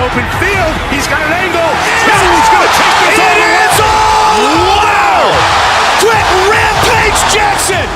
open field. He's got an angle. He's going to take this all the way. Wow! Quick Rampage Jackson!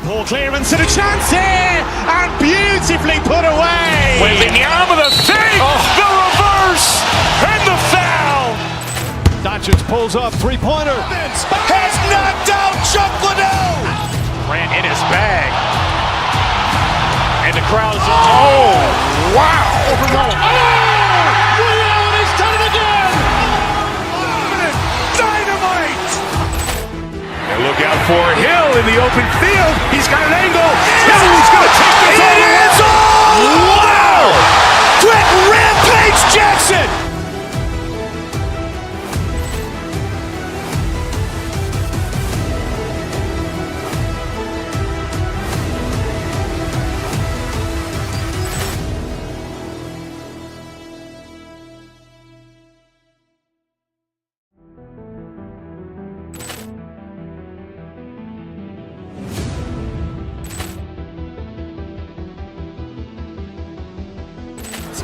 Poor clearance and a chance here, and beautifully put away. Waving the arm of the fake, the reverse, and the foul. Doncic pulls up, three-pointer. Has knocked out Chuck Liddell. Grant in his bag. And the crowd is, oh, wow. Overrun. Allen has done it again. Dynamite. And look out for Hill in the open field. He's got an angle. He's going to take this all the way. Wow! Quick Rampage Jackson.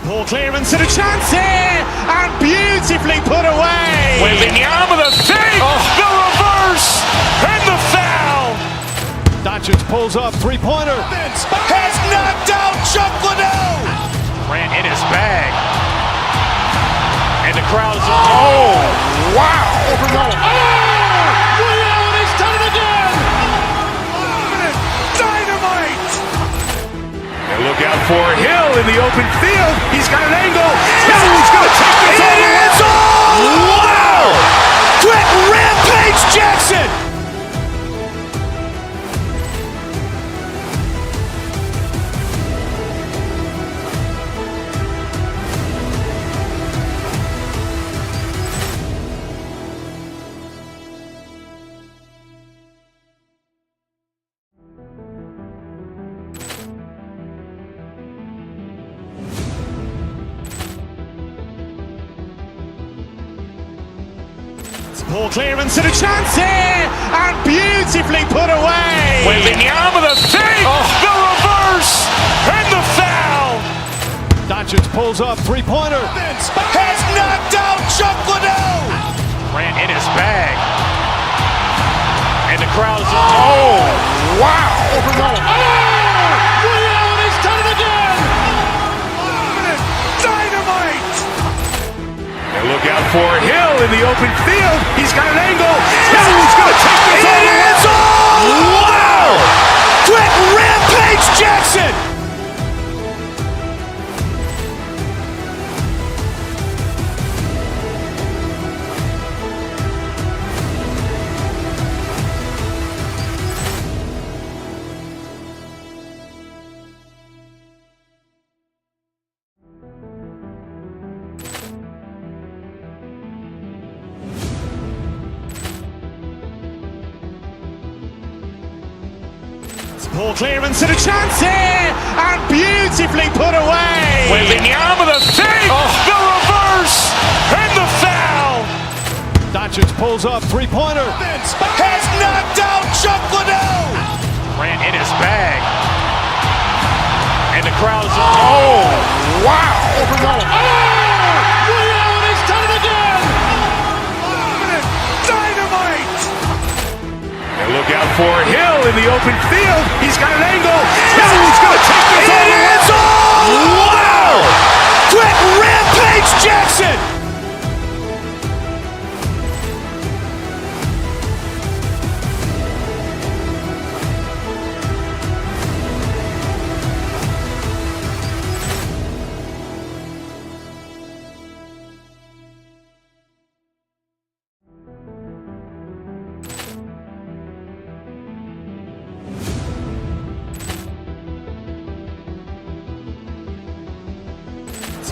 Poor clearance and a chance here, and beautifully put away. Waving the arm of the fake, the reverse, and the foul. Doncic pulls up, three-pointer. Has knocked out Chuck Liddell. Grant in his bag. And the crowd is, oh, wow. Overrun. Allen has done it again. Dynamite. And look out for Hill in the open field. He's got an angle. He's going to take this all the way. Wow! Quick Rampage Jackson. Poor clearance and a chance here, and beautifully put away. Waving the arm of the fake, the reverse, and the foul. Doncic pulls up, three-pointer. Has knocked out Chuck Liddell. Grant in his bag. And the crowd is, oh, wow. Overrun. Allen has done it again. Dynamite. And look out for Hill in the open field. He's got an angle. He's going to take this all the way. Wow! Quick Rampage Jackson. Poor clearance and a chance here, and beautifully put away. Waving the arm of the fake, the reverse, and the foul. Doncic pulls up, three-pointer. Has knocked out Chuck Liddell. Grant in his bag. And the crowd is, oh, wow. Overrun. Allen has done it again. Dynamite. And look out for Hill in the open field. He's got an angle. He's going to take this all the way. Wow! Quick Rampage Jackson.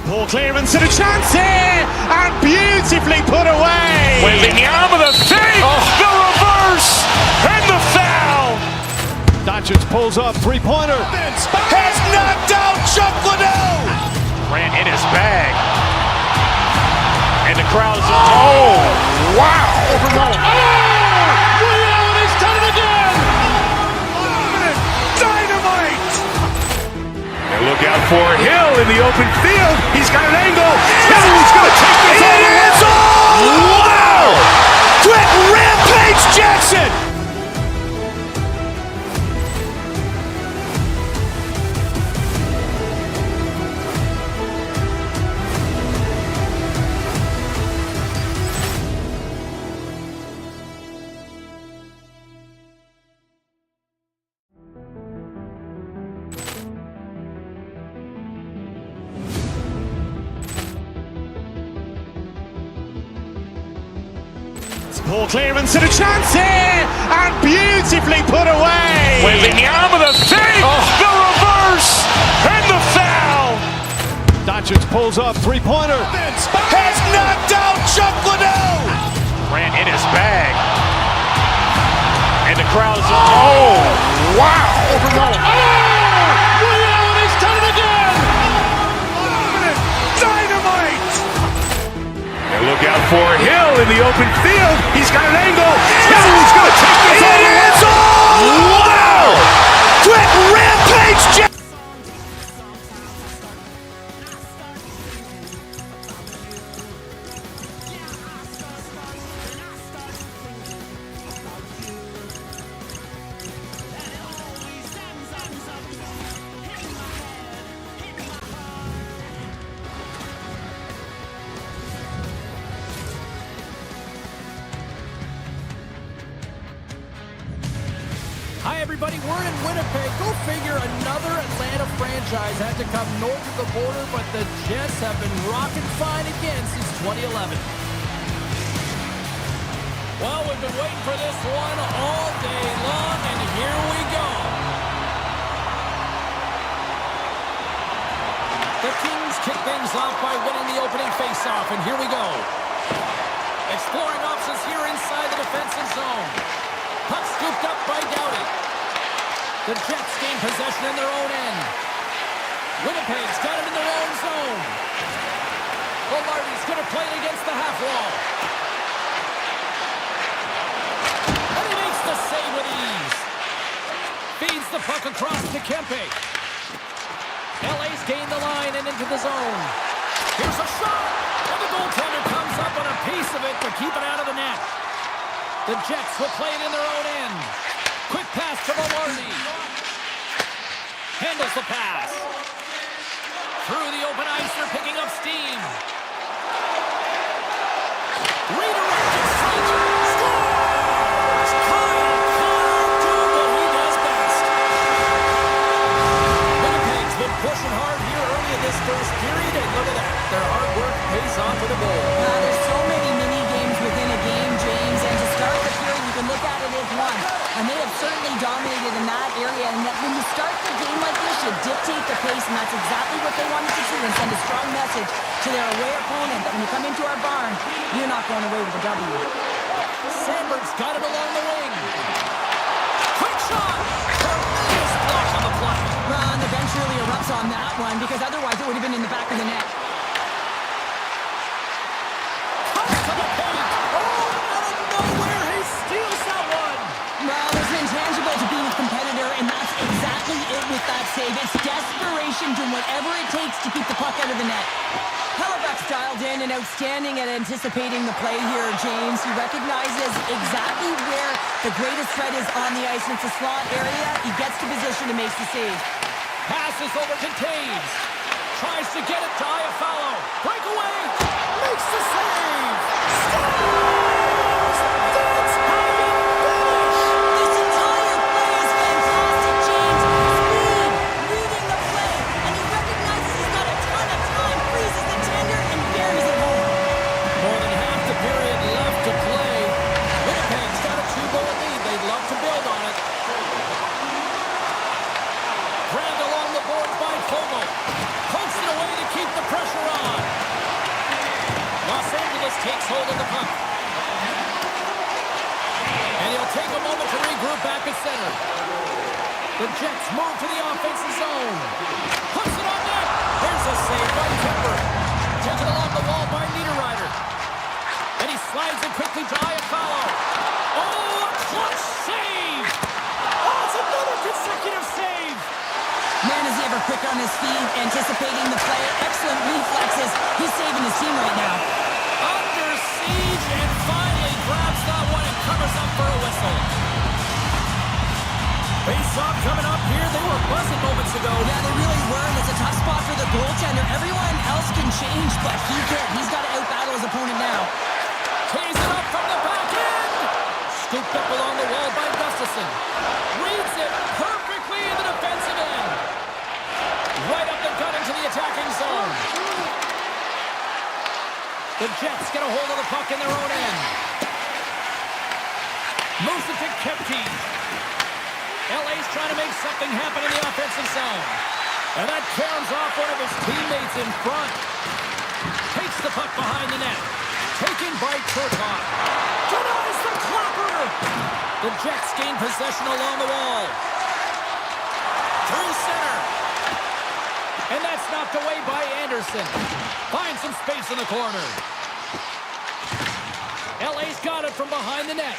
Ball clearance and a chance here, and beautifully put away. Wembanyama, the fake, the reverse, and the foul. Doncic pulls up, three-pointer. Has knocked out Chuck Liddell. Ran in his bag. And the crowd is, oh, wow. He's done it again. Dynamite. And look out for Hill in the open field. He's got an angle. He's going to take this all the way. Wow! Quick Rampage Jackson. Ball clearance and a chance here, and beautifully put away. Wembanyama, the fake, the reverse, and the foul. Doncic pulls up, three-pointer. Has knocked out Chuck Liddell. Ran in his bag. And the crowd is, oh, wow. He's done it again. Dynamite. And look out for Hill in the open field. He's got an angle. He's going to take this all the way. Wow! Quick Rampage Jackson. Hi everybody, we're in Winnipeg. Go figure, another Atlanta franchise had to come north of the border, but the Jets have been rocking fine again since 2011. Well, we've been waiting for this one all day long, and here we go. The Kings kick things off by winning the opening faceoff, and here we go. Exploring options here inside the defensive zone. Puck scooped up by Doughty. The Jets gain possession in their own end. Winnipeg's got it in their own zone. Lombardi's going to play it against the half wall. And he makes the save with ease. Feeds the puck across to Kempe. LA's gained the line and into the zone. Here's a shot. And the goaltender comes up on a piece of it to keep it out of the net. The Jets will play it in their own end. Quick pass to Lombardi. Handles the pass. Through the open ice, they're picking up steam. Redirected front. Scores! Kyle doing what he does best. Winnipeg's been pushing hard here early in this first period, and look at that. Their hard work pays off with a goal. There's so many mini games within a game, James, and to start the period, you can look at it as one. And they have certainly dominated in that area, and that when you start the game like this, you dictate the pace, and that's exactly what they wanted to do, and send a strong message to their away opponent that when you come into our barn, you're not going away with a W. Sandberg's got it along the wing. Quick shot! Tremendous block on the play. And the bench really erupts on that one, because otherwise it would have been in the back of the net. Comes to the paint. Oh, out of nowhere, he steals that one. Well, there's an intangible to being a competitor, and that's exactly it with that save. It's desperation, doing whatever it takes to keep the puck out of the net. Hellebuck's dialed in and outstanding at anticipating the play here, James. He recognizes exactly where the greatest threat is on the ice, and it's a slot area. He gets to position and makes the save. Passes over to Taves. Tries to get it to Iafallo. Breakaway. Makes the save. Scores! That's how you finish. This entire play is fantastic, James. Speed, reading the play, and he recognizes he's got a ton of time, freezes the tender, and buries it home. More than half the period left to play. Winnipeg's got a 2-goal lead. They'd love to build on it. Grabbed along the boards by Fogle. Pokes it away to keep the pressure center. The Jets move to the offensive zone. Puts it on net. Here's a save by Kemper. Taken along the wall by Niederreiter. And he slides it quickly to Iafallo. Oh, a clutch save! Oh, it's another consecutive save! Man, is he ever quick on his feet, anticipating the play. Excellent reflexes. He's saving his team right now. Under siege and finally grabs that one and covers up for a whistle. Face-off coming up here. They were buzzing moments ago. Yeah, they really were, and it's a tough spot for the goaltender. Everyone else can change, but he can't. He's got to out-battle his opponent now. Tees it up from the back end. Scooped up along the wall by Gustafsson. Reads it perfectly in the defensive end. Right up the gut into the attacking zone. The Jets get a hold of the puck in their own end. Moves it to Kempke. LA's trying to make something happen in the offensive zone. And that caroms off one of his teammates in front. Takes the puck behind the net. Taken by Turcotte. Denies the clapper. The Jets gain possession along the wall. Through center. And that's knocked away by Anderson. Finds some space in the corner. LA's got it from behind the net.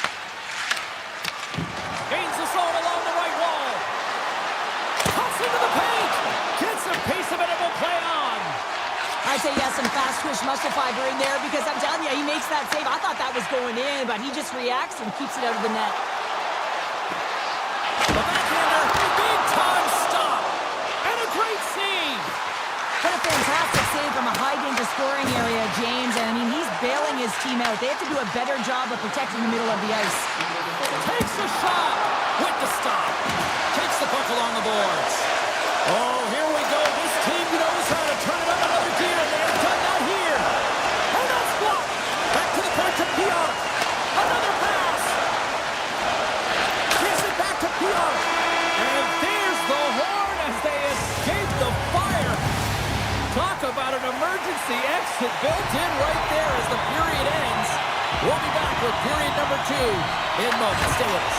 Gains the zone along the right wall. Cuts into the paint. Gets a piece of it and will play on. I'd say he has some fast twitch muscle fiber in there because I'm telling you, he makes that save. I thought that was going in, but he just reacts and keeps it out of the net. The backhander, big time stop. And a great save. What a fantastic save from a high-danger scoring area, James. And I mean, he's bailing his team out. They have to do a better job of protecting the middle of the ice. Takes a shot with the stop. Takes the puck along the boards. Oh, here we go. This team knows how to turn it up another gear. They have done that here. And that's blocked. Back to the point to Piotr. Another pass. Gives it back to Piotr. And there's the horn as they escape the fire. Talk about an emergency exit built in right there as the period ends. We'll be back with period number 2 in moments. Stay with us.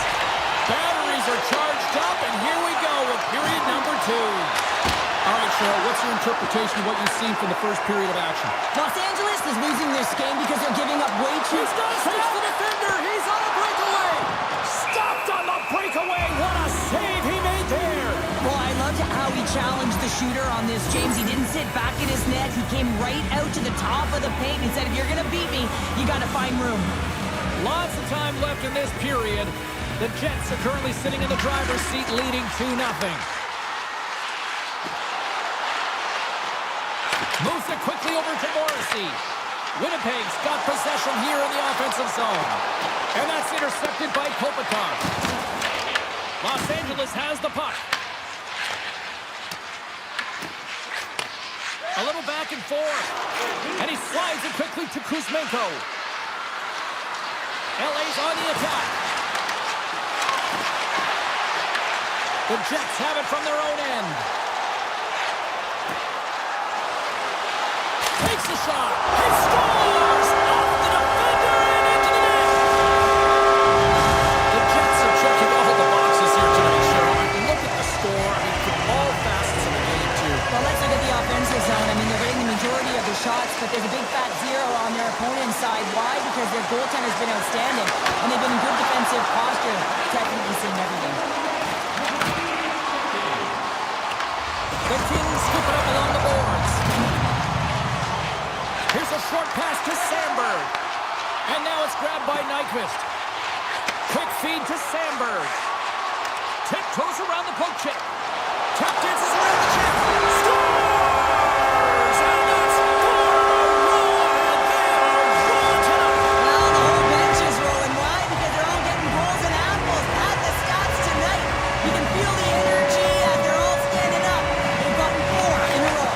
Batteries are charged up, and here we go with period number 2. All right, Cheryl, what's your interpretation of what you've seen from the first period of action? Los Angeles is losing this game because they're giving up way too... He's got to stop the defender. He's on a breakaway. Stopped on the breakaway. What a save he made there. Well, I loved how he challenged the shooter on this, James. He didn't sit back in his net. He came right out to the top of the paint and said, if you're going to beat me, you got to find room. Lots of time left in this period. The Jets are currently sitting in the driver's seat, leading 2-0. Moves it quickly over to Morrissey. Winnipeg's got possession here in the offensive zone. And that's intercepted by Kopitar. Los Angeles has the puck. A little back and forth. And he slides it quickly to Kuzmenko. LA's on the attack. The Jets have it from their own end. Takes the shot. He scores! Off the defender and into the net. The Jets are checking all the boxes here tonight, Cheryl. Look at the score. I mean, from all facets of the game, too. Well, let's look at the offensive zone. I mean, they're getting the majority of their shots, but there's a big fat 0 on their opponent's side. Why? Because their goaltender's been outstanding, and they've been in good defensive posture, technically seeing everything. The Kings scoop it up along the boards. Here's a short pass to Sandberg. And now it's grabbed by Nyquist. Quick feed to Sandberg. Tiptoes around the poke check. Tap dances around the check. Scores! And that's 4-1. They are rolling tonight. Well, the whole bench is rolling. Why? Because they're all getting goals and apples. At the stats tonight, you can feel the energy as they're all standing up. They've gotten 4 in a row.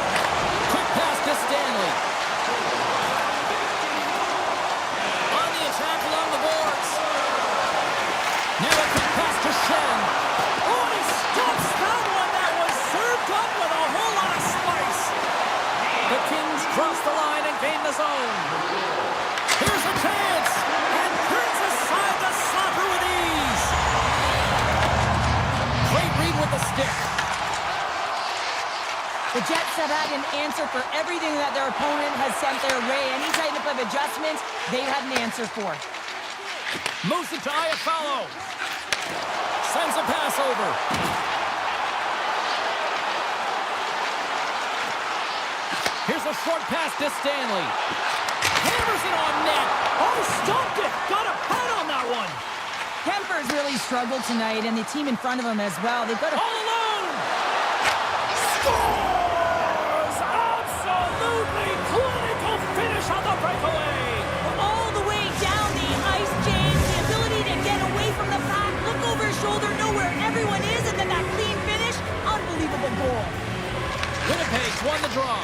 Quick pass to Stanley. On the attack along the boards. Now a quick pass to Shen. Oh, he stops that one. That was served up with a whole lot of spice. The Kings cross the line and gain the zone. Here's a chance. And turns aside the slapper with ease. the stick. The Jets have had an answer for everything that their opponent has sent their way. Any type of adjustments, they've had an answer for. Moves it to Iafallo. Sends a pass over. Here's a short pass to Stanley. Hammers it on net. Oh, stumped it. Got a pad on that one. Kemper's really struggled tonight, and the team in front of him as well. They've got a... All alone. Scores! Absolutely clinical finish on the breakaway. all the way down the ice, James. The ability to get away from the pack, look over his shoulder, know where everyone is, and then that clean finish. Unbelievable goal. Winnipeg's won the draw.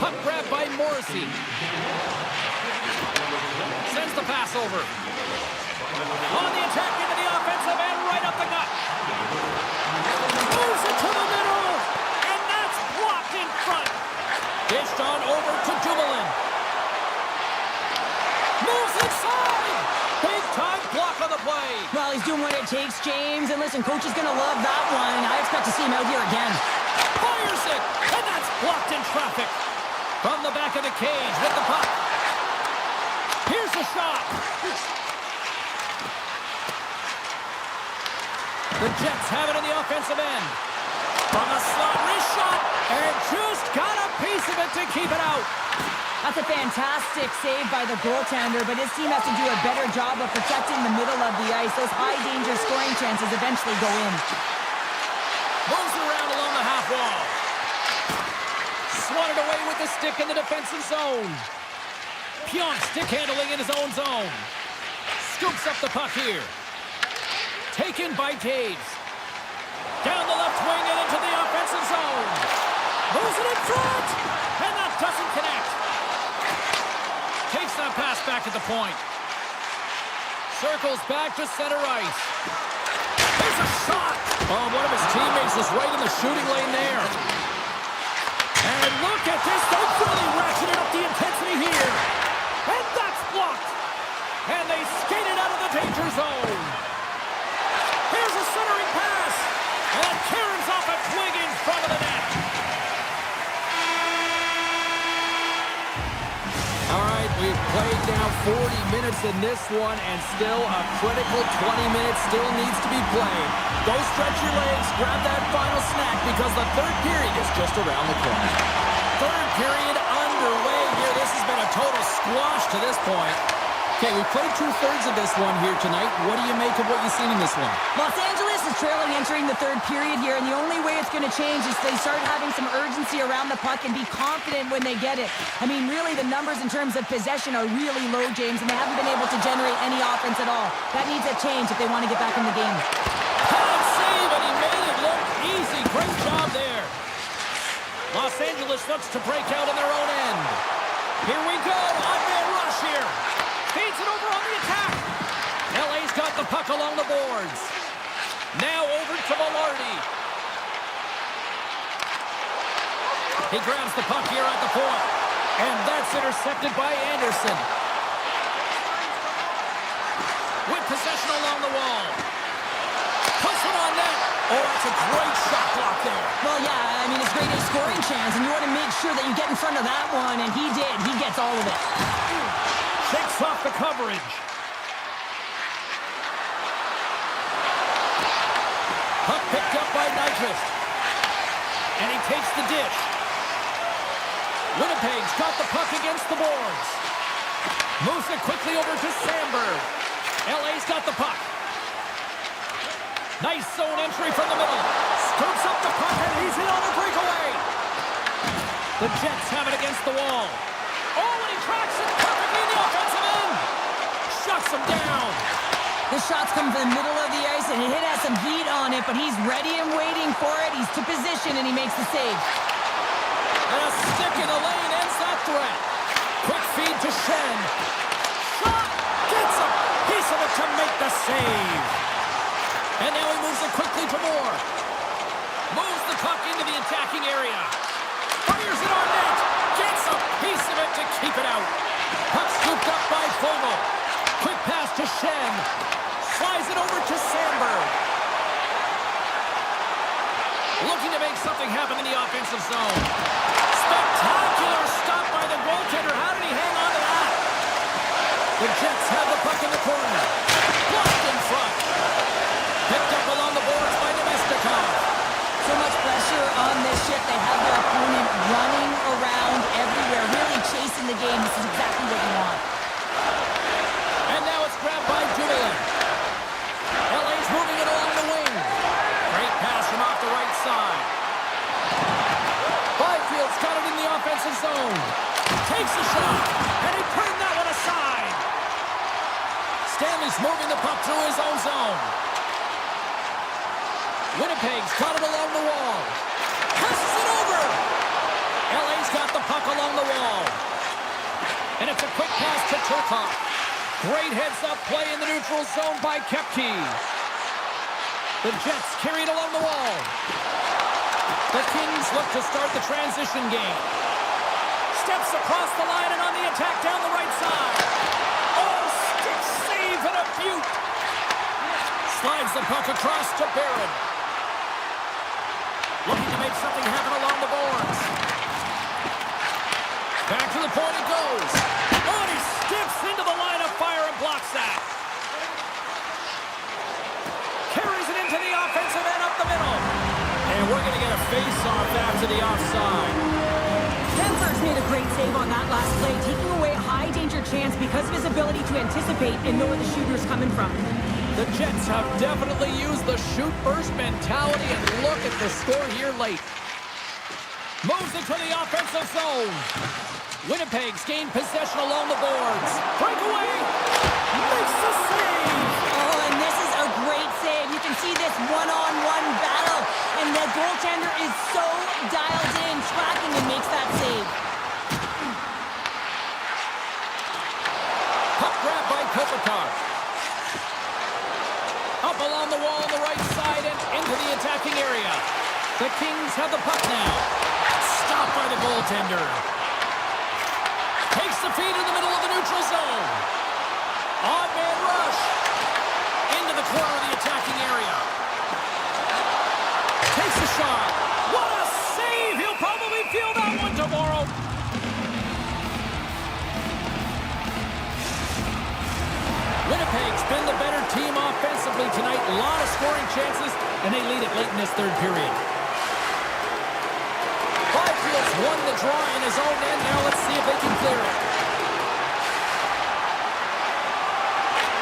Puck grab by Morrissey. Sends the pass over. On the attack into the offensive end, right up the gut. Moves it to the middle, and that's blocked in front. Dished on over to Dumoulin. Moves inside. Big time block on the play. Well, he's doing what it takes, James. And listen, coach is going to love that one. I expect to see him out here again. Fires it, and that's blocked in traffic. From the back of the cage with the puck. Here's the shot. The Jets have it in the offensive end. From a slot, wrist shot, and just got a piece of it to keep it out. That's a fantastic save by the goaltender, but his team has to do a better job of protecting the middle of the ice. Those high-danger scoring chances eventually go in. Moves around along the half wall. Swatted away with the stick in the defensive zone. Pionk stick handling in his own zone. Scoops up the puck here. Taken by Taves. Down the left wing and into the offensive zone. Moves it in front. And that doesn't connect. Takes that pass back at the point. Circles back to center ice. There's a shot. Oh, one of his teammates is right in the shooting lane there. And look at this. They've really ratcheted up the intensity here. And that's blocked. And they skated out of the danger zone. Here's a centering pass. And it carries off a twig in front of the net. All right, we've played now 40 minutes in this one, and still a critical 20 minutes still needs to be played. Go stretch your legs, grab that final snack, because the third period is just around the corner. Third period underway here. This has been a total squash to this point. Okay, we've played 2/3 of this one here tonight. What do you make of what you've seen in this one? Los Angeles is trailing entering the third period here, and the only way it's going to change is they start having some urgency around the puck and be confident when they get it. I mean, really, the numbers in terms of possession are really low, James, and they haven't been able to generate any offense at all. That needs a change if they want to get back in the game. Hard save, and he made it look easy. Great job there. Los Angeles looks to break out on their own end. Here we go. On-man rush here. Feeds it over on the attack. LA's got the puck along the boards. Now over to Velarde. He grabs the puck here at the point. And that's intercepted by Anderson. With possession along the wall. Puts it on net. Oh, that's a great shot block there. Well, yeah, I mean, it's great a scoring chance, and you want to make sure that you get in front of that one, and he did. He gets all of it. Shakes off the coverage. Puck picked up by Nyquist. And he takes the dish. Winnipeg's got the puck against the boards. Moves it quickly over to Sandberg. LA's got the puck. Nice zone entry from the middle. Scoops up the puck, and he's in on a breakaway. The Jets have it against the wall. Oh, and he tracks it perfectly in the offensive end. Shuts him down. The shots come from the middle of the ice, and it has some heat on it, but he's ready and waiting for it. He's to position, and he makes the save. And a stick in the lane ends that threat. Quick feed to Shen. Shot! Gets a piece of it to make the save. And now he moves it quickly to Moore. Moves the puck into the attacking area. Fires it on net. Gets a piece of it to keep it out. Puck scooped up by Fogle. Quick pass to Shen. Slides it over to Sandberg. make something happen in the offensive zone. Spectacular stop by the goaltender. How did he hang on to that? The Jets have the puck in the corner. Blocked in front. Picked up along the boards by Nemestikov. So much pressure on this shift. They have their opponent running around everywhere, really chasing the game. This is exactly what you want. And now it's grabbed by Dumoulin. LA's moving it along the wing. Great pass from off the right side. Byfield's got it in the offensive zone. Takes a shot, and he turned that one aside. Stanley's moving the puck through his own zone. Winnipeg's got it along the wall. Passes it over. LA's got the puck along the wall. And it's a quick pass to Turcotte. Great heads-up play in the neutral zone by Koepke. The Jets carry it along the wall. The Kings look to start the transition game. Steps across the line and on the attack down the right side. Oh, stick save and a beaut. Slides the puck across to Barron. Looking to make something happen along the boards. Back to the point it goes. Oh, and he steps into the line of fire and blocks that. Carries it into the offensive end up the middle. And we're going to get a face-off after the offside. Denver's made a great save on that last play, taking away a high-danger chance because of his ability to anticipate and know where the shooter's coming from. The Jets have definitely used the shoot-first mentality, and look at the score here late. Moves it to the offensive zone. Winnipeg's gained possession along the boards. Breakaway. Makes the save. Oh, and this is a great save. You can see this one-on-one battle, and the goaltender is so dialed in, tracking and makes that save. Puck grab by Kopitar. Up along the wall on the right side and into the attacking area. The Kings have the puck now. Stopped by the goaltender. Takes the feed in the middle of the neutral zone. Odd man rush. Into the corner of the attacking area. Takes a shot. What a save! He'll probably feel that one tomorrow. Winnipeg's been the better team offensively tonight. A lot of scoring chances, and they lead it late in this third period. Byfield's won the draw in his own end. Now let's see if they can clear it.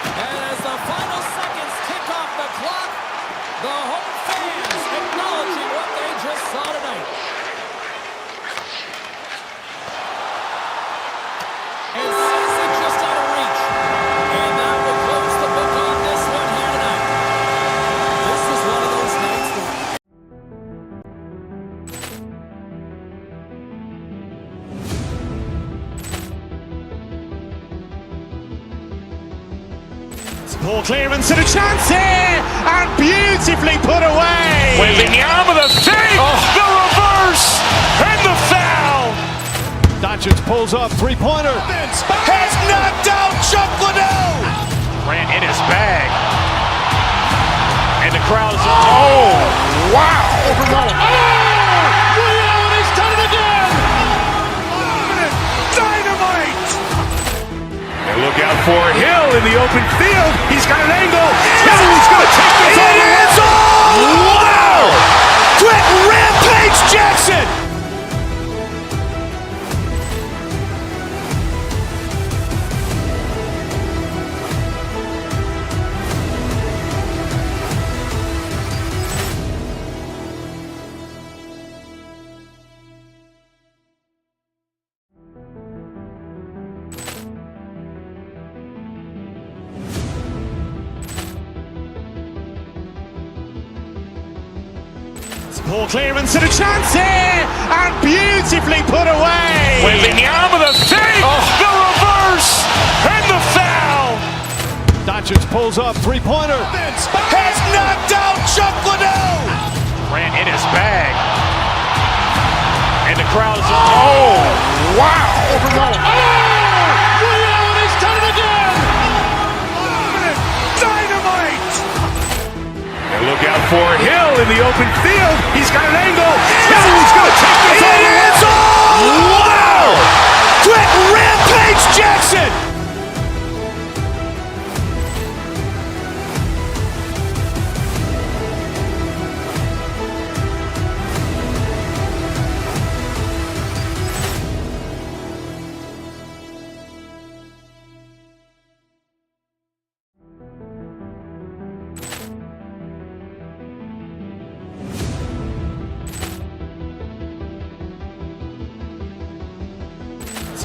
And as the final seconds tick off the clock, the home fans acknowledging what they just saw tonight. And sees it just out of reach. And that will close the book on this one here tonight. This is one of those nights that... Poor clearance and a chance here, and beautifully put away. Wembanyama the save, the reverse, and the foul. Doncic pulls up, three-pointer. Has knocked out Chuck Liddell. Grant in his bag. And the crowd is, oh, wow. He's done it again. Dynamite. And look out for Hill in the open field. He's got an angle. Hill's going to take this all the way. Wow! Brett Rampage Jackson. Poor clearance and a chance here, and beautifully put away. Wembanyama the save, the reverse, and the foul. Doncic pulls up, three-pointer. Has knocked out Chuck Liddell. Grant in his bag. And the crowd is, oh, wow. He's done it again. Dynamite. And look look out for Hill in the open field. He's got an angle. He's going to take this all the way. Wow! Quick Rampage Jackson!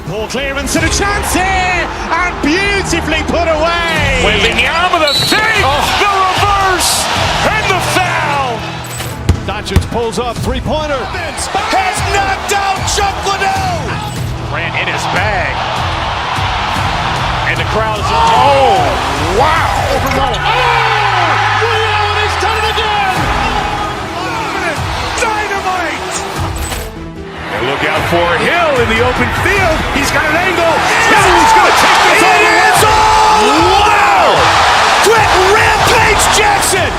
Poor clearance and a chance here, and beautifully put away. With the arm of the fake, the reverse, and the foul. Doncic pulls up, three-pointer. Vince has knocked out Chuck Liddell. Grant in his bag. And the crowd is, oh, wow. Leon has done it again. Dynamite. And look out for Hill in the open field. He's got an angle. He's going to take this all the way. Wow! Quick Rampage Jackson!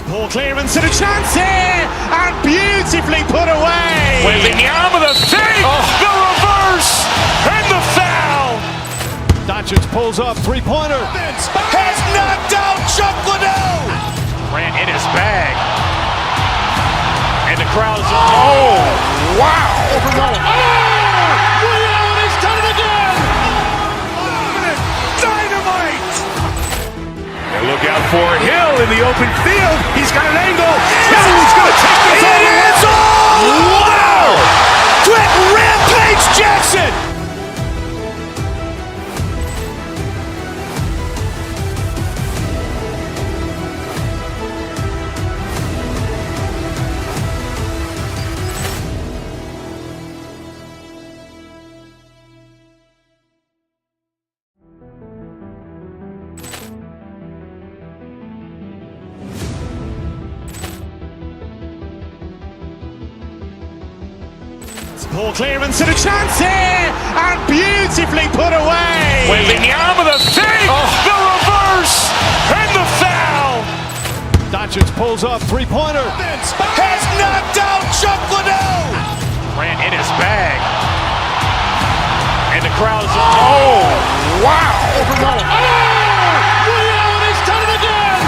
Poor clearance and a chance here, and beautifully put away. With the arm of the fake, the reverse, and the foul. Doncic pulls up, three-pointer. Vince has knocked out Chuck Liddell. Grant in his bag. And the crowd is, oh, wow. Leon has done it again. Dynamite. And look out for Hill in the open field. He's got an angle. He's going to take this all the way. Wow! Quick Rampage Jackson! Poor clearance and a chance here, and beautifully put away. With the arm of the fake, the reverse, and the foul. Doncic pulls up, three-pointer. Vince has knocked out Chuck Liddell. Grant in his bag. And the crowd is, oh, wow. Leon has done it again.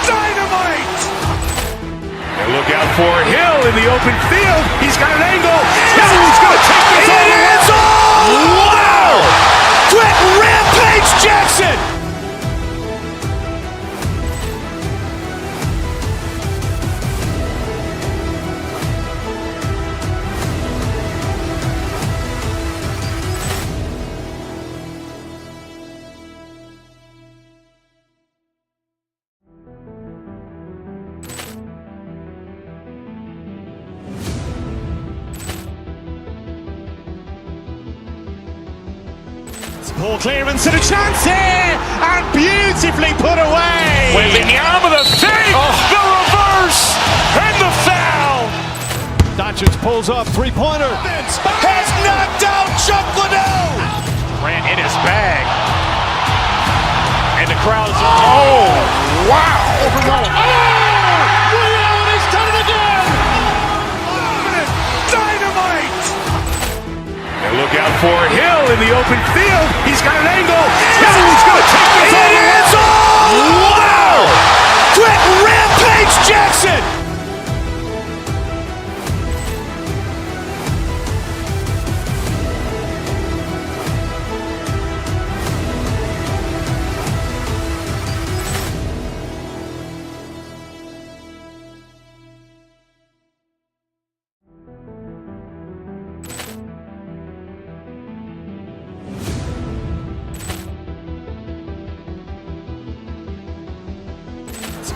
Dynamite. And look out for Hill in the open field. He's got an angle. He's going to take this all the way. Wow! Quick Rampage Jackson! Poor clearance and a chance here, and beautifully put away. With the arm of the fake, the reverse, and the foul. Doncic pulls up, three-pointer. Vince has knocked out Chuck Liddell. Grant in his bag. And the crowd is, oh, wow. Leon has done it again. Dynamite. And look out for Hill in the open field. He's got an angle. He's going to take this all the way. Wow! Quick Rampage Jackson!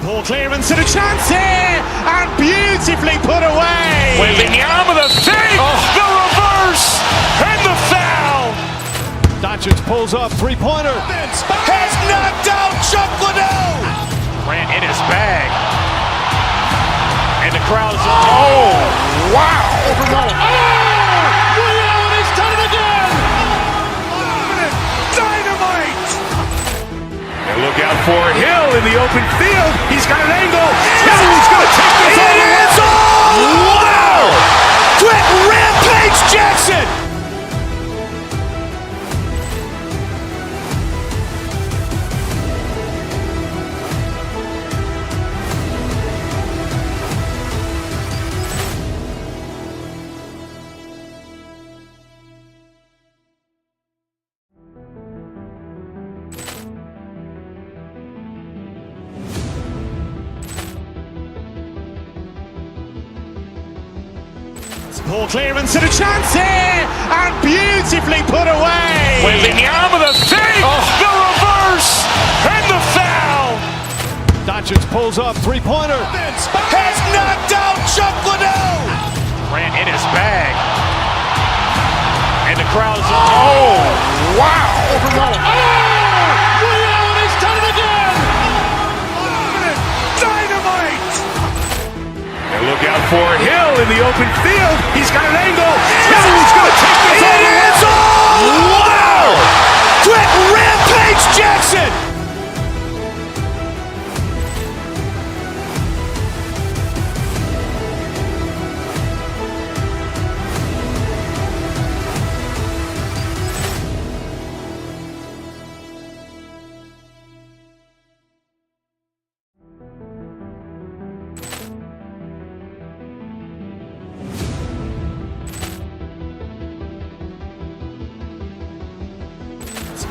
Ball clearance and a chance here, and beautifully put away. Wembanyama the save, the reverse, and the foul. Doncic pulls up, three-pointer. Vince has knocked out Chuck Liddell. Grant in his bag. And the crowd is, oh, wow. He's done it again. Dynamite. And look out for Hill in the open field. He's got an angle. Hill's going to take this all the way. Wow! Quick Rampage Jackson. Ball clearance and a chance here, and beautifully put away. Wembanyama the save, the reverse, and the foul. Doncic pulls up, three-pointer. Vince has knocked out Chuck Liddell. Grant in his bag. And the crowd is, oh, wow. He's done it again. Dynamite. And look out for Hill in the open field. He's got an angle. Hill's going to take this all the way. Wow! Quick Rampage Jackson.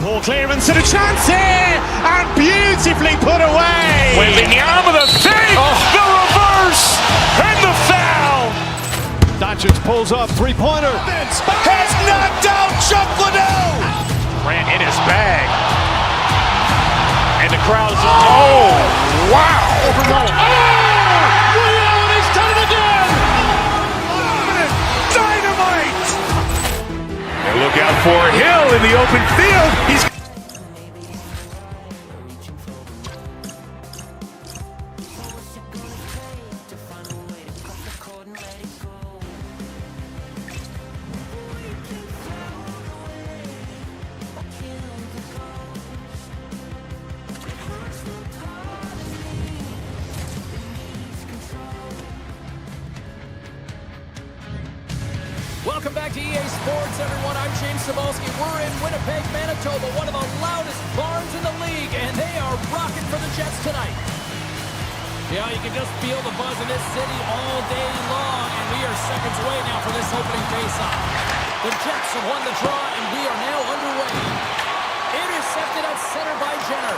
Ball clearance and a chance here, and beautifully put away. Wembanyama the save, the reverse, and the foul. Doncic pulls up, three-pointer. Vince has knocked out Chuck Liddell. Grant in his bag. And the crowd is, oh, wow. He's done it again. Dynamite. And look out for Hill in the open field. He's Welcome back to EA Sports, everyone. I'm James Cebulski. We're in Winnipeg, Manitoba, one of the loudest barns in the league, and they are rocking for the Jets tonight. Yeah, you can just feel the buzz in this city all day long, and we are seconds away now for this opening face-off. The Jets have won the draw, and we are now underway. Intercepted at center by Jenner.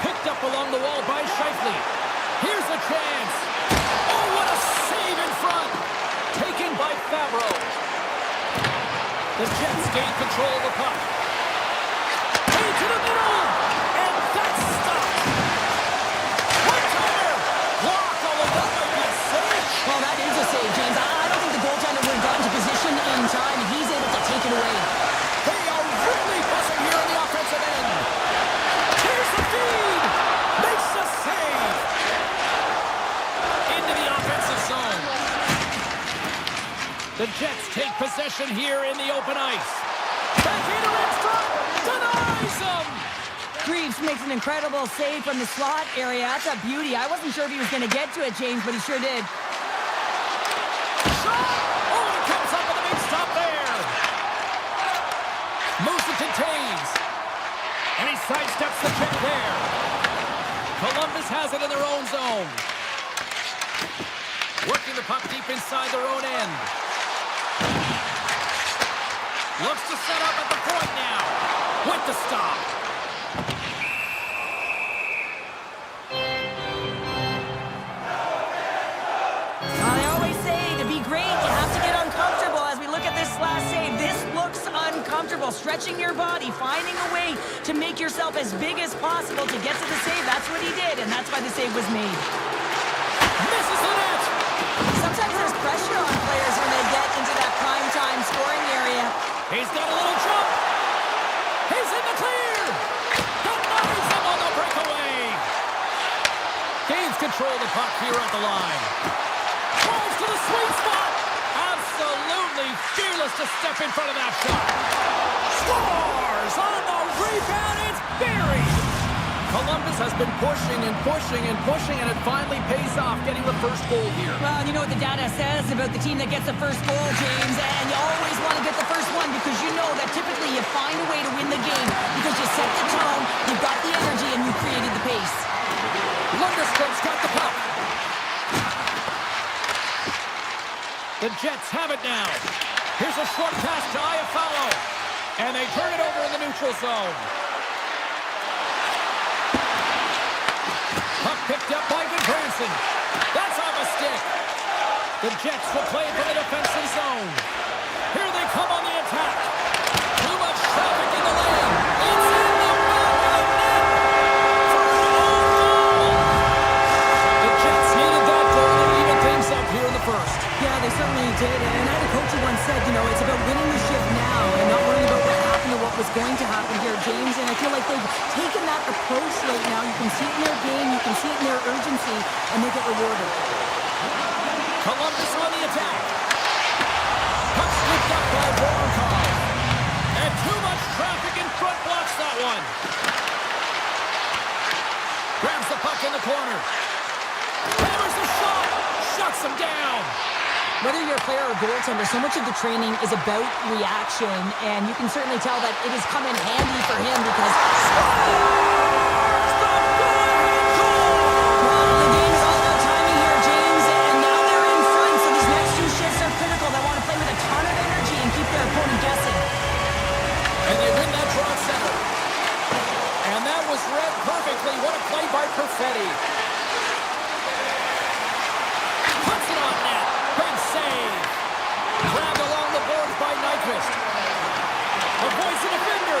Picked up along the wall by Scheifele. Here's a chance. Oh, what a save in front. Taken by Favreau. The Jets gain control of the puck. Into the middle. And that's stopped. One-timer. Block, although that might be a save. Well, that is a save, James. I don't think the goaltender would have gotten to position in time, and he's able to take it away. They are really buzzing here on the offensive end. Here's the feed. Makes the save. Into the offensive zone. The Jets take possession here in the open ice. Backhander in front. Denies them. Greaves makes an incredible save from the slot area. That's a beauty. I wasn't sure if he was going to get to it, James, but he sure did. Shot. Oh, he comes up with a big stop there. Moves it to Taves. And he sidesteps the check there. Columbus has it in their own zone. Working the puck deep inside their own end. Looks to set up at the point now. With the stop. I always say, to be great, you have to get uncomfortable. As we look at this last save, this looks uncomfortable. comfortable, stretching your body, finding a way to make yourself as big as possible to get to the save. That's what he did, and that's why the save was made. Misses the net. Sometimes there's pressure on players when they get into that prime time scoring area. He's got a little jump. He's in the clear. Denies him on the breakaway. Gains control of the puck here at the line. Drives to the sweet spot. Absolutely fearless to step in front of that shot. Scores on the rebound. It's buried. Columbus has been pushing and pushing and pushing, and it finally pays off, getting the first goal here. Well, you know what the data says about the team that gets the first goal, James, and you always want to get the first one because you know that typically you find a way to win the game because you set the tone, you've got the energy, and you created the pace. Lundestrom's got the puck. The Jets have it now. Here's a short pass to Iafallo, and they turn it over in the neutral zone. Puck picked up by Goodbranson. That's off a stick. The Jets will play it from the defensive zone. Here they come on the attack. Too much traffic in the lane. It's in the back of the net for an own goal. The Jets needed that goal to even things up here in the first. Yeah, they certainly did, and I had a coach who once said, you know, it's about winning the shift now and not worrying about what happened or what was going to happen here, James, and I feel like they've taken that approach right now. You can see it in their game, you can see it in their urgency, and they get rewarded. Columbus on the attack. Puck scooped up by Voronkov. And too much traffic in front blocks that one. Grabs the puck in the corner. Hammers the shot. Shuts him down. Whether you're a player or goaltender, so much of the training is about reaction, and you can certainly tell that it has come in handy for him because the game is all about timing here, James, and now they're in front, so these next two shifts are critical. They want to play with a ton of energy and keep their opponent guessing. And they win that draw center. And that was read perfectly. What a play by Perfetti. Puts it on net. Big save. Grabbed along the boards by Nyquist. Avoids the defender.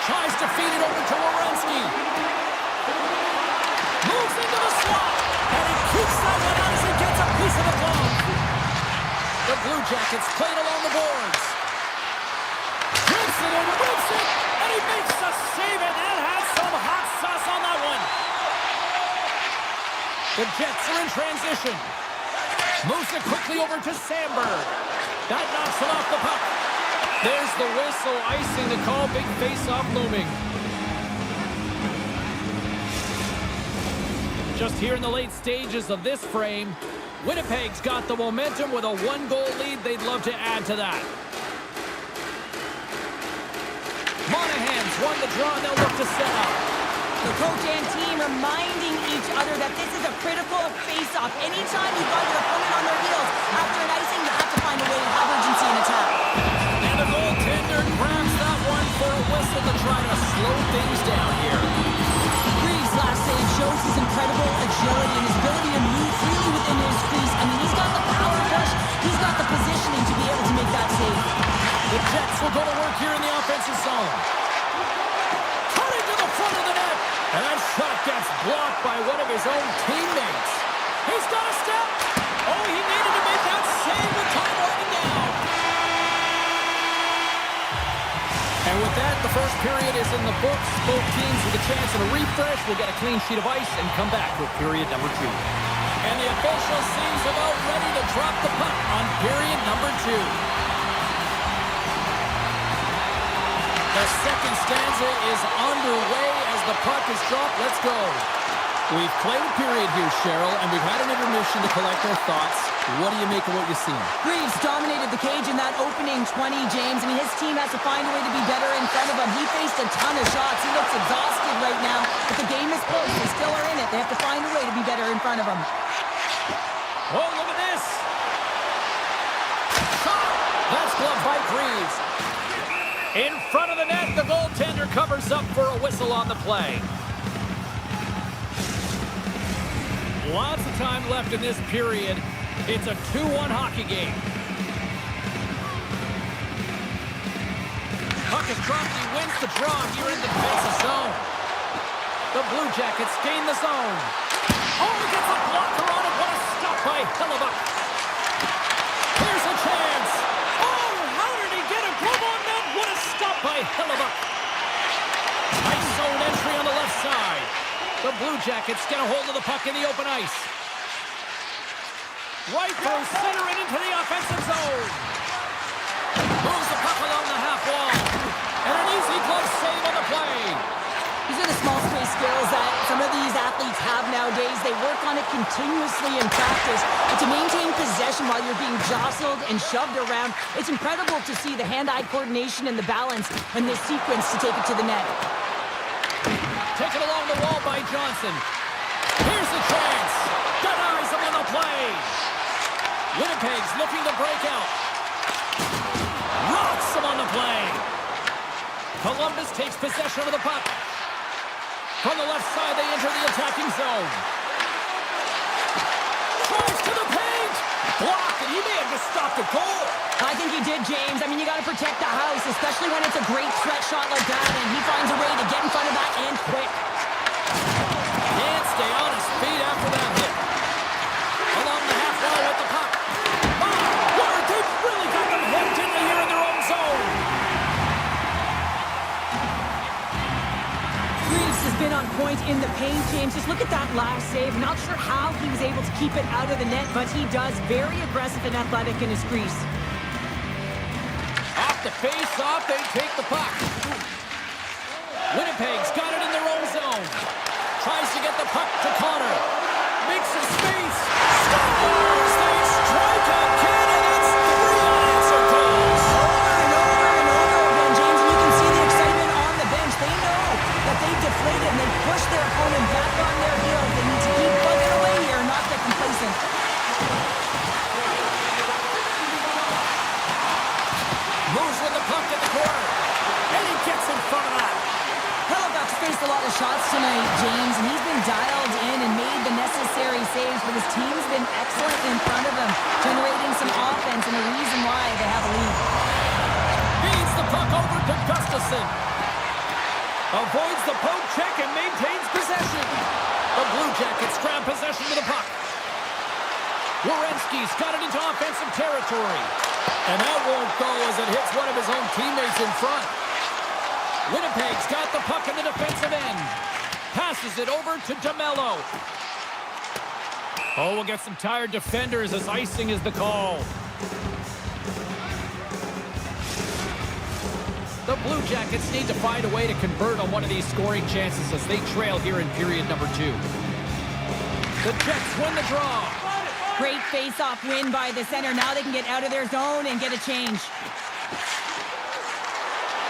Tries to feed it over to Werenski. Moves into the slot. And he keeps that one out as he gets a piece of the glove. The Blue Jackets played along the boards. Whips it and whips it. And he makes the save and has some hot sauce on that one. The Jets are in transition. Moves it quickly over to Sandberg. That knocks him off the puck. There's the whistle, icing the call. Big face-off looming. Just here in the late stages of this frame, Winnipeg's got the momentum with a one-goal lead. They'd love to add to that. Monahan's won the draw, and they'll look to set up. The coach and team reminding each other that this is a critical face-off. Anytime you've got your opponent on their heels after an icing, you have to find a way to have urgency in attack. And the goaltender grabs that one for a whistle to try to slow things down here. Reeves' last save shows his incredible agility and his ability to move freely within his crease. I mean, he's got the power push, he's got the positioning to be able to make that save. The Jets will go to work here in the offensive zone. Cutting to the front of the net. And that shot gets blocked by one of his own teammates. He's got a step. Oh, he needed to make that save with time winding down. And with that, the first period is in the books. Both teams with a chance at a refresh will get a clean sheet of ice and come back with period number 2. And the official seems about ready to drop the puck on period number 2. The second stanza is underway as the puck is dropped. Let's go. We've played a period here, Cheryl, and we've had an intermission to collect our thoughts. What do you make of what you've seen? Reeves dominated the cage in that opening 20, James. I mean, his team has to find a way to be better in front of him. He faced a ton of shots. He looks exhausted right now, but the game is close. They still are in it. They have to find a way to be better in front of him. Oh, look at this. Shot. That's gloved by Reeves. In front of the net, the goaltender covers up for a whistle on the play. Lots of time left in this period. It's a 2-1 hockey game. is dropped and he wins the draw here in the defensive zone. The Blue Jackets gain the zone. Oh, he gets a blocker on it. What a stop by Hellebuyck. Here's a chance. Oh, how did he get a glove on that? What a stop by Hellebuyck. Nice zone entry on the left side. The Blue Jackets get a hold of the puck in the open ice. Right through center and into the offensive zone. Moves the puck along the half wall. And an easy glove save on the play. These are the small space skills that some of these athletes have nowadays. They work on it continuously in practice. But to maintain possession while you're being jostled and shoved around, it's incredible to see the hand-eye coordination and the balance in this sequence to take it to the net. Taken along the wall by Johnson. Here's the chance. Denies him on the play. Winnipeg's looking to break out. Rocks him on the play. Columbus takes possession of the puck. From the left side, they enter the attacking zone. Drives to the paint. Blocked, and he may have just stopped a goal. I think he did, James. I mean, you got to protect the house, especially when it's a great threat shot like that, and he finds a way to get in front of that and quick. Can't stay on his feet after that hit. Along the half wall with the puck. My word, they've really got them hemmed in here in their own zone. Reeves has been on point in the paint, James. Just look at that last save. Not sure how he was able to keep it out of the net, but he does. Very aggressive and athletic in his crease. Off the face-off, they take the puck. Winnipeg's got it in their own zone. Tries to get the puck to Connor. Makes some space. Scores! They strike out Canada's 3 unanswered goals. Over and over and over again, James. And you can see the excitement on the bench. They know that they deflated and they push their opponent back on their heels. They need to keep plugging away here and not get complacent. Moves with the puck in the corner. And he gets in front of that. Hellebuyck's faced a lot of shots tonight, James, and he's been dialed in and made the necessary saves, but his team's been excellent in front of him, generating some offense and a reason why they have a lead. Feeds the puck over to Gustafsson. Avoids the poke check and maintains possession. The Blue Jackets grab possession of the puck. Werenski's got it into offensive territory. And that won't go as it hits one of his own teammates in front. Winnipeg's got the puck in the defensive end. Passes it over to DeMello. Oh, we'll get some tired defenders as icing is the call. The Blue Jackets need to find a way to convert on one of these scoring chances as they trail here in period number 2. The Jets win the draw. Great face-off win by the center. Now they can get out of their zone and get a change.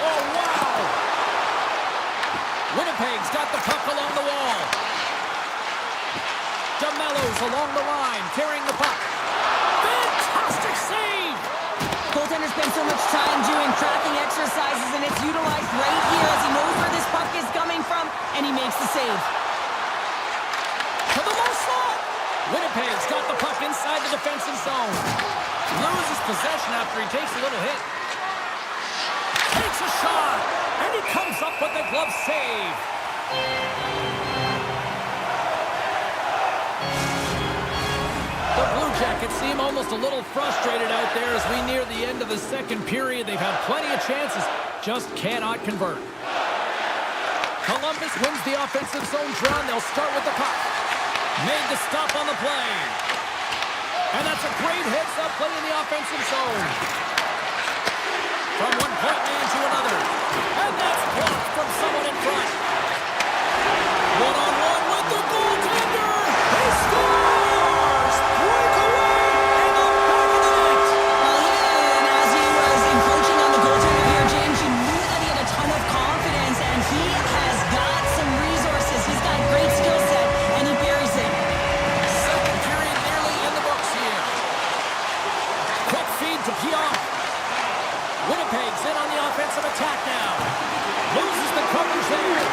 Oh, wow! Winnipeg's got the puck along the wall. DeMello's along the line, carrying the puck. Fantastic save! Goaltender spends so much time doing tracking exercises, and it's utilized right here as he knows where this puck is coming from, and he makes the save. To the low slot! Winnipeg's got the puck inside the defensive zone. Loses possession after he takes a little hit. Takes a shot, and he comes up with the glove save. The Blue Jackets seem almost a little frustrated out there as we near the end of the second period. They've had plenty of chances, just cannot convert. Columbus wins the offensive zone draw, and they'll start with the puck. Made the stop on the play. And that's a great heads-up play in the offensive zone. From one point man to another. And that's blocked from someone in front. One-on-one with the goaltender. He scores! Breakaway in the back of the net. Well, yeah, and as he was encroaching on the goaltender here, James, you knew that he had a ton of confidence, and he has got some resources. He's got great skill set, and he buries it. Second period nearly in the books here. Quick feed to Pionk. Winnipeg's in on the offensive attack now. Loses the coverage there.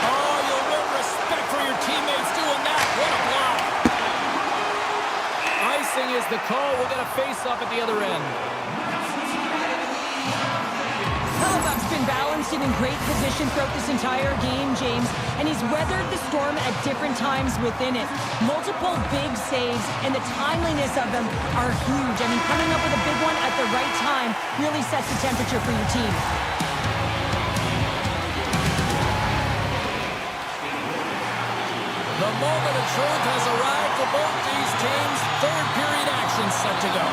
Oh, you'll win respect for your teammates doing that. What a block. Icing is the call. We'll get a face-off at the other end. Hellebuyck's been battling been in great position throughout this entire game, James, and he's weathered the storm at different times within it. Multiple big saves, and the timeliness of them are huge. I mean, coming up with a big one at the right time really sets the temperature for your team. The moment of truth has arrived for both these teams. Third period action set to go.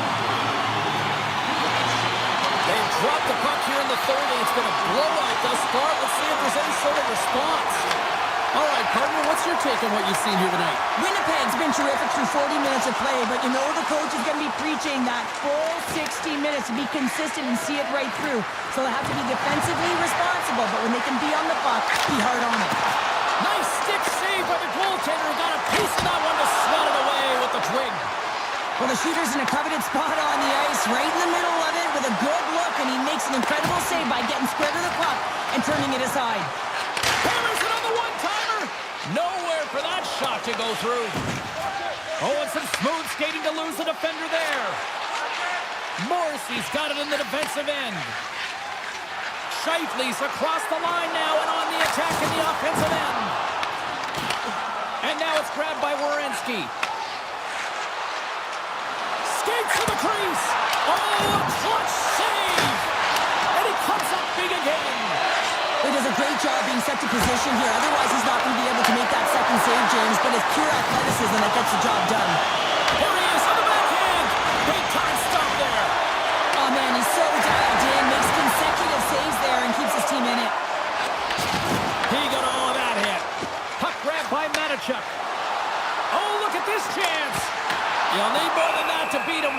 They've dropped the puck here in the third, and it's been a blowout thus far. Let's see if there's any sort of response. All right, partner, what's your take on what you've seen here tonight? Winnipeg's been terrific through 40 minutes of play, but you know the coach is going to be preaching that full 60 minutes to be consistent and see it right through. So they have to be defensively responsible, but when they can be on the puck, be hard on it. Nice stick save by the goaltender. Got a piece of that one to swat it away with the twig. Well, the shooter's in a coveted spot on the ice, right in the middle of it with a good look, and he makes an incredible save by getting square to the puck and turning it aside. Hammers it on the one-timer. Nowhere for that shot to go through. Oh, and some smooth skating to lose the defender there. Morrissey's got it in the defensive end. Scheifele's across the line now and on the attack in the offensive end. And now it's grabbed by Werenski. Skates to the crease. Oh, a clutch save. And he comes up big again. He does a great job being set to position here. Otherwise, he's not going to be able to make that second save, James, but it's pure athleticism that gets the job done. Here he is on the backhand. Big time stop there. Oh, man, he's so dialed in, makes consecutive saves there and keeps his team in it. He got all of that hit. Puck grabbed by Matichuk. Oh, look at this chance. You'll need more than that to beat him.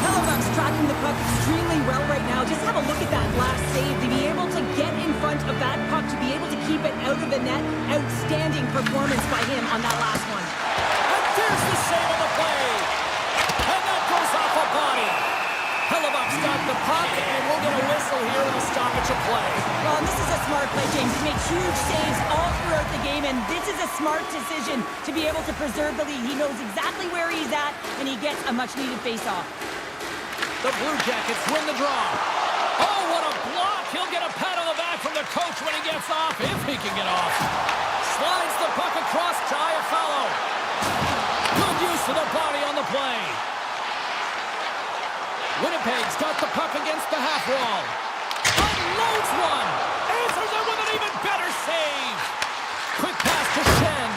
Hellebuck's tracking the puck extremely well right now. Just have a look at that last save. To be able to get in front of that puck, to be able to keep it out of the net, outstanding performance by him on that last one. And there's the save on the play. And that goes off a body. Hellebuck's got the puck, and we'll get a whistle here and a stoppage of play. Well, this is a smart play, James. He makes huge saves all throughout the game, and this is a smart decision to be able to preserve the lead. He knows exactly where he's at, and he gets a much-needed face-off. The Blue Jackets win the draw. Oh, what a block. He'll get a pat on the back from the coach when he gets off, if he can get off. Slides the puck across to Iafallo. Good use of the body on the play. Winnipeg's got the puck against the half wall. Unloads one. Answers it with an even better save. Quick pass to Shen.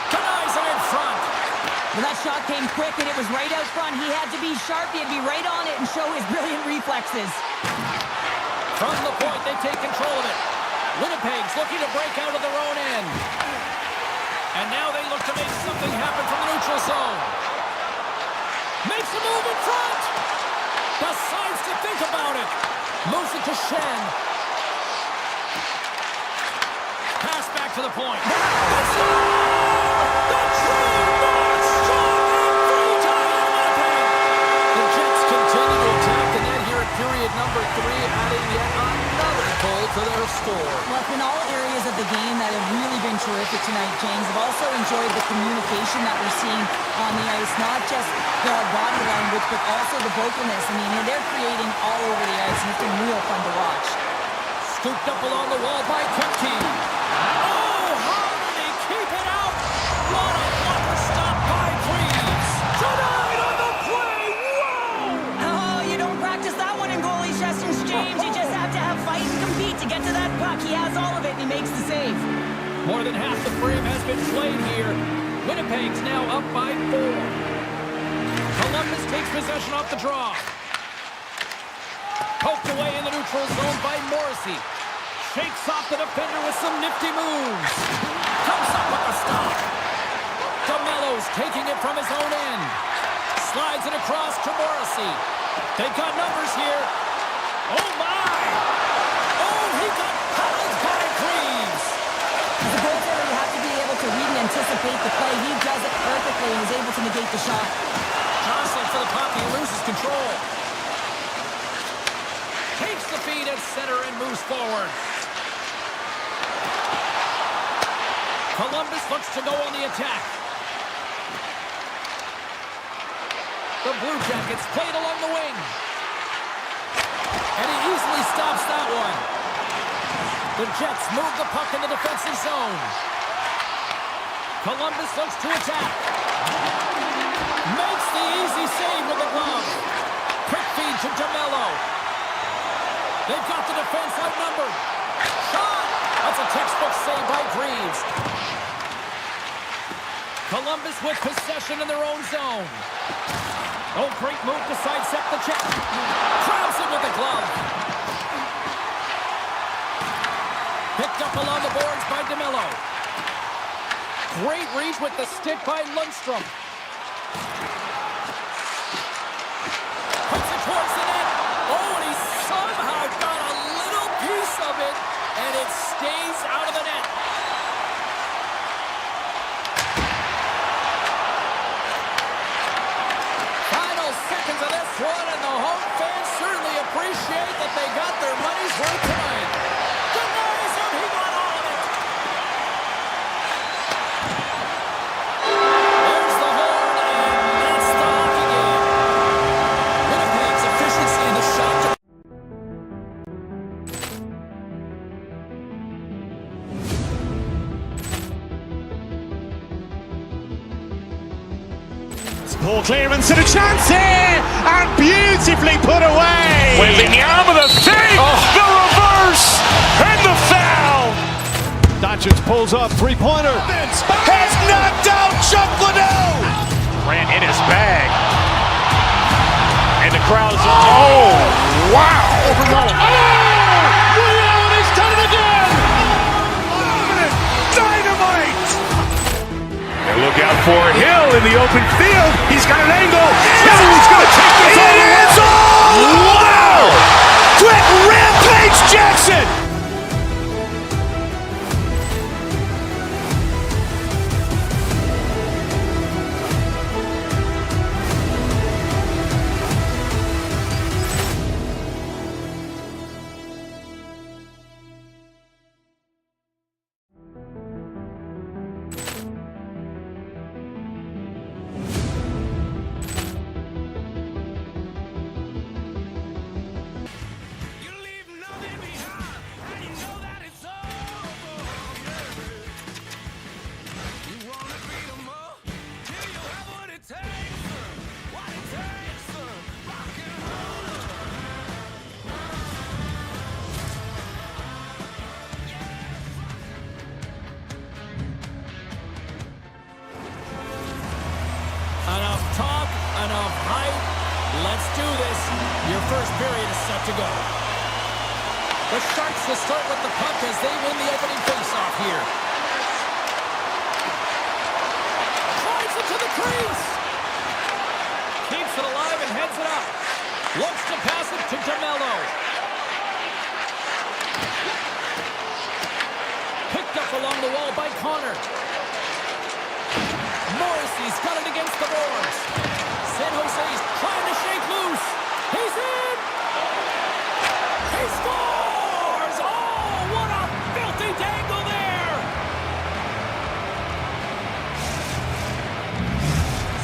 Denies it in front. Well, that shot came quick, and it was right out front. He had to be sharp. He had to be right on it and show his brilliant reflexes. From the point, they take control of it. Winnipeg's looking to break out of their own end. And now they look to make something happen from the neutral zone. Makes a move in front. Decides to think about it. Moves it to Shen. Pass back to the point. The train march strong and free time in Winnipeg. The Jets continue to attack the net here at period number 3, adding yet another goal to their score. Well, it's been all areas of the game that have really been terrific tonight, James. I've also enjoyed the communication that we're seeing on the ice, not just the body language, but also the vocalness. I mean, they're creating all over the ice, and it's been real fun to watch. Scooped up along the wall by Kripke. Oh, how did he keep it out? What a blocker stop by Cleves. Denied on the play. Whoa! Oh, you don't practice that one in goalie sessions, James. You just have to have fight and compete to get to that puck. He has all of it, and he makes the save. More than half the frame has been played here. Winnipeg's now up by 4. Columbus takes possession off the draw. Poked away in the neutral zone by Morrissey. Shakes off the defender with some nifty moves. Comes up with a stop. DeMello's taking it from his own end. Slides it across to Morrissey. They've got numbers here. Oh, my! Oh, he got paddled by Cleves. As a goaltender, you have to be able to read and anticipate the play. He does it perfectly and is able to negate the shot. Jostling for the puck, he loses control. Takes the feed at center and moves forward. Columbus looks to go on the attack. The Blue Jackets played along the wing. And he easily stops that one. The Jets move the puck in the defensive zone. Columbus looks to attack. Makes the easy save with the glove. Quick feed to DeMello. They've got the defense outnumbered. Shot! That's a textbook save by Greaves. Columbus with possession in their own zone. Oh, great move to sidestep the check. Grabs it with the glove. Picked up along the boards by DeMello. Great reach with the stick by Lundstrom. Puts it towards the net. Oh, and he somehow got a little piece of it, and it stays out of the net. Final seconds of this one, and the home fans certainly appreciate that they got their money's worth tonight. Denies him, he got all of it. There's the horn, and that's the hockey game. Winnipeg's efficiency in the shot. Poor clearance and a chance here, and beautifully put away. With the arm of the fake, the reverse, and the foul. Doncic pulls up, three-pointer. Has knocked out Chuck Liddell. Ran in his bag. And the crowd's, oh, wow. Reality's done it again. Dynamite. And look out for Hill in the open field. He's got an angle. Oh, he's going to take this all the way. It's all. Wow. Quick Rampage Jackson. Enough talk, enough hype. Let's do this. Your first period is set to go. The Sharks will start with the puck as they win the opening faceoff here. Drives it to the crease. Keeps it alive and heads it up. Looks to pass it to DeMello. Picked up along the wall by Connor. Morrissey's got it against the boards. San Jose's trying to shake loose. He's in! He scores! Oh, what a filthy dangle there!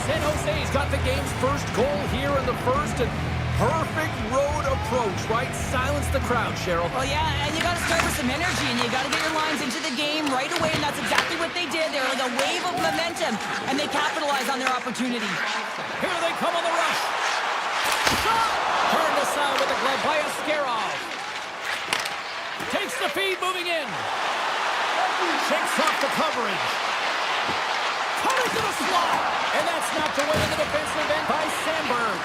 San Jose's got the game's first goal here in the first, and perfect road approach, right? Silence the crowd, Cheryl. Well, yeah, and you got to start with some energy, and you got to get your lines into the game right away, and that's exactly what they did. They were like a wave of momentum, and they capitalized on their opportunity. Here they come on the rush. Shot! Turned aside with a glove by Askarov. Takes the feed, moving in. Shakes off the coverage. Coming to the slot. And that's knocked away in the defensive end by Sandberg.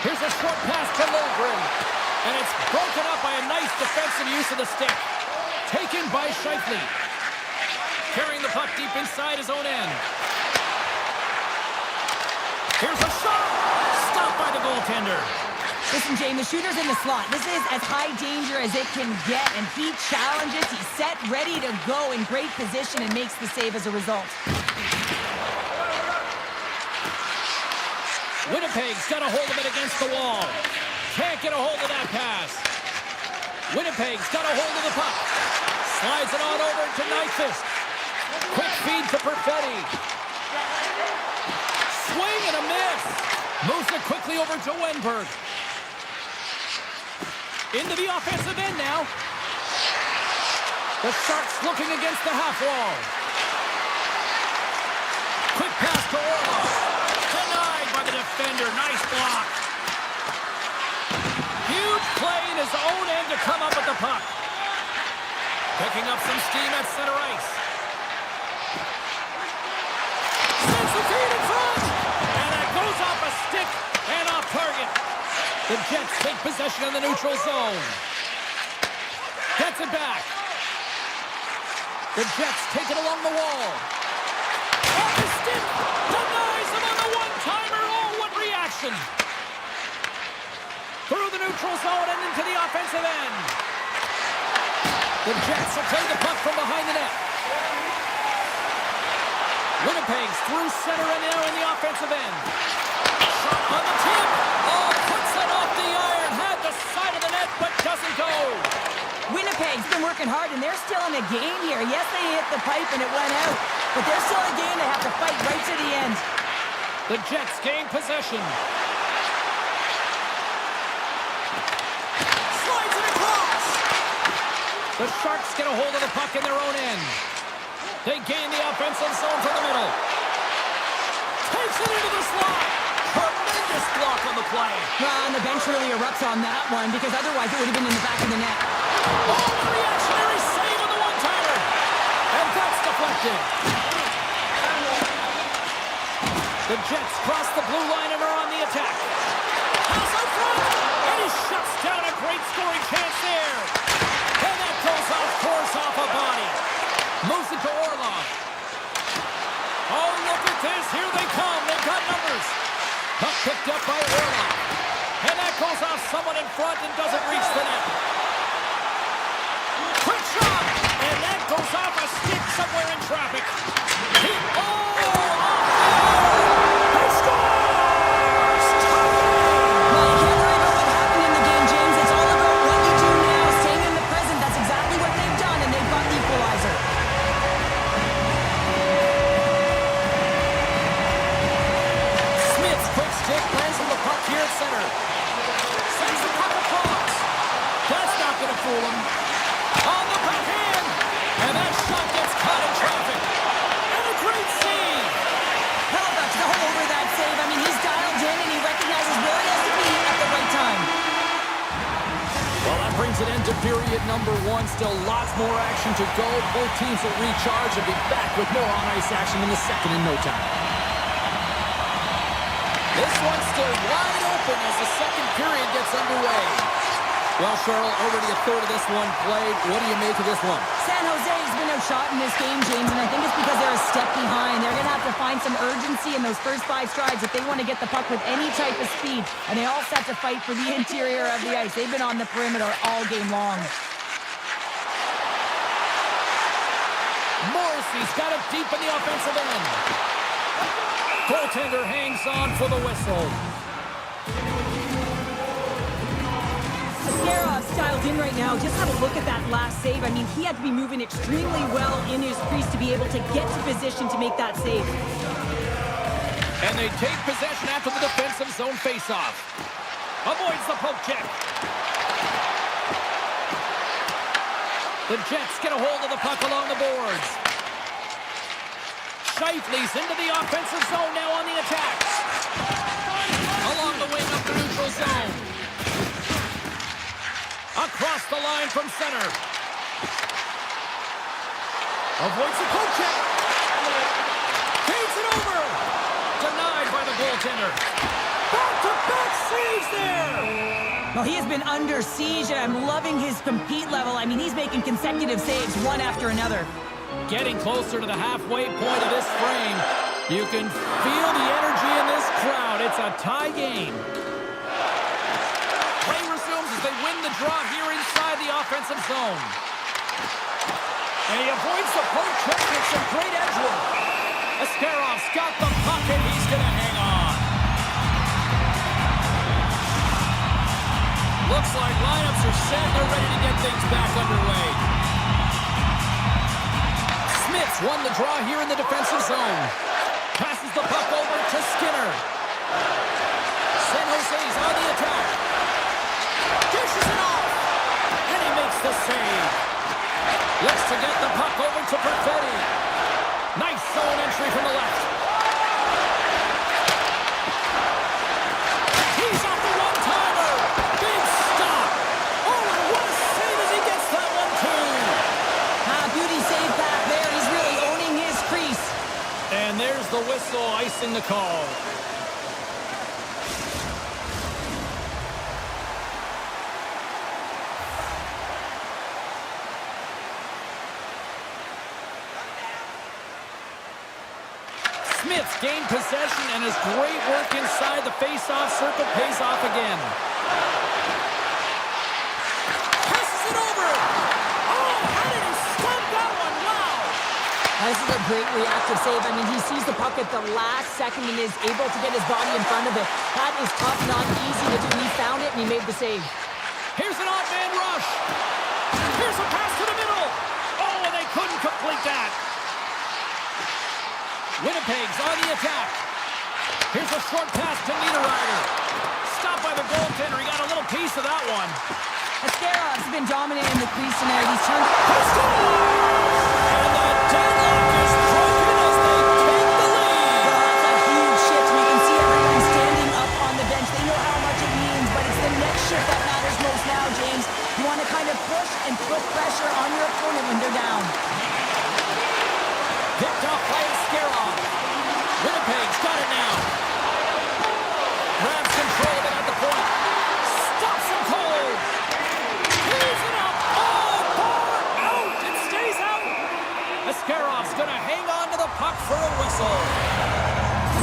Here's a short pass to Lindgren. And it's broken up by a nice defensive use of the stick. Taken by Scheifele. Carrying the puck deep inside his own end. Here's a shot. Stopped by the goaltender. Listen, Jane, the shooter's in the slot. This is as high danger as it can get, and he challenges. He's set, ready to go in great position, and makes the save as a result. Winnipeg's got a hold of it against the wall. Can't get a hold of that pass. Winnipeg's got a hold of the puck. Slides it on over to Nyquist. Quick feed to Perfetti. Swing and a miss. Moves it quickly over to Wenberg. Into the offensive end now. The Sharks looking against the half wall. Quick pass to Orlov. Denied by the defender. Nice block. Huge play in his own end to come up with the puck. Picking up some steam at center ice. Sends the feed in front. And that goes off a stick and off target. The Jets take possession in the neutral zone. Gets it back. The Jets take it along the wall. Off the stick. Denies him on the one-timer. Oh, what reaction. Through the neutral zone and into the offensive end. The Jets will play the puck from behind the net. Winnipeg's through center and now in the offensive end. Shot on the tip. Oh, puts it off the iron. Had the side of the net, but doesn't go. Winnipeg's been working hard, and they're still in the game here. Yes, they hit the pipe and it went out, but they're still in a game. They have to fight right to the end. The Jets gain possession. Slides it across. The Sharks get a hold of the puck in their own end. They gain the offensive zone from the middle. Takes it into the slot. Tremendous block on the play. Well, and the bench really erupts on that one because otherwise it would have been in the back of the net. Oh, the reactionary save on the one-timer. And that's deflected. The Jets cross the blue line and are on the attack. Pass out front. And he shuts down a great scoring chance there. And that goes off course off a body. Moves it to Orlov. Oh, look at this. Here they come. They've got numbers. Puck picked up by Orlov. And that goes off someone in front and doesn't reach the net. Quick shot. And that goes off a stick somewhere in traffic. He scores! Well, you can't worry about what happened in the game, James. It's all about what you do now, staying in the present. That's exactly what they've done, and they've got the equalizer. Smith's quick stick lands on the puck here at center. Sends the puck across. That's not going to fool him. On the backhand. And that shot gets caught in traffic. And a great save. Halifax all over that save. I mean, he's dialed in, and he recognizes where he has to be at the right time. Well, that brings it into period number one. Still lots more action to go. Both teams will recharge and be back with more on-ice action in the second in no time. This one's still wide open as the second period gets underway. Well, Cheryl, already a third of this one played. What do you make of this one? San Jose has been outshot in this game, James, and I think it's because they're a step behind. They're going to have to find some urgency in those first 5 strides if they want to get the puck with any type of speed, and they all set to fight for the interior of the ice. They've been on the perimeter all game long. Morrissey's got it deep in the offensive end. Goaltender hangs on for the whistle. Scarov's dialed in right now. Just have a look at that last save. I mean, he had to be moving extremely well in his crease to be able to get to position to make that save. And they take possession after the defensive zone faceoff. Avoids the poke check. The Jets get a hold of the puck along the boards. Scheifele's into the offensive zone now on the attack. Along the wing up the neutral zone. Across the line from center. Avoids the poke check. Feeds it over. Denied by the goaltender. Back-to-back saves there. Well, he has been under siege, and I'm loving his compete level. I mean, he's making consecutive saves one after another. Getting closer to the halfway point of this frame. You can feel the energy in this crowd. It's a tie game. Play resumes as they win the draw here inside the offensive zone. And he avoids the poke check with some great edge work. Ascarov's got the puck and he's going to hang on. Looks like lineups are set. They're ready to get things back underway. Smith's won the draw here in the defensive zone. Passes the puck over to Skinner. San Jose's on the attack. Dishes it off. And there's the whistle, icing the call. Smith's gained possession, and his great work inside the face-off circle pays off again. Passes it over. Oh, how did he stop that one? Wow. This is a great reactive save. I mean, he sees the puck at the last second and is able to get his body in front of it. That is tough, not easy to do. He found it, and he made the save. Here's an odd man rush. Here's a pass to the middle. Oh, and they couldn't complete that. Winnipeg's on the attack. Here's a short pass to Niederreiter. Stopped by the goaltender. He got a little piece of that one. Ascarov's been dominating the crease tonight. He's turned... And the deadlock is broken as they take the lead. That's a huge shift. We can see everyone standing up on the bench. They know how much it means, but it's the next shift that matters most now, James. You want to kind of push and put pressure on your opponent when they're down. Picked off by Ascarov. Winnipeg's got it now. Grabs control of it at the point. Stops him cold. He's it up. Oh, far out. It stays out. Askarov's going to hang on to the puck for a whistle.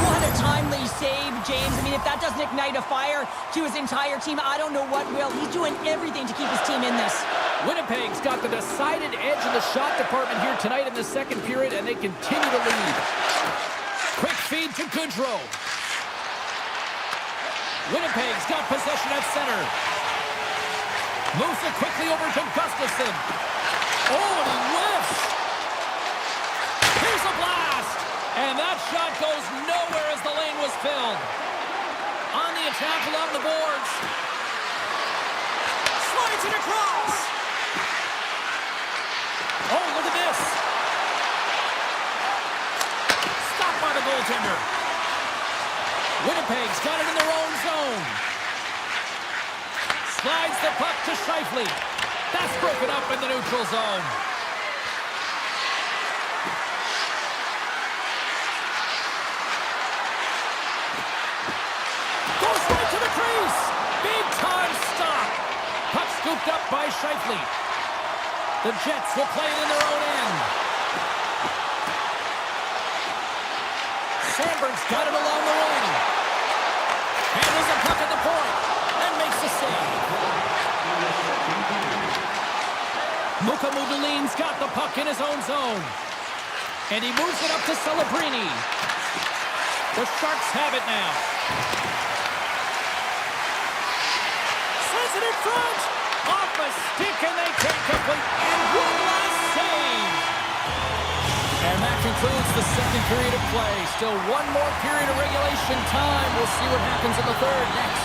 What a timely save, James. I mean, if that doesn't ignite a fire to his entire team, I don't know what will. He's doing everything to keep his team in this. Winnipeg's got the decided edge in the shot department here tonight in the second period, and they continue to lead. Quick feed to Goodrow. Winnipeg's got possession at center. Moves it quickly over to Gustafsson. Oh, and he whiffs. Here's a blast. And that shot goes nowhere as the lane was filled. On the attack along the boards. Slides it across. Oh, look at this. Stopped by the goaltender. Winnipeg's got it in their own zone. Slides the puck to Scheifele. That's broken up in the neutral zone. Goes right to the crease. Big time stop. Puck scooped up by Scheifele. The Jets will play it in their own end. Sandberg's got it along the wing. Handles the puck at the point and makes the save. Mukamudulin's got the puck in his own zone. And he moves it up to Celebrini. The Sharks have it now. Sends it in front. Off a stick, and they can't complete. And one last save. And that concludes the second period of play. Still one more period of regulation time. We'll see what happens in the third next.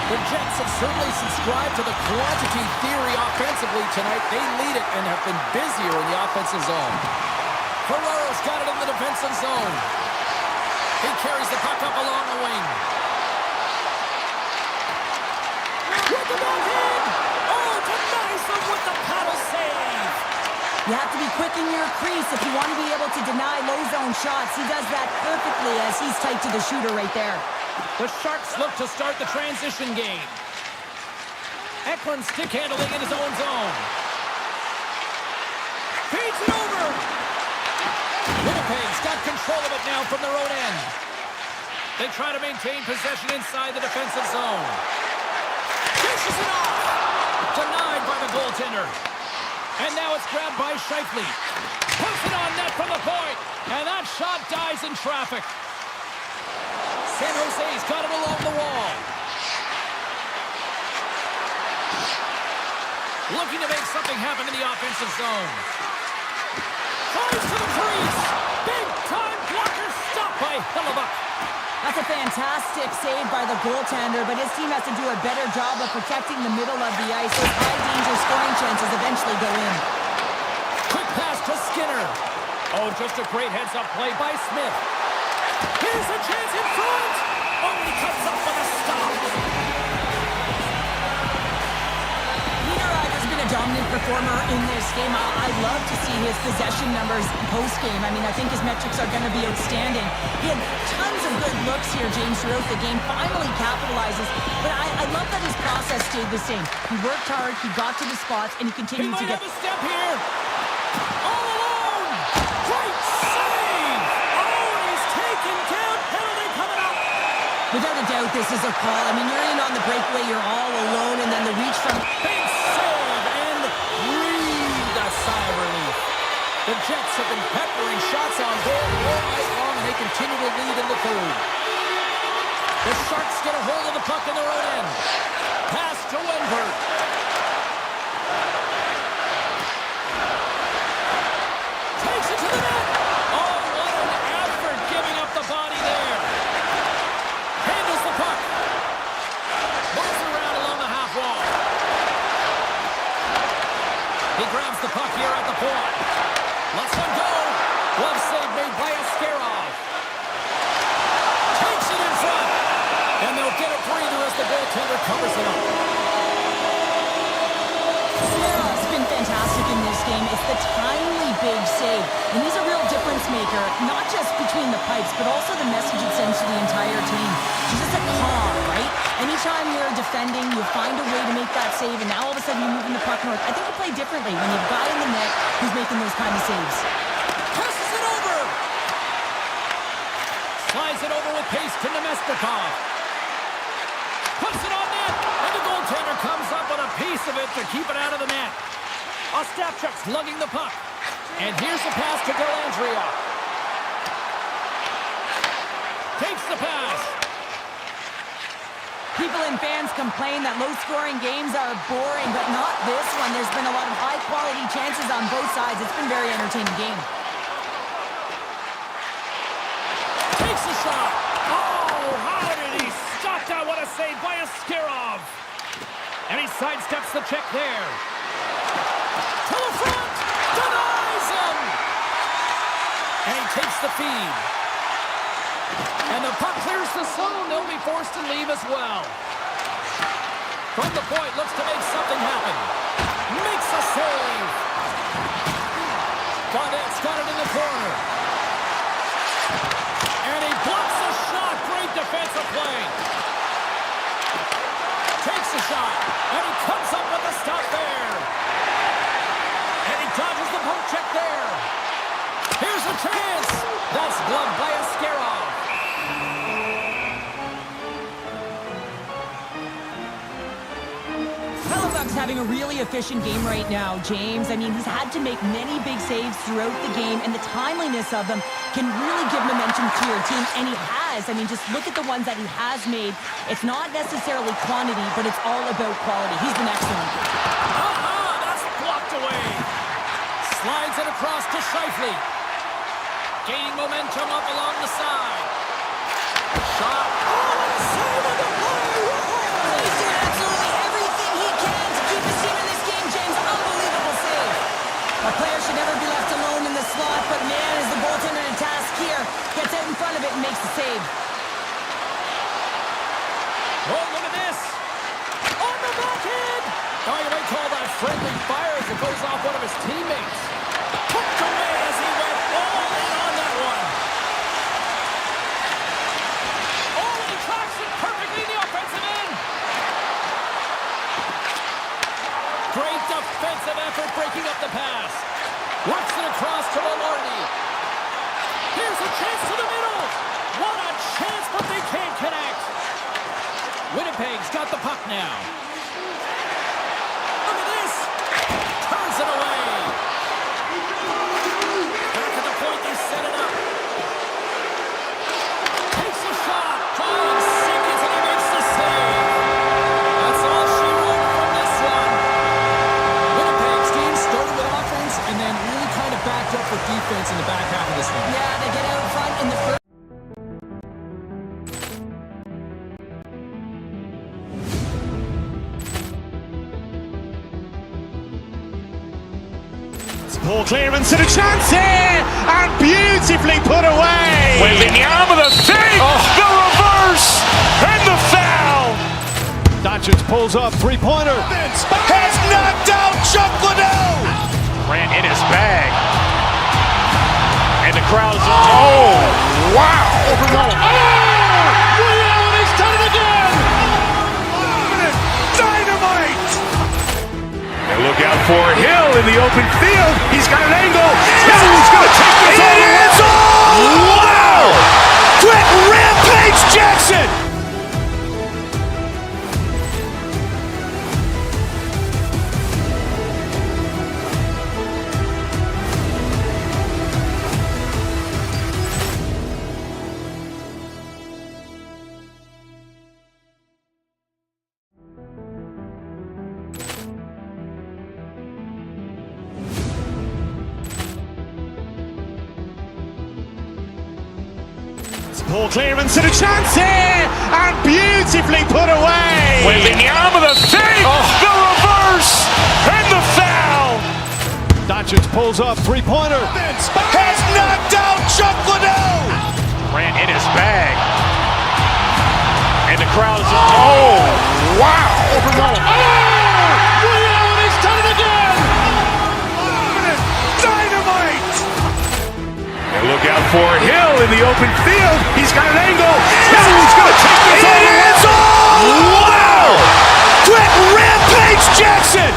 The Jets have certainly subscribed to the quantity theory offensively tonight. They lead it and have been busier in the offensive zone. Ferraro's got it in the defensive zone. He carries the puck up along the wing. With the backhand! Oh, denies them with the paddle save! You have to be quick in your crease if you want to be able to deny low zone shots. He does that perfectly as he's tight to the shooter right there. The Sharks look to start the transition game. Eklund stick handling in his own zone. Feeds it over! Winnipeg's got control of it now from their own end. They try to maintain possession inside the defensive zone. Dishes it off! Denied by the goaltender. And now it's grabbed by Scheifele. Puts it on net from the point. And that shot dies in traffic. San Jose's got it along the wall. Looking to make something happen in the offensive zone. Tries to the crease. Big time blocker stopped by Hellebuyck. That's a fantastic save by the goaltender, but his team has to do a better job of protecting the middle of the ice. Those high-danger scoring chances eventually go in. Quick pass to Skinner. Oh, just a great heads-up play by Smith. Here's a chance in front. Oh, he cuts up with a stop. Niederreiter's been a dominant performer in this game. I'd love to see his possession numbers post-game. I mean, I think his metrics are going to be outstanding. He had tons of good looks here, James, throughout the game. Finally capitalizes. But I love that his process stayed the same. He worked hard, he got to the spots, and he continued to get... He might have a step here. All alone. Great save. Oh, he's taken down. Penalty coming up. Without a doubt, this is a call. I mean, you're in on the breakaway, you're all alone, and then the reach from... Big save and breathe a sigh of relief. The Jets have been peppering shots on goal all night long, and they continue to lead in the third. The Sharks get a hold of the puck in their own end. Pass to Wenberg. Takes it to the net. Oh, what an effort giving up the body there. Handles the puck. Moves it around along the half wall. He grabs the puck here at the point. Lets one go. Glove save made by Askarov. Takes it in front. And they'll get a breather as the goaltender covers it up. Askarov been fantastic in this game. It's the timely big save. And he's a real difference maker, not just between the pipes, but also the message it sends to the entire team. He's just a calm, right? Anytime you're defending, you find a way to make that save, and now all of a sudden you're moving the puck north. I think you play differently when you've got in the net who's making those kind of saves. Passes it over. Slides it over with pace to Nemestikov. Puts it on net, and the goaltender comes up with a piece of it to keep it out of the net. Ostapchuk's lugging the puck. And here's the pass to Dellandrea. Takes the pass. People and fans complain that low-scoring games are boring, but not this one. There's been a lot of high-quality chances on both sides. It's been a very entertaining game. Takes a shot. Oh, how did he stop that? What a save by Askarov. And he sidesteps the check there. To the front. Denies him. And he takes the feed. And the puck clears the zone. They'll be forced to leave as well. From the point, looks to make something happen. Makes a save. Gaudette's got it in the corner. And he blocks a shot. Great defensive play. Takes a shot. And he comes up with a stop there. And he dodges the poke check there. Here's a chance. That's gloved by Askarov. Halifax having a really efficient game right now, James. I mean, he's had to make many big saves throughout the game, and the timeliness of them can really give momentum to your team, and he has. I mean, just look at the ones that he has made. It's not necessarily quantity, but it's all about quality. He's been excellent. That's blocked away. Slides it across to Scheifele. Gaining momentum up along the side. Shot. Oh, what a save on the play! He's doing absolutely everything he can to keep his team in this game, James. Unbelievable save. A player should never be left alone in the slot, but man, is the goaltender in task here. Gets out in front of it and makes the save. Oh, look at this. On the backhand. Oh, you might call that friendly fire as it goes off one of his teammates. Hooked away as he went all in on that one. Oh, and he tracks it perfectly in the offensive end. Great defensive effort breaking up the pass. Works it across to Lombardi. Here's a chance to the middle. What a chance, but they can't connect. Winnipeg's got the puck now. Look at this. Turns it away. Back at the point, they set it up. Takes a shot. Trying seconds, and he makes the save. That's all she wrote from this one. Winnipeg's team started with offense and then really kind of backed up with defense in the back half of this one. Yeah, they get out front in the first. Poor clearance and a chance here, and beautifully put away. With the arm of the fake, the reverse, and the foul. Doncic pulls up, three-pointer. Has not knocked down Chuck Liddell. Grant in his bag. And the crowd is... Oh, wow. Reality's done it again. Dynamite. And look out for Hill in the open field. He's got an angle. Hill's going to take this all the way. Wow. Quick Rampage Jackson. Poor clearance and a chance here, and beautifully put away. Waving the arm of the fake, the reverse, and the foul. Doncic pulls up, three-pointer. Vince has knocked out Chuck Liddell. Grant in his bag. And the crowd is... Oh, wow. Reality's done it again. Dynamite. And look out for Hill in the open field. He's got an angle. Hill's going to take this all the way. Wow. Quick Rampage Jackson.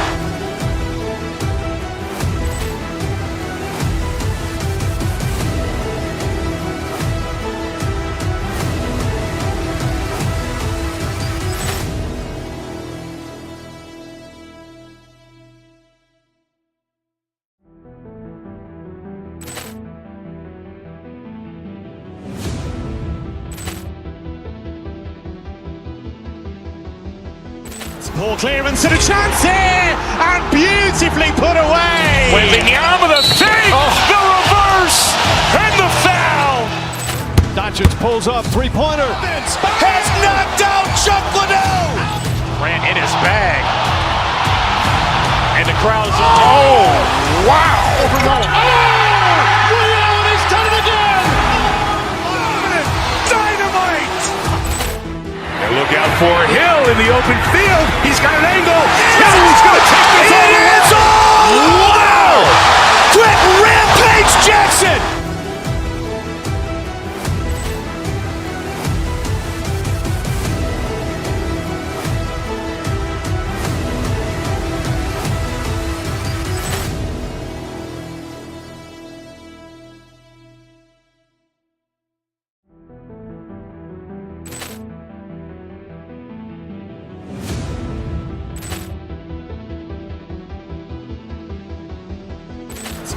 Poor clearance and a chance here, and beautifully put away. Waving the arm of the fake, the reverse, and the foul. Doncic pulls up, three-pointer. Vince has knocked out Chuck Liddell. Grant in his bag. And the crowd is... Oh, wow. Reality's done it again. Dynamite. And look out for Hill in the open field. He's got an angle. Hill's going to take this all the way. Wow. Quick Rampage Jackson.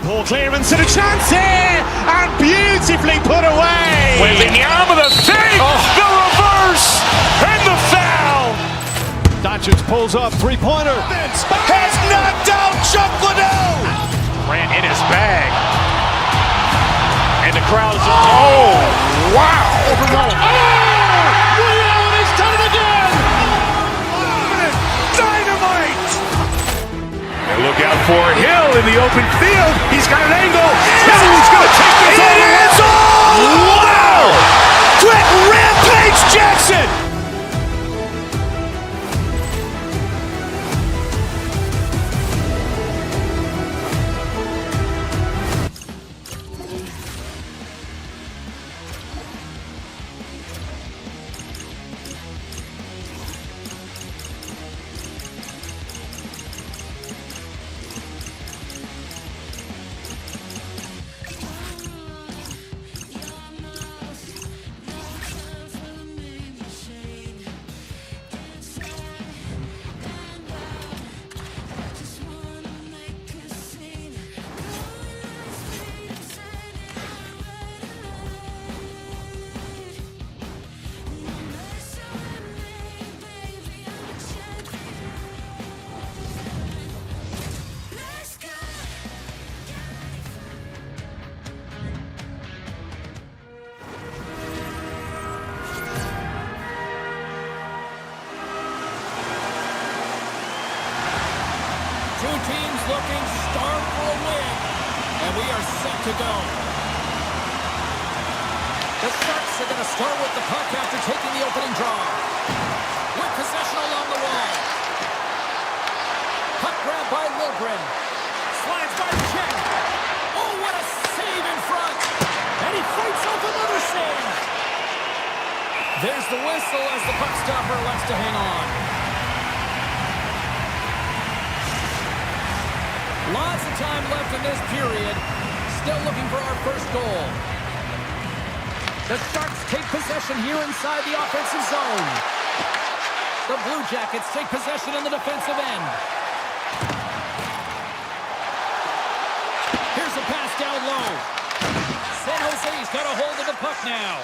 Poor clearance and a chance here, and beautifully put away. Waving the arm of the fake, the reverse, and the foul. Doncic pulls up, three-pointer. Vince has knocked out Chuck Liddell. Grant in his bag. And the crowd is... Oh, wow. Reality's done it again. Dynamite. And look out for Hill in the open field. He's got an angle. Hill's going to take this all the way. Wow. Quick Rampage Jackson. Two teams looking starved for a win, and we are set to go. The Sharks are going to start with the puck after taking the opening draw. With possession along the wall. Puck grab by Lilgren. Slides by the chin. Oh, what a save in front. And he fights off another save. There's the whistle as the puck stopper elects to hang on. Lots of time left in this period. Still looking for our first goal. The Sharks take possession here inside the offensive zone. The Blue Jackets take possession in the defensive end. Here's a pass down low. San Jose's got a hold of the puck now.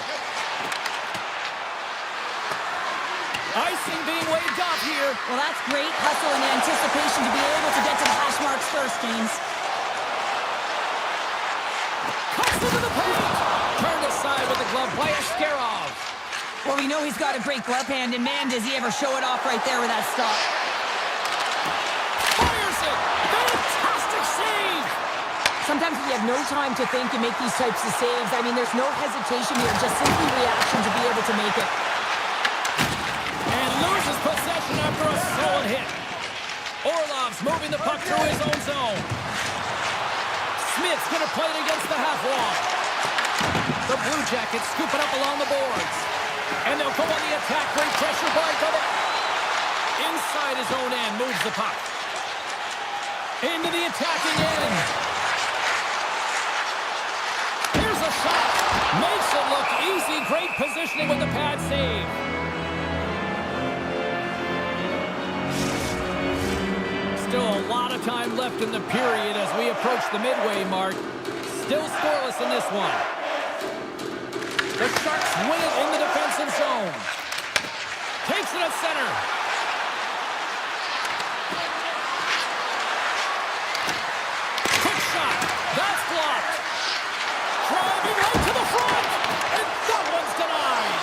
Icing being waved off here. Well, that's great hustle and anticipation to be able to get to the hash marks first, James. Cuts into the paint. Turned aside with the glove by Askarov. Well, we know he's got a great glove hand, and man, does he ever show it off right there with that stop. Fires it. Fantastic save. Sometimes we have no time to think and make these types of saves. I mean, there's no hesitation here, just simply reaction to be able to make it. Loses possession after a solid hit. Orlov's moving the puck through his own zone. Smith's going to play it against the half wall. The Blue Jackets scoop it up along the boards. And they'll go on the attack. Great pressure by Double. Inside his own end moves the puck. Into the attacking end. Here's a shot. Makes it look easy. Great positioning with the pad save. Still a lot of time left in the period as we approach the midway mark. Still scoreless in this one. The Sharks win it in the defensive zone. Takes it at center. Quick shot. That's blocked. Driving right to the front. And that one's denied.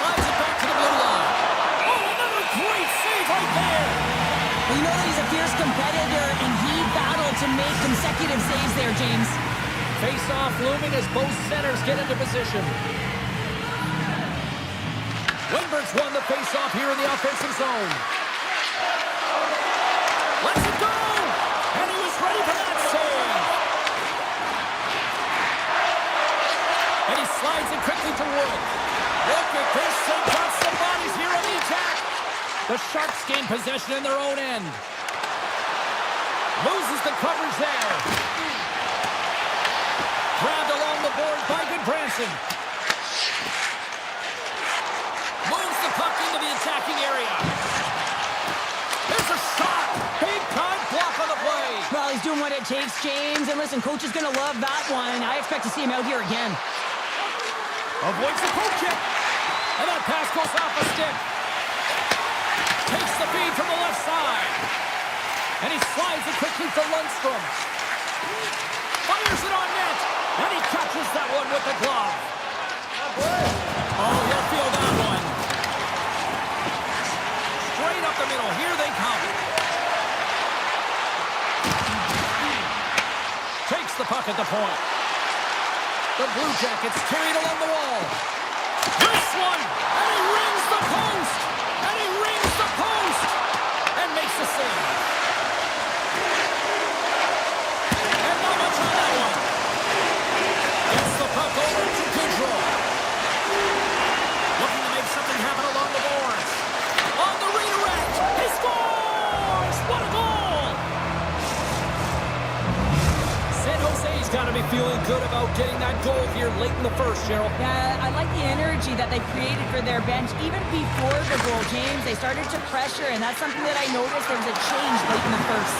Slides it back to the blue line. Oh, another great save right there. We know that he's a fierce competitor, and he battled to make consecutive saves there, James. Face-off looming as both centers get into position. Wimbert's won the face-off here in the offensive zone. Lets it go! And he was ready for that save. And he slides it quickly to Wood. Look at this, they've got some bodies here on the attack. The Sharks gain possession in their own end. Loses the coverage there. Grabbed along the board by Goodbranson. Moves the puck into the attacking area. There's a shot. Big time block on the play. Well, he's doing what it takes, James. And listen, coach is going to love that one. I expect to see him out here again. Avoids the poke check. And that pass goes off a stick. Takes the feed from the left side. And he slides it quickly to Lundstrom. Fires it on net. And he catches that one with the glove. Oh, he'll feel that one. Straight up the middle. Here they come. Takes the puck at the point. The Blue Jackets carried along the wall. This one. And he rings the post. And he rings the post. And makes the save. And not much on that one. Gets the puck over to Goodrow. Looking to make something happen along the boards. On the redirect. He scores! What a goal! San Jose's got to be feeling good about getting that goal here late in the first, Cheryl. Yeah, I like the energy that they created for their bench. Even before the goal, James, they started to pressure, and that's something that I noticed. There was a change late in the first.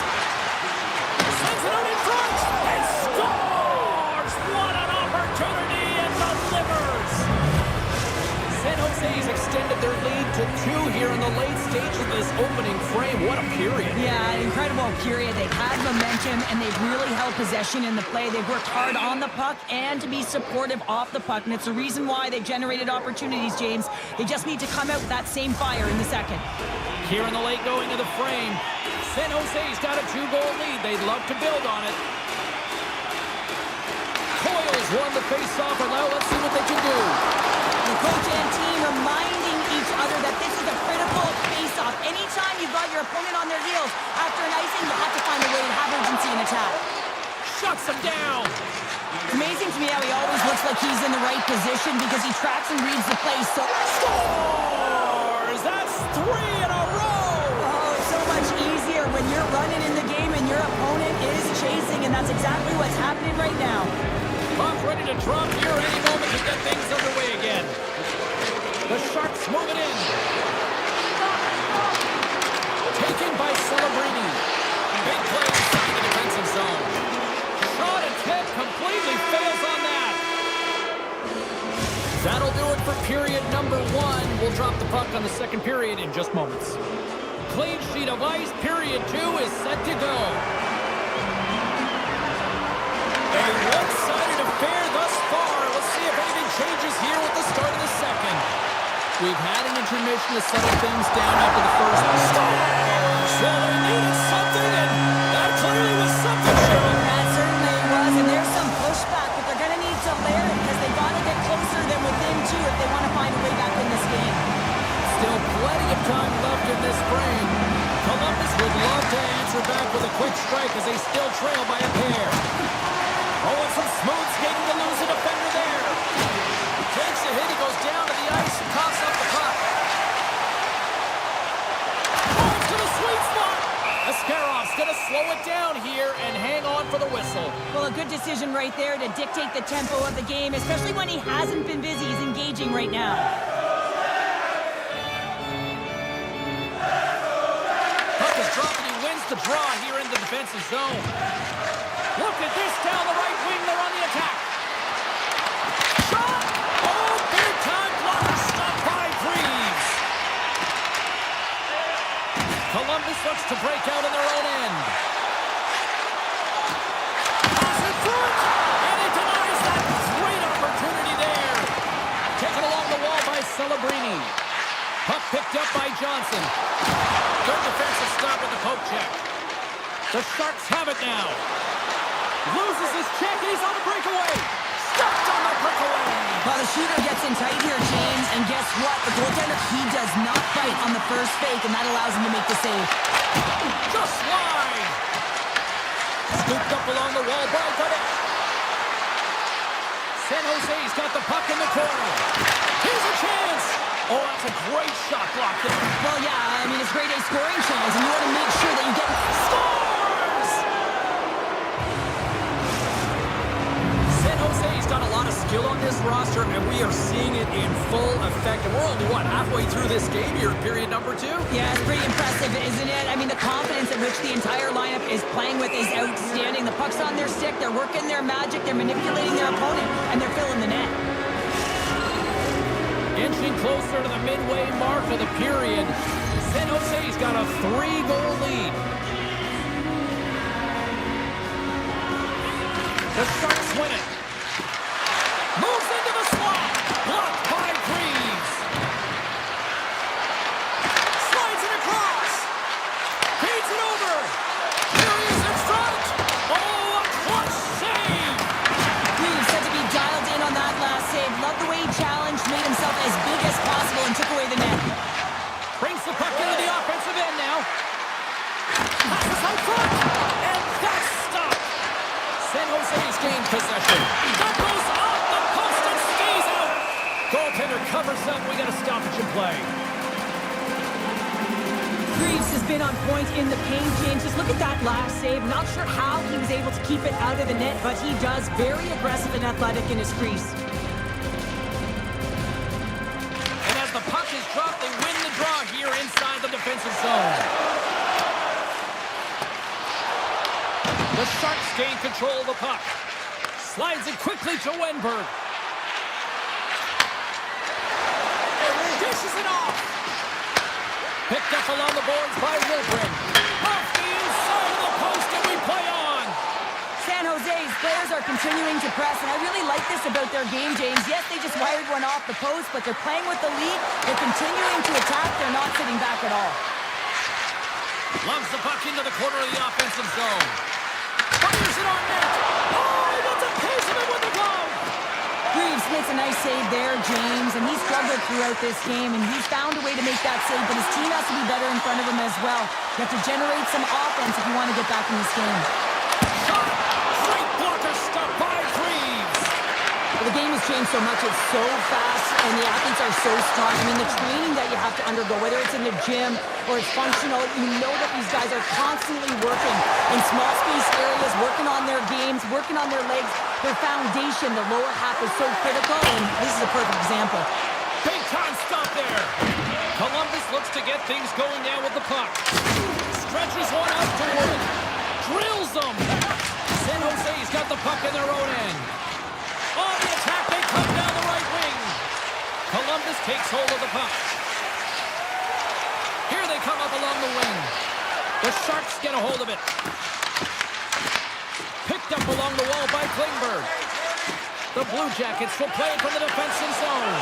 Sends it out in front and scores! What an opportunity and delivers! San Jose's extended their lead to 2 here in the late stage of this opening frame. What a period. Yeah, an incredible period. They've had momentum, and they've really held possession in the play. They've worked hard on the puck and to be supportive off the puck, and it's the reason why they've generated opportunities, James. They just need to come out with that same fire in the second. Here in the late going of the frame, San Jose's got a 2-goal lead. They'd love to build on it. Coyle's won the face-off, and now let's see what they can do. The coach and team reminding each other that this is a critical face-off. Anytime you've got your opponent on their heels like he's in the right position because he tracks and reads the play. So Scores! That's 3 in a row! oh, it's so much easier when you're running in the game and your opponent is chasing, and that's exactly what's happening right now. Puck ready to drop here any moment to get things underway again. The Sharks move it in. Taken by Celebrini. Big play inside the defensive zone. Shot attempt completely fails on that. That'll do it for period number 1. We'll drop the puck on the second period in just moments. Clean sheet of ice. Period 2 is set to go. A one-sided affair thus far. Let's see if anything changes here with the start of the second. We've had an intermission to settle things down after the first. So they needed something, and that clearly was something, Cheryl. That certainly was, and there's some pushback, but they're going to need to layer it because they've got to get closer than within 2 if they want to find a way back in this game. Still plenty of time left in this frame. Columbus would love to answer back with a quick strike as they still trail by a pair. Oh, and some smooth skating to lose a defender there. Takes a hit, he goes down to the ice and coughs up the puck. Oh, to the sweet spot. Ascarov's going to slow it down here and hang on for the whistle. Well, a good decision right there to dictate the tempo of the game, especially when he hasn't been busy. He's engaging right now. Puck is dropped and he wins the draw here in the defensive zone. Look at this down the right wing. They're on the attack. Shot! Oh, big-time blocker stopped by Greaves. Columbus looks to break out in their own end. Pass in front, and it denies that great opportunity there. Taken along the wall by Celebrini. Puck picked up by Johnson. Good defensive stop with the poke check. The Sharks have it now. Loses his check, and he's on the breakaway. Stopped on the breakaway. Well, the shooter gets in tight here, James, and guess what? The goaltender, he does not fight on the first fake, and that allows him to make the save. Just wide. Scooped up along the wall by Dudick. San Jose's got the puck in the corner. Here's a chance. Oh, that's a great shot block there. Well, yeah, I mean, it's grade A scoring chance, and you want to make sure that you get... Scores! San Jose's got a lot of skill on this roster, and we are seeing it in full effect. And we're only, halfway through this game here in period number 2? Yeah, it's pretty impressive, isn't it? I mean, the confidence at which the entire lineup is playing with is outstanding. The puck's on their stick, they're working their magic, they're manipulating their opponent, and they're filling the net. Inching closer to the midway mark of the period. San Jose's got a 3-goal lead. The Sharks win it. Moves into the slot. Blocked by Greaves. Slides it across. Feeds it over. Here he is in front. Oh, a clutch save. Greaves said to be dialed in on that last save. Loved the way he challenged, made himself as big as possible, and took away the net. Brings the puck into the offensive end now. Passes out front. And that's stopped. San Jose's gained possession. That goes off the post and stays out. Goaltender covers up. We got a stoppage in play. Greaves has been on point in the paint, James. Just look at that last save. Not sure how he was able to keep it out of the net, but he does. Very aggressive and athletic in his crease. And as the puck is dropped, they win the draw here inside the defensive zone. The Sharks gain control of the puck. Slides it quickly to Wenberg. Dishes it off. Picked up along the boards by Wilbrin. Off the inside of the post, and we play on. San Jose's players are continuing to press, and I really like this about their game, James. Yes, they just wired one off the post, but they're playing with the lead. They're continuing to attack. They're not sitting back at all. Lumps the puck into the corner of the offensive zone. Fires it on net. Oh, he gets a piece of it with the glove. Greaves makes a nice save there, James, and he's struggled throughout this game, and he's found a way to make that save, but his team has to be better in front of him as well. You have to generate some offense if you want to get back in this game. Shot. Great blocker stop by Greaves. The game has changed so much. It's so fast, and the athletes are so strong. I mean, the training that you have to undergo, whether it's in the gym or it's functional, you know that these guys are constantly working in small space areas, working on their games, working on their legs. Their foundation, the lower half, is so critical, and this is a perfect example. Big time stop there. Columbus looks to get things going now with the puck. Stretches one out to Wood. Drills them. San Jose's got the puck in their own end. On the attack, they come down the right wing. Columbus takes hold of the puck. Here they come up along the wing. The Sharks get a hold of it. Picked up along the wall by Klingberg. The Blue Jackets will play it from the defensive zone.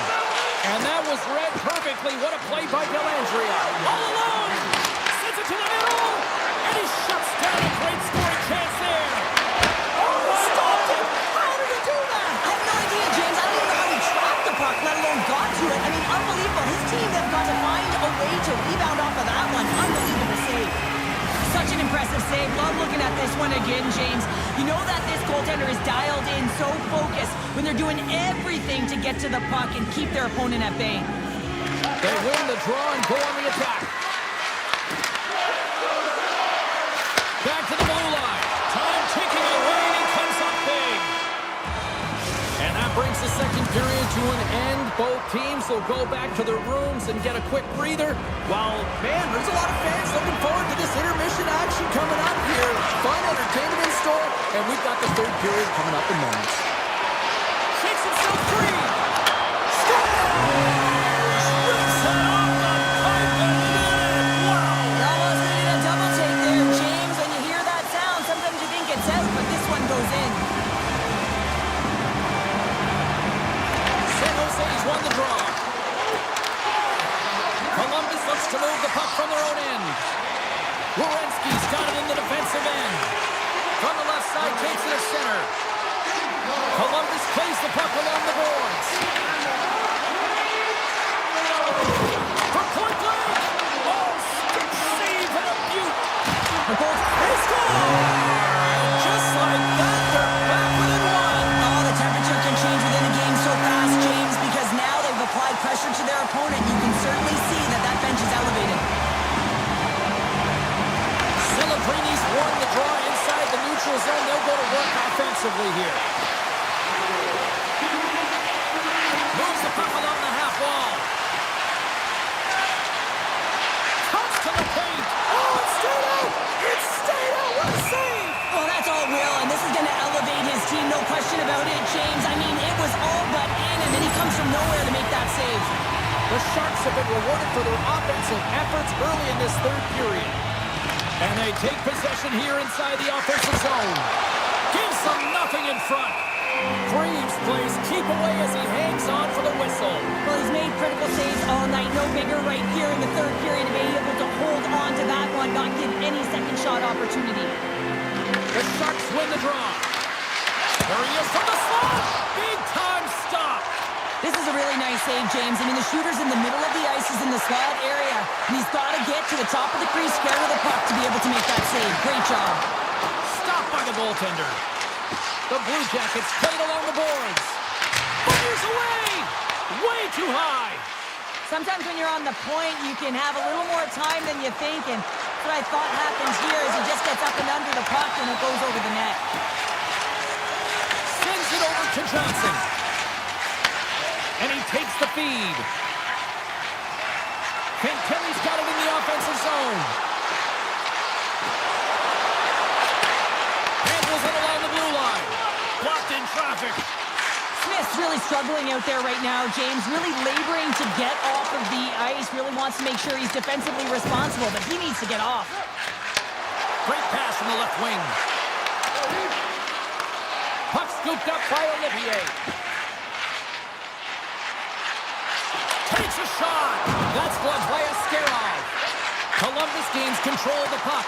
And that was read perfectly. What a play by Dellandrea. All alone. Sends it to the middle. And he shuts down a great scoring chance there. Oh, stopped it. How did he do that? I have no idea, James. I don't even know how he tracked the puck, let alone got to it. I mean, unbelievable. His team has got to find a way to rebound off of that one. Unbelievable save. Such an impressive save. Love looking at this one again, James. You know that this goaltender is dialed in, so focused, when they're doing everything to get to the puck and keep their opponent at bay. They win the draw and go on the attack. Back to the blue line. Time ticking away, and he comes up big. And that brings the second period to an end. Both teams will go back to their rooms and get a quick breather. While, man, there's a lot of fans looking forward to this intermission action coming up here. Fun entertainment in store, and we've got the third period coming up in moments. Shakes himself free. Scores! Rips it off the pipe and in. Wow! Almost needed a double take there, James. When you hear that sound, sometimes you think it's out, but this one goes in. San Jose's won the draw. Columbus looks to move the puck from their own end. Werenski's got it in the defensive end. From the left side, takes it to center. Columbus plays the puck along the boards. For point blank! Oh, stick save and a beaut! The goal. They score! Just like that, they're back within one. Oh, the temperature can change within a game so fast, James, because now they've applied pressure to their opponent. You can certainly see that that bench is elevated. Celebrini's won the draw inside the neutral zone. They'll go to work offensively here. Moves the puck along the half wall. Comes to the paint. Oh, it stayed out! It stayed out! What a save! Well, that's all Will, and this is going to elevate his team, no question about it, James. I mean, it was all but in, and then he comes from nowhere to make that save. The Sharks have been rewarded for their offensive efforts early in this third period. And they take possession here inside the offensive zone. Gives them nothing in front. Greaves plays keep away as he hangs on for the whistle. Well, he's made critical saves all night. No bigger right here in the third period to be able to hold on to that one, not give any second shot opportunity. The Sharks win the draw. There he is from the slot. Big time stop. This is a really nice save, James. I mean, the shooter's in the middle of the ice, is in the slot area, and he's got to get to the top of the crease, square with the puck to be able to make that save. Great job. Stopped by the goaltender. The Blue Jackets played along the boards. Fires away! Way too high! Sometimes when you're on the point, you can have a little more time than you think, and what I thought happens here is he just gets up and under the puck and it goes over the net. Sends it over to Johnson. And he takes the feed. Kelly's got it in the offensive zone. Handles it along the blue line. Blocked in traffic. Smith's really struggling out there right now, James. Really laboring to get off of the ice. Really wants to make sure he's defensively responsible, but he needs to get off. Great pass from the left wing. Puck scooped up by Olivier. Takes a shot. That's blocked by Askarov. Columbus gains control of the puck.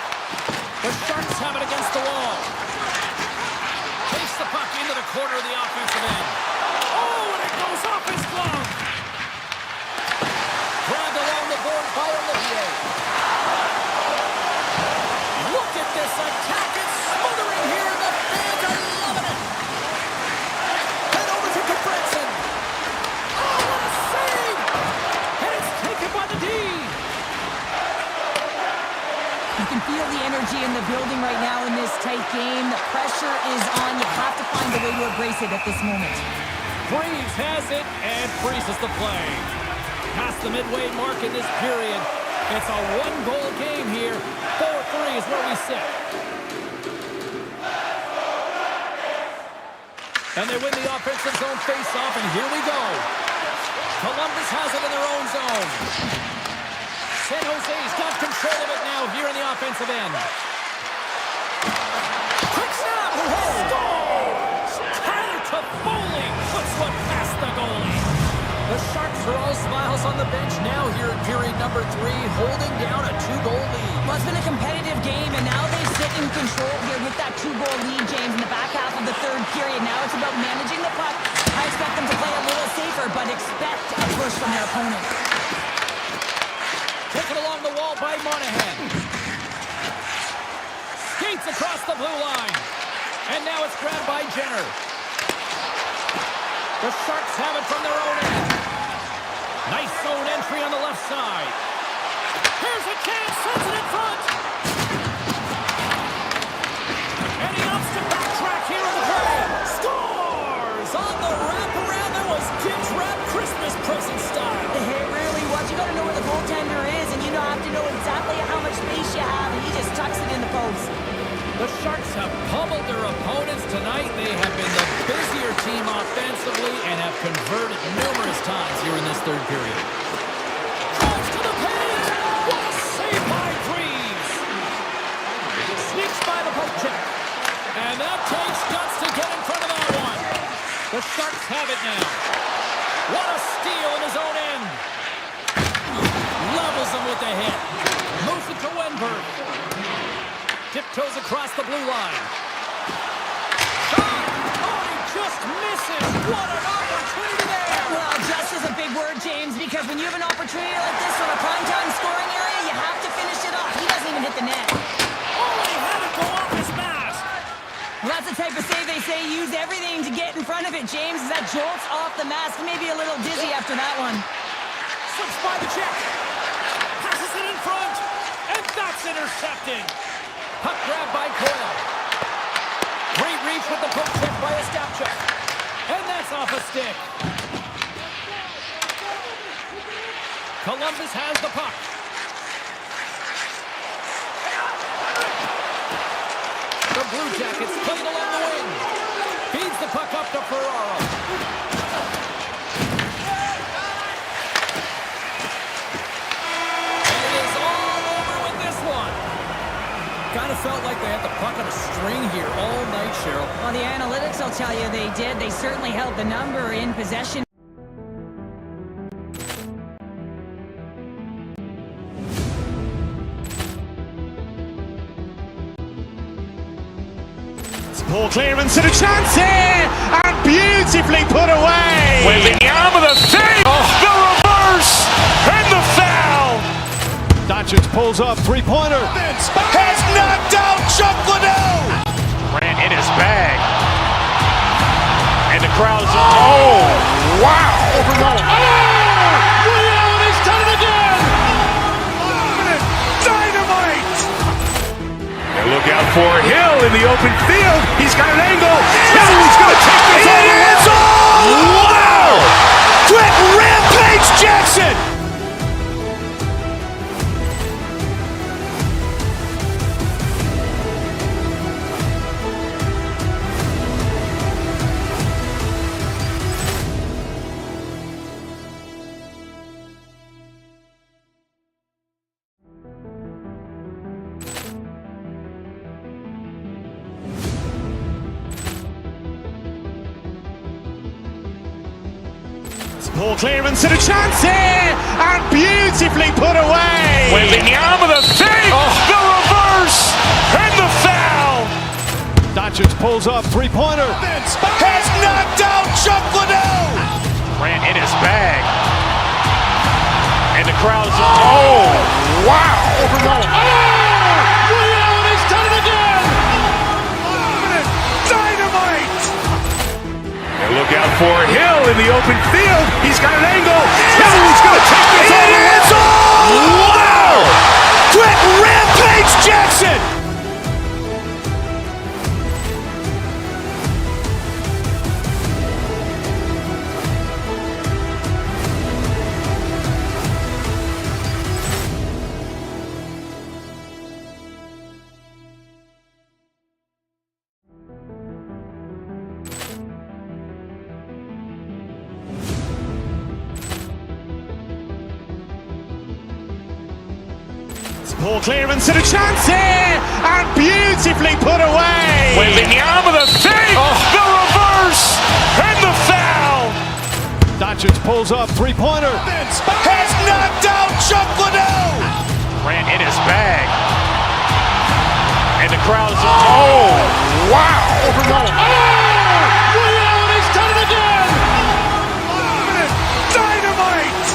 The Sharks have it against the wall. Takes the puck into the corner of the offensive end. Oh, and it goes off his glove. Grabbed along the board by Olivier. Look at this attack. It's smothering here. The fans are loving it. Head over to Defray. energy in the building right now in this tight game. The pressure is on. You have to find a way to embrace it at this moment. Freeze has it and freezes the play. Past the midway mark in this period. It's a one-goal game here. 4-3 is where we sit. And they win the offensive zone face-off, and here we go. Columbus has it in their own zone. San Jose's got control of it now here in the offensive end. Quick snap! Scores! Tyler Toffoli puts one past the goalie. The Sharks are all smiles on the bench now here in period number 3, holding down a 2-goal lead. Well, it's been a competitive game, and now they sit in control here with that 2-goal lead, James, in the back half of the third period. Now it's about managing the puck. I expect them to play a little safer, but expect a push from their opponent. Taken along the wall by Monahan. Skates across the blue line. And now it's grabbed by Jenner. The Sharks have it from their own end. Nice zone entry on the left side. Here's a chance, sends it in front. And he opts to backtrack here in the play. Scores! On the wraparound, that was Kids Wrap Christmas present style. Hey, really, what you gotta know where the goaltender is, and you don't have to know exactly how much space you have, and he just tucks it in the post. The Sharks have pummeled their opponents tonight. They have been the busier team offensively and have converted numerous times here in this third period. Drives to the paint! What a save by Freeze! Sneaks by the poke check. And that takes guts to get in front of that one. The Sharks have it now. What a steal in his own end. Levels him with the hit. Moves it to Wenberg. Tiptoes across the blue line. Shot! Oh, he just misses! What an opportunity there! Well, just is a big word, James, because when you have an opportunity like this from a primetime scoring area, you have to finish it off. He doesn't even hit the net. Oh, he had it go off his mask! Well, that's the type of save they say use everything to get in front of it, James. As that jolts off the mask, maybe a little dizzy after that one. Slips by the check. Passes it in front. And that's intercepted. Puck grab by Coyle. Great reach with the poke check by Ostapchuk. And that's off a stick. Columbus has the puck. The Blue Jackets played along the wing. Feeds the puck up to Ferraro. And it is all over with this one. Kind of felt like they had the puck on a string here all night, Cheryl. Well, the analytics will tell you they did. They certainly held the number in possession. Poor clearance and a chance here, and beautifully put away. With the arm of the save, the reverse, and the foul. Doncic pulls up, three-pointer. Vince has knocked out Chuck Liddell. Ran in his bag. And the crowd's, oh, wow. He's done it again. Dynamite. And look out for Hill in the open field. He's got an angle. Oh, he's going to take this all the way. Wow! Quick Rampage Jackson. Poor clearance and a chance here, and beautifully put away. With the arm of the save, the reverse, and the foul. Doncic pulls up, three-pointer. Vince has knocked out Chuck Liddell. Ran in his bag. And the crowd's, oh, wow. He's done it again. Dynamite. And look out for Hill in the open field. He's got an angle. Oh, he's going to take this all the way. Wow! Quick Rampage Jackson. Poor clearance and a chance here, and beautifully put away. Wembanyama with a save, the reverse, and the foul. Doncic pulls up, three-pointer. Has knocked out Chuck Liddell. Grant in his bag. And the crowd is, oh, wow. Ray Allen has done it again. Dynamite.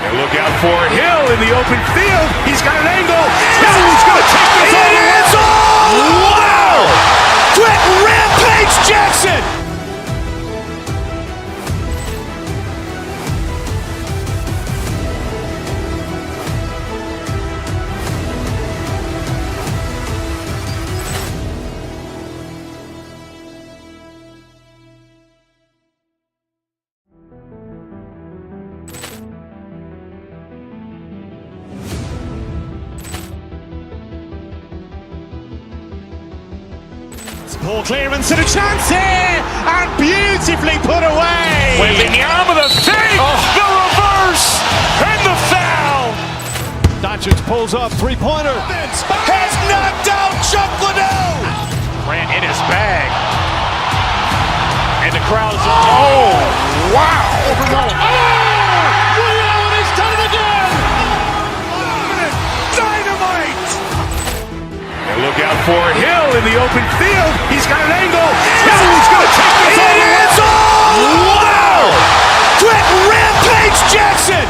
And look out for Hill in the open field. He's got an angle. Hill's going to take this all the way. Wow. Quick Rampage Jackson. Poor clearance and a chance here, and beautifully put away. Wembanyama with a save, the reverse, and the foul. Doncic pulls up, three-pointer. Has knocked out Chuck Liddell. Grant in his bag. And the crowd is, oh, wow. Ray Allen has done it again. Dynamite. And look out for Hill in the open field. He's got an angle. Hill's going to take this all the way. Wow. Quick Rampage Jackson.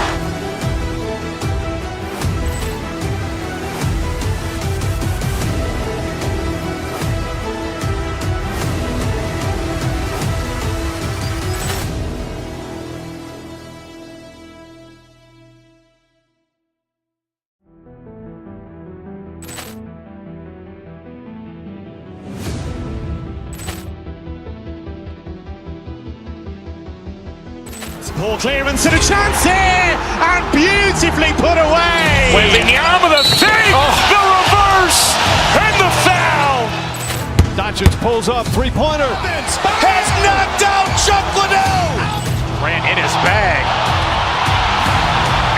Poor clearance and a chance here, and beautifully put away. Wembanyama with a save, the reverse, and the foul. Doncic pulls up, three-pointer. Has knocked out Chuck Liddell. Grant in his bag.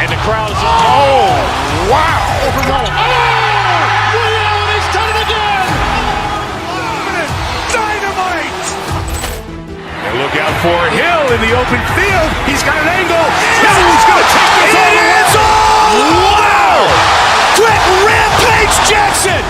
And the crowd is, oh, wow. Ray Allen has done it again. Dynamite. And look out for Hill in the open field. He's got an angle. Hill's going to take this all the way. Wow. Quick Rampage Jackson.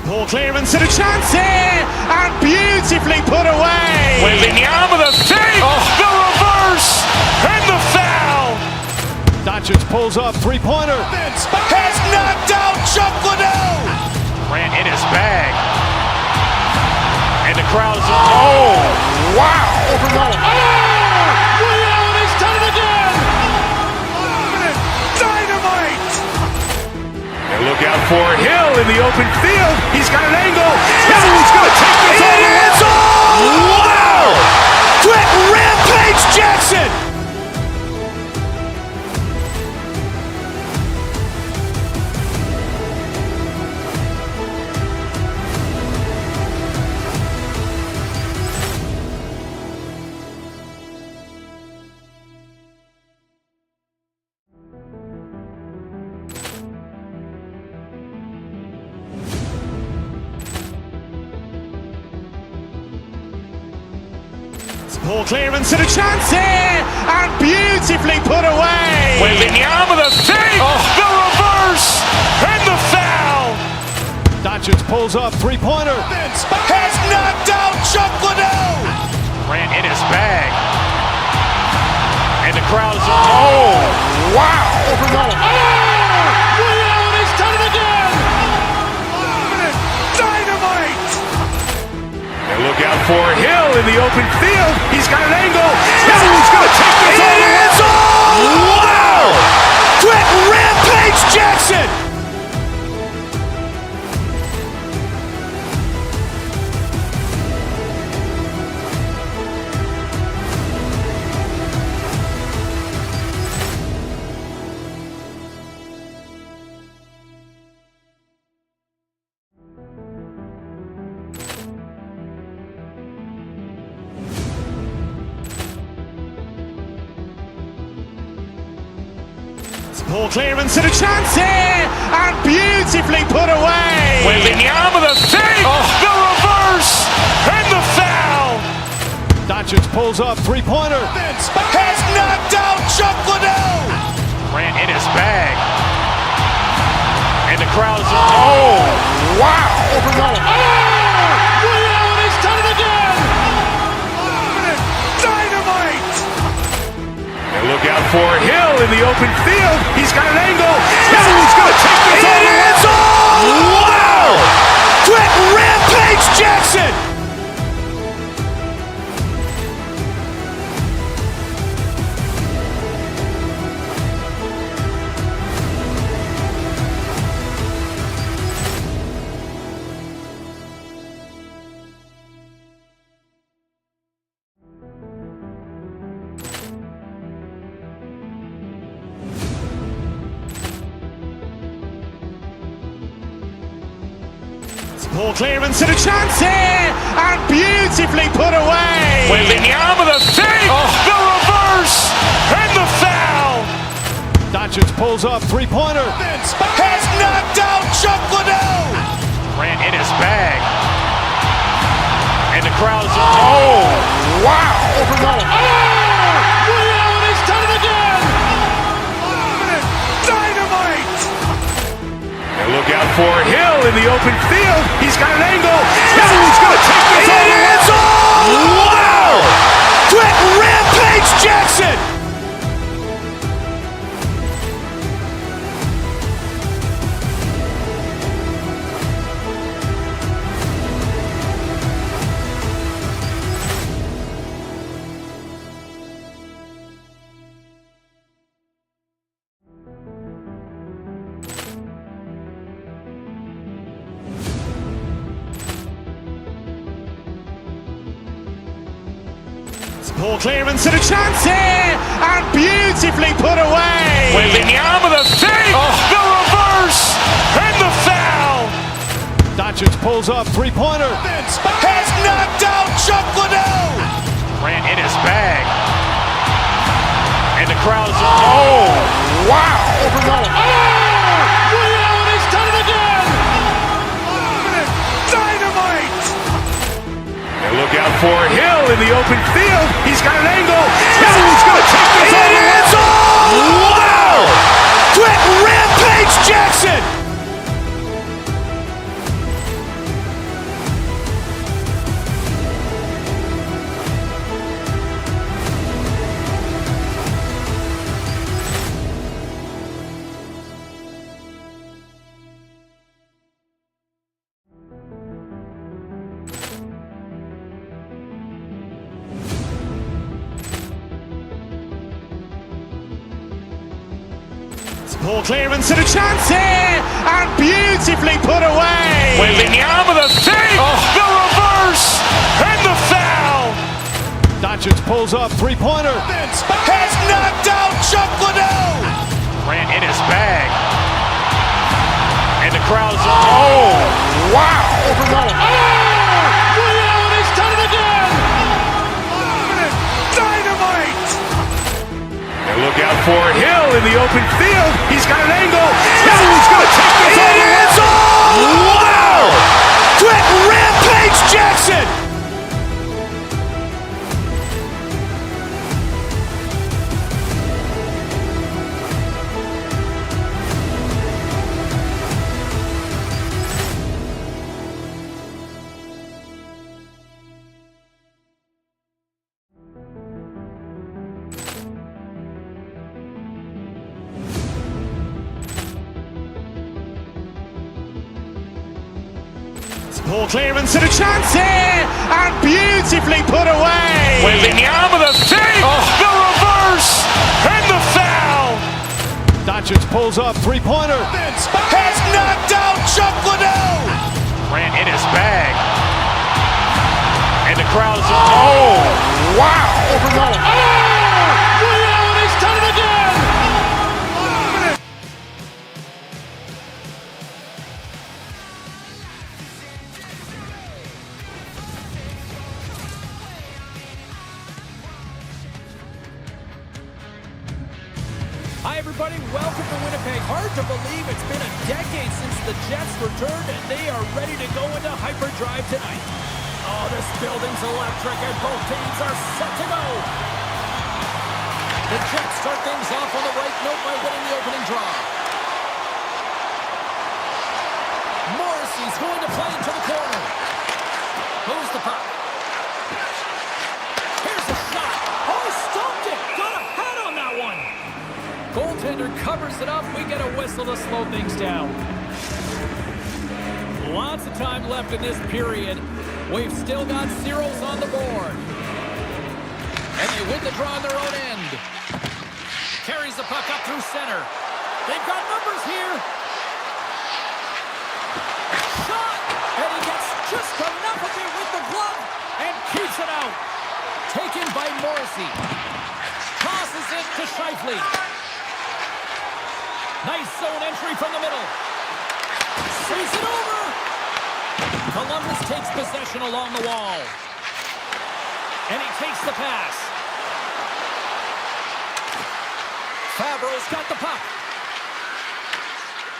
Poor clearance and a chance here, and beautifully put away. Wembanyama with a save, the reverse, and the foul. Doncic pulls up, three-pointer. Has knocked out Chuck Liddell. Grant in his bag. And the crowd is, oh, wow. Ray Allen has done it again. Dynamite. And look out for Hill in the open field. He's got an angle. Hill's going to take this all the way. Wow. Quick Rampage Jackson. Poor clearance and a chance here, and beautifully put away. Wembanyama with a save, the reverse, and the foul. Doncic pulls up, three-pointer. Has knocked out Chuck Liddell. Grant in his bag. And the crowd is, oh, wow. Ray Allen has done it again. Dynamite. And look out for Hill in the open field. He's got an angle. Hill's going to take this all the way. Wow. Quick Rampage Jackson. Poor clearance and a chance here, and beautifully put away. Wembanyama with a fake, the reverse, and the foul. Doncic pulls up, three-pointer. Vince has knocked out Chuck Liddell. Grant in his bag. And the crowd's, oh, wow. Ray Allen has done it again. Dynamite. And look out for Hill in the open field. He's got an angle. Hill's going to take this all the way. Wow. Quick Rampage Jackson. Poor clearance and a chance here, and beautifully put away. Wembanyama with a fake, the reverse, and the foul. Doncic pulls up, three-pointer. Vince has knocked out Chuck Liddell. Grant in his bag. And the crowd's, oh, wow. Ray Allen has done it again. Dynamite. And look out for Hill in the open field. He's got an angle. Hill's going to take this all the way. Wow. Quick Rampage Jackson. Poor clearance and a chance here, and beautifully put away. Wembanyama with a fake, the reverse, and the foul. Doncic pulls up, three-pointer. Vince has knocked out Chuck Liddell. Grant in his bag. And the crowd's, oh, wow. Ray Allen has done it again. Dynamite. And look out for Hill in the open field. He's got an angle. Hill's going to take this all the way. Wow. Quick Rampage Jackson. Poor clearance and a chance here, and beautifully put away. Wembanyama with a fake, the reverse, and the foul. Doncic pulls up, three-pointer. Vince has knocked out Chuck Liddell. Grant in his bag. And the crowd's, oh, wow. Ray Allen has done it again. Dynamite. And look out for Hill in the open field. He's got an angle. Hill's going to take this all the way. Wow. Quick Rampage Jackson. Poor clearance and a chance here, and beautifully put away. Wembanyama with a fake, the reverse, and the foul. Doncic pulls up, three-pointer. Vince has knocked out Chuck Liddell. Grant in his bag. And the crowd's, oh, wow. Ray Allen has done it again. Hi, everybody. Welcome to Hard to believe it's been a decade since the Jets returned, and they are ready to go into hyperdrive tonight. Oh, this building's electric, and both teams are set to go. The Jets start things off on the right note by winning the opening draw. Morrissey's going to play into the corner. Moves the puck. Here's a shot. Oh, stopped it. Got a hat on that one. Goaltender covers it up. We get a whistle to slow things down. Lots of time left in this period. We've still got zeros on the board. And they win the draw on their own end. Carries the puck up through center. They've got numbers here. Shot! And he gets just enough of it with the glove and keeps it out. Taken by Morrissey. Tosses it to Scheifele. Nice zone entry from the middle. Sees it over. Columbus takes possession along the wall. And he takes the pass. Fabro's got the puck.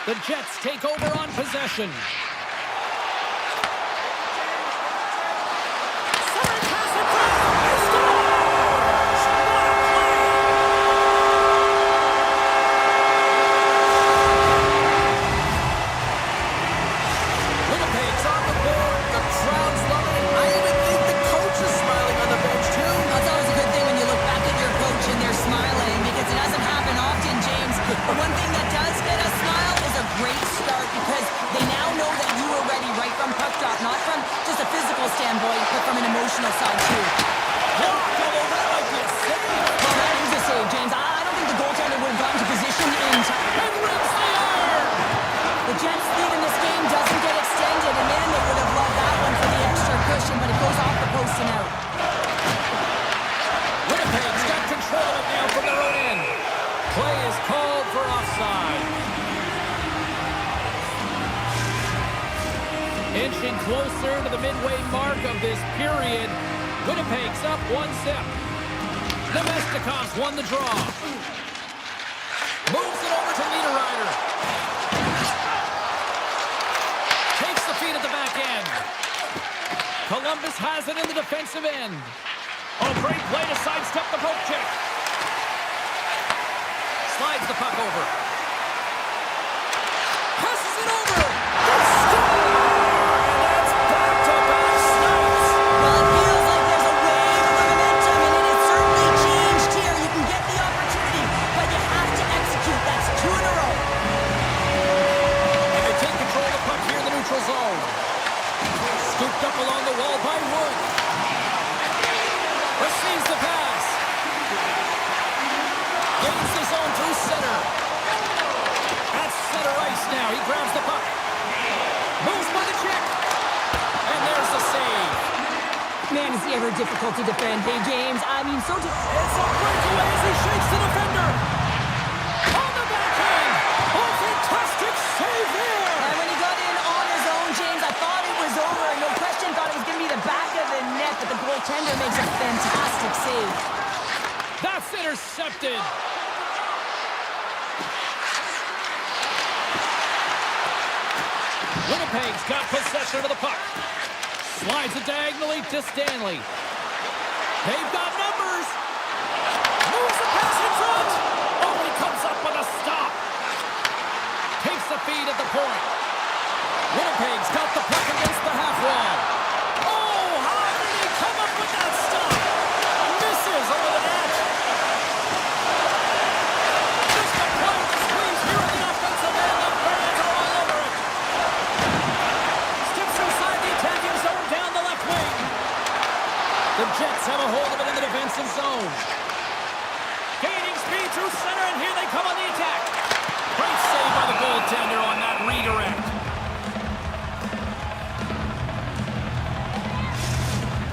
The Jets take over on possession. Sorry, pass it through. He scores! What a play! Winnipeg's on the board. The crowd's loving it. I even think the coach is smiling on the bench, too. That's always a good thing when you look back at your coach and they're smiling, because it doesn't happen often, James. But one thing that does get a smile is a great start, because they now know that you were ready right from puck drop, not from just a physical standpoint, but from an emotional side, too. Although that might be a save. Well, that is a save, James. I don't think the goaltender would have gotten to position in time. And rips the iron. The Jets' lead in this game doesn't get extended, and man, they would have loved that one for the extra cushion, but it goes off the post and out. Winnipeg's got control of it now from their own end. Play is called for offside. Inching closer to the midway mark of this period. Winnipeg's up 1-0. Nemestikov's won the draw. Moves it over to Niederreiter. Takes the feed at the back end. Columbus has it in the defensive end. Oh, great play to sidestep the poke check. Slides the puck over. Passes it over. They score! And that's back-to-back snaps. Well, it feels like there's a wave of momentum, and it has certainly changed here. You can get the opportunity, but you have to execute. That's 2 in a row. And they take control of the puck here in the neutral zone. Scooped up along the wall by Wood. Receives the pass. Gains the zone through center. At center ice now. He grabs the puck. Moves by the check. And there's the save. Man, is he ever difficult to defend. Hey, James, I mean, so It's a breakaway as he shakes the defender. On the backhand. Oh, fantastic save there. And when he got in on his own, James, I thought it was over. No question, thought it was going to be the back of the net, but the goaltender makes a fantastic save. That's intercepted. Winnipeg's got possession of the puck. Slides it diagonally to Stanley. They've got numbers. Moves the pass in front. Oh, he comes up with a stop. Takes the feed at the point. Winnipeg's got the puck against the half wall. Oh, how did he come up with that stop? Misses over the net. Just a play to squeeze here in the offensive end. The fans are all over it. Skips inside the attacking zone down the left wing. The Jets have a hold of it in the defensive zone. Gaining speed through center, and here they come on the attack. Great save by the goaltender on that redirect.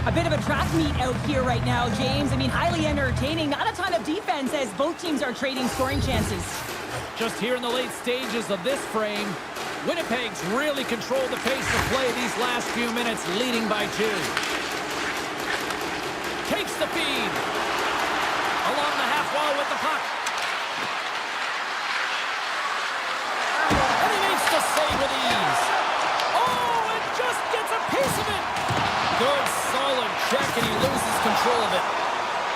A bit of a track meet out here right now, James. I mean, highly entertaining. Not a ton of defense as both teams are trading scoring chances. Just here in the late stages of this frame, Winnipeg's really controlled the pace of play these last few minutes, leading by 2. Takes the feed. Along the half wall with the puck.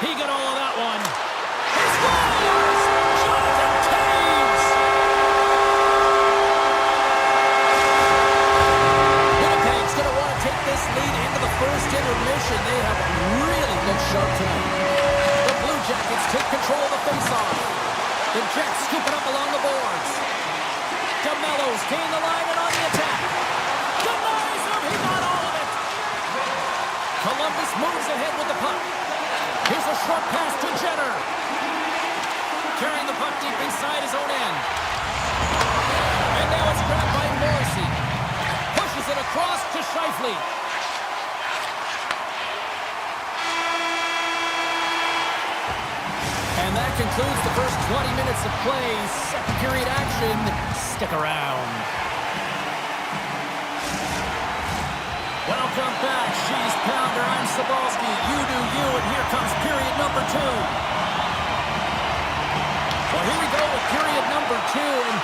He got all of that one. He scores! Jonathan Taves! Winnipeg's going to want to take this lead into the first intermission. They have really looked sharp tonight. The Blue Jackets take control of the faceoff. The Jets scoop it up along the boards. DeMello's gain the line and on the attack. Denies him. He got all of it. Columbus moves ahead with the puck. Here's a short pass to Jenner. Carrying the puck deep inside his own end. And now it's grabbed by Morrissey. Pushes it across to Scheifele. And that concludes the first 20 minutes of play. Second period action. Stick around. Welcome back, She's Pounder. I'm Sabalski. You do you, and here comes period number 2. Well, here we go with period number 2, and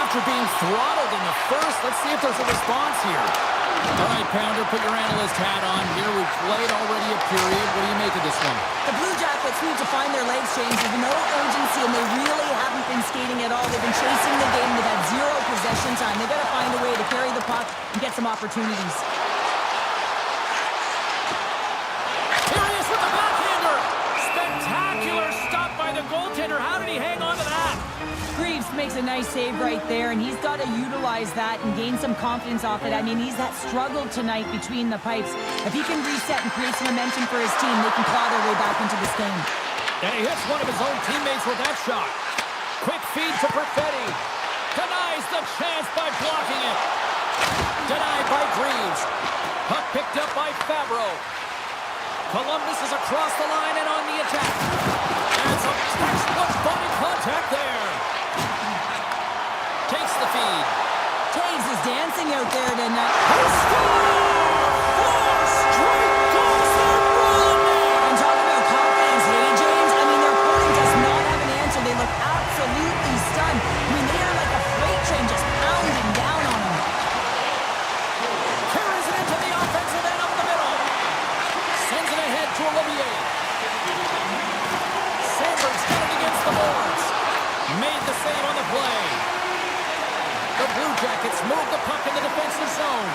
after being throttled in the first, let's see if there's a response here. All right, Pounder, put your analyst hat on here. We've played already a period. What do you make of this one? The Blue Jackets need to find their legs changed. There's no urgency, and they really haven't been skating at all. They've been chasing the game. They've had zero possession time. They've got to find a way to carry the puck and get some opportunities. Here he is with the backhander. Spectacular stop by the goaltender. How did he hang on to that? Greaves makes a nice save right there, and he's got to utilize that and gain some confidence off it. I mean, he's that struggle tonight between the pipes. If he can reset and create some momentum for his team, they can claw their way back into this game. And he hits one of his own teammates with that shot. Quick feed to Perfetti. Denies the chance by blocking it. Denied by Greaves. Puck picked up by Fabro. Columbus is across the line and on the attack. And some textbook body contact there. Takes the feed. Taves is dancing out there tonight. He scores! 4 straight goals. They're rolling there. And talking about confidence, hey, James? I mean, their opponent does not have an answer. They look absolutely stunned. I mean, they are like a freight train just pounding down on them. Carries it into the offensive end up the middle. Sends it ahead to Olivier. Sandberg's got it against the boards. Made the save on the play. The Blue Jackets move the puck in the defensive zone.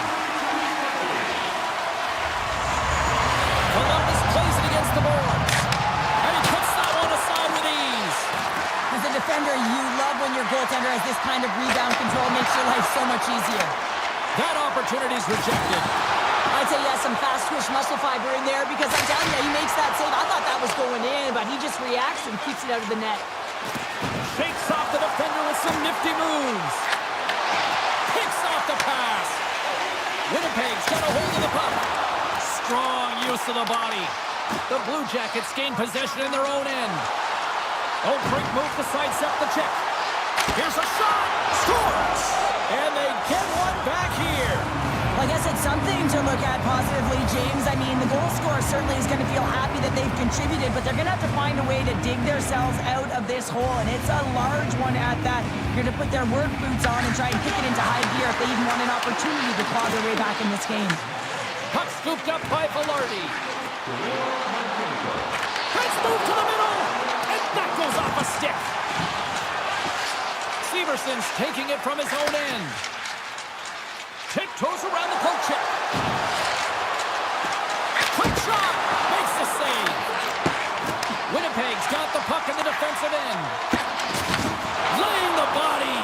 Columbus plays it against the boards. And he puts that one aside with ease. As a defender, you love when your goaltender has this kind of rebound control. Makes your life so much easier. That opportunity's rejected. I'd say he has some fast twitch muscle fiber in there because I'm telling you, he makes that save. I thought that was going in, but he just reacts and keeps it out of the net. Shakes off the defender with some nifty moves. Picks off the pass. Winnipeg's got a hold of the puck. Strong use of the body. The Blue Jackets gain possession in their own end. Oldbrink move to sidestep the check. Here's a shot. Scores! And they get one back here. Well, I guess it's something to look at positively, James. I mean, the goal scorer certainly is going to feel happy that they've contributed, but they're going to have to find a way to dig themselves out of this hole, and it's a large one at that. You're going to put their work boots on and try and kick it into high gear if they even want an opportunity to claw their way back in this game. Puck scooped up by Velarde. Let's move to the middle, and that goes off a stick. Severson's taking it from his own end. Tiptoes around the poke check. Quick shot. Makes the save. Winnipeg's got the puck in the defensive end. Laying the body.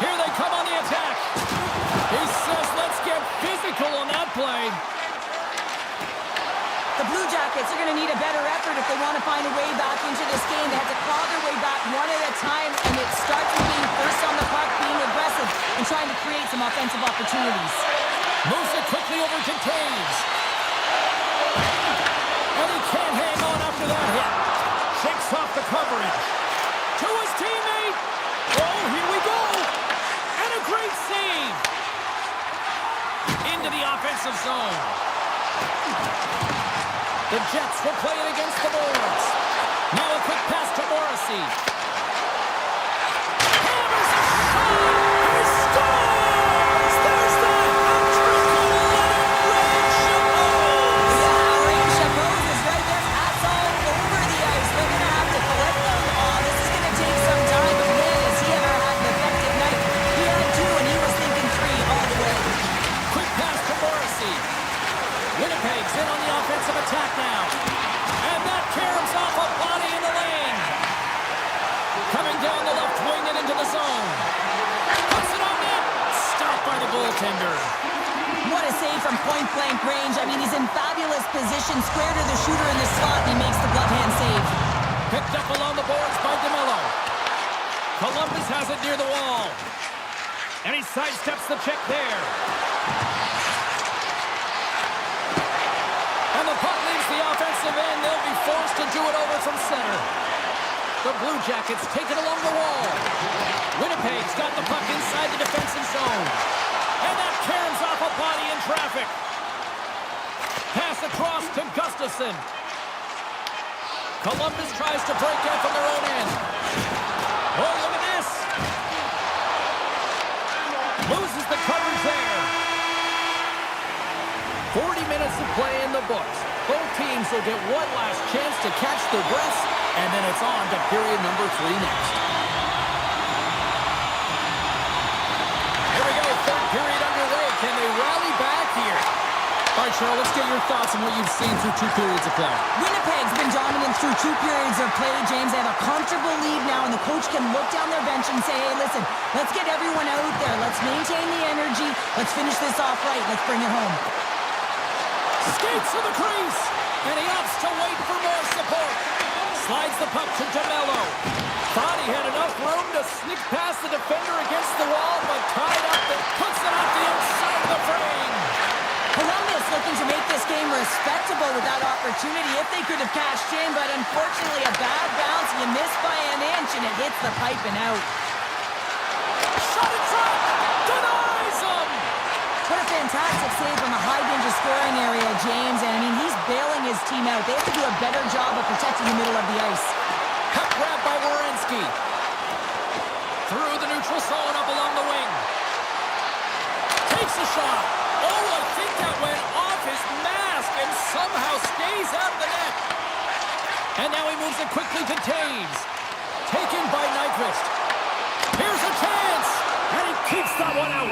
Here they come on the attack. He says, let's get physical on that play. The Blue Jackets are going to need a better effort if they want to find a way back into this game. They have to claw their way back one at a time, and it starts with being first on the puck, being aggressive, and trying to create some offensive opportunities. Moves it quickly over to Taves. And he can't hang on after that hit. Shakes off the coverage. To his teammate. Oh, here we go. And a great save. Into the offensive zone. The Jets will play it against the boards. Now a quick pass to Morrissey. Hammers a shot. He scores! There's the hat-trick of Leonard Ray Chabot. Yeah, Ray Chabot is right there. Hats all goaltender. What a save from point-blank range. I mean, he's in fabulous position, square to the shooter in the slot, and he makes the glove-hand save. Picked up along the boards by DeMello. Columbus has it near the wall. And he sidesteps the check there. And the puck leaves the offensive end. They'll be forced to do it over from center. The Blue Jackets take it along the wall. Winnipeg's got the puck inside the defensive zone. And that caroms off a body in traffic. Pass across to Gustafsson. Columbus tries to break out from their own end. Oh, look at this. Loses the coverage there. 40 minutes of play in the books. Both teams will get one last chance to catch their breaths, and then it's on to period number 3 next. Here we go, third period underway. Can they rally back here? All right, Cheryl, let's get your thoughts on what you've seen through 2 periods of play. Winnipeg's been dominant through 2 periods of play, James. They have a comfortable lead now, and the coach can look down their bench and say, hey, listen, let's get everyone out there. Let's maintain the energy. Let's finish this off right. Let's bring it home. Skates to the crease, and he opts to wait for more support. Slides the puck to DeMello. Thought he had enough room to sneak past the defender against the wall, but tied up and puts it off the inside of the frame. Columbus looking to make this game respectable with that opportunity if they could have cashed in, but unfortunately a bad bounce. You miss by an inch, and it hits the pipe and out. Shot in front! Denies him! What a fantastic save from a high-danger scoring area, James. And, I mean, he's bailing his team out. They have to do a better job of protecting the middle of the ice. Puck grab by Werenski. Through the neutral zone up along the wing. Takes a shot. Oh, I think that went off his mask and somehow stays out of the net. And now he moves it quickly to Taves. Taken by Nyquist. Here's a chance. And he keeps that one out.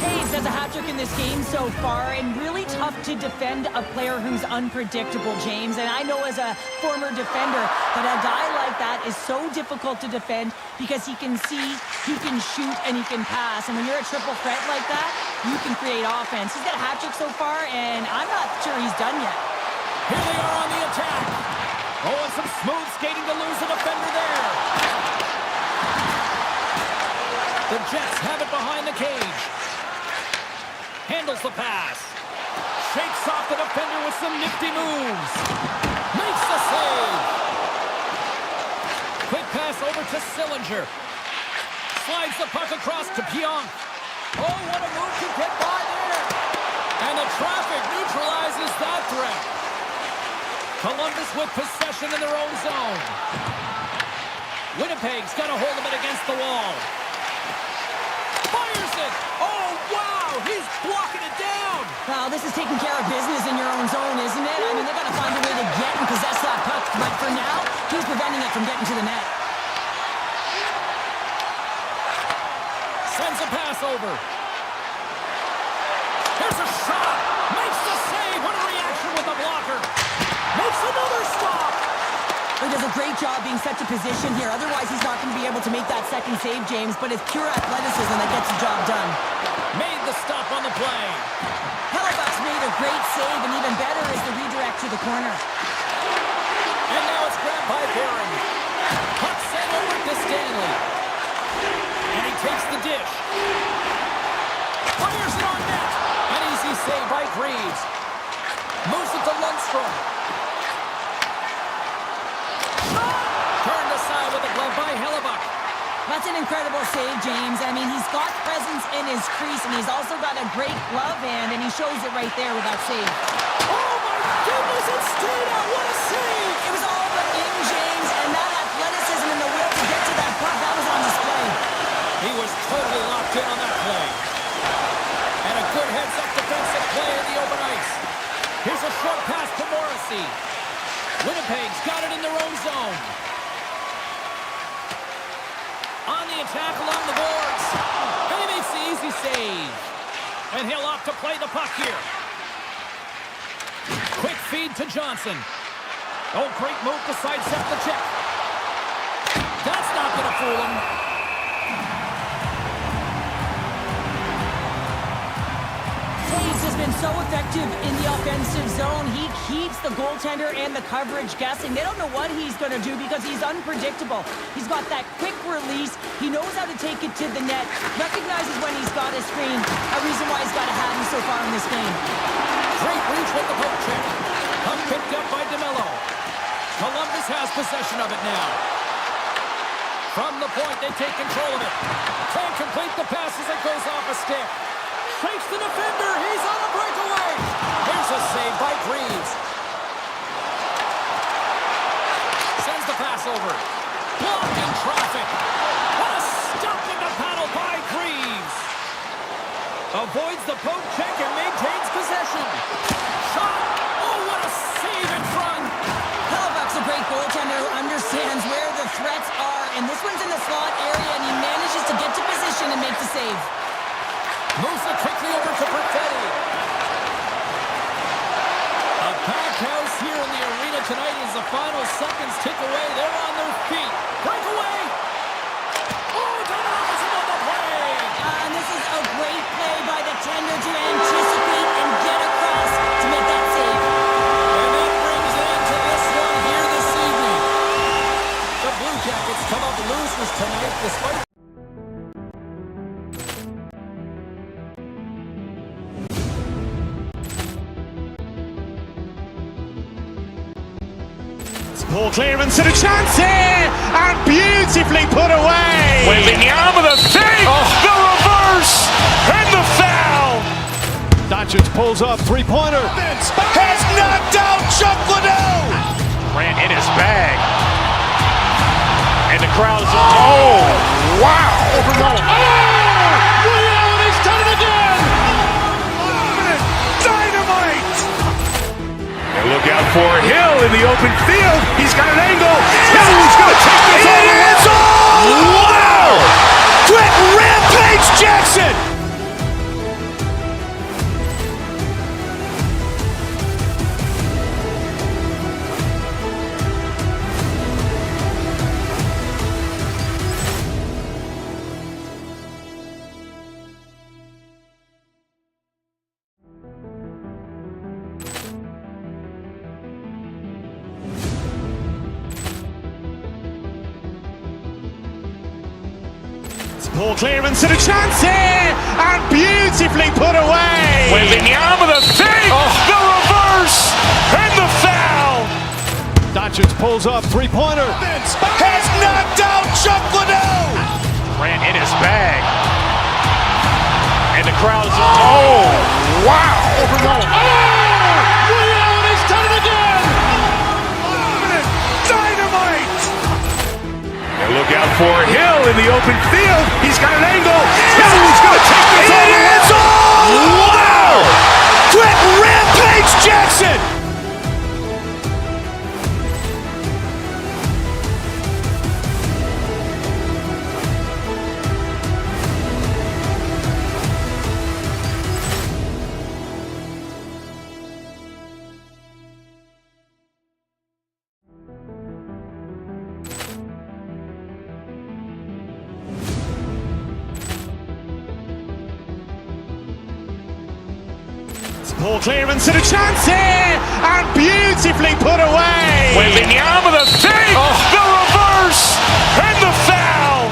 Taves has a hat-trick in this game so far, and really tough to defend a player who's unpredictable, James. And I know as a former defender that a guy like that is so difficult to defend because he can see, he can shoot, and he can pass. And when you're a triple threat like that, you can create offense. He's got a hat-trick so far, and I'm not sure he's done yet. Here they are on the attack. Oh, and some smooth skating to lose a defender there. The Jets have it behind the cage. Handles the pass. Shakes off the defender with some nifty moves. Makes the save. Quick pass over to Sillinger. Slides the puck across to Pionk. Oh, what a move to get by there. And the traffic neutralizes that threat. Columbus with possession in their own zone. Winnipeg's got a hold of it against the wall. Fires it! Oh, wow! He's blocking it down! Well, this is taking care of business in your own zone, isn't it? I mean, they've got to find a way to get and possess that puck. But for now, he's preventing it from getting to the net. Sends a pass over. Here's a shot! Makes the save! What a reaction with the blocker! Makes another stop! He does a great job being set to position here. Otherwise, he's not going to be able to make that second save, James. But it's pure athleticism that gets the job done. Made the stop on the play. Halifax made a great save, and even better is the redirect to the corner. And now it's grabbed by Barron. Puck sent over to Stanley. And he takes the dish. Fires it on net. An easy save by Greaves. Moves it to Lundstrom. Turned aside with a glove by Hellebuyck. That's an incredible save, James. I mean, he's got presence in his crease, and he's also got a great glove hand, and he shows it right there with that save. Oh, my goodness, it stayed out. What a save! It was all but in, James, and that athleticism and the will to get to that puck, that was on display. He was totally locked in on that play. And a good heads-up defensive play in the open ice. Here's a short pass to Morrissey. Winnipeg's got it in their own zone. On the attack along the boards. And he makes the easy save. And he'll opt to play the puck here. Quick feed to Johnson. Oh, great move to sidestep the check. That's not going to fool him. Hayes has been so effective in the offensive zone. He keeps the goaltender and the coverage guessing. They don't know what he's going to do because he's unpredictable. He's got that quick release. He knows how to take it to the net. Recognizes when he's got a screen. A reason why he's got a hat so far in this game. Great reach with the poke check. Puck picked up by DeMello. Columbus has possession of it now. From the point, they take control of it. Can't complete the pass as it goes off a stick. Fakes the defender. He's on the breakaway. Here's a save by Greaves. Sends the pass over. Blocked in traffic. What a stop in the paddle by Greaves. Avoids the poke check and maintains possession. Shot. Oh, what a save in front. Hellebuyck's a great goaltender who understands where the threats are. And this one's in the slot area, and he manages to get to position and make the save. Moves it quickly over to Perfetti. A packed house here in the arena tonight as the final seconds tick away. They're on their feet. Breakaway. Oh, Donovan on the play. And this is a great play by the tender to anticipate and get across to make that save. And that brings an end to this one here this evening. The Blue Jackets come up losers tonight despite... Poor clearance and a chance here, and beautifully put away. Waving the arm of the save, the reverse, and the foul. Doncic pulls up, three-pointer. Vince has knocked out Chuck Liddell. Ran in his bag. And the crowd is, oh, wow. He's done it again. Dynamite. And look out for Hill in the open field. He's got an angle. Hill's going to take this all the way. Wow! Quick rampage Jackson. Poor clearance and a chance here, and beautifully put away. Waving the arm of the save, the reverse, and the foul. Doncic pulls up, three-pointer. Vince has knocked out Chuck Liddell. Ran in his bag. And the crowd is, oh, wow. He's done it again. Dynamite. And look out for Hill in the open field. He's got an angle. Hill's going to take this all the way. Wow! Quick rampage Jackson. Poor clearance and a chance here, and beautifully put away. Waving the arm of the save, the reverse, and the foul.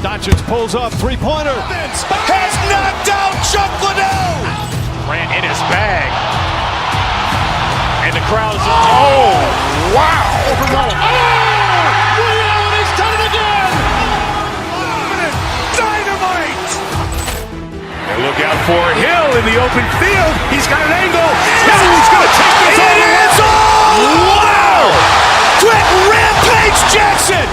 Doncic pulls up, three-pointer. Vince has knocked out Chuck Liddell. Ran in his bag. And the crowd is, oh, wow. He's done it again. Dynamite. And look out for Hill in the open field. He's got an angle. Hill's going to take this all the way. Wow! Quick rampage Jackson.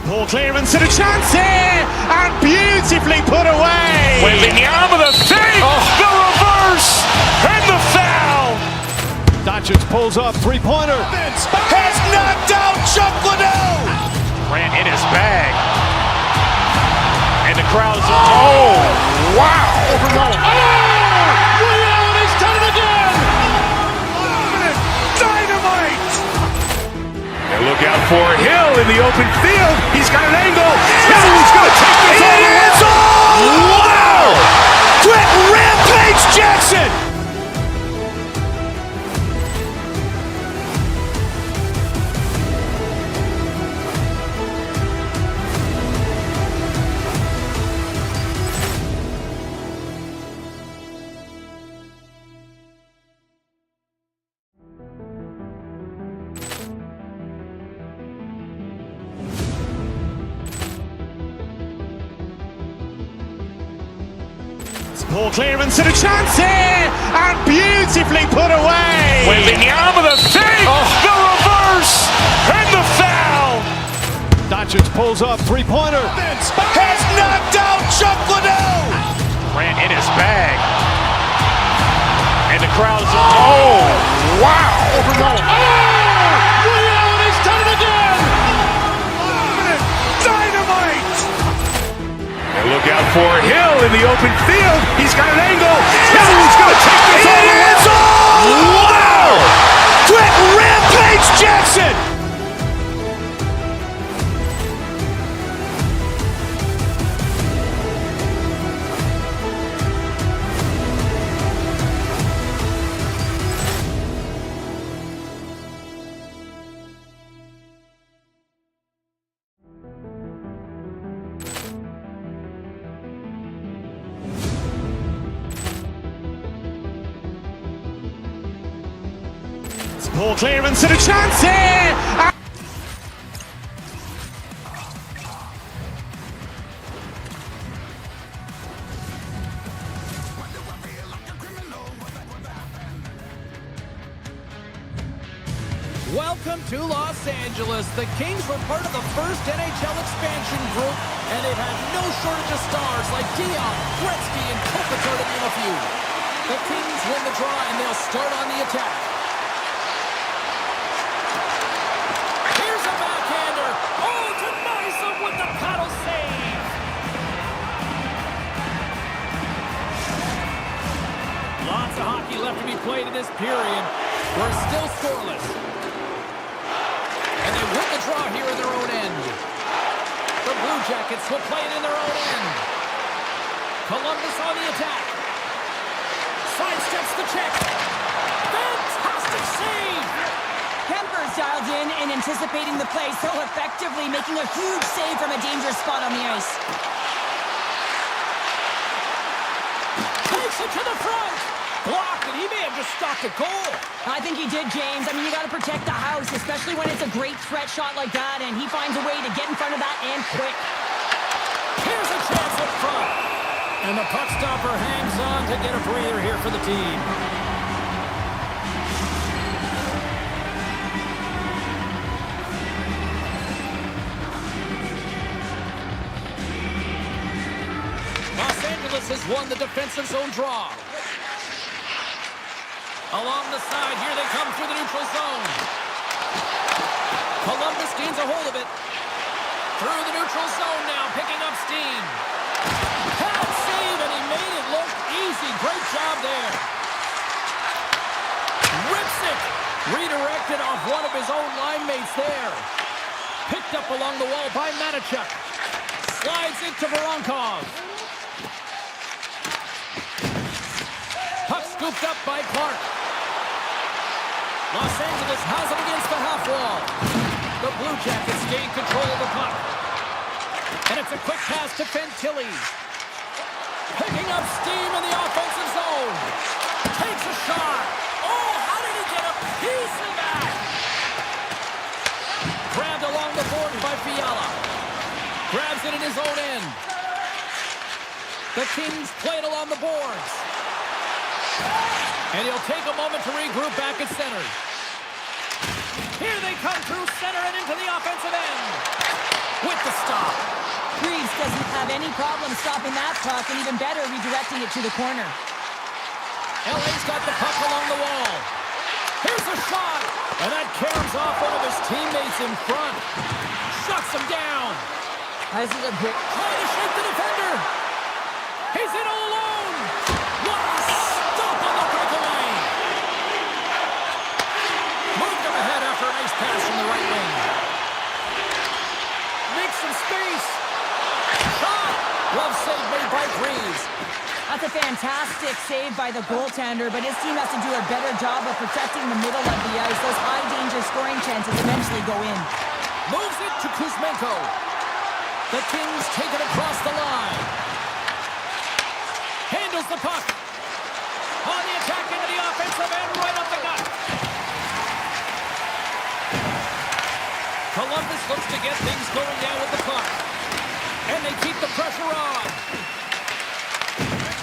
Poor clearance and a chance here, and beautifully put away. Wembanyama the fake, the reverse, and the foul. Doncic pulls up, three-pointer. Vince has knocked out Chuck Liddell. Grant in his bag. And the crowd's wow! Reality's done it again. Dynamite! And look out for Hill in the open field. He's got an angle. Hill's going to take this all the way. Wow! Quick rampage Jackson. Poor clearance and a chance here, and beautifully put away. Wembanyama the fake, the reverse, and the foul. Doncic pulls up, three-pointer. Vince has knocked out Chuck Liddell. Grant in his bag. And the crowd's wow! Reality's done it again. Dynamite! And look out for Hill in the open field. He's got an angle. Hill's going to take this all the way. Wow! Quick rampage Jackson. Poor clearance and a chance here. Welcome to Los Angeles. The Kings were part of the first NHL expansion group, and they've had no shortage of stars like Dion, Gretzky, and Kopitar to name a few. The Kings win the draw, and they'll start on the attack. Here's a backhander. Oh, denies him with the paddle save. Lots of hockey left to be played in this period. We're still scoreless. And they win the draw here in their own end. The Blue Jackets will play it in their own end. Columbus on the attack. Sidesteps the check. Fantastic save! Kemper's dialed in and anticipating the play so effectively, making a huge save from a dangerous spot on the ice. Takes it to the front. Blocked, and he may have just stopped a goal. I think he did, James. I mean, you got to protect the house, especially when it's a great threat shot like that, and he finds a way to get in front of that and quick. Here's a chance up front. And the puck stopper hangs on to get a breather here for the team. Los Angeles has won the defensive zone draw. Along the side, here they come through the neutral zone. Columbus gains a hold of it. Through the neutral zone now, picking up steam. Pad save, and he made it look easy. Great job there. Rips it. Redirected off one of his own line mates there. Picked up along the wall by Manichuk. Slides it to Voronkov. Puck scooped up by Clark. Los Angeles has it against the half wall. The Blue Jackets gain control of the puck. And it's a quick pass to Fantilli. Picking up steam in the offensive zone. Takes a shot. Oh, how did he get a piece of that? Grabbed along the boards by Fiala. Grabs it in his own end. The Kings play it along the boards. And he'll take a moment to regroup back at center. Here they come through center and into the offensive end. with the stop. Reeves doesn't have any problem stopping that puck, and even better, redirecting it to the corner. LA's got the puck along the wall. Here's a shot, and that caroms off one of his teammates in front. Shuts him down. This is a great... Trying to shake the defender. He's in all alone. What a stop on the breakaway. Moved him ahead after a nice pass from the right wing. Makes some space. Shot. Glove save made by Reeves. That's a fantastic save by the goaltender, but his team has to do a better job of protecting the middle of the ice. Those high-danger scoring chances eventually go in. Moves it to Kuzmenko. The Kings take it across the line. Handles the puck. On the attack into the offensive end, right up the gut. Columbus looks to get things going down with the puck. And they keep the pressure on.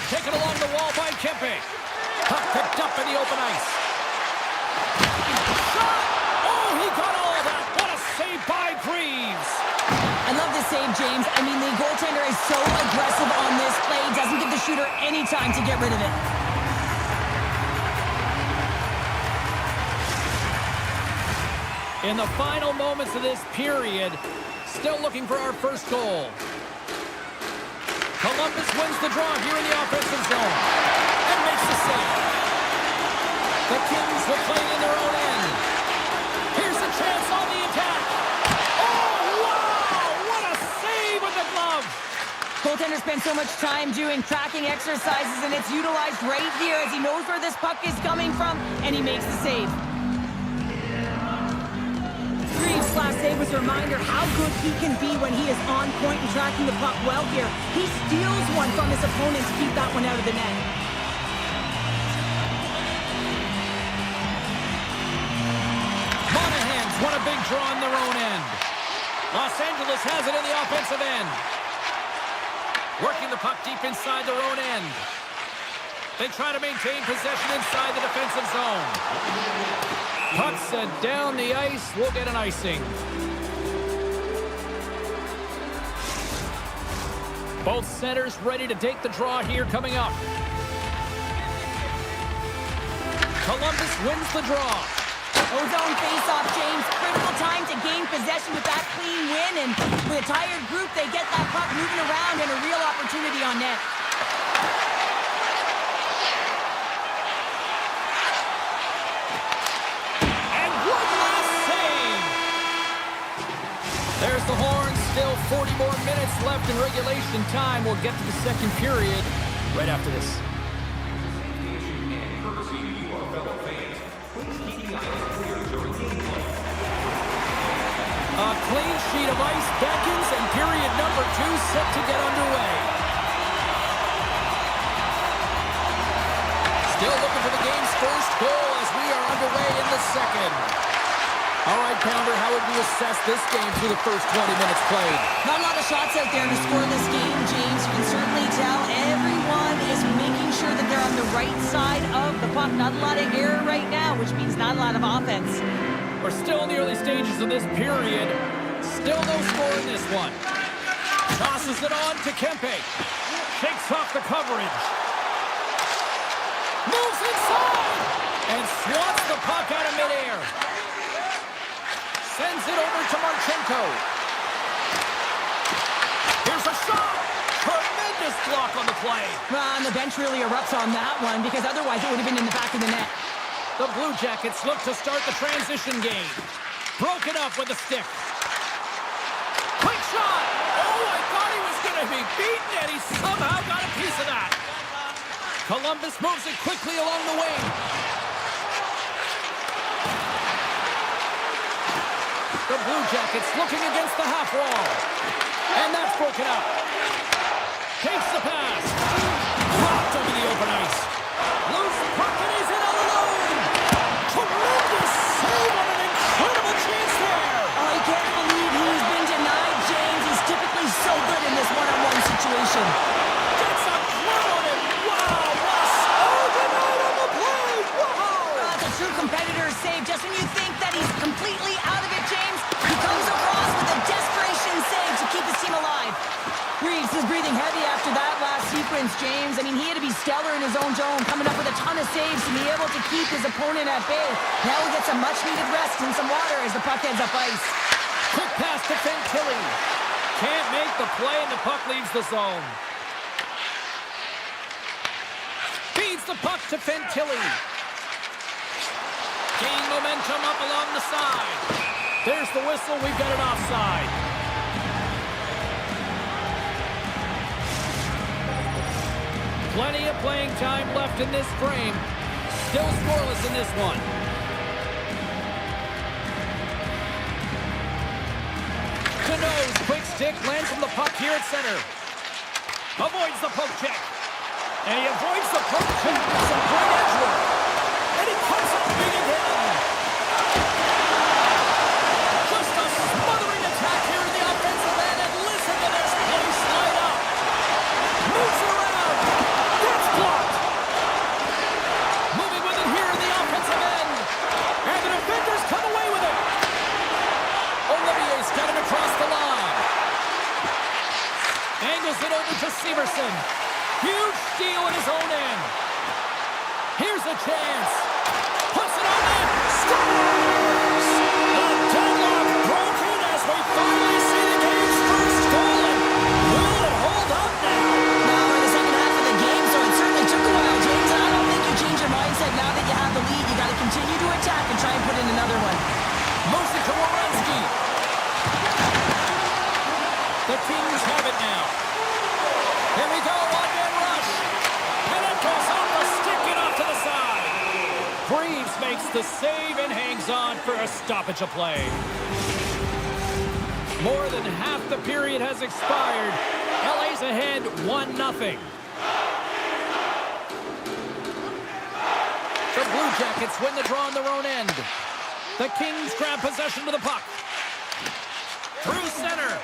Taken along the wall by Kempe. Puck picked up in the open ice. Shot! Oh, he got all of that. What a save by Reeves. I love this save, James. I mean, the goaltender is so aggressive on this play. Doesn't give the shooter any time to get rid of it. In the final moments of this period, still looking for our first goal. Columbus wins the draw here in the offensive zone and makes the save. The Kings will play in their own end. Here's a chance on the attack. Oh, wow! What a save with the glove! Goaltender spends so much time doing tracking exercises, and it's utilized right here as he knows where this puck is coming from, and he makes the save. Reeves' last save was a reminder how good he can be when he is on point and tracking the puck well here. He steals one from his opponent to keep that one out of the net. Monahan's won a big draw on their own end. Los Angeles has it in the offensive end. Working the puck deep inside their own end. They try to maintain possession inside the defensive zone. Puck sent down the ice. We'll get an icing. Both centers ready to take the draw here coming up. Columbus wins the draw. Ozone face-off, James. Critical time to gain possession with that clean win, and with a tired group, they get that puck moving around and a real opportunity on net. And one last save. There's the horn. Still 40 more minutes left in regulation time. We'll get to the second period right after this. A clean sheet of ice beckons, and period number 2 set to get underway. Still looking for the game's first goal as we are underway in the second. All right, Pounder, how would you assess this game through the first 20 minutes played? Not a lot of shots out there to score this game, James. You can certainly tell everyone is making sure that they're on the right side of the puck. Not a lot of error right now, which means not a lot of offense. We're still in the early stages of this period. Still no score in this one. Tosses it on to Kempe. Shakes off the coverage. Moves inside! And swats the puck out of midair. Sends it over to Marchenko. Here's a shot! Tremendous block on the play. And the bench really erupts on that one, because otherwise it would have been in the back of the net. The Blue Jackets look to start the transition game. Broken up with a stick. Quick shot! Oh, I thought he was going to be beaten, and he somehow got a piece of that. Columbus moves it quickly along the wing. The Blue Jackets looking against the half wall. And that's broken up. Takes the pass. Dropped over the open ice. Loose puck, and he's in all alone. Tremendous save on an incredible chance there. Oh, I can't believe he's been denied, James. He's typically so good in this one-on-one situation. Gets a glove on him. Wow, what a denied on the play. Wow. That's a true competitor's save. Just when you think that he's completely out of it, James, he comes across with a desperation save. Reeves is breathing heavy after that last sequence, James. I mean, he had to be stellar in his own zone, coming up with a ton of saves to be able to keep his opponent at bay. Now he gets some much-needed rest and some water as the puck heads up ice. Quick pass to Fantilli. Can't make the play, and the puck leaves the zone. Feeds the puck to Fantilli. Gain momentum up along the side. There's the whistle. We've got an offside. Plenty of playing time left in this frame. Still scoreless in this one. Cano's quick stick lands from the puck here at center. Avoids the poke check. And he avoids the poke check with some great edge work. And he comes up big again. Just a smothering attack here in the offensive end. And listen to this place light up. Moves it around. Gets blocked. Moving with it here in the offensive end. And the defenders come away with it. Olivier's got it across the line. Angles it over to Severson. Huge steal in his own end. Here's a chance. Puts it on net. Scores! The deadlock broken as we finally see the game's first goal. Will it hold up now? Now we're in the second half of the game, so it certainly took a while, James. And I don't think you change your mindset now that you have the lead. You got to continue to attack and try and put in another one. Moves it to Werenski. The Kings have it now. Here we go, one-man rush. And it goes off the stick and off to the side. Reeves makes the save and hangs on for a stoppage of play. More than half the period has expired. LA's ahead 1-0. The Blue Jackets win the draw on their own end. The Kings grab possession of the puck. Through center.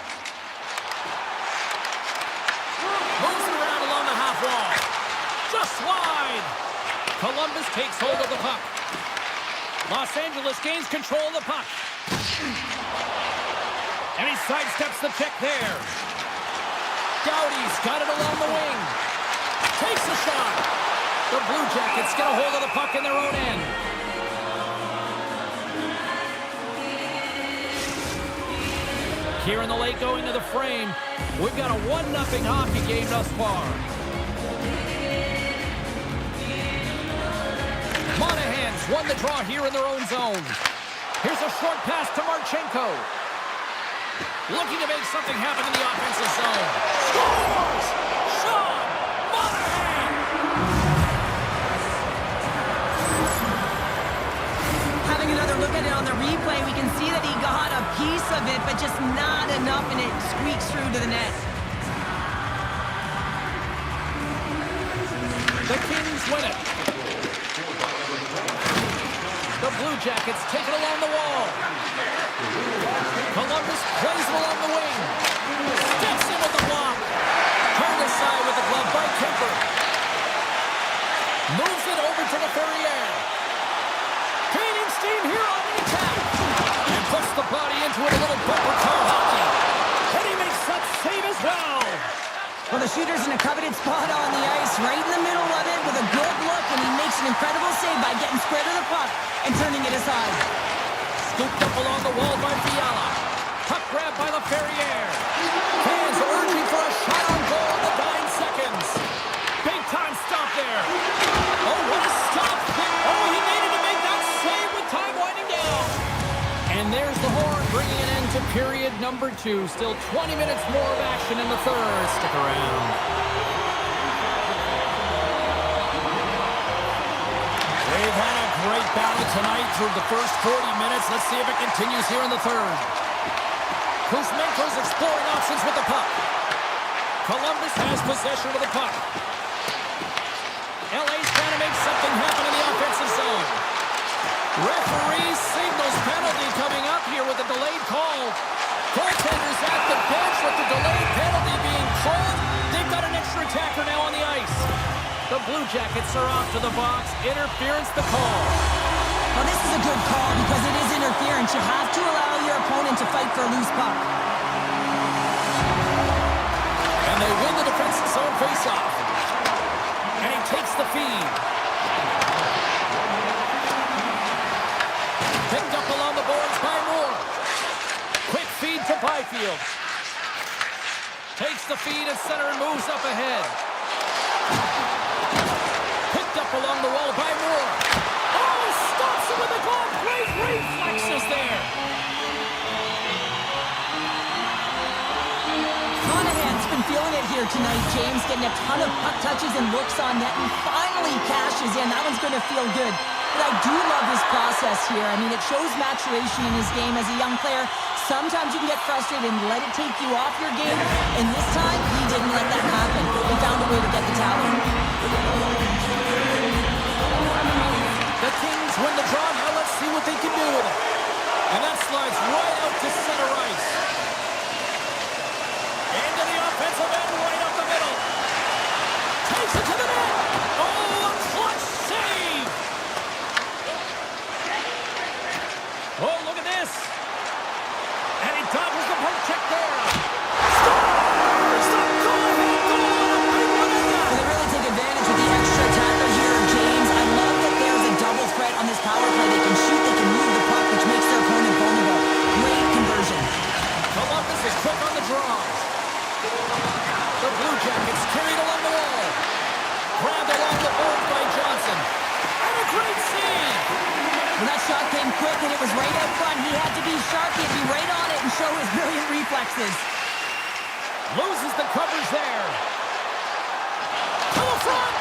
Moves it around along the half wall. Just wide. Columbus takes hold of the puck. Los Angeles gains control of the puck. And he sidesteps the check there. Gowdy's got it along the wing. Takes a shot. The Blue Jackets get a hold of the puck in their own end. Here in the late going to the frame, we've got a 1-0 hockey game thus far. Monahan's won the draw here in their own zone. Here's a short pass to Marchenko. Looking to make something happen in the offensive zone. Scores! Sean Monahan! Having another look at it on the replay, we can see that he got a piece of it, but just not enough, and it squeaks through to the net. The Kings win it. The Blue Jackets take it along the wall. Columbus plays it along the wing. Steps in with the block. Turned aside with the glove by Kemper. Moves it over to the Ferrier. Gaining steam here on the attack. And puts the body into it, a little bumper car hockey. And he makes that save as well. Well, the shooter's in a coveted spot on the ice, right in the middle of it with a good look, and he makes an incredible save by getting square to the puck and turning it aside. Scooped up along the wall by Fiala. Puck grab by the Ferrier. Fans urging for a shot on goal in the dying seconds. Big time stop there. Oh, what a stop. Oh, he needed to make that save with time winding down. And there's the horn bringing an end to period number 2. Still 20 minutes more of action in the third. Stick around. They've had a great battle tonight through the first 40 minutes. Let's see if it continues here in the third. Kuzmenko's exploring options with the puck. Columbus has possession of the puck. LA's trying to make something happen in the offensive zone. Referee signals penalty coming up here with a delayed call. Goaltenders at the bench with the delayed penalty being called. They've got an extra attacker now on the ice. The Blue Jackets are off to the box. Interference the call. Well, this is a good call because it is interference. You have to allow your opponent to fight for a loose puck. And Takes the feed at center and moves up ahead. Picked up along the wall by Moore. Oh, stops him with the glove. Great reflexes there. Monahan's been feeling it here tonight, James, getting a ton of puck touches and looks on net, and finally cashes in. That one's going to feel good. But I do love his process here. I mean, it shows maturation in his game as a young player. Sometimes you can get frustrated and let it take you off your game, and this time, he didn't let that happen. He found a way to get the tally. The Kings win the draw. Now let's see what they can do with it. And that slides right out to center ice. Into the offensive end, right up the middle. Takes it to the net. Oh, a clutch save. Oh, look at this. And he doubles the poke check there. Scores! The go-ahead goal. A big one at that. They really take advantage of the extra tackle here, James. I love that there's a double threat on this power play. They can shoot, they can move the puck, which makes their opponent vulnerable. Great conversion. Columbus is quick on the draw. The Blue Jackets carried along the wall. Grabbed along the board by Johnson. And a great save. Well, that shot came quick, and it was right out front. He had to be sharp. He had to be right on it and show his brilliant reflexes. Loses the coverage there. To the front.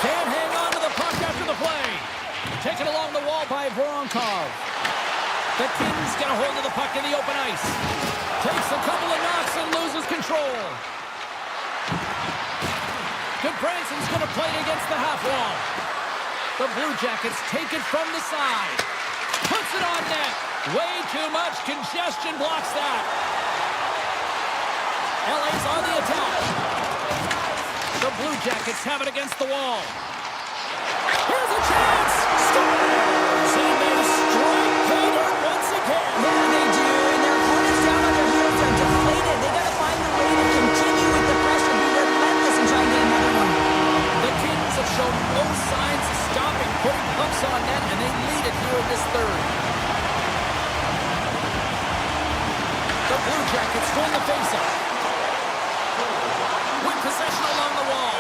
Can't hang on to the puck after the play. Taken along the wall by Voronkov. The Kings get a hold of the puck in the open ice. Takes a couple of knocks and loses control. Goodbranson's going to play it against the half wall. The Blue Jackets take it from the side. Puts it on net. Way too much congestion blocks that. LA's on the attack. The Blue Jackets have it against the wall. Here's a chance. Scores! And they strike pay dirt once again. Yeah, they do, and their opponents down on their heels are deflated. They got to find a way to continue with the pressure, be relentless, and try and get another one. The Kings have shown no signs of stopping, putting pucks on net, and they lead it here in this third. The Blue Jackets win the faceoff. With possession along the wall.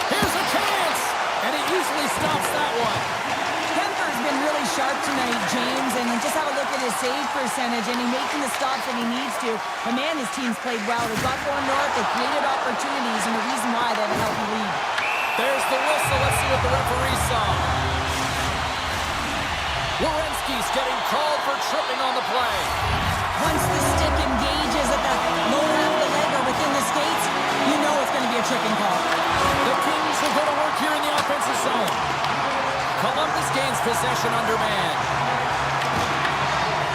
Here's a chance! And he easily stops that one. Kemper's been really sharp tonight, James, and just have a look at his save percentage, and he's making the stops that he needs to. But man, his team's played well. They got going north, they created opportunities, and the reason why they have a healthy lead. There's the whistle. Let's see what the referee saw. Werenski's getting called for tripping on the play. Once the stick engages at the lower half of the leg or within the skates, you know it's going to be a tripping call. The Kings will go to work here in the offensive zone. Columbus gains possession under man.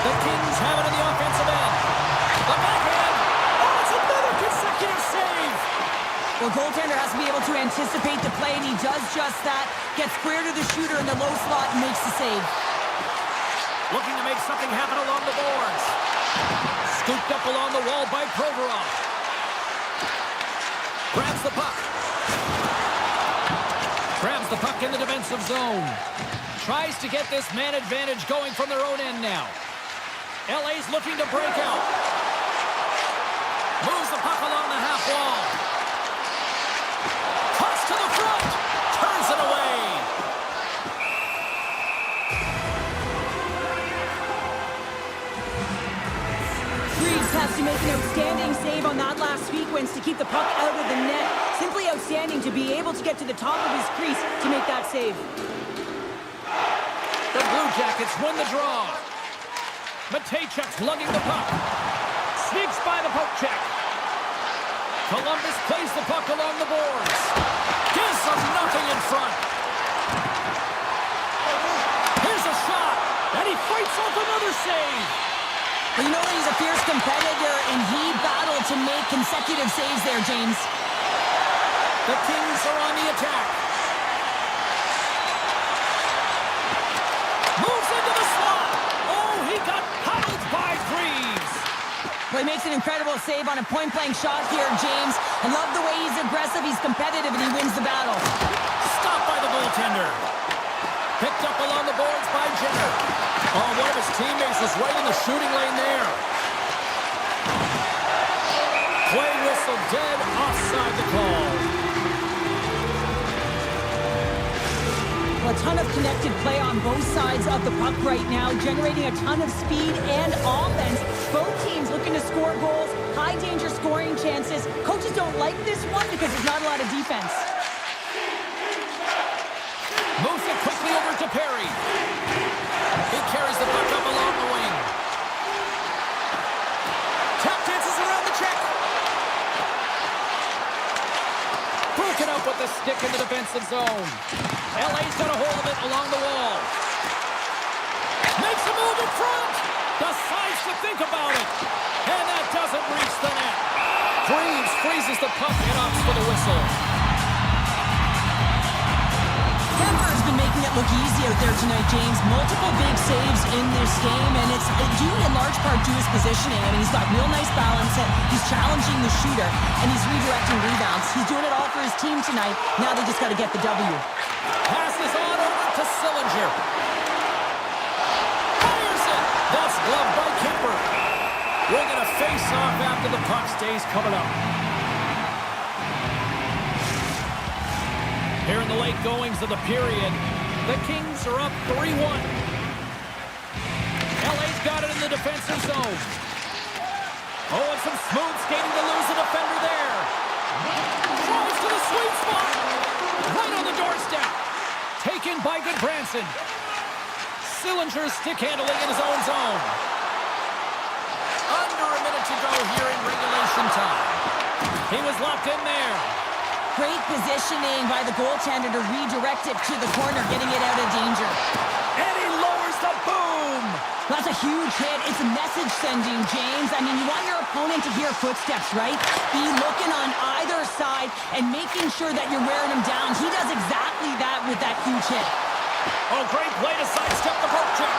The Kings have it in the offensive end. The backhand. Oh, it's another consecutive save. Well, goaltender has to be able to anticipate the play, and he does just that. Gets square to the shooter in the low slot and makes the save. Looking to make something happen along the boards. Scooped up along the wall by Provorov. Grabs the puck. Grabs the puck in the defensive zone. Tries to get this man advantage going from their own end now. LA's looking to break out. Moves the puck along the half wall. Toss to the front. Turns it away. Reeves has to make an outstanding save on that last sequence to keep the puck out of the net. Simply outstanding to be able to get to the top of his crease to make that save. The Blue Jackets win the draw. Matejchuk's lugging the puck. Sneaks by the poke check. Columbus plays the puck along the boards. Gives them nothing in front. Here's a shot. And he fights off another save. Well, you know that he's a fierce competitor, and he battled to make consecutive saves there, James. The Kings are on the attack. Moves into the slot. Oh, he got paddled by Freeze. Well, he makes an incredible save on a point-blank shot here, James. I love the way he's aggressive, he's competitive, and he wins the battle. Stopped by the goaltender. Picked up along the boards by Jenner. Oh, one of his teammates is right in the shooting lane there. Play whistle. whistle dead, offside the call. A ton of connected play on both sides of the puck right now, generating a ton of speed and offense. Both teams looking to score goals, high danger scoring chances. Coaches don't like this one because there's not a lot of defense. Moves it quickly over to Perry. He carries the puck up along the wing. Tap dances around the check. Broken up with the stick in the defensive zone. LA's got a hold of it along the wall. Makes a move in front. Decides to think about it. And that doesn't reach the net. Freezes the puck and opts for the whistle. Denver's been making it look easy out there tonight, James. Multiple big saves in this game, and it's due in large part to his positioning. I mean, he's got real nice balance. He's challenging the shooter, and he's redirecting rebounds. He's doing it all for his team tonight. Now they just got to get the W. Passes on over to Sillinger. Fires it. That's gloved by Kemper. We're going to face off after the puck stays coming up. Here in the late goings of the period, the Kings are up 3-1. LA's got it in the defensive zone. Oh, and some smooth skating to lose a defender there. Drives to the sweet spot. Right on the doorstep. Taken by Goodbranson. Sillinger stick handling in his own zone. Under a minute to go here in regulation time. He was locked in there. Great positioning by the goaltender to redirect it to the corner, getting it out of danger. And he lowers the boom. That's a huge hit. It's a message sending, James. I mean, you want your opponent to hear footsteps, right? Be looking on either side and making sure that you're wearing him down. He does exactly that with that huge hit. Oh, great play to sidestep the poke check.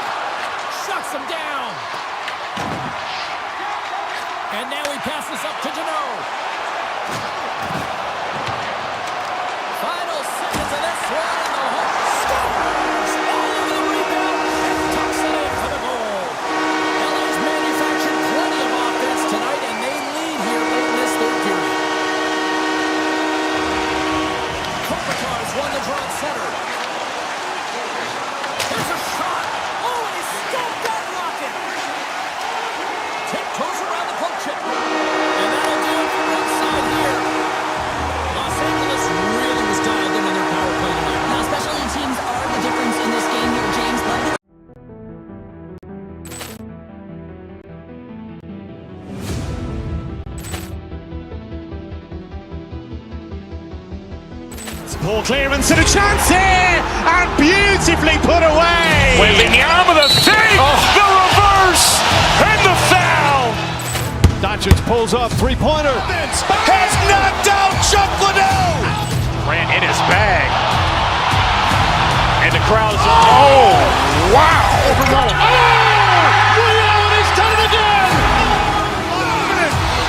Shuts him down. And now he passes up to Deneau. Final seconds of this one, and the Hawks scores all over the rebound and tucks it in for the goal. LA's manufactured plenty of offense tonight, and they lead here late in this third period. Kopitar's won the draw at center. There's a shot. Oh, and he stoked that rocket. Tiptoes around the poke check. And that'll do it from inside here. Los Angeles really was dialed in on their power play tonight. Now, specialty teams are the difference in this game here, James. But Poor clearance and a chance here, and beautifully put away. Wembanyama the save, the reverse, and the foul. Doncic pulls up, three-pointer. Vince has knocked out Chuck Liddell. Grant in his bag. And the crowd is, oh, wow. He's done it again.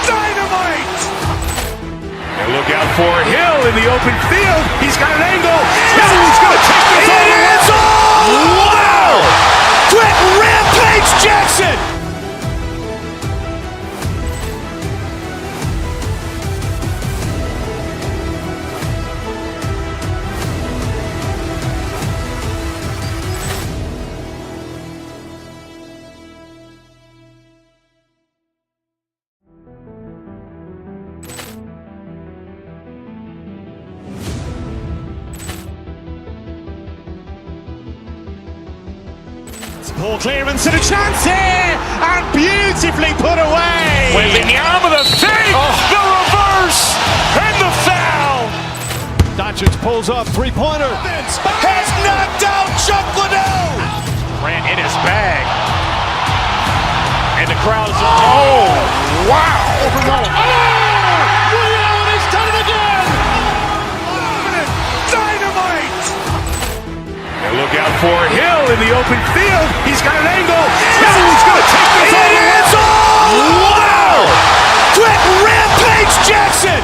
Dynamite. And look out for Hill in the open field. He's got an angle. Hill's going to take this all the way. Wow! Quick Rampage Jackson. Poor clearance and a chance here, and beautifully put away. Wembanyama the save, the reverse, and the foul. Doncic pulls up, three-pointer. Vince has knocked out Chuck Liddell. Grant in his bag. And the crowd is, oh, wow. He's done it again. Dynamite. And look out for Hill in the open field. He's got an angle. Hill's going to take this all the way. Wow! Quick Rampage Jackson.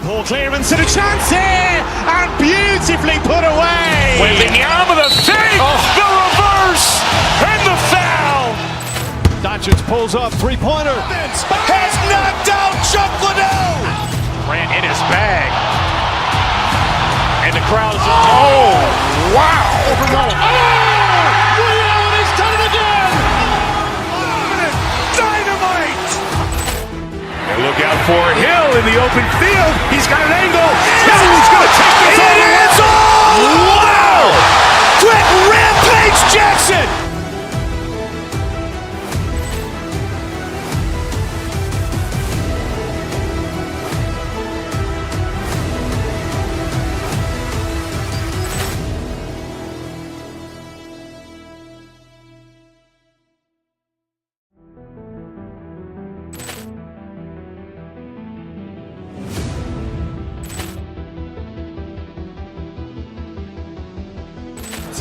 Ball clearance and a chance here, and beautifully put away. Wembanyama the save, the reverse, and the foul. Doncic pulls up, three-pointer. Has knocked out Chuck Liddell. Grant in his bag. And the crowd is, wow. He's done it again. Dynamite. And look out for Hill in the open field. He's got an angle. Hill's going to take this all the way. Wow. Quick Rampage Jackson.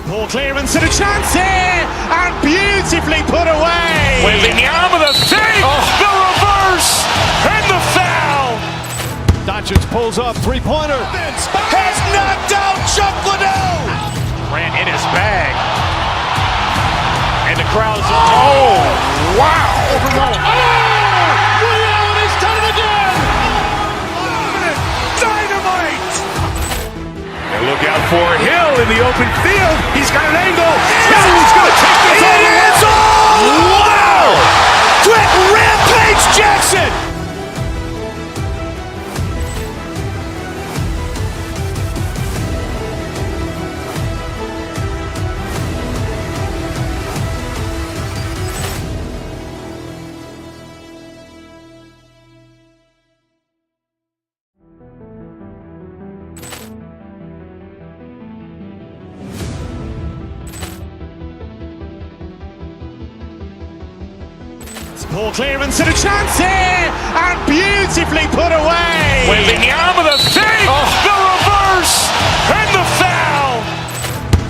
Ball clearance and a chance here, and beautifully put away. Wembanyama the save, the reverse, and the foul. Doncic pulls up, three-pointer. Has knocked out Chuck Liddell. Grant in his bag. And the crowd is, wow. He's done it again. Dynamite. And look out for Hill in the open field. He's got an angle. Hill's going to take this all the way. Wow. Quick Rampage Jackson. Ball clearance and a chance here, and beautifully put away. Wembanyama the save, the reverse, and the foul.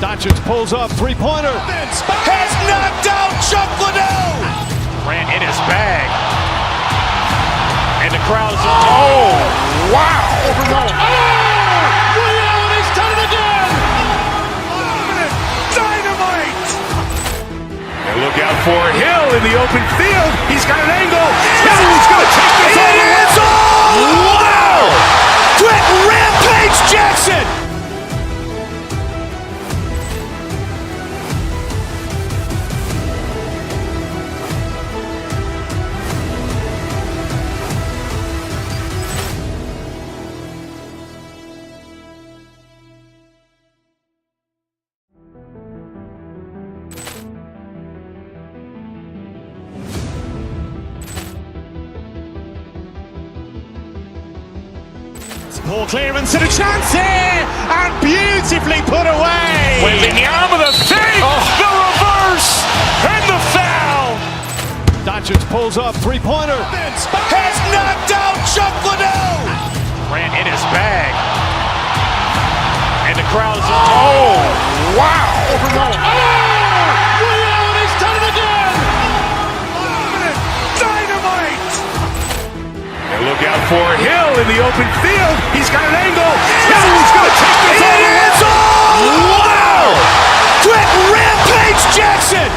Doncic pulls up, three-pointer. Has knocked out Chuck Liddell. Grant in his bag. And the crowd is, wow. He's done it again. Dynamite. And look out for Hill in the open field. He's got an angle. Hill's going to take this all the way. Wow. Quick Rampage Jackson. Ball clearance and a chance here, and beautifully put away. Wembanyama the save, the reverse, and the foul. Doncic pulls up, three-pointer. Has knocked out Chuck Liddell. Grant in his bag. And the crowd is, wow. He's done it again. Dynamite. And look out for Hill in the open field. He's got an angle. Hill's going to take this all the way. Wow. Quick Rampage Jackson.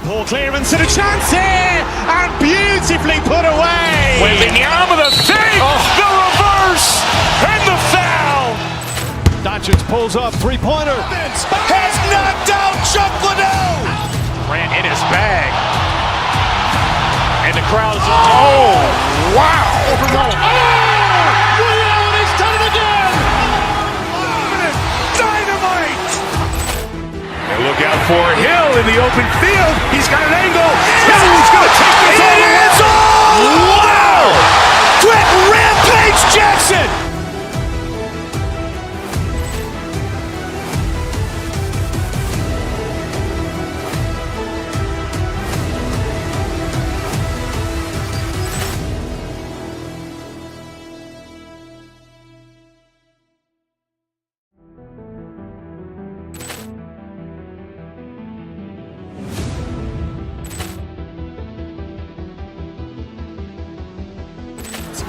Ball clearance and a chance here, and beautifully put away. Wembanyama the save, the reverse, and the foul. Doncic pulls up, three-pointer. Has knocked out Chuck Liddell. Grant in his bag. And the crowd is, wow. He's done it again. Dynamite. And look out for Hill in the open field. He's got an angle. Hill's going to take this all the way. Wow. Quick Rampage Jackson.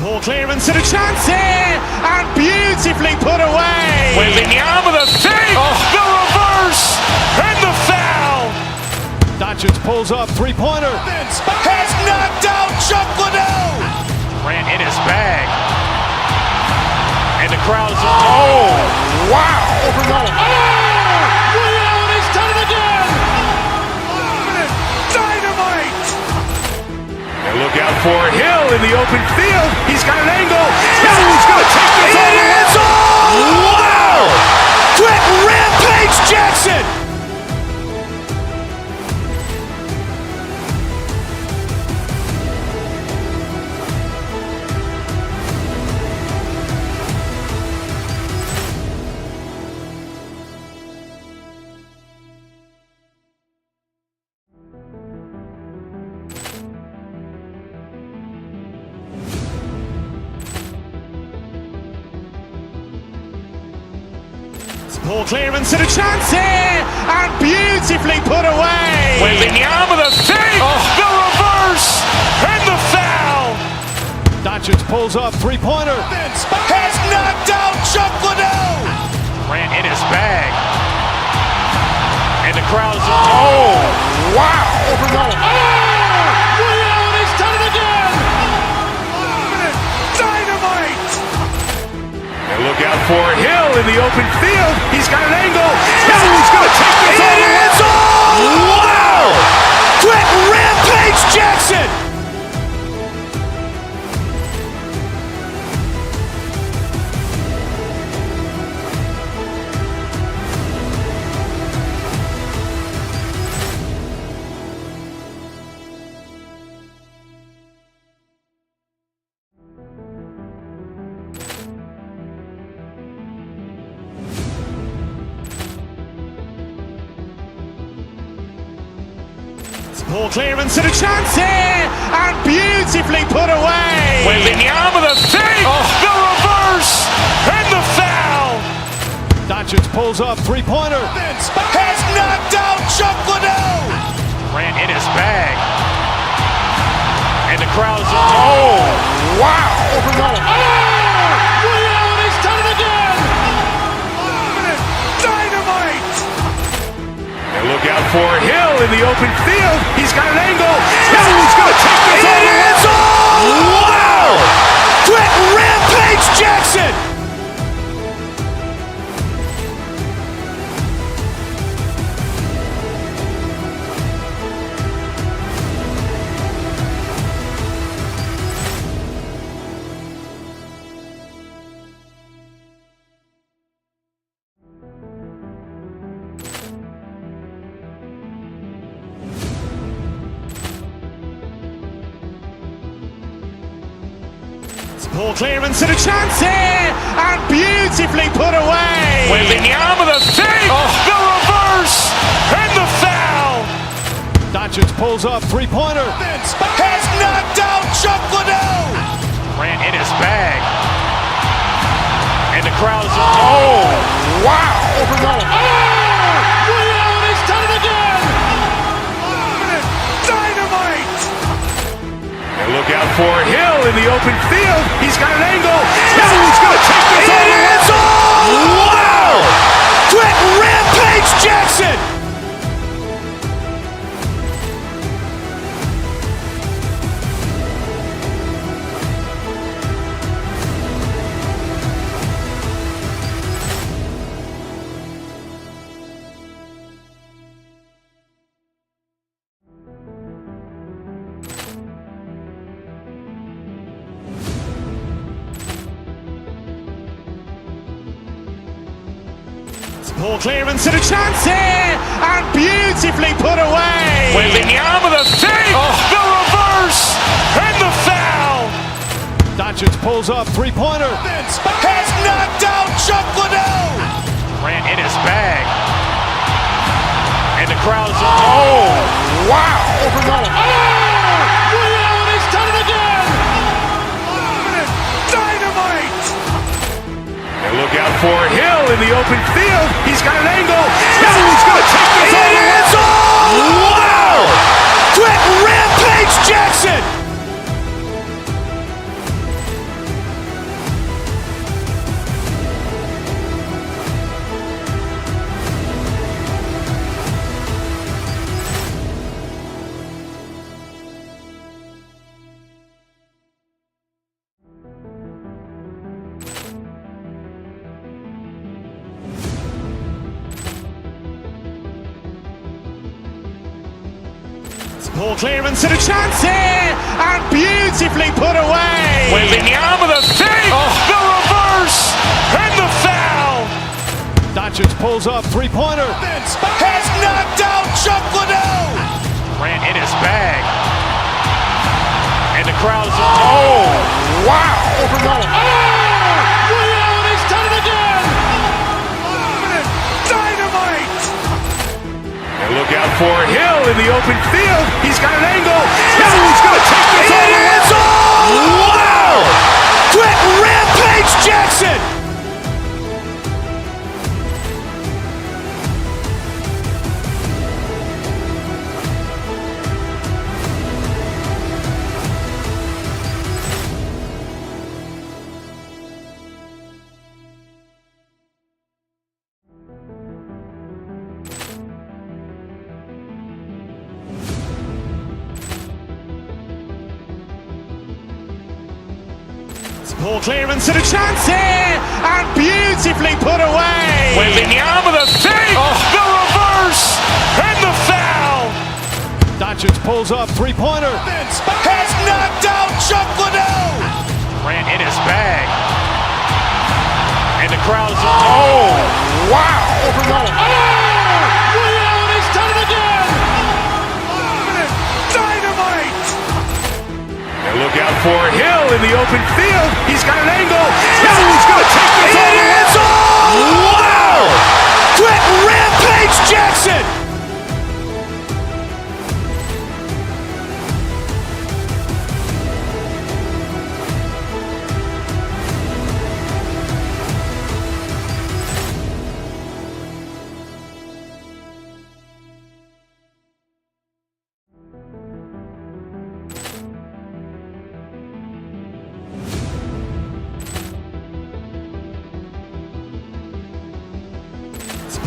Poor clearance and a chance here, and beautifully put away. Wembanyama with a fake, the reverse, and the foul. Doncic pulls up, three-pointer. Vince has knocked out Chuck Liddell. Grant in his bag. And the crowd is, oh, wow. Allen has done it again. Dynamite. And look out for Hill in the open field. He's got an angle. Hill's going to take this all the way. Wow. Quick rampage Jackson. Poor clearance and a chance here, and beautifully put away. Wembanyama with a fake, the reverse, and the foul. Doncic pulls up, three-pointer. Vince has knocked out Chuck Liddell. Grant in his bag. And the crowd is, oh, wow. Allen has done it again. Dynamite. And look out for Hill in the open field. He's got an angle. Hill's going to take this all the way. Wow. Quick rampage Jackson. Poor clearance and a chance here, and beautifully put away. Wembanyama with a fake, the reverse, and the foul. Doncic pulls up, three-pointer. Vince has knocked out Chuck Liddell. Grant in his bag. And the crowd is, oh, wow. Allen has done it again. Dynamite. And look out for Hill in the open field. He's got an angle. Hill's going to take this all the way. Wow. Quick rampage Jackson. Poor clearance and a chance here, and beautifully put away. Wembanyama with a fake, the reverse, and the foul. Doncic pulls up, three-pointer. Vince has knocked out Chuck Liddell. Grant in his bag. And the crowd is, oh, wow. Allen has done it again. Dynamite. And look out for Hill in the open field. He's got an angle. Hill's going to take this all the way. Wow. Quick rampage Jackson. Poor clearance and a chance here, and beautifully put away. Wembanyama with a fake, the reverse, and the foul. Doncic pulls up, three-pointer. Vince has knocked out Chuck Liddell. Grant in his bag. And the crowd is, oh, wow. Allen has done it again. Dynamite. And look out for Hill in the open field. He's got an angle. Hill's going to take this all the way. Wow. Quick rampage Jackson. Ball clearance and a chance here, and beautifully put away. Wembanyama the fake, the reverse, and the foul. Doncic pulls up, three-pointer. Vince has knocked out Chuck Liddell. Ran in his bag. And the crowd is, oh, wow. Liddell, and he's done it again. Dynamite. And look out for Hill in the open field. He's got an angle. Hill's going to take this all the way. Wow. Quick Rampage Jackson. Ball clearance and a chance here, and beautifully put away. Wembanyama the fake, the reverse, and the foul. Doncic pulls up, three-pointer. Vince has knocked out Chuck Liddell. Ran in his bag. And the crowd is, oh, wow. Liddell, and he's done it again. Dynamite. And look out for Hill in the open field. He's got an angle. Hill's going to take this all the way. Wow. Quick Rampage Jackson.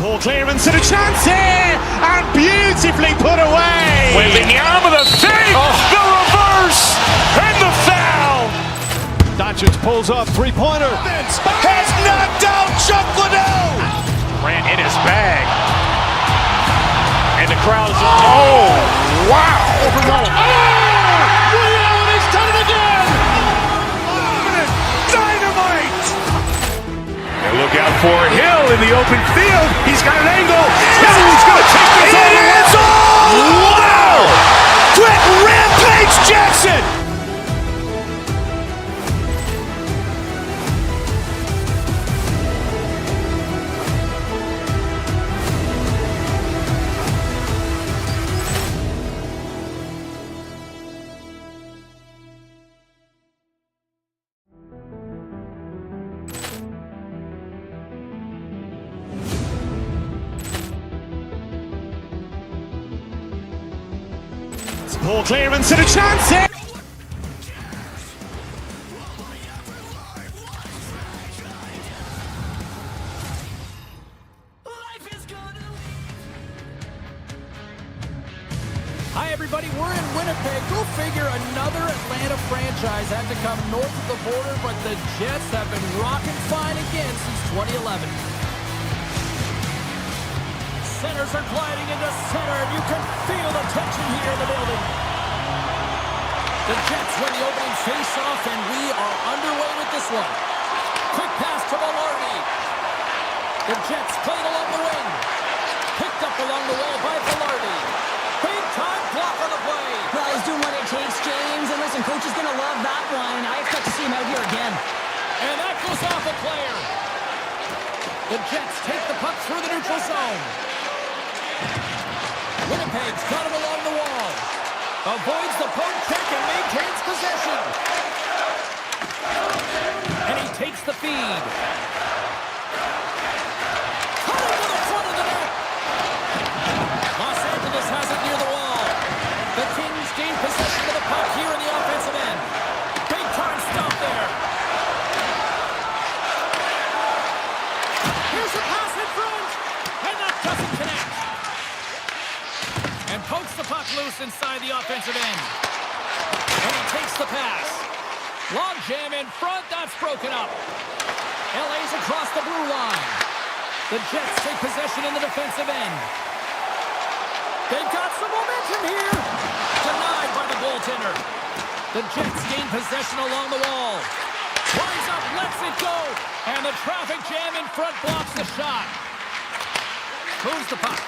Ball clearance and a chance here, and beautifully put away. Wembanyama the fake, the reverse, and the foul. Doncic pulls up, three-pointer. Vince has knocked out Chuck Liddell. Ran in his bag. And the crowd is, oh, wow. Liddell, and he's done it again. Dynamite. And look out for Hill in the open field. He's got an angle. Hill's going to take this all the way. Wow. Quick Rampage Jackson. Ball clearance and a chance here. Hi, everybody. We're in Winnipeg. Go figure, another Atlanta franchise had to come north of the border, but the Jets have been rocking fine again since 2011. Centers are gliding into center, and you can feel the tension here in the building. The Jets win the opening face-off, and we are underway with this one. Quick pass to Velarde. The Jets played along the wing. Picked up along the wall by Velarde. Big-time block on the play. Well, he's doing what it takes, James. And listen, coach is going to love that one. I expect to see him out here again. And that goes off a player. The Jets take the puck through the neutral zone. Winnipeg's got him along the wall. Avoids the poke check and maintains possession. And he takes the feed. Cutting to the front of the net. Los Angeles has it near the wall. The Kings gain possession of the puck here in the offensive end. Big time stop there. Here's a pass in front. And that doesn't connect. And pokes the puck loose inside the offensive end. And he takes the pass. Long jam in front. That's broken up. LA's across the blue line. The Jets take possession in the defensive end. They've got some momentum here. The Jets gain possession along the wall. Winds up, lets it go. And the traffic jam in front blocks the shot. Moves the puck.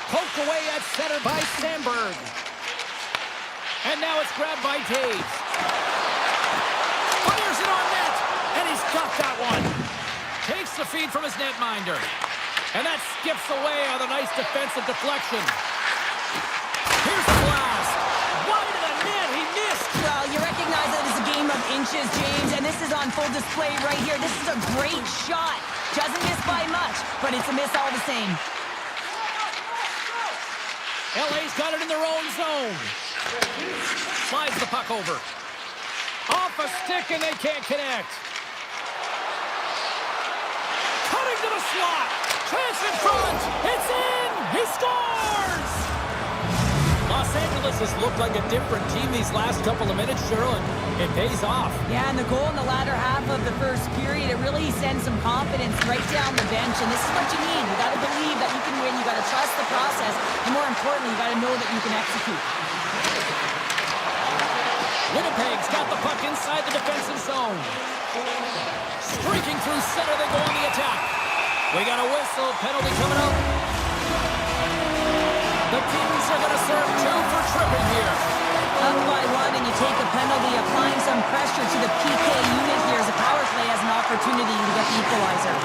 Poked away at center by Sandberg. And now it's grabbed by Taves. Fires it on net. And he's got that one. Takes the feed from his netminder. And that skips away on a nice defensive deflection. Here's the blast. Wide of the net. He missed. Well, you recognize that it's a game of inches, James, and this is on full display right here. This is a great shot. Doesn't miss by much, but it's a miss all the same. LA's got it in their own zone. Slides the puck over. Off a stick, and they can't connect. Cutting to the slot. Chance in front. It's in. He scores. Los Angeles has looked like a different team these last couple of minutes, Cheryl, and it pays off. Yeah, and the goal in the latter half of the first period, it really sends some confidence right down the bench, and this is what you need. You got to believe that you can win. You got to trust the process, and more importantly, you got to know that you can execute. Winnipeg's got the puck inside the defensive zone. Streaking through center, they go on the attack. We got a whistle, penalty coming up. The Kings are going to serve 2 for tripping here. Up by 1, and you take a penalty, applying some pressure to the PK unit here as the power play has an opportunity to get the equalizer.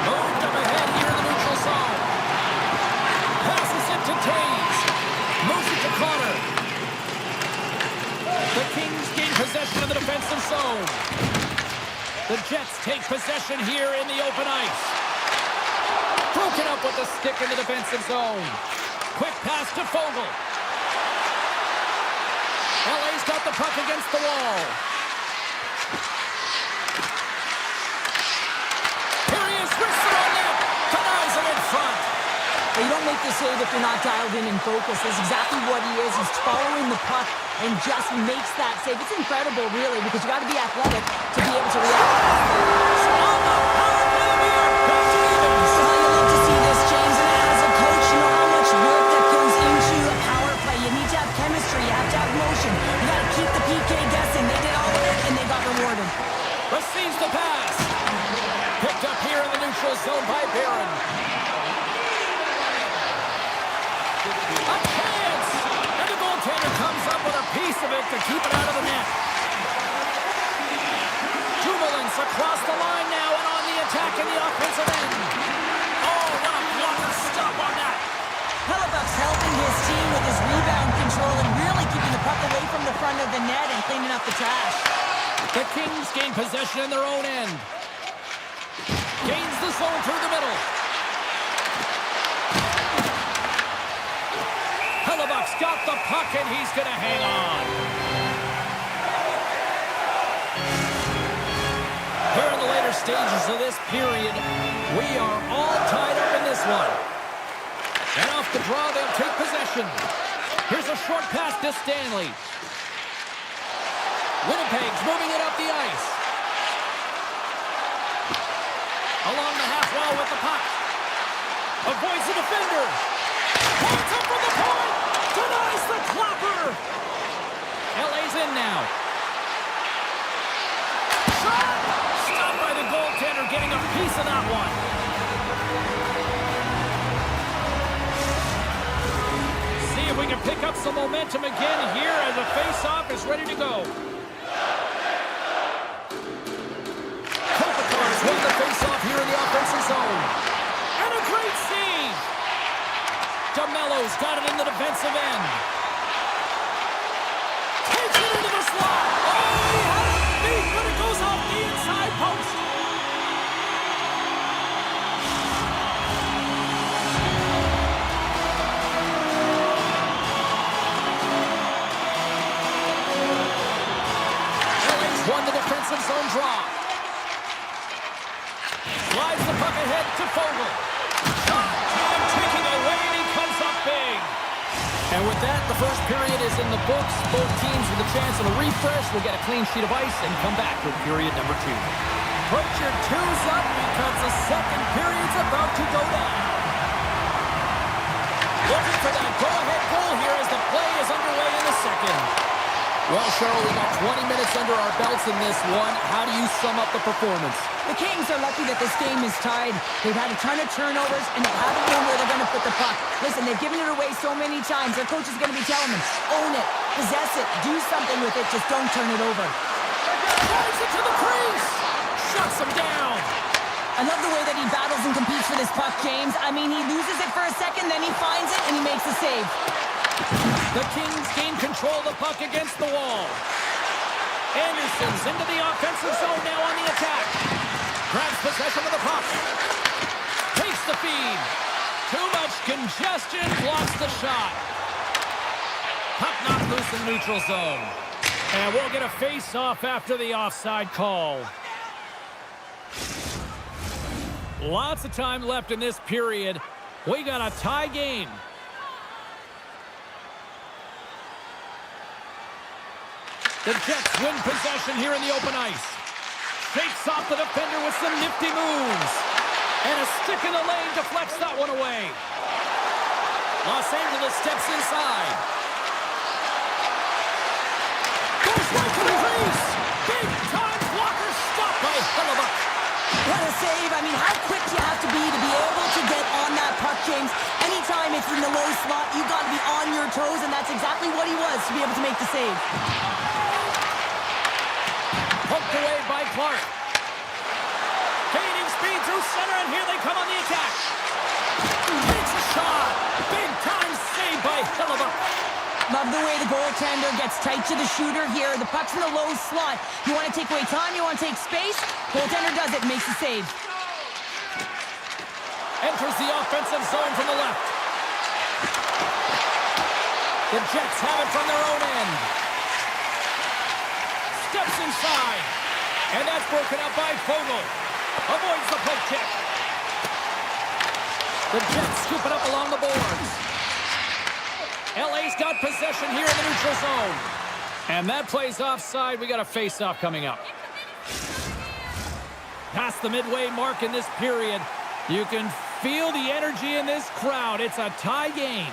Moved up ahead here in the neutral zone. Passes it to Taves. Moves it to Connor. The Kings gain possession of the defensive zone. The Jets take possession here in the open ice. Broken up with the stick in the defensive zone. Quick pass to Fogle. LA's got the puck against the wall. Here he is, wrists it on net. Denies him in front. Well, you don't make the save if you're not dialed in and focused. That's exactly what he is. He's following the puck and just makes that save. It's incredible, really, because you got to be athletic to be able to react. On the power play, we are back to even. You love to see this, James, and as a coach, you know how much work that goes into a power play. You need to have chemistry. You have to have motion. You got to keep the PK guessing. They did all of it, and they got rewarded. Receives the pass. Picked up here in the neutral zone by Barron. A chance! And the goaltender comes up with a piece of it to keep it out of the net. Jubilance across the line now and on the attack in the offensive end. Oh, what a blocker stop on that. Hellebuck's helping his team with his rebound control and really keeping the puck away from the front of the net and cleaning up the trash. The Kings gain possession in their own end. Gains the zone through the middle. Hellebuck's got the puck and he's going to hang on. Here in the later stages of this period, we are all tied up in this one. And off the draw, they'll take possession. Here's a short pass to Stanley. Winnipeg's moving it up the ice. Along the half wall with the puck. Avoids the defender. Points up from the point. Denies the clapper. LA's in now. Shot! Stopped by the goaltender, getting a piece of that one. See if we can pick up some momentum again here as the face-off is ready to go. Kopitar's won the face-off here in the offensive zone. And a great save. DeMello's got it in the defensive end. Takes it into the slot. Oh, he had it beat, but it goes off the inside post. LA's won the defensive zone draw. Slides the puck ahead to Fogle. Shot, and taking away, and he comes up big. And with that, the first period is in the books. Both teams with a chance of a refresh will get a clean sheet of ice and come back with period number 2. Put your twos up because the second period's about to go down. Looking for that go-ahead goal here as the play is underway in the second. Well, Cheryl, we got 20 minutes under our belts in this one. How do you sum up the performance? The Kings are lucky that this game is tied. They've had a ton of turnovers, and they haven't known where they're going to put the puck. Listen, they've given it away so many times. Their coach is going to be telling them, own it, possess it, do something with it, just don't turn it over. Drives it to the crease! Shuts him down! I love the way that he battles and competes for this puck, James. I mean, he loses it for a second, then he finds it, and he makes a save. The Kings gain control of the puck against the wall. Anderson's into the offensive zone now on the attack. Grabs possession of the puck. Takes the feed. Too much congestion. Blocks the shot. Puck knocked loose in the neutral zone. And we'll get a face-off after the offside call. Lots of time left in this period. We got a tie game. The Jets win possession here in the open ice. Shakes off the defender with some nifty moves. And a stick in the lane deflects that one away. Los Angeles steps inside. Goes right to the crease. Big time blocker stopped by Hellebuyck. What a save. I mean, how quick you have to be able to get on that puck, James. Anytime it's in the low slot, you've got to be on your toes, and that's exactly what he was to be able to make the save. Poked away by Clark. Gaining speed through center, and here they come on the attack. Takes a shot. Big time save by Hellebuyck. Love the way the goaltender gets tight to the shooter here. The puck's in the low slot. You want to take away time, you want to take space. Goaltender does it, makes the save. Enters the offensive zone from the left. The Jets have it from their own end. Steps inside. And that's broken up by Fogle. Avoids the poke check. The Jets scoop it up along the boards. LA's got possession here in the neutral zone. And that plays offside. We got a face-off coming up. Past the midway mark in this period. You can feel the energy in this crowd. It's a tie game.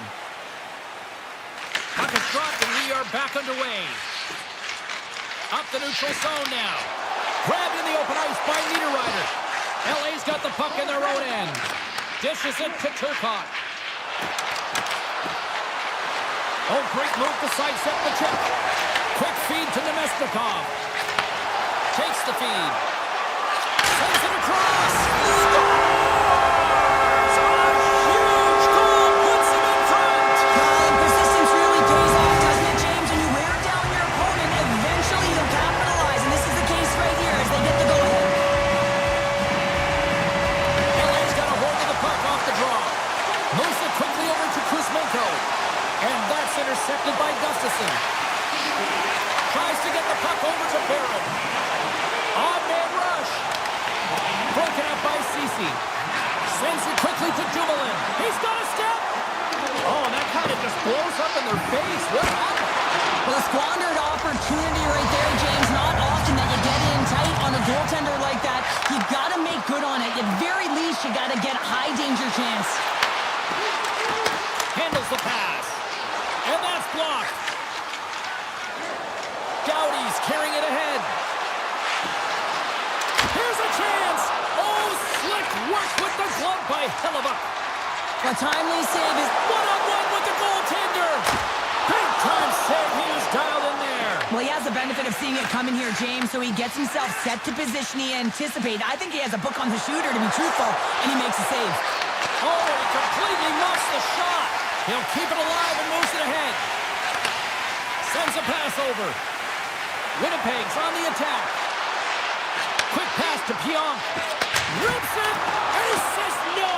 Puck is dropped and we are back underway. Up the neutral zone now. Grabbed in the open ice by Niederreiter. LA's got the puck in their own end. Dishes it to Turcotte. Oh, great move to sidestep the check. Quick feed to Nemestikov. Takes the feed. Sends it across. Scores! A huge goal puts him in front. And persistence really pays off, doesn't it, James? When you wear down your opponent, eventually they'll capitalize. And this is the case right here as they get the go-ahead. LA's got a hold of the puck off the draw. Moves it quickly over to Kuzmenko. And that's intercepted by Gustafsson. Tries to get the puck over to Barron. On-man rush. Broken up by Ceci. Sends it quickly to Dumoulin. He's got a step. Oh, and that kind of just blows up in their face. What happened? Well, a squandered opportunity right there, James. Not often that you get in tight on a goaltender like that. You got to make good on it. At very least, you got to get a high danger chance. Handles the pass. And that's blocked. Doughty's carrying it ahead. Here's a chance. Oh, slick work with the glove by Hellebuyck. A timely save is... One-on-one with the goaltender. Big time save. He was dialed in there. Well, he has the benefit of seeing it coming here, James, so he gets himself set to position he anticipated. I think he has a book on the shooter, to be truthful, and he makes a save. Oh, he completely muffs the shot. He'll keep it alive and moves it ahead. Sends a pass over. Winnipeg's on the attack. Quick pass to Pionk. Rips it, and he says no.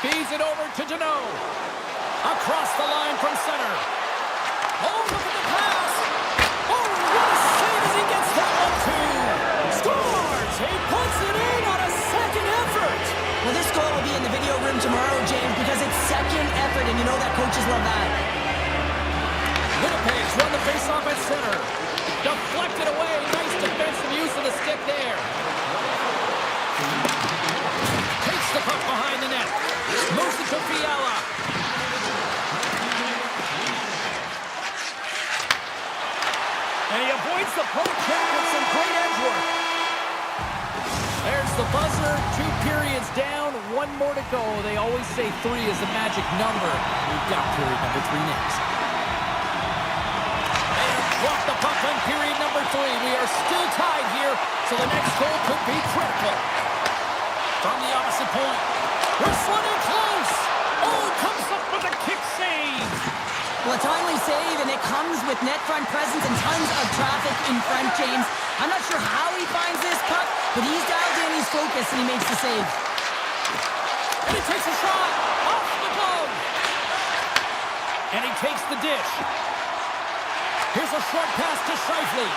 Feeds it over to Deneau. Across the line from center. Oh, look at the pass. Oh, what a save as he gets that one too. Scores! He puts it in on a second effort. Well, this goal will be in the video room tomorrow, James, because it's second effort, and you know that coaches love that. Winnipeg's run the face-off at center. Deflected away. Nice defensive use of the stick there. Takes the puck behind the net. Moves it to Fiala. poke check with some great edge work. There's the buzzer. 2 periods down, 1 more to go. They always say 3 is the magic number. We've got period number 3 next. They have dropped the puck on period number 3. We are still tied here, so the next goal could be critical. From the opposite point. Wrestling in close. Oh, comes up with a kick save. Well, a timely save, and it comes with net front presence and tons of traffic in front, James. I'm not sure how he finds this puck, but he's dialed in his focus, and he makes the save. And he takes a shot off the glove. And he takes the dish. Here's a short pass to Scheifele.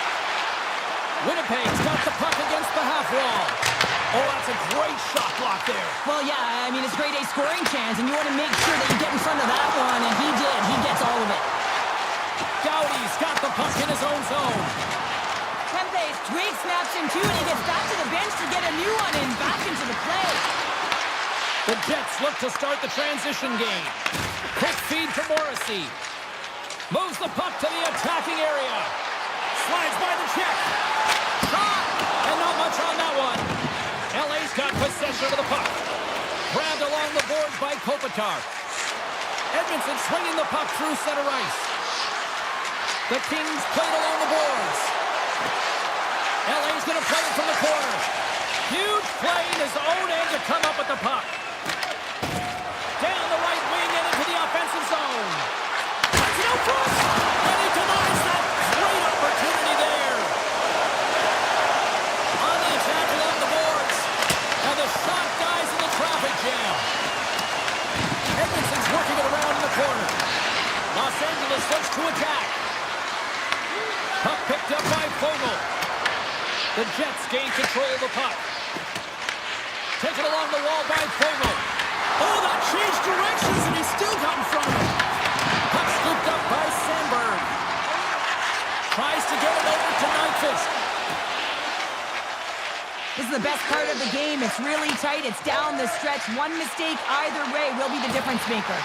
Winnipeg's got the puck against the half wall. Oh, that's a great shot block there. Well, yeah, I mean, it's grade A scoring chance, and you want to make sure that you get in front of that one, and he did. He gets all of it. Gowdy's got the puck in his own zone. Kempe's twig snaps him too, and he gets back to the bench to get a new one and back into the play. The Jets look to start the transition game. Quick feed to Morrissey. Moves the puck to the attacking area. Slides by the check. Shot! And not much on that one. LA's got possession of the puck. Grabbed along the boards by Kopitar. Edmondson swinging the puck through center ice. The Kings played along the boards. LA's going to play it from the corner. Huge play in his own end to come up with the puck. Down the right wing and into the offensive zone. That's no push! And he denies that great opportunity there. On the attack along the boards. And the shot dies in the traffic jam. Edmondson's working it around in the corner. Los Angeles looks to attack. Puck picked up by Fogle. The Jets gain control of the puck. Taken along the wall by Fogle. Oh, that changed directions, and he still got in front of him. Puck scooped up by Sandberg. Tries to get it over to Nyquist. This is the best part of the game. It's really tight. It's down the stretch. One mistake either way will be the difference maker.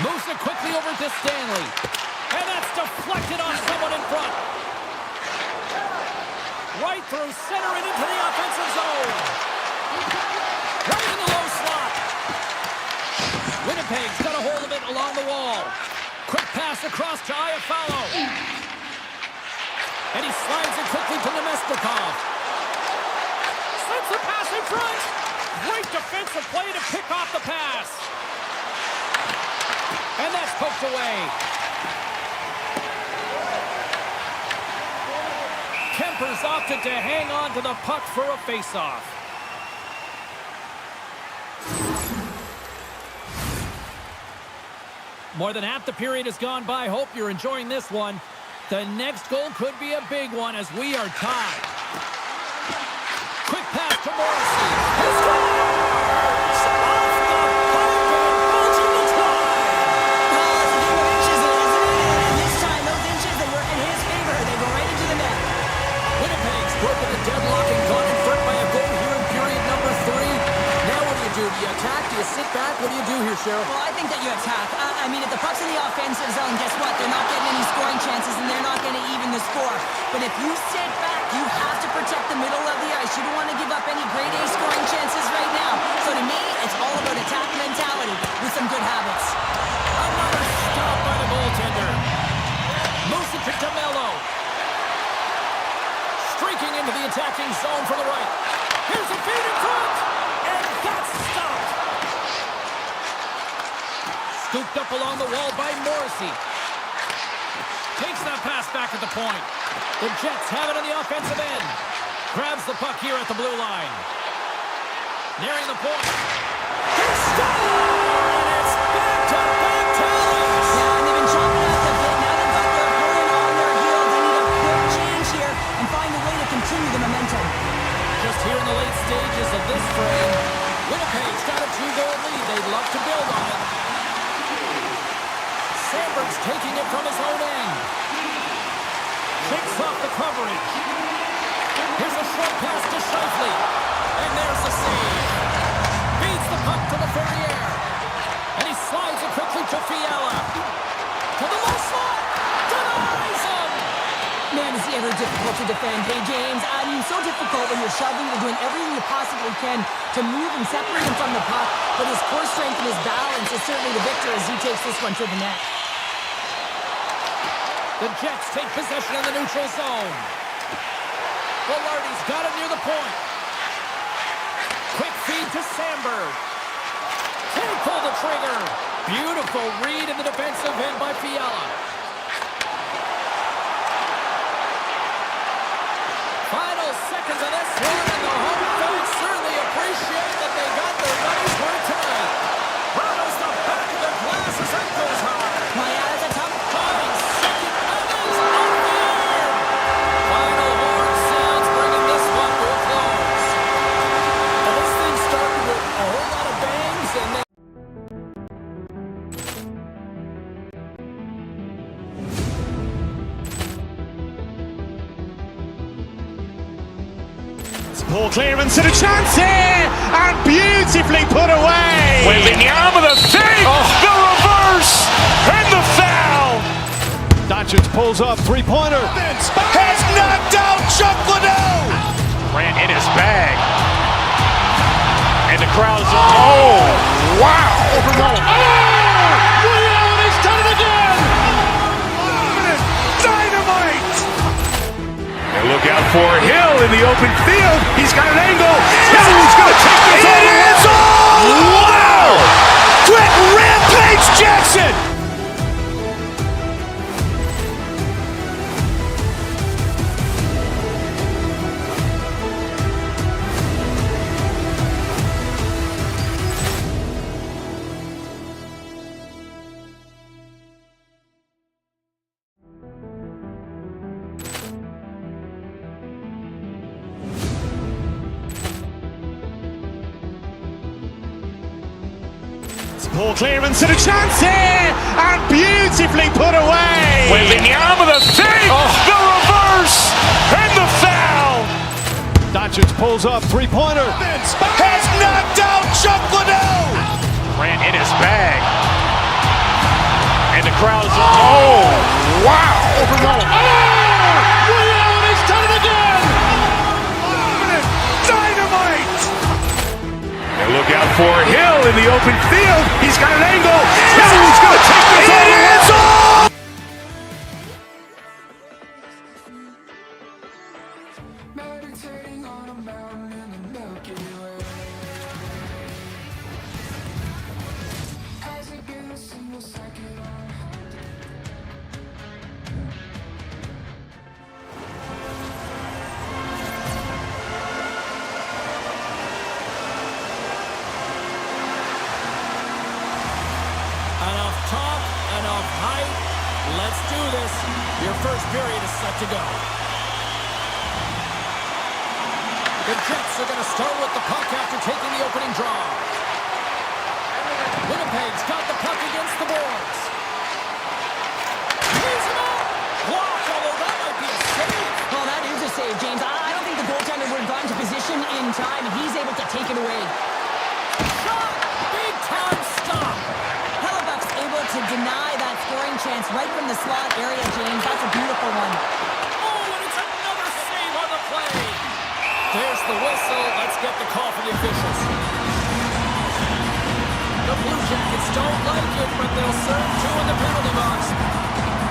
Moves it quickly over to Stanley. And that's deflected off someone in front. Right through center and into the offensive zone. Right in the low slot. Winnipeg's got a hold of it along the wall. Quick pass across to Iafallo. And he slides it quickly to Nemestikov. Sends the pass in front. Great defensive play to pick off the pass. And that's poked away. Kemper's opted to hang on to the puck for a face-off. More than half the period has gone by. Hope you're enjoying this one. The next goal could be a big one as we are tied. Quick pass to Morrissey. He scores! Off the puck and bulging the try. Well, it's a game of inches, isn't it? And this time, those inches, they work in his favor. They go right into the net. Winnipeg's broken the deadlock and gone in front by a goal here in period number 3. Now what do? Do you attack? Do you sit back? What do you do here, Sheriff? Well, I think that you attack. I mean, if the puck's in the offensive zone, guess what? They're not getting any scoring chances, and they're not going to even the score. But if you sit back, you have to protect the middle of the ice. You don't want to give up any grade A scoring chances right now. So to me, it's all about attack mentality with some good habits. Another stop by the goaltender. Moves it to DeMello. Streaking into the attacking zone from the right. Here's a feed in front. And that's stopped. Scooped up along the wall by Morrissey. Takes that pass back at the point. The Jets have it on the offensive end. Grabs the puck here at the blue line. Nearing the point. He scores! And it's back-to-back tallies. Yeah, and they've been chopping up a bit. Now they've got their opponent on their heels. They need a quick change here and find a way to continue the momentum. Just here in the late stages of this frame, Winnipeg's got a 2-goal lead. They'd love to build on it. Sandberg's taking it from his own end. Shakes off the coverage. Here's a short pass to Scheifele. And there's the save. Feeds the puck to Laferriere. And he slides it quickly to Fiala. To the low slot. Denies him. difficult to defend. Hey, James, I mean, so difficult when you're shoving, you're doing everything you possibly can to move and separate him from the puck, but his core strength and his balance is certainly the victor as he takes this one to the net. The Jets take possession in the neutral zone. Velarde's got it near the point. Quick feed to Sandberg. Can't pull the trigger. Beautiful read in the defensive end by Fiala. Final seconds of this one, and the home fans certainly appreciate that they got their money's worth tonight. Rattles the back of the glass as that goes high. Maya is a tough Five second innings on the air. Final horn sounds, bringing this one to a close. And this thing started with a whole lot of bangs, and then Poor clearance and a chance here, and beautifully put away. Wembanyama the save, the reverse, and the foul. Doncic pulls up, three-pointer. Vince has knocked out Chuck Liddell. Ran in his bag. And the crowd is, oh, wow. He's done it again. Dynamite. And look out for Hill in the open field. He's got an angle. Hill's going to take this all the way. Wow! Quick rampage Jackson. Poor clearance and a chance here, and beautifully put away. Wembanyama the save, the reverse, and the foul. Doncic pulls up, three-pointer. Vince has knocked out Chuck Liddell. Ran in his bag. And the crowd is, oh, wow. He's done it again. Dynamite. And look out for Hill in the open field. He's got an angle. Hill's going to take this all the way. Meditating on a mountain in the Milky Way. Has it been a single second on? enough talk, enough hype. Let's do this. Your first period is set to go. The Jets are going to start with the puck after taking the opening draw. Winnipeg's got the puck against the boards. He's him up. Blocked, although that might be a save. Well, that is a save, James. I don't think the goaltender would have gotten to position in time. He's able to take it away. Shot. Big time stop. Hellebuck's able to deny that scoring chance right from the slot area, James. That's a beautiful one. Oh, and it's another save on the play. There's the whistle. Let's get the call for the officials. The Blue Jackets don't like it, but they'll serve two in the penalty box.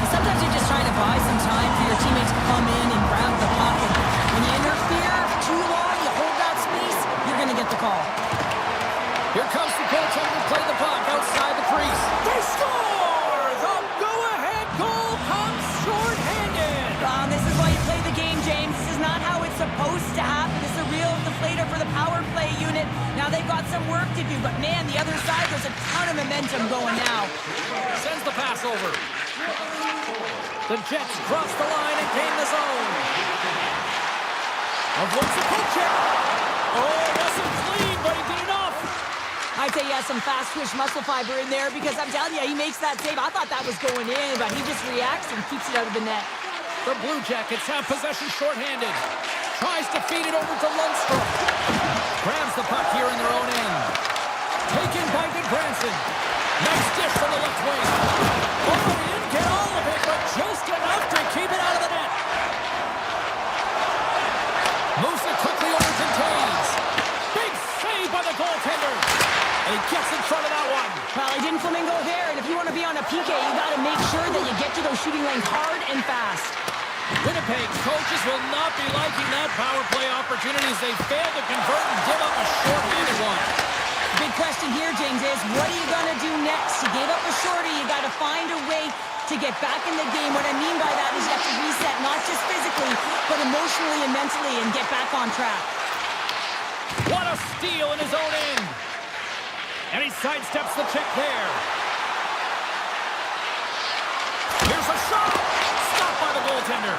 Sometimes you're just trying to buy some time for your teammates to come in and grab the puck. And when you interfere too long, you hold that space, you're going to get the call. Here comes the goaltender to play the puck outside the crease. They score! The go-ahead goal comes short-handed. This is why you play the game, James. This is not how it's supposed to happen. This is a real deflator for the power play unit. Now they've got some work to do, but man, the other side, there's a ton of momentum going now. Sends the pass over. The Jets cross the line and gain the zone. Avoids the poke check. Oh, it wasn't clean, but he did enough. I'd say he has some fast-twitch muscle fiber in there because I'm telling you, he makes that save. I thought that was going in, but he just reacts and keeps it out of the net. The Blue Jackets have possession shorthanded. Tries to feed it over to Lundstrom. Grabs the puck here in their own end. Taken by Goodbranson. Nice dish from the left wing. Oh, he didn't get all of it, but just enough to keep it out of the net. And he gets in front of that one. Well, he didn't flamingo there, and if you want to be on a PK, you got to make sure that you get to those shooting lanes hard and fast. Winnipeg's coaches will not be liking that power play opportunity as they fail to convert and give up a short-handed one. Big question here, James, is what are you going to do next? You gave up a shorty. You got to find a way to get back in the game. What I mean by that is you have to reset, not just physically, but emotionally and mentally, and get back on track. What a steal in his own end. And he sidesteps the check there. Here's a shot. Stopped by the goaltender.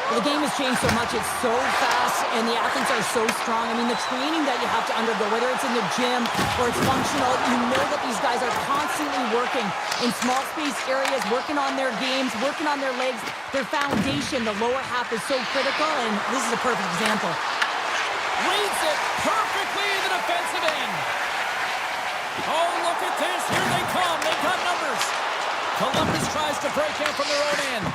Well, the game has changed so much. It's so fast, and the athletes are so strong. I mean, the training that you have to undergo, whether it's in the gym or it's functional, you know that these guys are constantly working in small space areas, working on their games, working on their legs. Their foundation, the lower half, is so critical, and this is a perfect example. Reads it perfectly in the defensive end. Oh, look at this. Here they come. They've got numbers. Columbus tries to break out from their own end.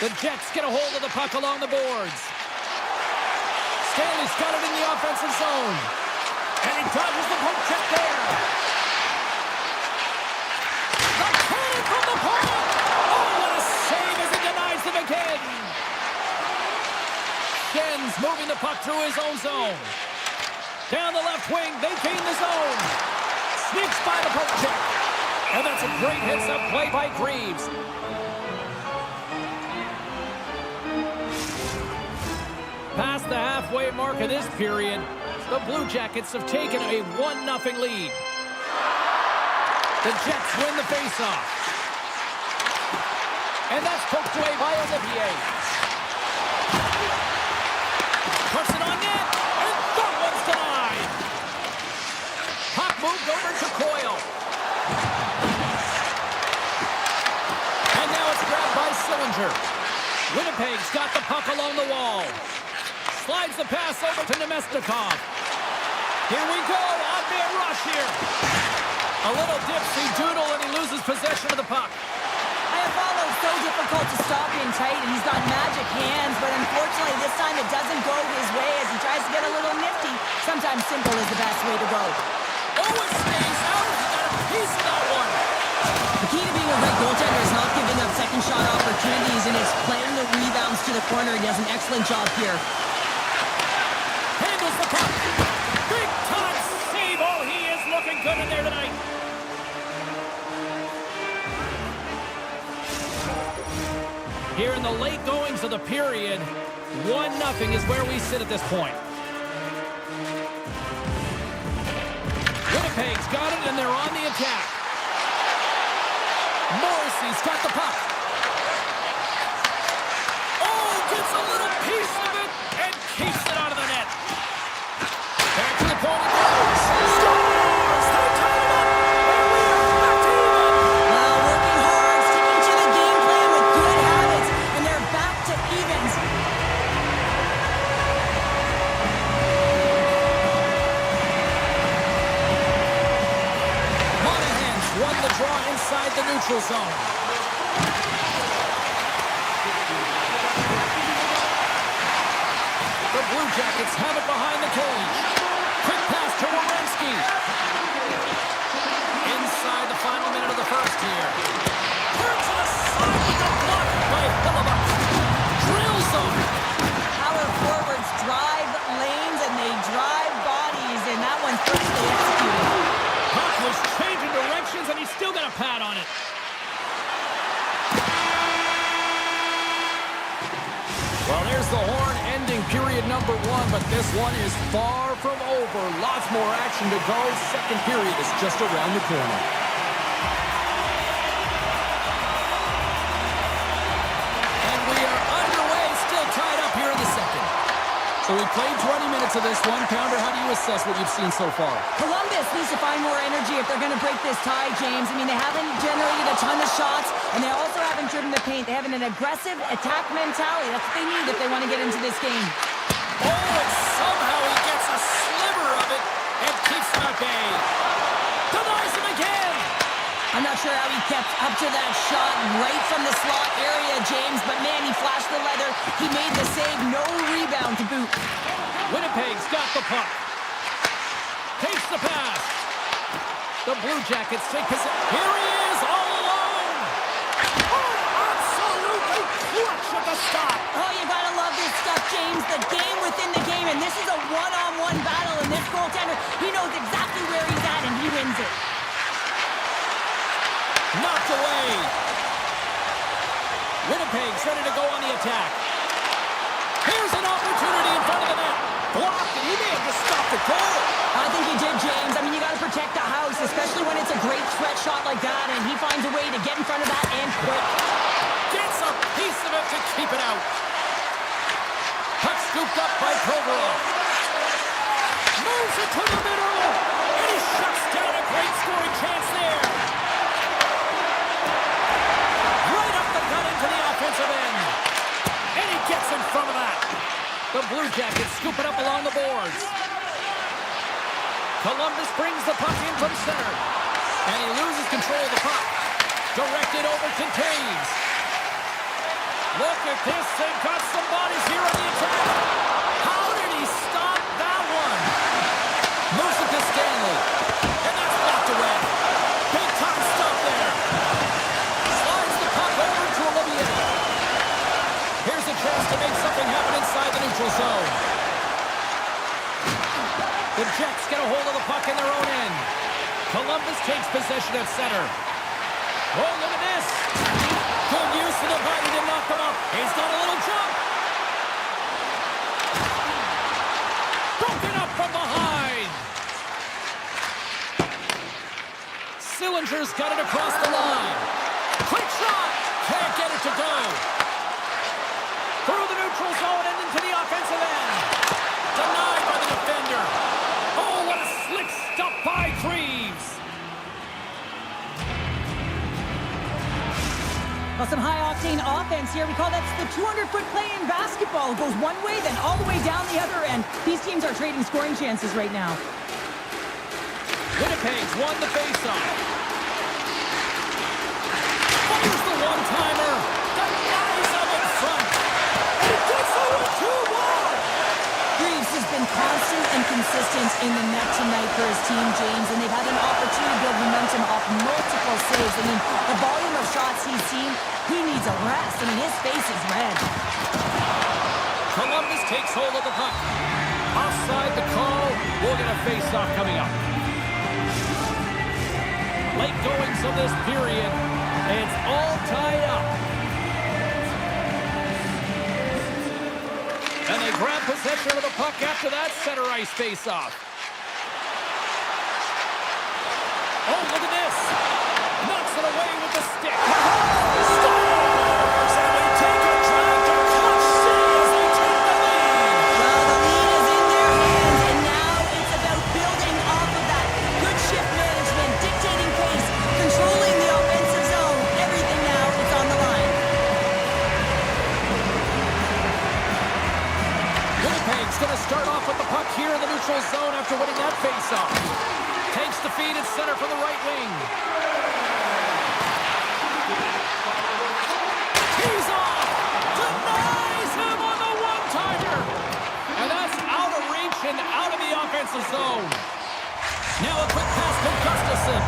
The Jets get a hold of the puck along the boards. Stanley's got it in the offensive zone. And he dodges the poke check there. The cannon from the point. Oh, what a save as he denies them again. Jens moving the puck through his own zone. Down the left wing, they gain the zone. Sneaks by the poke check. And that's a great heads-up play by Greaves. Past the halfway mark of this period, the Blue Jackets have taken a 1-0 lead. The Jets win the faceoff. And that's poked away by Olivier. Puts it on net, and that one's denied. Puck moved over to Coyle. And now it's grabbed by Sillinger. Winnipeg's got the puck along the wall. Slides the pass over to Nemestikov. Here we go, odd-man rush here. A little dipsy doodle and he loses possession of the puck. Iafallo is so difficult to stop in tight, and he's got magic hands, but unfortunately this time it doesn't go his way as he tries to get a little nifty. Sometimes simple is the best way to go. Oh, it stays out. He got a piece of that one. The key to being a great goaltender is not giving up second shot opportunities, and it's playing the rebounds to the corner. He does an excellent job here. Handles the puck. Big time save. Oh, he is looking good in there tonight. Here in the late goings of the period, 1-0 is where we sit at this point. Winnipeg's got it, and they're on the attack. Morrissey's got the puck. Oh, gets a little piece of it and keeps it out of the net. Back to the point it goes. Scores! They tie it up, and we are back to even. Well, working hard, sticking to the game plan with good habits, and they're back to evens. Monahan's won the draw inside the neutral zone. The Blue Jackets have it behind the cage. Quick pass to Werenski. Inside the final minute of the first here. Turns to the side with the block by Hillebuck. Drills them. Power forwards drive lanes, and they drive bodies, and that one's perfectly executed. Puck was changing directions, and he's still got a pad on it. Well, there's the horn ending period number 1, but this one is far from over. Lots more action to go. Second period is just around the corner. And we are underway, still tied up here in the second. So we played 20 minutes of this one. Pounder, how do you assess what you've seen so far? Columbus needs to find more energy if they're going to break this tie, James. I mean, they haven't generated a ton of shots, and they also haven't driven the paint. They have an aggressive attack mentality. That's what they need if they want to get into this game. Oh, and somehow he gets a sliver of it and keeps him at bay. Denies him again. I'm not sure how he kept up to that shot right from the slot area, James, but man, he flashed the leather. He made the save, no rebound to boot. Winnipeg's got the puck. Takes the pass. The Blue Jackets take possession. Here he is, all alone. Oh, absolutely clutch at the stop. Oh, you gotta love this stuff, James. The game within the game, and this is a one-on-one battle, and this goaltender, he knows exactly where he's at, and he wins it. Knocked away. Winnipeg's ready to go on the attack. Here's an opportunity in front of the net. Blocked, and he may have just stopped the goal. I think he did, James. I mean, you got to protect the house, especially when it's a great threat shot like that, and he finds a way to get in front of that and quick. Gets a piece of it to keep it out. Puck scooped up by Provorov. Moves it to the middle, and he shuts down a great scoring chance there. Right up the gut into the offensive end. And he gets in front of that. The Blue Jackets scoop it up along the boards. Columbus brings the puck in from center. And he loses control of the puck. Directed over to Taves. Look at this. They've got some bodies here on the attack. How did he stop that one? Moves it to Stanley. And that's blocked away. Big time stop there. Slides the puck over to Olivier. Here's a chance to make something happen inside the neutral zone. The Jets get a hold of the puck in their own end. Columbus takes possession at center. Oh, look at this. Good use of the body to knock them up. He's got a little jump. Broken up from behind. Sillinger's got it across the line. Quick shot. Can't get it to go. Through the neutral zone and into the offensive end. Denied by the defender. Oh, what a slick stop by Treves. Well, some high-octane offense here. We call that the 200-foot play in basketball. It goes one way, then all the way down the other end. These teams are trading scoring chances right now. Winnipeg's won the faceoff. Fires the one-timer. Denies him in front. He gets it with 2-1. Reeves has been constant and consistent in the net tonight for his team, James, and they've had an opportunity to build momentum off multiple saves. I mean, the volume of shots he's seen, he needs a rest. I mean, his face is red. Columbus takes hold of the puck. Offside the call. We'll get a face-off coming up. Late goings of this period. It's all tied up. And they grab possession of the puck after that center ice face-off. Oh, look at this. Knocks it away with the stick. Scores! And they take a drag to clutch C as they take the lead. Well, the lead is in their hands, and now it's about building off of that. Good shift management, dictating pace, controlling the offensive zone. Everything now is on the line. Winnipeg's going to start off with the puck here in the neutral zone after winning that face-off. Takes the feed at center from the right wing. He's off! Denies him on the one-timer! And that's out of reach and out of the offensive zone. Now a quick pass to Gustafsson.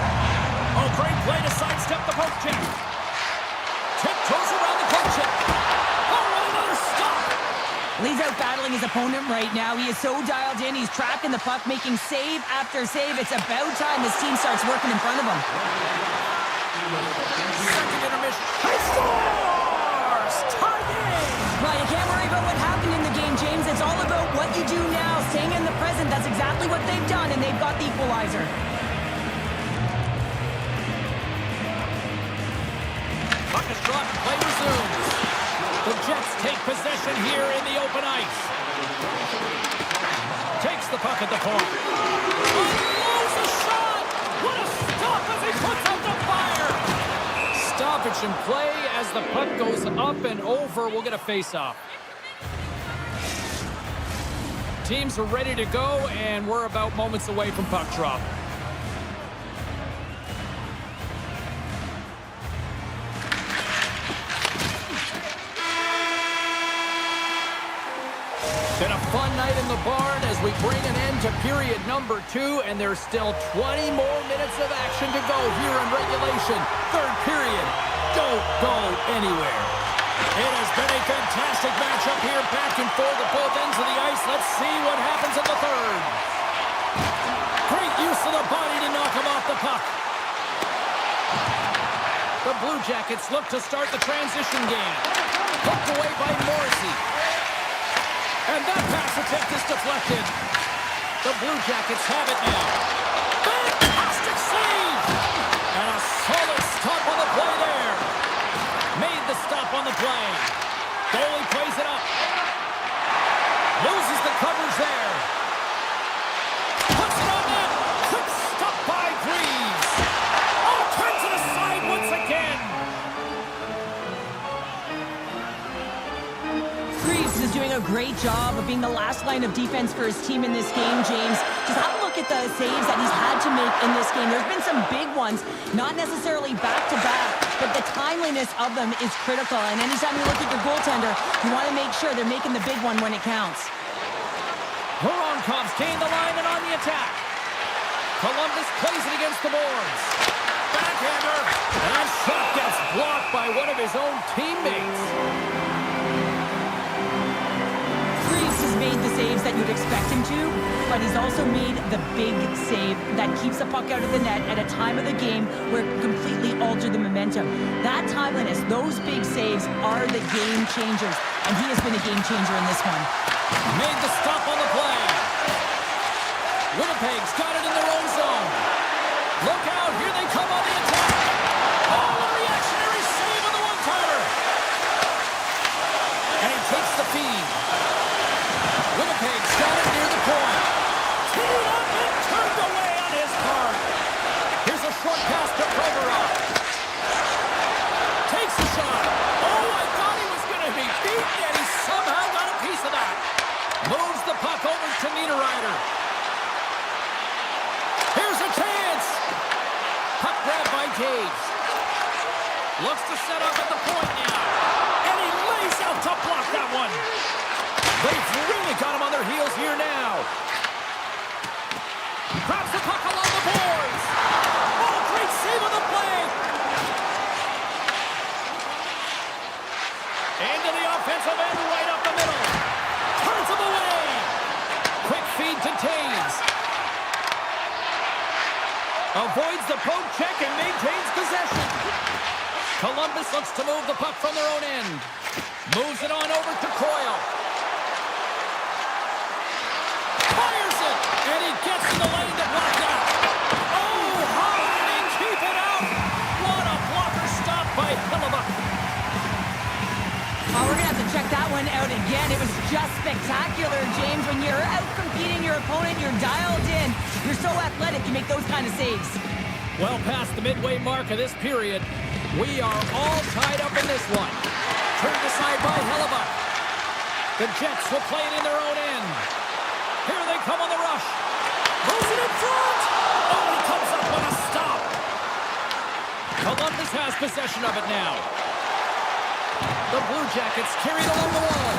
Oh, great play to sidestep the poke check. Tiptoes around the poke check. Oh, what another stop! He's out battling his opponent right now. He is so dialed in. He's tracking the puck, making save after save. It's about time his team starts working in front of him. Second intermission. He scores! Tie game! Right, you can't worry about what happened in the game, James. It's all about what you do now, staying in the present. That's exactly what they've done, and they've got the equalizer. Puck is dropped. Play resumes. The Jets take possession here in the open ice. Takes the puck at the point. Unloads the shot! What a stop as he puts out the fire! Stoppage in play as the puck goes up and over. We'll get a face-off. Teams are ready to go, and we're about moments away from puck drop. Been a fun night in the barn as we bring an end to period number 2, and there's still 20 more minutes of action to go here in regulation. Third period. Don't go anywhere. It has been a fantastic matchup here, back and forth at both ends of the ice. Let's see what happens in the third. Great use of the body to knock him off the puck. The Blue Jackets look to start the transition game. Hooked away by Morrissey. And that pass attempt is deflected. The Blue Jackets have it now. Fantastic save! And a solid stop on the play there. Made the stop on the play. Goalie plays it up. Loses the coverage there. Puts it on net. Quick stop by Greaves. Oh, turns it aside once again. Greaves is doing a great job of being the last line of defense for his team in this game, James. Just have a look at the saves that he's had to make in this game. There's been some big ones, not necessarily back-to-back, but the timeliness of them is critical. And anytime you look at your goaltender, you want to make sure they're making the big one when it counts. Voronkov's gained the line and on the attack. Columbus plays it against the boards. Backhander. And that shot gets blocked by one of his own teammates. Greaves has made the saves that you'd expect him to, but he's also made the big save that keeps the puck out of the net at a time of the game where it completely altered the momentum. That timeliness, those big saves are the game changers, and he has been a game changer in this one. Made the stop on the play. Winnipeg's got it in their own zone. Look out, here they come on the attack. Oh, a reactionary save on the one-timer. And he takes the feed. Winnipeg's got it near the point. Teed up and turned away on his part. Here's a short pass to Provorov. Takes a shot. Oh, I thought he was going to be beaten, and he somehow got a piece of that. Moves the puck over to Niederreiter. Here's a chance. Puck grabbed by Taves. Looks to set up at the point now. And he lays out to block that one. They've really got him on their heels here now. Grabs the puck along the boards. Oh, great save on the play. Into the offensive end, right up the middle. Turns him away. Quick feed to Taves. Avoids the poke check and maintains possession. Columbus looks to move the puck from their own end. Moves it on over to Coyle. Fires it, and he gets in the lane to block that. Oh, hard and keep it out. What a blocker stop by Hellebuyck. Oh, we're going to have to check that one out again. It was just spectacular, James. When you're out-competing your opponent, you're dialed in. You're so athletic, you make those kind of saves. Well past the midway mark of this period, we are all tied up in this one. Turned aside by Hellebuyck. The Jets will play it in their own end. Here they come on the rush. Moves it in front. Oh, he comes up with a stop. Columbus has possession of it now. The Blue Jackets carried along the wall.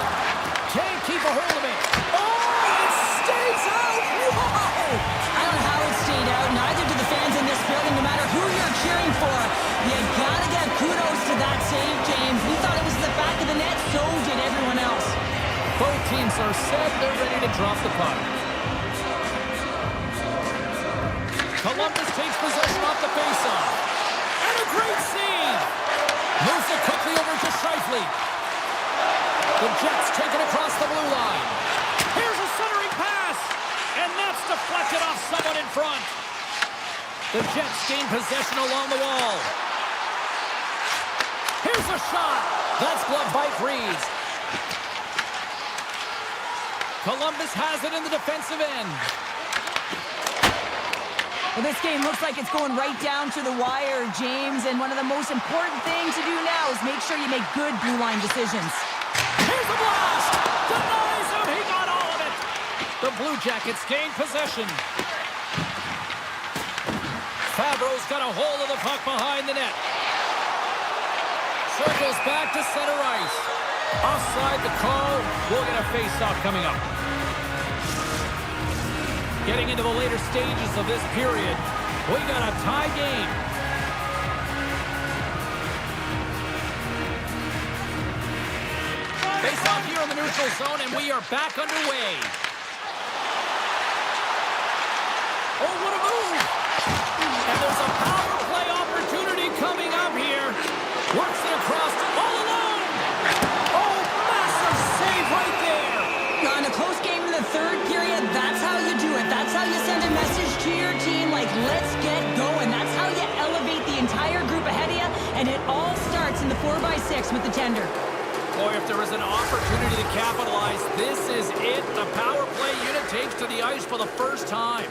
Can't keep a hold of it. Oh, it stays out. Wow. I don't know how it stayed out. Neither do the fans in this building, no matter who you're cheering for. You gotta give kudos to that save, James. We thought it was the back of the net, so did everyone else. Both teams are set. They're ready to drop the puck. Columbus takes possession off the faceoff. And a great save. Moves it quickly over to Scheifele. The Jets take it across the blue line. Here's a centering pass. And that's deflected off someone in front. The Jets gain possession along the wall. Here's a shot. That's gloved by Greaves. Columbus has it in the defensive end. Well, this game looks like it's going right down to the wire, James, and one of the most important things to do now is make sure you make good blue line decisions. Here's the blast! Denies him! He got all of it! The Blue Jackets gain possession. Fabro's got a hold of the puck behind the net. Circles back to center ice. Offside the call. We'll get a face-off coming up. Getting into the later stages of this period, we got a tie game. Face-off here in the neutral zone, and we are back underway. Oh, what a move! And there's a power play opportunity coming up here. Works it across all alone. Oh, massive save right there. In a close game in the third period, that's how you do it. That's how you send a message to your team like, let's get going. That's how you elevate the entire group ahead of you, and it all starts in the 4x6 with the tender. Boy, if there is an opportunity to capitalize, this is it. The power play unit takes to the ice for the first time.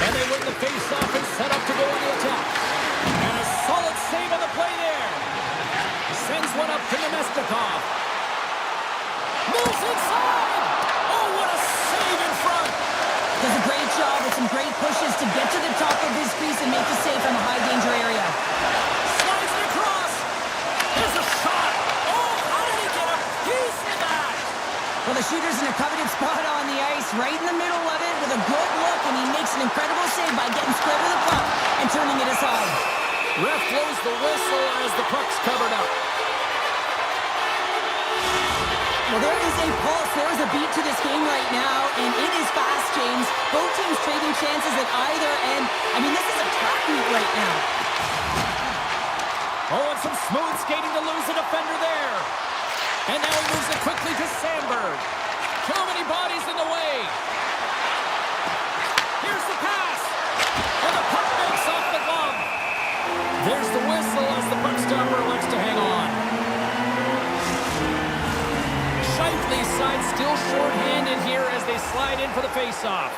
And they win the face-off and set up to go on the attack. And a solid save on the play there. Sends one up to Nemestikov. Moves inside. Oh, what a save in front. Does a great job with some great pushes to get to the top of his crease and make the save from a high-danger area. Slides it across. There's a shot. Oh, how did he get a piece of that? Well, the shooter's in a coveted spot on the ice, right in the middle of it with a good look, and he makes an incredible save by getting square to the puck and turning it aside. Ref blows the whistle as the puck's covered up. Well, there is a pulse, there is a beat to this game right now, and it is fast, James. Both teams trading chances at either end. I mean, this is a track meet right now. Oh, and some smooth skating to lose a defender there. And now he moves it quickly to Sandberg. Too many bodies in the way. Here's the pass. And the puck makes off the glove. There's the whistle as the puck stopper elects to hang on. Shifley's side still short-handed here as they slide in for the face-off.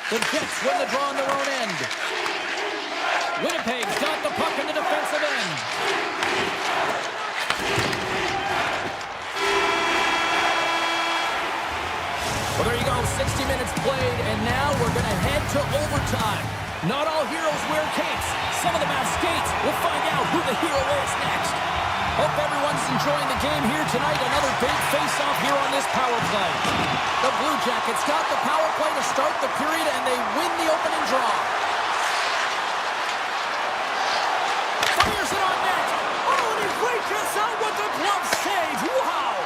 The Jets win the draw on their own end. Winnipeg's got the puck in the defensive end. Well, there you go, 60 minutes played, and now we're going to head to overtime. Not all heroes wear capes. Some of them have skates. We'll find out who the hero is next. Hope everyone's enjoying the game here tonight. Another big face-off here on this power play. The Blue Jackets got the power play to start the period, and they win the opening draw. Fires it on net. Oh, and he reaches out with the glove save. Wow!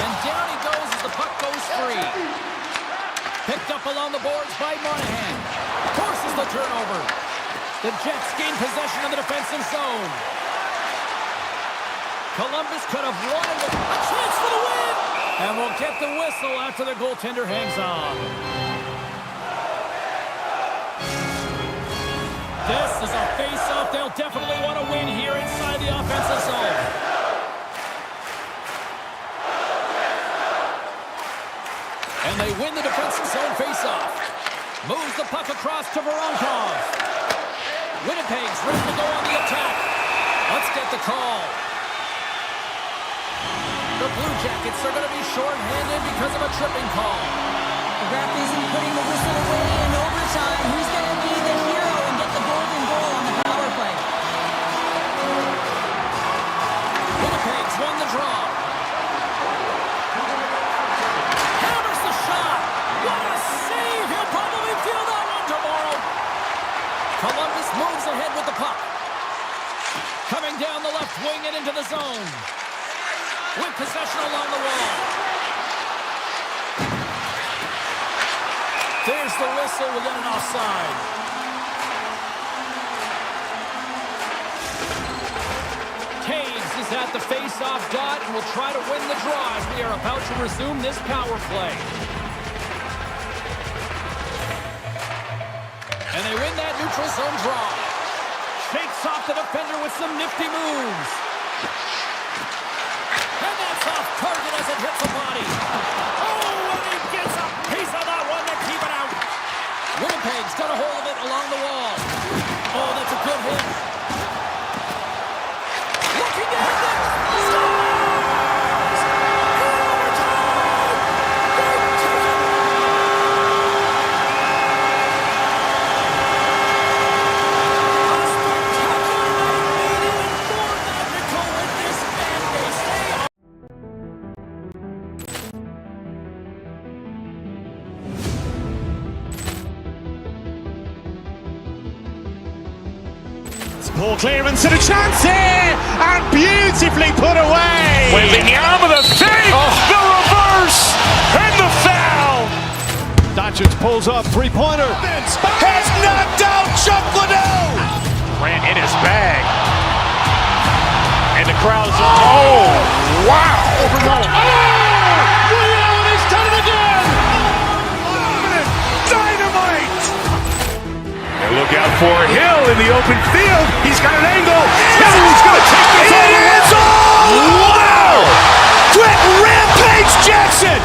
And down he goes as the puck goes free. Picked up along the boards by Monahan. Forces the turnover. The Jets gain possession of the defensive zone. Columbus could have won it with a chance for the win. And we'll get the whistle after the goaltender hangs on. This is a face-off they'll definitely want to win here inside the offensive zone. And they win the defensive zone face-off. Moves the puck across to Voronkov. Winnipeg's ready to go on the attack. Let's get the call. The Blue Jackets are going to be short-handed because of a tripping call. The ref isn't putting the whistle away in overtime. Who's going to be the hero and get the golden goal on the power play? Winnipeg's won the draw. Hammers the shot. What a save. He'll probably feel that one tomorrow. Columbus moves ahead with the puck. Coming down the left wing and into the zone. With possession along the wall. There's the whistle. We'll get an offside. Taves is at the face-off dot and will try to win the draw as we are about to resume this power play. And they win that neutral zone draw. Shakes off the defender with some nifty moves. And that's off target as it hits the body. Oh, and he gets a piece of that one to keep it out. Winnipeg's got a hold of it along the wall. Oh, that's a good hit. Looking to hit it. Scores! In overtime! They take it! Ball clearance and a chance here, and beautifully put away. Wembanyama with a save, the reverse, and the foul. Doncic pulls up, three-pointer. Vince has knocked out Chuck Liddell. Grant in his bag. And the crowd's wow. Liddell has done it again. Dynamite. And look out for Hill in the open field. He's got an angle. Hill's going to take this all the way. Wow. Quick Rampage Jackson.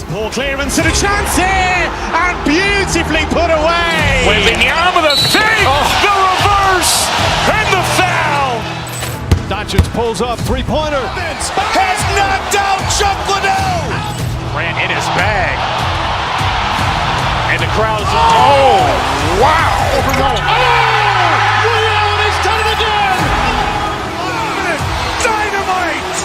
Ball clearance and a chance here, and beautifully put away. Wembanyama with a save, the reverse, and the foul. Doncic pulls up, three-pointer. Vince has knocked out Chuck Liddell. Grant in his bag. And the crowd's wow. Liddell has done it again. Dynamite.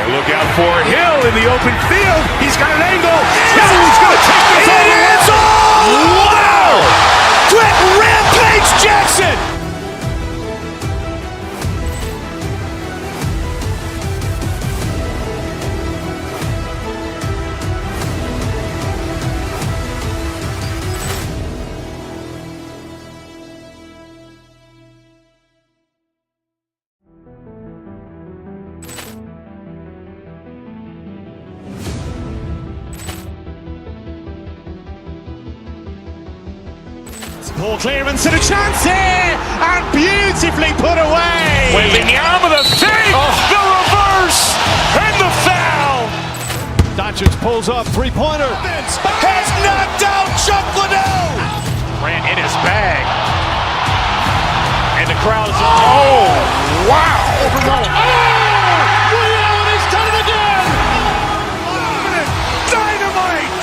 And look out for Hill in the open field. He's got an angle. Hill's going to take this all the way. Wow. Quick Rampage Jackson. Ball clearance and a chance here, and beautifully put away. Wembanyama with a save, the reverse, and the foul. Doncic pulls up, three-pointer. Vince has knocked out Chuck Liddell. Grant in his bag. And the crowd's wow. Liddell has done it again. Dynamite.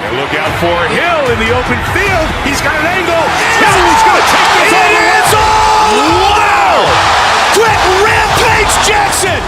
And look out for Hill in the open field. He's got an angle. Hill's going to take this all the way. Wow. Quick Rampage Jackson.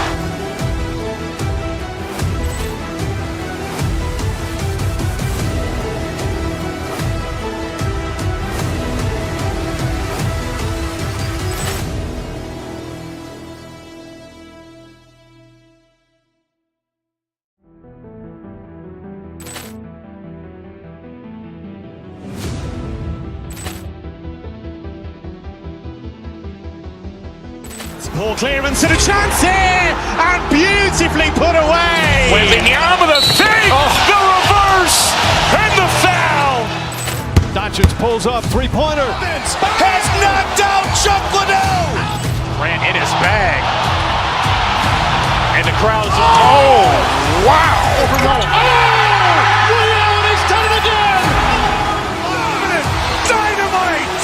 Ball clearance and a chance here, and beautifully put away. Wembanyama with a save, the reverse, and the foul. Doncic pulls up, three-pointer. Vince has knocked out Chuck Liddell. Grant in his bag. And the crowd's wow. Liddell has done it again. Dynamite.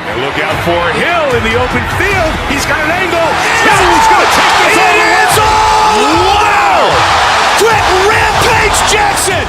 And look out for Hill in the open field. He's got an angle. Hill's going to take this all the way. Wow. Quick Rampage Jackson.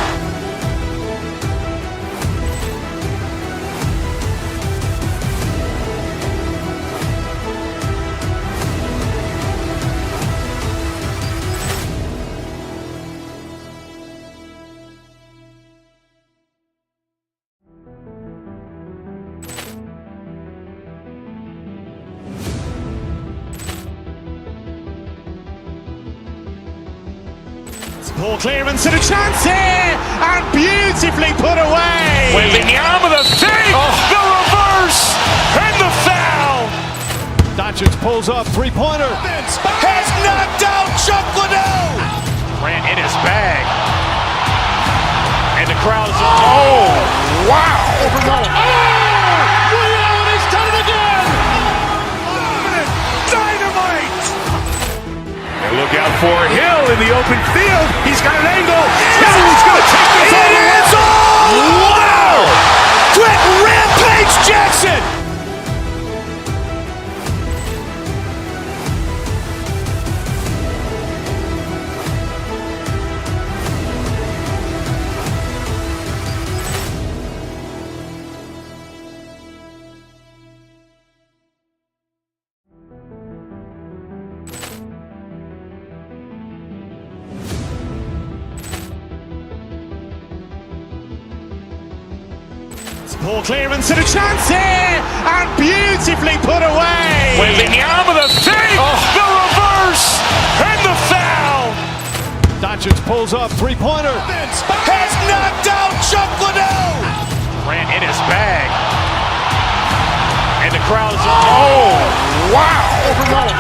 Ball clearance and a chance here, and beautifully put away. Wembanyama with a save, the reverse, and the foul. Doncic pulls up, three-pointer. Vince has knocked out Chuck Liddell. Grant in his bag. And the crowd's wow. Liddell has done it again. Dynamite. And look out for Hill in the open field. He's got an angle. Hill's going to take this all the way. Wow. Quick Rampage Jackson. Poor clearance and a chance here, and beautifully put away. Wembanyama with a fake, the reverse, and the foul. Doncic pulls up, three-pointer. Vince has knocked out Chuck Liddell. Grant in his bag. And the crowd is, oh, wow. Liddell,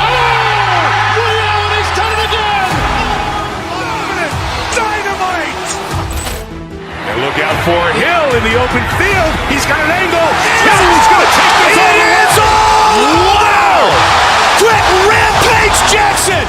and he's done it again. Dynamite. And look out for Hill in the open field. He's got an angle. Hill's going to take this all the way. Wow. Quick Rampage Jackson.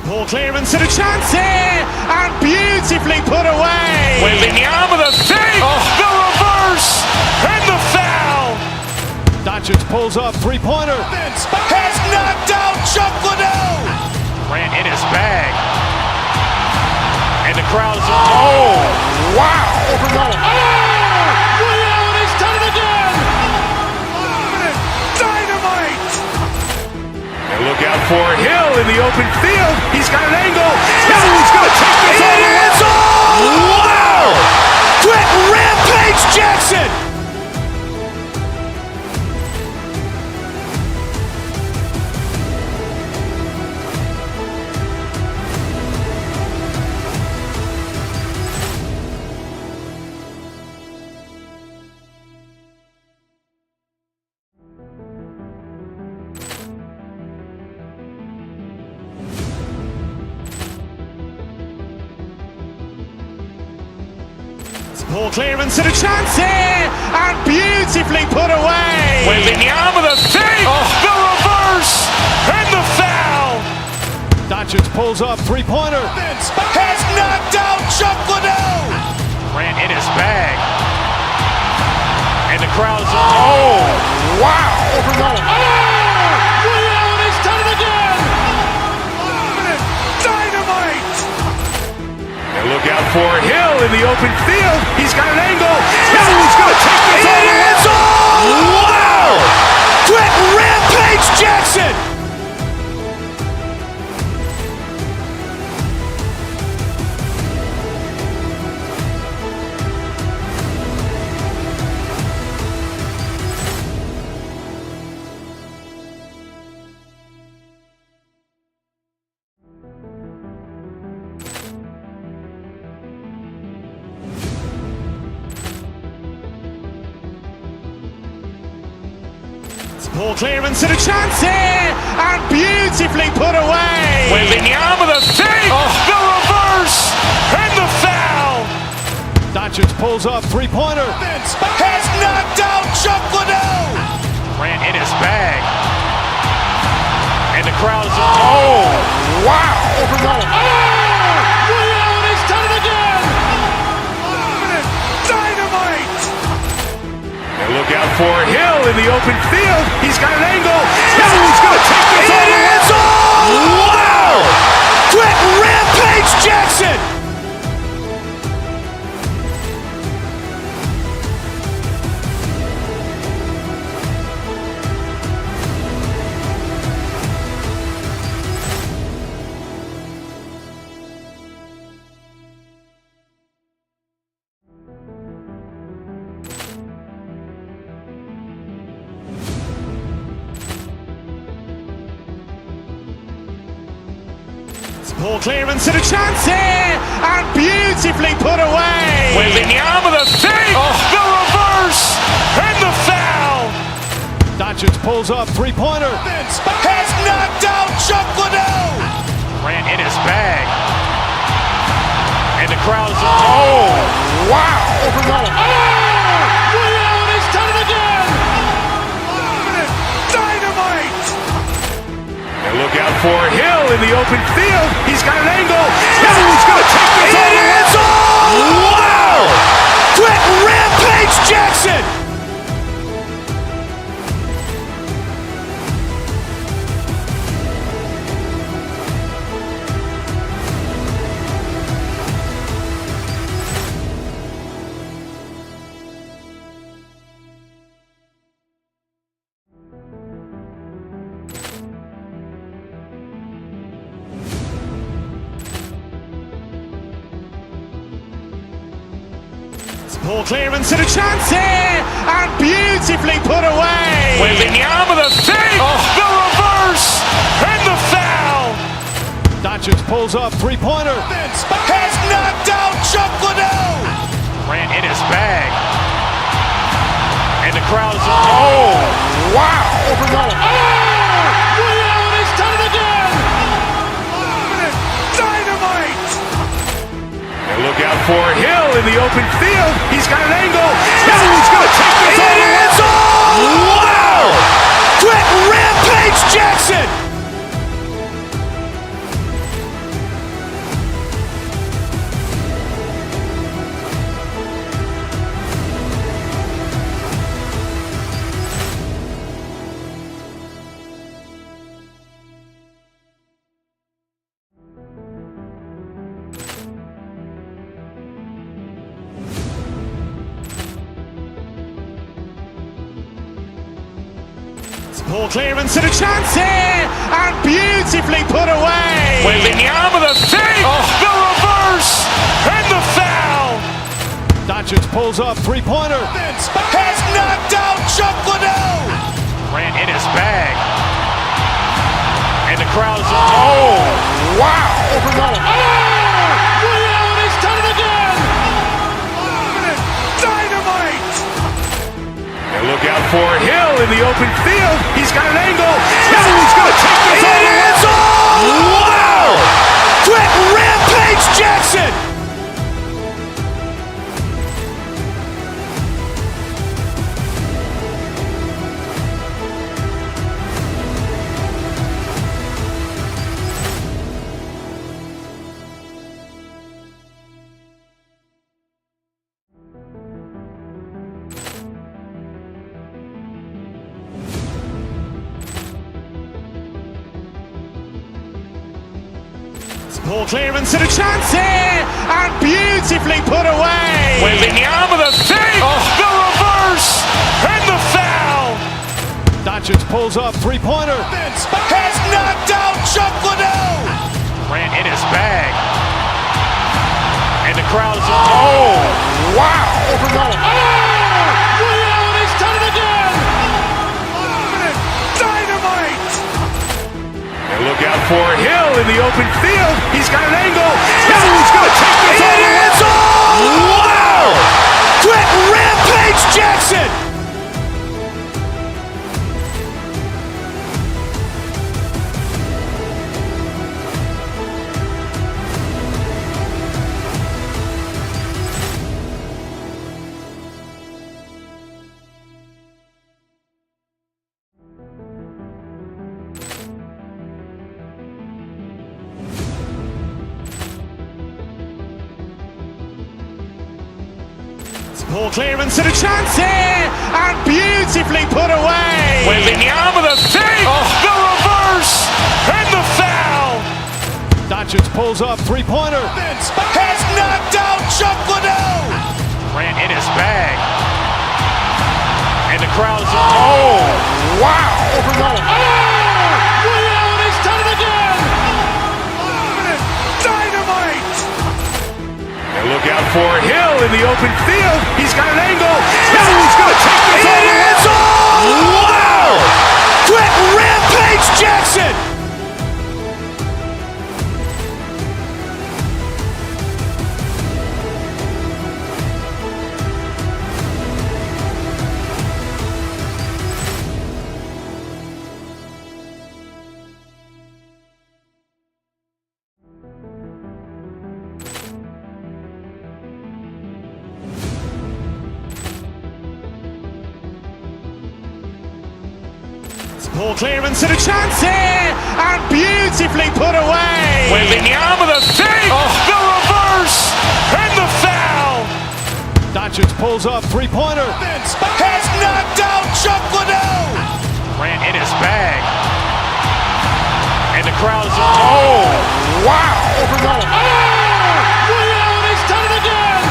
Poor clearance and a chance here, and beautifully put away. Wembanyama with a fake, the reverse, and the foul. Doncic pulls up, three-pointer. Vince has knocked out Chuck Liddell. Grant in his bag. And the crowd is, oh, wow. Liddell, and he's done it again. Dynamite. And look out for Hill in the open field. He's got an angle. Hill's going to take this all the way. Wow. Quick Rampage Jackson. Poor clearance and a chance here, and beautifully put away. Wembanyama with a fake, the reverse, and the foul. Doncic pulls up, three-pointer. Vince has knocked out Chuck Liddell. Grant in his bag. And the crowd is, oh, wow. Liddell, and he's done it again. Dynamite. And look out for Hill in the open field. He's got an angle. Hill's going to take this all the way. Wow. Quick Rampage Jackson. Poor clearance and a chance here, and beautifully put away. Wembanyama with a fake, the reverse, and the foul. Doncic pulls up, three-pointer. Vince has knocked out Chuck Liddell. Grant in his bag. And the crowd is, oh, wow. Liddell, and he's done it again. Dynamite. And look out for Hill in the open field. He's got an angle. Hill's going to take this all the way. Wow. Quick Rampage Jackson. Poor clearance and a chance here, and beautifully put away. Wembanyama with a fake, the reverse, and the foul. Doncic pulls up, three-pointer. Vince has knocked out Chuck Liddell. Grant in his bag. And the crowd is, oh, wow. Liddell, and he's done it again. Dynamite. And look out for Hill in the open field. He's got an angle. Hill's going to take this all the way. Wow. Quick Rampage Jackson. Poor clearance and a chance here, and beautifully put away. Waving the arm of the fake, the reverse, and the foul. Doncic pulls up, three-pointer. Has knocked out Chuck Liddell. Ran in his bag. And the crowd is, wow. He's done it again. Dynamite. And look out for Hill in the open field. He's got an angle. Hill's going to take this all the way. Wow. Quick Rampage Jackson. Poor clearance and a chance here, and beautifully put away. Waving the arm of the fake, the reverse, and the foul. Doncic pulls up, three-pointer. Has knocked out Chuck Liddell. Ran in his bag. And the crowd is, wow. He's done it again. Dynamite. And look out for Hill in the open field. He's got an angle. Hill's going to take this all the way. Wow. Quick Rampage Jackson. Poor clearance and a chance here, and beautifully put away. Waving the arm of the fake, the reverse, and the foul. Doncic pulls up, three-pointer. Has knocked out Chuck Liddell. Ran in his bag. And the crowd is, wow. He's done it again. Dynamite. And look out for Hill in the open field. He's got an angle. Hill's going to take this all the way. Wow. Quick Rampage Jackson. Poor clearance and a chance here, and beautifully put away. Waving the arm of the fake, the reverse, and the foul. Doncic pulls up, three-pointer. Has knocked out Chuck Liddell. Ran in his bag. And the crowd is, wow. He's done it again. Dynamite. And look out for Hill in the open field. He's got an angle. Hill's going to take this all the way. Wow. Quick Rampage Jackson. Poor clearance and a chance here, and beautifully put away. Waving the arm of the fake, the reverse, and the foul. Doncic pulls up, three-pointer. Has knocked out Chuck Liddell. Ran in his bag. And the crowd is, wow. He's done it again.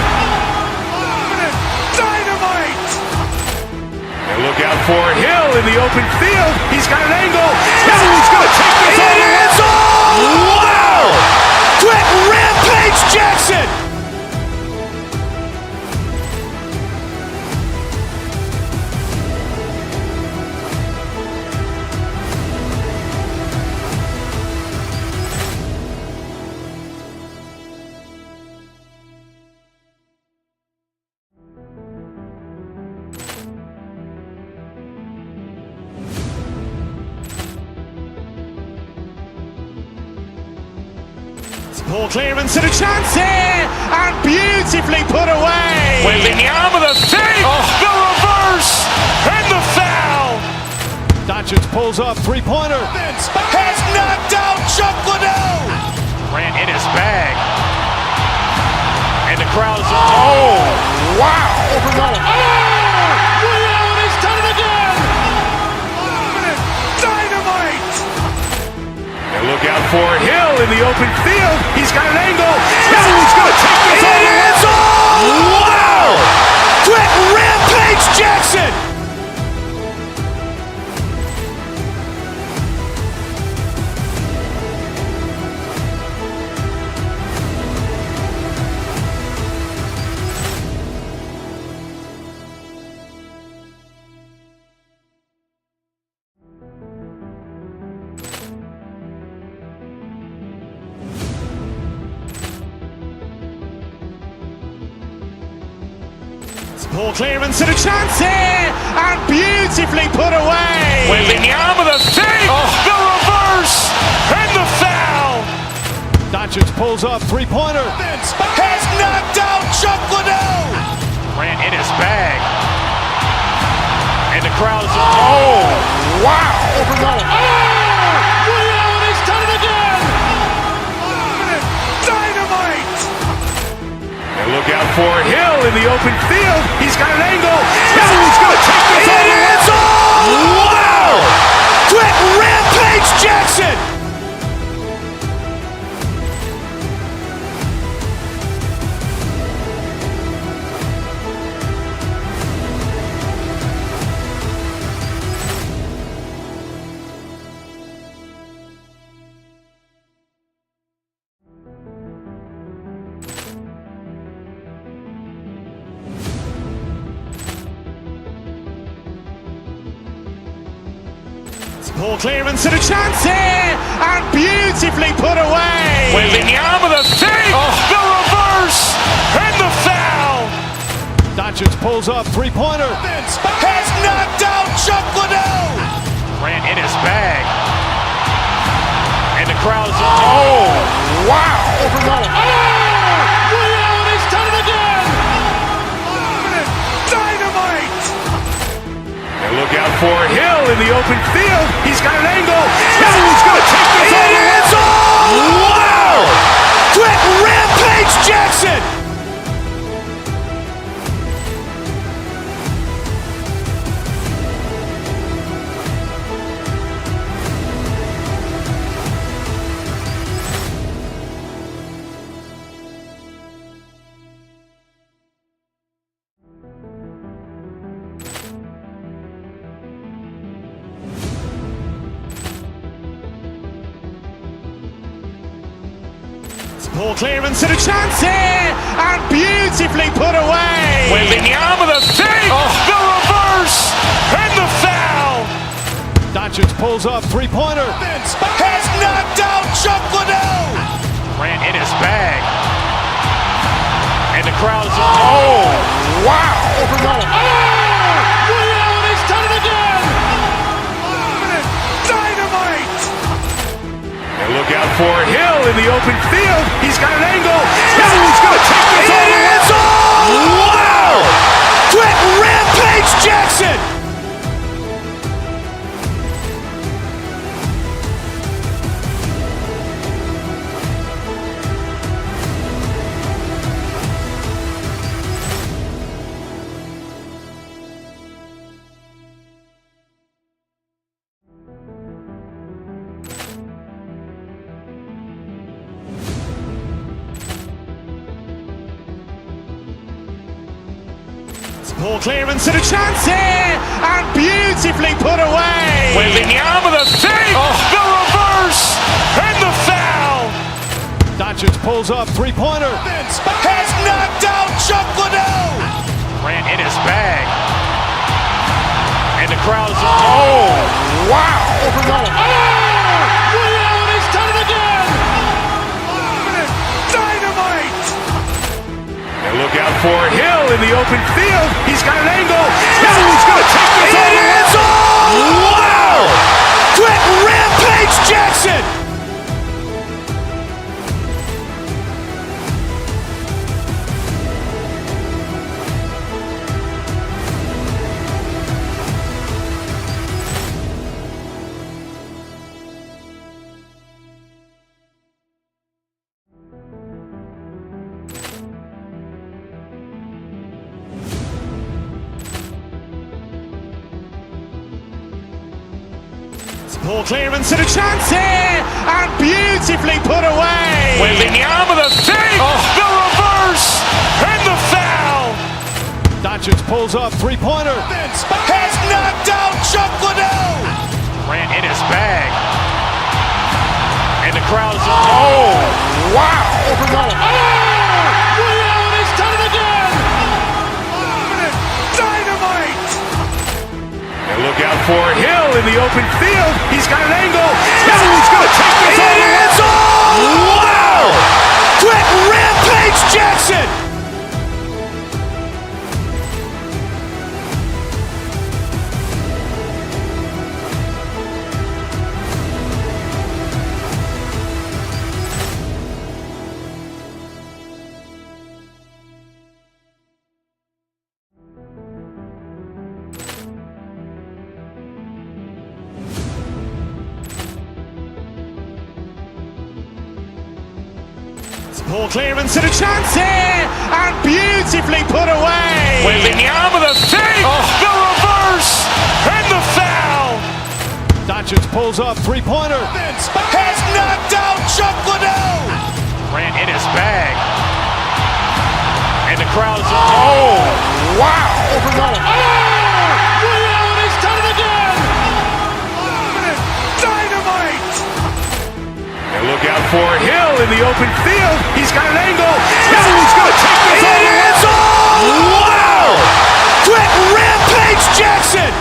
Dynamite. And look out for Hill in the open field. He's got an angle. Hill's going to take this all the way. Wow. Quick Rampage Jackson. Poor clearance and a chance here, and beautifully put away. Wembanyama with a save, the reverse, and the foul. Doncic pulls up, three-pointer. Vince has knocked out Chuck Liddell. Grant in his bag. And the crowd's oh, wow. Reality's done it again. Dynamite. And look out for Hill in the open field. He's got an angle. Hill's going to take this all the way. Wow. Quick Rampage Jackson. Poor clearance and a chance here, and beautifully put away. Wembanyama with a save, the reverse, and the foul. Doncic pulls up, three-pointer. Vince has knocked out Chuck Liddell. Grant in his bag. And the crowd's oh, wow. Reality's done it again. Dynamite. And look out for Hill in the open field. He's got an angle. Hill's going to take this all the way. Wow. Quick Rampage Jackson. Poor clearance and a chance here, and beautifully put away. Wembanyama with a save, the reverse, and the foul. Doncic pulls up, three-pointer. Vince has knocked out Chuck Liddell. Grant in his bag. And the crowd's oh, wow. Reality's done it again. Dynamite. And look out for Hill in the open field. He's got an angle. Hill's going to take this all the way. Wow. Quick Rampage Jackson. Poor clearance and a chance here, and beautifully put away. Wembanyama with a save, the reverse, and the foul. Doncic pulls up, three-pointer. Vince has knocked out Chuck Liddell. Grant in his bag. And the crowd's oh, wow. Reality's done it again. Dynamite. And look out for Hill in the open field. He's got an angle. Hill's going to take this all the way. Wow. Quick Rampage Jackson. Poor clearance and a chance here, and beautifully put away. Wembanyama with a save, the reverse, and the foul. Doncic pulls up, three-pointer. Vince has knocked out Chuck Liddell. Grant in his bag. And the crowd's oh, wow. Reality's done it again. Dynamite. And look out for Hill in the open field. He's got an angle. Hill's going to take this all the way. Wow. Quick Rampage Jackson. Ball clearance and a chance here, and beautifully put away. Waving the arm of the fake, the reverse, and the foul. Doncic pulls up, three-pointer. Vince has knocked out Chuck Liddell. Ran in his bag. And the crowd is, oh, wow. He's done it again. Dynamite. And look out for Hill in the open field. He's got an angle. Hill's going to take this all the way. Wow. Quick Rampage Jackson. Ball clearance and a chance here, and beautifully put away. Waving the arm of the fake, the reverse, and the foul. Doncic pulls up, three-pointer. Vince has knocked out Chuck Liddell. Ran in his bag. And the crowd is, oh, wow. He's done it again. Dynamite. And look out for Hill in the open field. He's got an angle. Hill's going to take this all the way. Wow. Quick Rampage Jackson.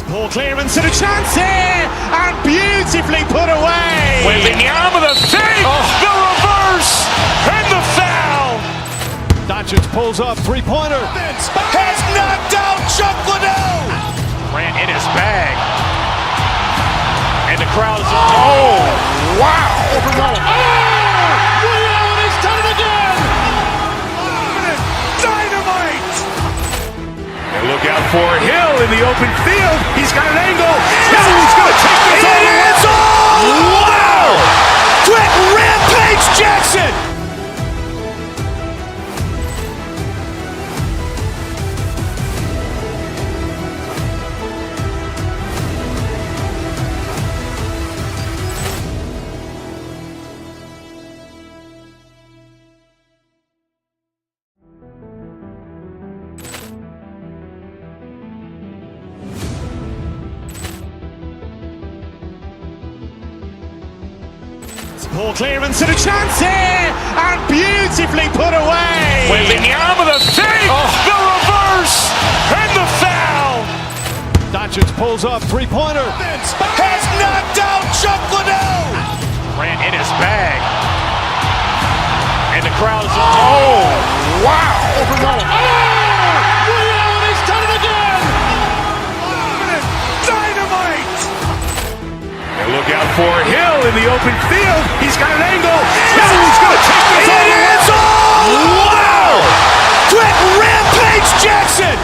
Ball clearance and a chance here, and beautifully put away. Waving the arm of the fake, the reverse, and the foul. Doncic pulls up, three-pointer. Vince has knocked out Chuck Liddell. Ran in his bag. And the crowd is, oh, wow. He's done it again. Dynamite. And look out for Hill in the open field. He's got an angle. Hill's going to take this all the way. Wow. Quick Rampage Jackson. Ball clearance and a chance here, and beautifully put away. Waving the arm of the fake, the reverse, and the foul. Doncic pulls up, three-pointer. Vince has knocked out Chuck Liddell. Ran in his bag. And the crowd is, oh, wow. He's done it again. Dynamite. And look out for Hill in the open field. He's got an angle. Hill's going to take this all the way. Wow. Quick Rampage Jackson.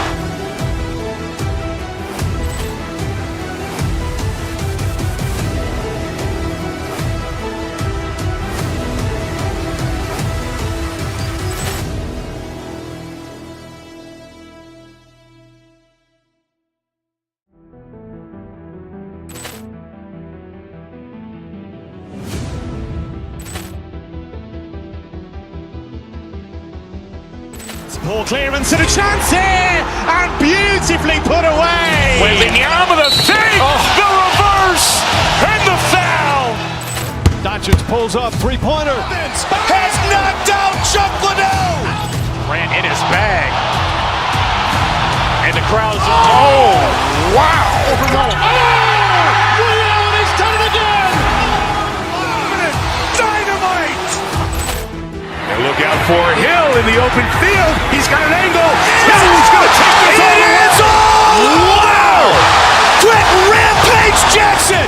Ball clearance and a chance here, and beautifully put away. Waving the arm of the fake, the reverse, and the foul. Doncic pulls up, three-pointer. Vince has knocked out Chuck Liddell. Ran in his bag. And the crowd is, oh, wow. He's done it again. Dynamite. And look out for Hill in the open field. He's got an angle. Hill's going to take this all the way. Wow. Quick Rampage Jackson.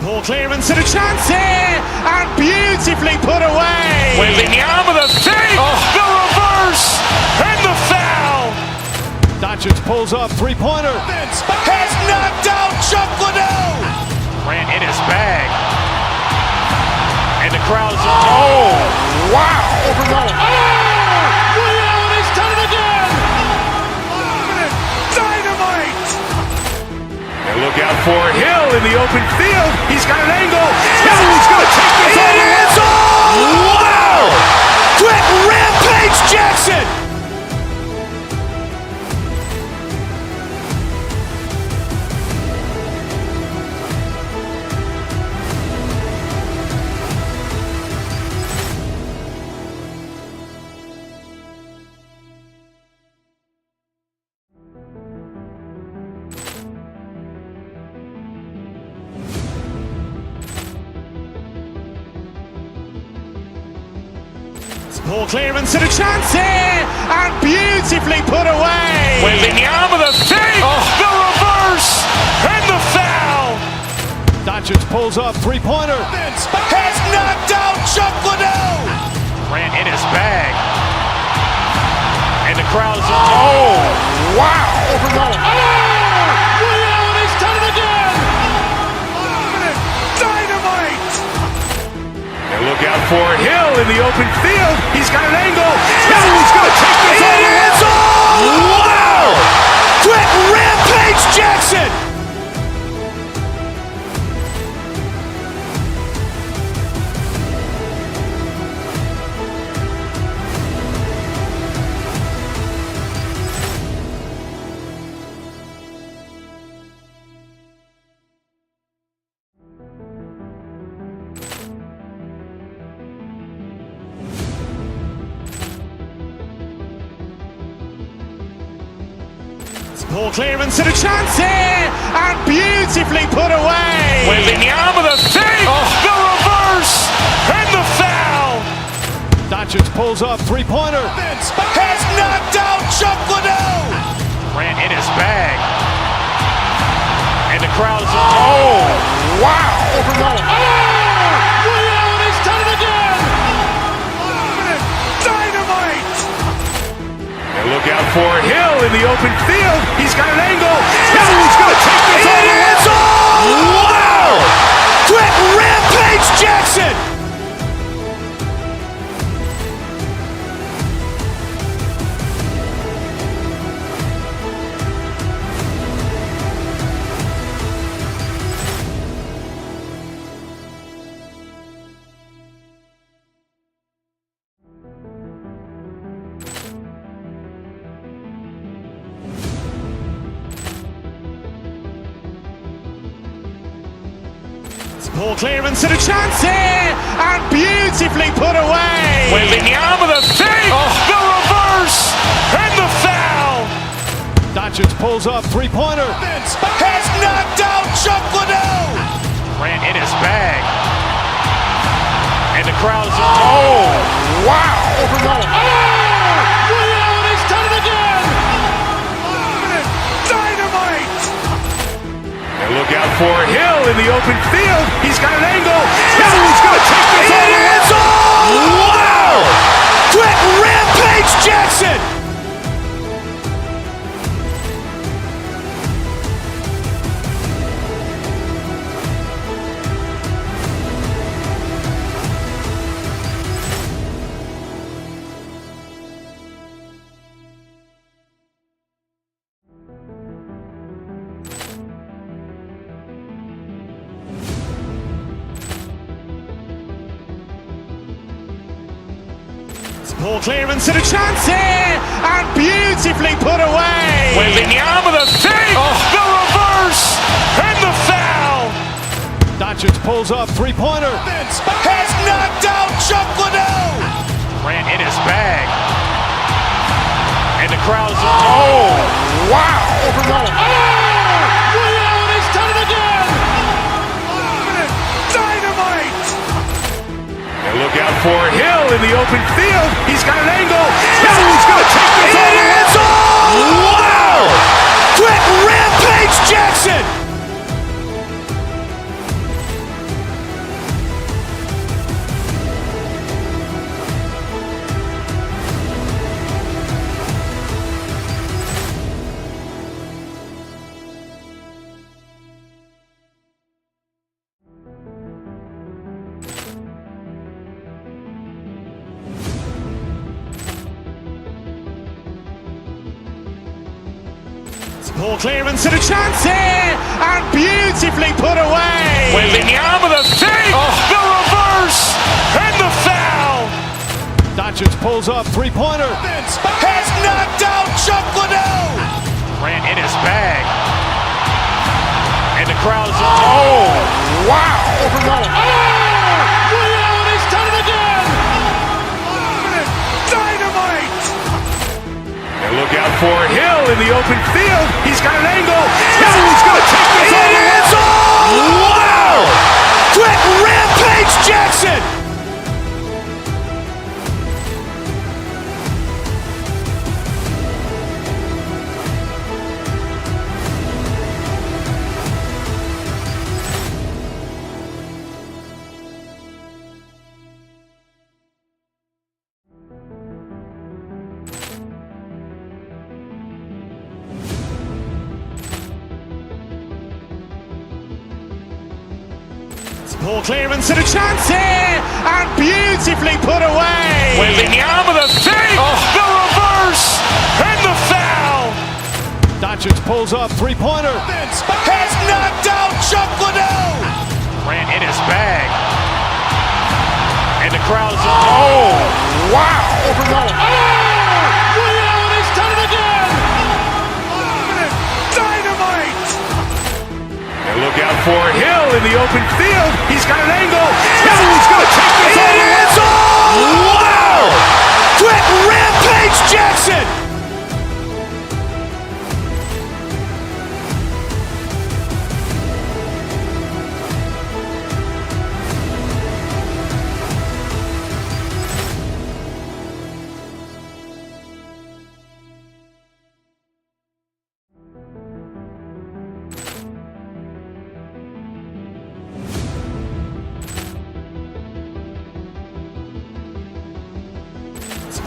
Poor clearance and a chance here, and beautifully put away. Waving the arm of the fake, the reverse, and the foul. Doncic pulls up, three-pointer. Vince has knocked out Chuck Liddell. Ran in his bag. And the crowd's wow. Overruled. Liddell, and he's done it again. Dynamite. And look out for Hill in the open field. He's got an angle. Hill's going to take this all the way. Wow. Quick Rampage Jackson. Poor clearance and a chance here, and beautifully put away. Waving the arm of the fake, the reverse, and the foul. Doncic pulls up, three-pointer. Vince has knocked out Chuck Liddell. Ran in his bag. And the crowd's wow. Overruled. Liddell, and he's done it again. Dynamite. And look out for Hill in the open field. He's got an angle. Hill's going to take this all the way. Wow. Quick Rampage Jackson. Poor clearance and a chance here, and beautifully put away. Waving the arm of the fake, the reverse, and the foul. Doncic pulls up, three-pointer. Vince has knocked out Chuck Liddell. Ran in his bag. And the crowd's wow. Overruled. Liddell, and he's done it again. Dynamite. And look out for Hill in the open field. He's got an angle. Hill's going to take this all the way. Wow. Quick Rampage Jackson. Poor clearance and a chance here, and beautifully put away. Waving the arm of the fake, the reverse, and the foul. Doncic pulls up, three-pointer. Vince has knocked out Chuck Liddell. Ran in his bag. And the crowd's wow. Overruled. Liddell, and he's done it again. Dynamite. And look out for Hill in the open field. He's got an angle. Hill's going to take this all the way. Wow. Quick Rampage Jackson. Poor clearance and a chance here, and beautifully put away. Waving the arm of the fake, the reverse, and the foul. Doncic pulls up, three-pointer. Vince has knocked out Chuck Liddell. Ran in his bag. And the crowd's wow. Overruled. Liddell, and he's done it again. Dynamite. And look out for Hill in the open field. He's got an angle. Hill's going to take this all the way. Wow. Quick Rampage Jackson. Ball clearance and a chance here, and beautifully put away. Wembanyama the fake, the reverse, and the foul. Doncic pulls up, three-pointer. Vince has knocked out Chuck Liddell. Grant in his bag. And the crowd's wow. He's done it again. Dynamite. And look out for Hill in the open field. He's got an angle. Hill's going to take this all the way. Wow. Quick rampage Jackson. Ball clearance and a chance here, and beautifully put away. Wembanyama the fake, the reverse, and the foul. Doncic pulls up, three-pointer. Vince has knocked out Chuck Liddell. Grant in his bag. And the crowd's wow. He's done it again. Dynamite. And look out for Hill in the open field. He's got an angle. Hill's going to take this all the way. Wow. Quick rampage Jackson.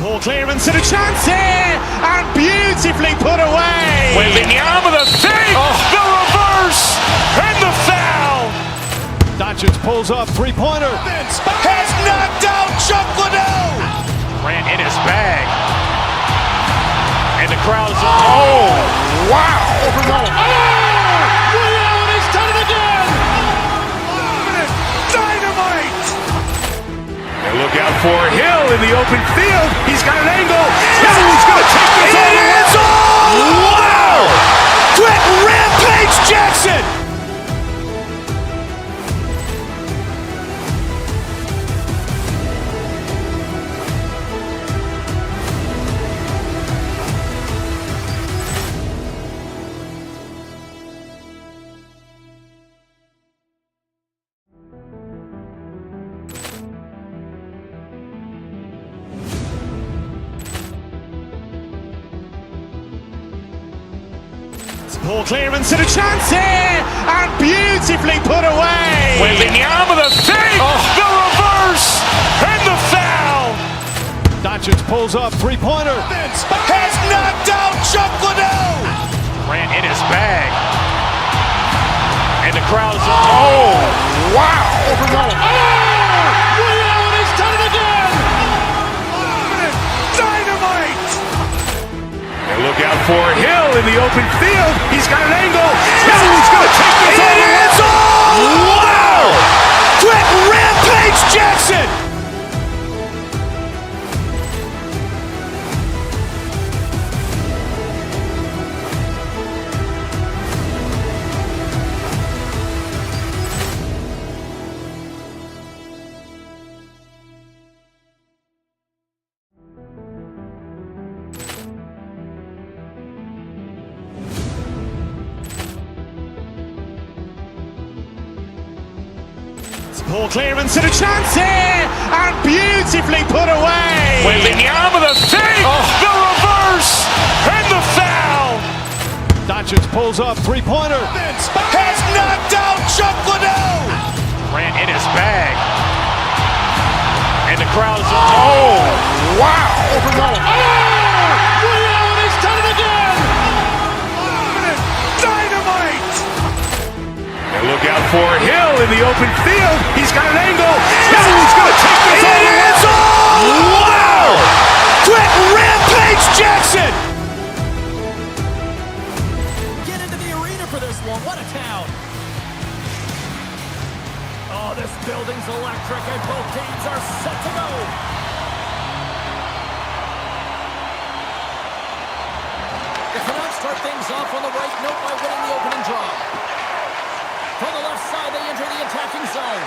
Ball clearance and a chance here, and beautifully put away. Wembanyama the fake, the reverse, and the foul. Doncic pulls up, three-pointer. Vince has knocked out Chuck Liddell. Grant in his bag. And the crowd's wow. He's done it again. Dynamite. And look out for Hill in the open field. He's got an angle. Hill's going to take this all the way. Wow. Quick rampage Jackson. Ball clearance and a chance here, and beautifully put away. Wembanyama the fake, the reverse, and the foul. Doncic pulls up, three-pointer. Vince has knocked out Chuck Liddell. Grant in his bag. And the crowd's wow. He's done it again. Dynamite. And look out for Hill in the open field. He's got an angle. Hill's going to take this all the way. Wow. Quick rampage Jackson. Ball clearance and a chance here, and beautifully put away. Wembanyama the fake, the reverse, and the foul. Doncic pulls up, three-pointer. Vince has knocked out Chuck Liddell. Grant in his bag. And the crowd's wow. He's done it again. Dynamite. And look out for Hill in the open field. He's got an angle. Hill's going to take this all the way. Wow. Quick rampage Jackson. this building's electric and both teams are set to go. The Canucks start things off on the right note by winning the opening draw. From the left side, they enter the attacking zone.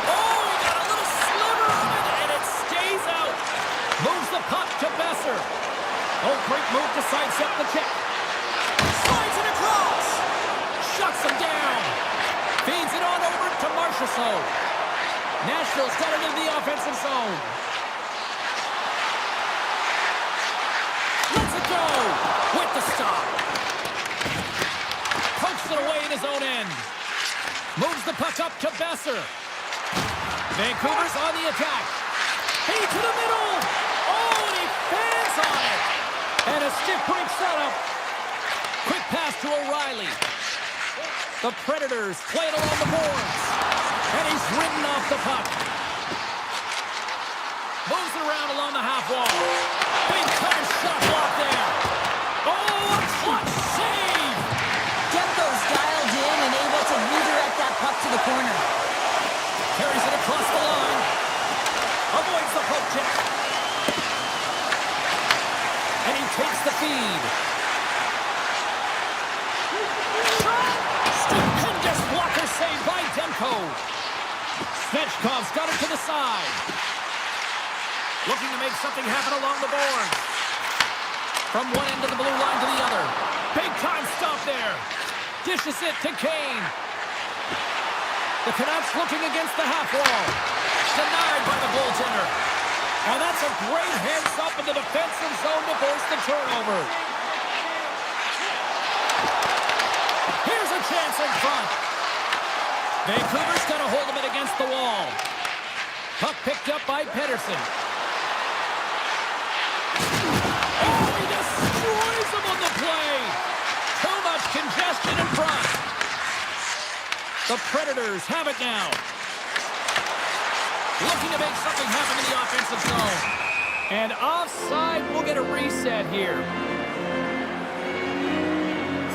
Oh, he got a little sliver of it, and it stays out. Moves the puck to Besser. Oh, great move to sidestep the check. Slides it across. Shuts him down. Feeds it on over to Marchessault. Nashville's got it into the offensive zone. Lets it go with the stop. Pokes it away in his own end. Moves the puck up to Besser. Vancouver's on the attack. Hey, to the middle. Oh, and he fans on it. And a stiff break setup. Quick pass to O'Reilly. The Predators play it along the boards. And he's ridden off the puck. Moves it around along the half wall. Big time shot block there. Oh, a clutch save. Get those dialed in and able to redirect that puck to the corner. Carries it across the line. Avoids the poke check. And he takes the feed. Stupendous blocker save by Demko. Svechkov's got it to the side. Looking to make something happen along the board. From one end of the blue line to the other. Big time stop there. Dishes it to Kane. The Canucks looking against the half wall. Denied by the goaltender. And that's a great heads up in the defensive zone to force the turnover. Here's a chance in front. Vancouver's got a hold of it against the wall. Puck picked up by Pettersson. Oh, he destroys him on the play. Too much congestion in front. The Predators have it now. Looking to make something happen in the offensive zone. And offside, we'll get a reset here.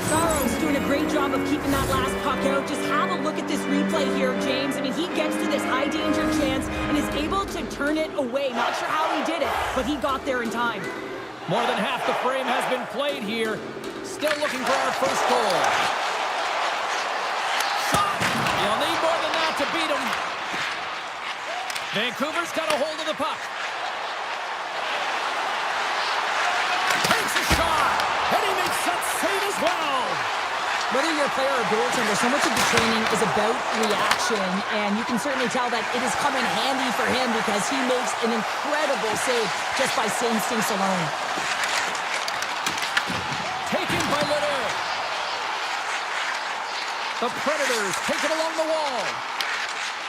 Saros doing a great job of keeping that last puck out. Just have a look at this replay here, James. I mean, he gets to this high-danger chance and is able to turn it away. Not sure how he did it, but he got there in time. More than half the frame has been played here. Still looking for our first goal. Shot! You'll need more than that to beat him. Vancouver's got a hold of the puck. Takes a shot! And he makes that save as well! Whether you're a player or goaltender, so much of the training is about reaction, and you can certainly tell that it is coming handy for him because he makes an incredible save just by instincts alone. Taken by Ledoux. The Predators take it along the wall.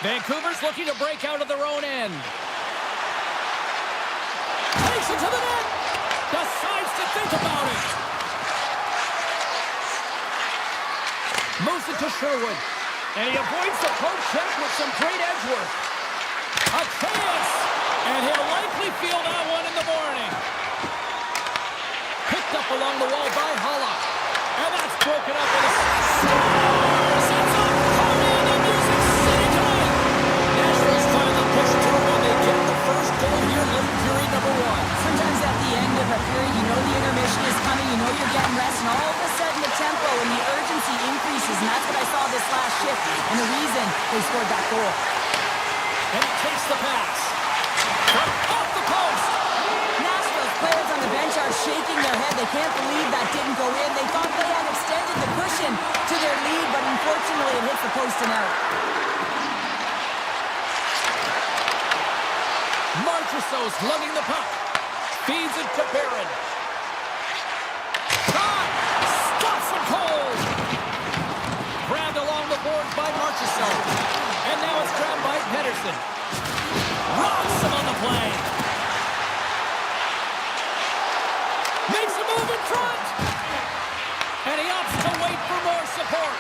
Vancouver's looking to break out of their own end. Takes it to the net. Decides to think about it. Moves it to Sherwood. And he avoids the poke check with some great edge work. A chance. And he'll likely feel that one in the morning. Picked up along the wall by Holla. And that's broken up with a sets up Carney and the Music City tonight. Nashville's finally pushed through when they get the first goal here late in period number one. Sometimes at the end of a period, you know the intermission is coming, you know you're getting rest, and all of a sudden the tempo and the urgency increases, and that's what I saw this last shift, and the reason they scored that goal. And he takes the pass. From off the post. Nashville's players on the bench are shaking their head. They can't believe that didn't go in. They thought they had extended the cushion to their lead, but unfortunately it hits the post and out. Marchessault's lugging the puck. Feeds it to Barron. Shot! Stops it cold! Grabbed along the boards by Marchessault. And now it's grabbed by Pettersson. Rocks him on the play. Makes a move in front. And he opts to wait for more support.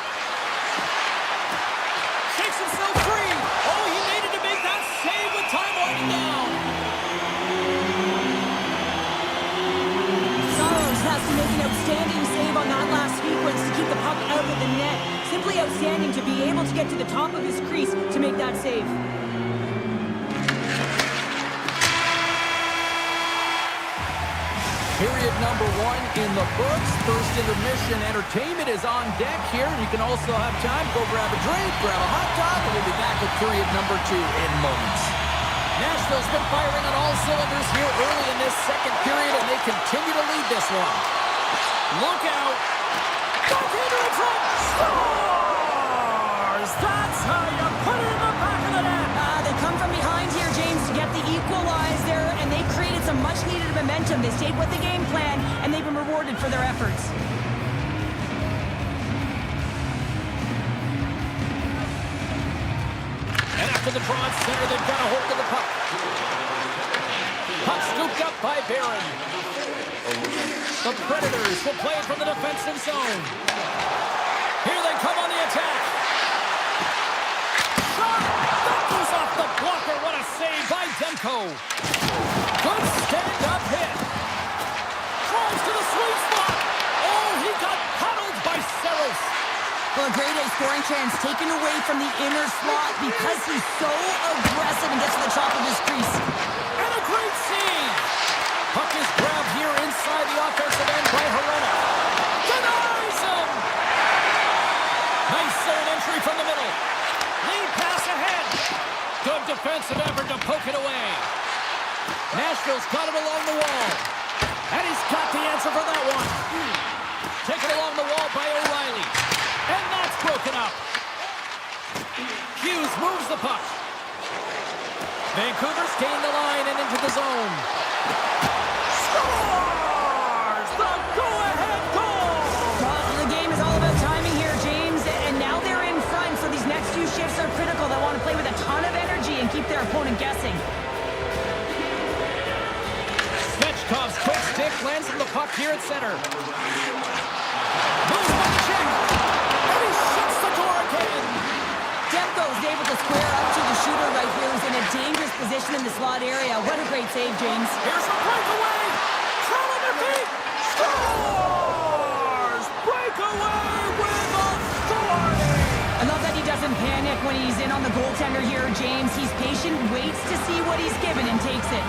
Shakes himself free. Oh, he needed to make that save with time winding down. outstanding to be able to get to the top of his crease to make that save. Period number 1 in the books. First intermission entertainment is on deck here. You can also have time, go grab a drink, grab a hot dog, and we'll be back with period number 2 in moments. Nashville's been firing on all cylinders here early in this second period, and they continue to lead this one. Look out. Backhand in front. Scores! That's how you put it in the back of the net. They come from behind here, James, to get the equalizer, and they created some much-needed momentum. They stayed with the game plan, and they've been rewarded for their efforts. And after the draw at center, they've got a hold of the puck. Puck scooped up by Barron. The Predators will play it from the defensive zone. Here they come on the attack. Shot! That goes off the blocker. What a save by Demko. Good stand-up hit. Drives to the sweet spot. Oh, he got paddled by Saros. Well, a great A scoring chance taken away from the inner slot because he's so aggressive and gets to the top of his crease. And a great save. Puck is grabbed here inside the offensive end by Herrera. Denies him. Nice zone entry from the middle. Lead pass ahead. Good defensive effort to poke it away. Nashville's got it along the wall. And he's got the answer for that one. Taken along the wall by O'Reilly. And that's broken up. Hughes moves the puck. Vancouver's gained the line and into the zone. Scores! The go-ahead goal! Well, the game is all about timing here, James, and now they're in front, so these next few shifts are critical. They want to play with a ton of energy and keep their opponent guessing. Svechkov's quick stick lands on the puck here at center. Moves by the check. And he shuts the door again. Demko is able to square up to the shooter right here, who's in a dangerous position in the slot area. What a great save, James. Here's a breakaway. Throw on their feet. Scores! Breakaway with authority. I love that he doesn't panic when he's in on the goaltender here, James. He's patient, waits to see what he's given, and takes it.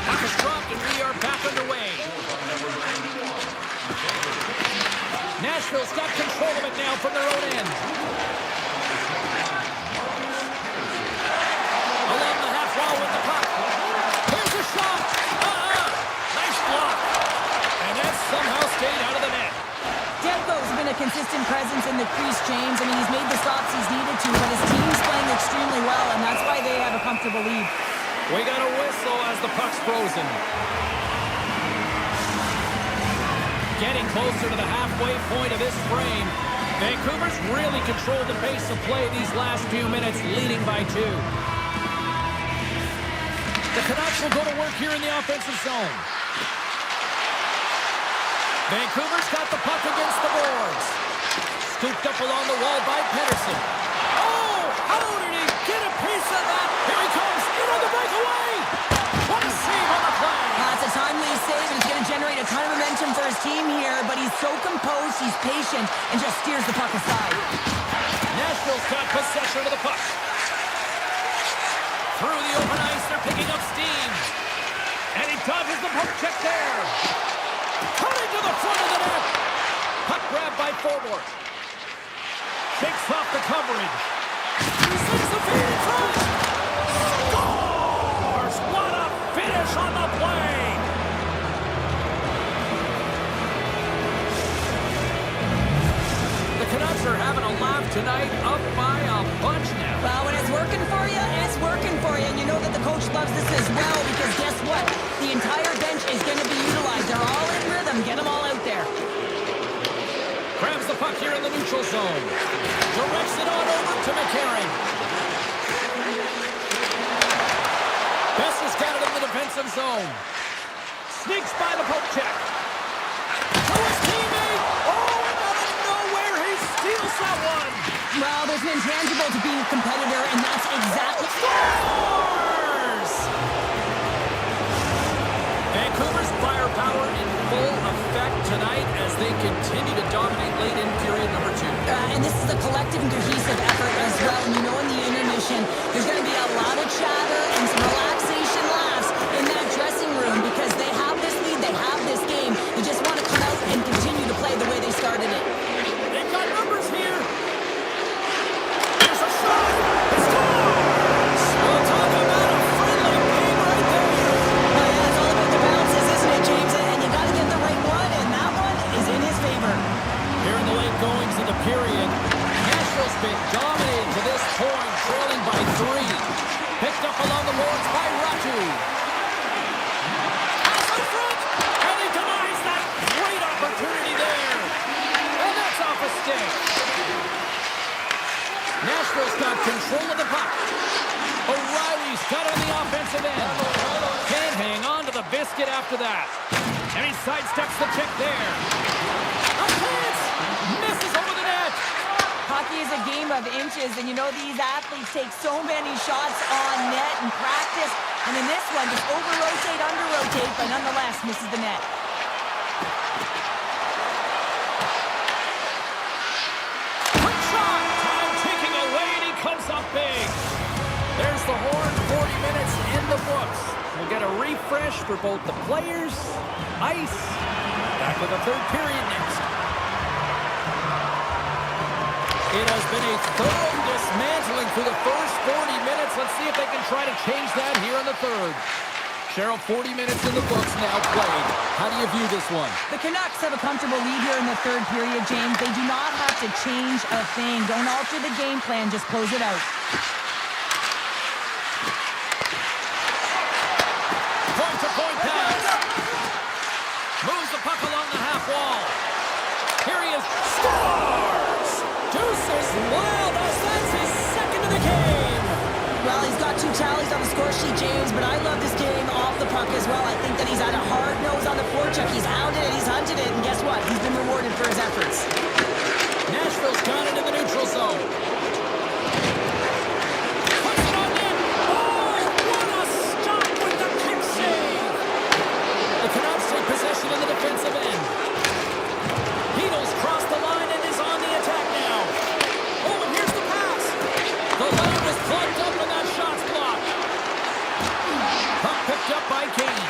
Puck is dropped, and we are back underway. Nashville's got control of it now from their own end. Along the half wall with the puck. Here's a shot. Nice block. And that somehow stayed out of the net. Demko's been a consistent presence in the crease, James. I mean, he's made the stops he's needed to, but his team's playing extremely well, and that's why they have a comfortable lead. We got a whistle as the puck's frozen. Getting closer to the halfway point of this frame. Vancouver's really controlled the pace of play these last few minutes, leading by 2. The Canucks will go to work here in the offensive zone. Vancouver's got the puck against the boards. Scooped up along the wall by Pettersson. Oh, how did he get a piece of that? Here he comes, in on the breakaway. What a save on the play. It's a timely save, and it's going to generate a ton of momentum for his team here, but he's so composed, he's patient, and just steers the puck aside. Nashville's got possession of the puck. Through the open ice, they're picking up steam. And he dodges the poke check there. Cutting to the front of the net. Puck grabbed by Forward. Shakes off the coverage. He sends the feed in front. Scores! What a finish on the play. The Canucks are having a laugh tonight, up by a bunch now. Well, when it's working for you, it's working for you. And you know that the coach loves this as well, because guess what? The entire bench is going to be utilized. They're all in rhythm. Get them all out there. Grabs the puck here in the neutral zone. Directs it on over to McCarron. Best has got it in the defensive zone. Sneaks by the poke check. To his teammate. Oh, and out of nowhere, he steals that one. Well, there's an intangible to being a competitor, and that's exactly... Scores! Vancouver's firepower power in full effect tonight as they continue to dominate late in period number 2. And this is a collective and cohesive effort as well. And you know in the intermission, there's going to be a lot of chatter and some relaxation laughs in that dressing room because they have this lead, they have this game. They just want to come out and continue to play the way they started it. They've got numbers here. There's a shot. It's gone. We'll talk about a friendly game right there. Well, yeah, it's all about the bounces, isn't it, James? And you got to get the right one, and that one is in his favor. Here in the late goings of the period, Nashville's been dominating to this point, trailing by 3. Picked up along the boards by Ratu. Pass in front, and he denies that great opportunity there. And that's off a stick. Nashville's got control of the puck. O'Reilly's got on the offensive end. Can't hang on to the biscuit after that. And he sidesteps the pick there. A chance! Misses over the net. Hockey is a game of inches, and you know these athletes take so many shots on net in practice. And in this one, just over-rotate, under-rotate, but nonetheless misses the net. Quick shot! Time ticking away, and he comes up big. There's the horn, 40 minutes in the books. We'll get a refresh for both the players, ice. Back with the third period next. It has been a thorough dismantling through the first 40 minutes. Let's see if they can try to change that here in the third. Cheryl, 40 minutes in the books now played. How do you view this one? The Canucks have a comfortable lead here in the third period, James. They do not have to change a thing. Don't alter the game plan. Just close it out. Point-to-point pass. Moves the puck along the half wall. Here he is. Scores! Deuces Wild as that's his second of the game. Well, he's got 2 tallies on the score sheet, James, but I love this game off the puck as well. I think that he's had a hard nose on the forecheck. He's hounded it, he's hunted it, and guess what? He's been rewarded for his efforts. Nashville's got it in the neutral zone. Puts it on net. Oh, what a stop with the kick save. The Canucks take possession in the defensive end. Heedles crossed the line and is on the attack now. Oh, and here's the pass. The leg was plugged up and that shot's blocked. Puck picked up by Kane.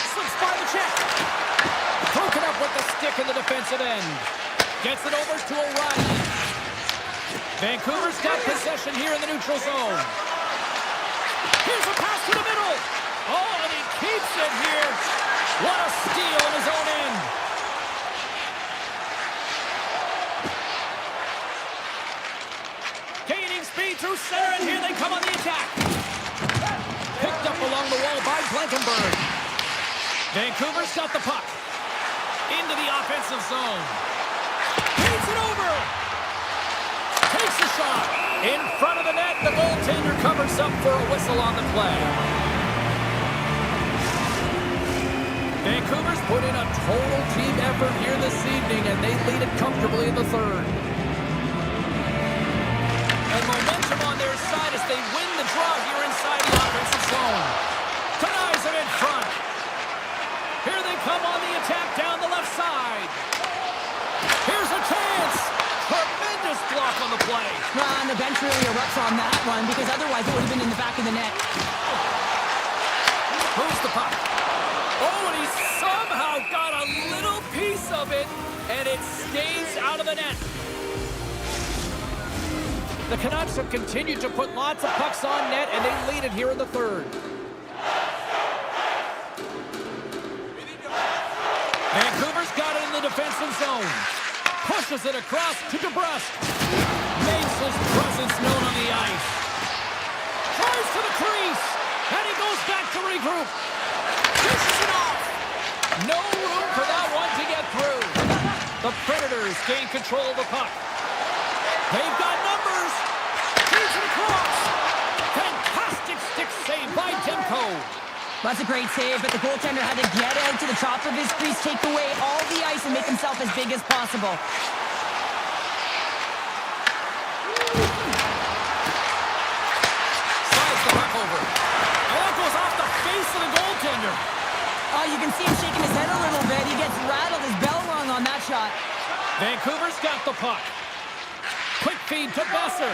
Slips by the check. Broken up with the stick in the defensive end. Gets it over to O'Reilly. Vancouver's got possession here in the neutral zone. Here's a pass to the middle. Oh, and he keeps it here. What a steal in his own end. Gaining speed through center, and here they come on the attack. Picked up along the wall by Blankenberg. Vancouver's got the puck. Into the offensive zone. Feeds it over. Takes a shot. In front of the net, the goaltender covers up for a whistle on the play. Vancouver's put in a total team effort here this evening, and they lead it comfortably in the third. And momentum on their side as they win the draw here inside the offensive zone. Denies him in front. Here they come on the attack down the left side. Here's a chance. Tremendous block on the play. And the bench really erupts on that one because otherwise it would have been in the back of the net. Moves the puck. Oh, and he somehow got a little piece of it, and it stays out of the net. The Canucks have continued to put lots of pucks on net, and they lead it here in the third. Vancouver's got it in the defensive zone. Pushes it across to DeBrusque. Makes his presence known on the ice. Tries to the crease, and he goes back to regroup. Dishes it off. No room for that one to get through. The Predators gain control of the puck. They've got numbers. Feeds it across. Fantastic stick save by Demko. That's a great save, but the goaltender had to get out to the top of his crease, take away all the ice, and make himself as big as possible. Slides the puck over. And that goes off the face of the goaltender. Oh, you can see him shaking his head a little bit. He gets rattled. His bell rung on that shot. Vancouver's got the puck. Quick feed to Besser.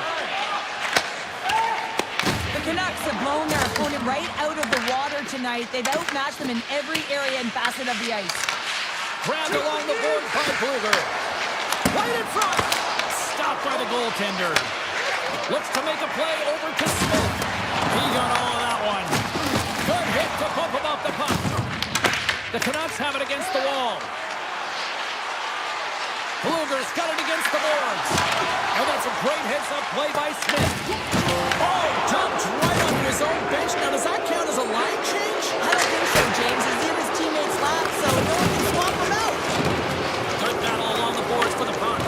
The Canucks have blown their opponent right out of the water tonight. They've outmatched them in every area and facet of the ice. Grabbed along the board by Bluger. Right in front. Stopped by the goaltender. Looks to make a play over to Smith. He got all of that one. Good hit to pump him off the puck. The Canucks have it against the wall. Bluger's got it against the boards. And that's a great heads-up play by Smith. Oh, dumped right onto his own bench. Now, does that count as a line change? I don't think so, James. He's in his teammate's lap, so no one can swap him out. Good battle along the boards for the puck.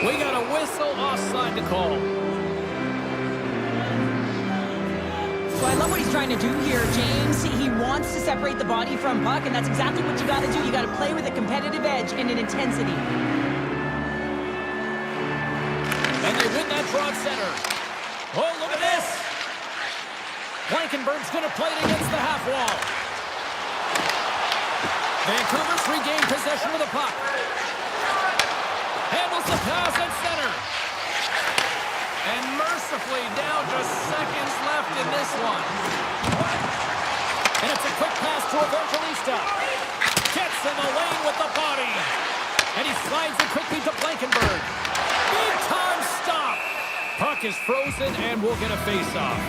We got a whistle offside to call. So I love what he's trying to do here, James. He wants to separate the body from puck, and that's exactly what you got to do. You got to play with a competitive edge and an intensity. And they win that draw at center. Oh, look at this. Blankenberg's going to play it against the half wall. Vancouver's regained possession of the puck. Handles the pass at center. And mercifully down to seconds left in this one. And it's a quick pass to Evangelista. Gets in the lane with the body. And he slides it quickly to Blankenberg. Big time stop. Puck is frozen and we'll get a face-off.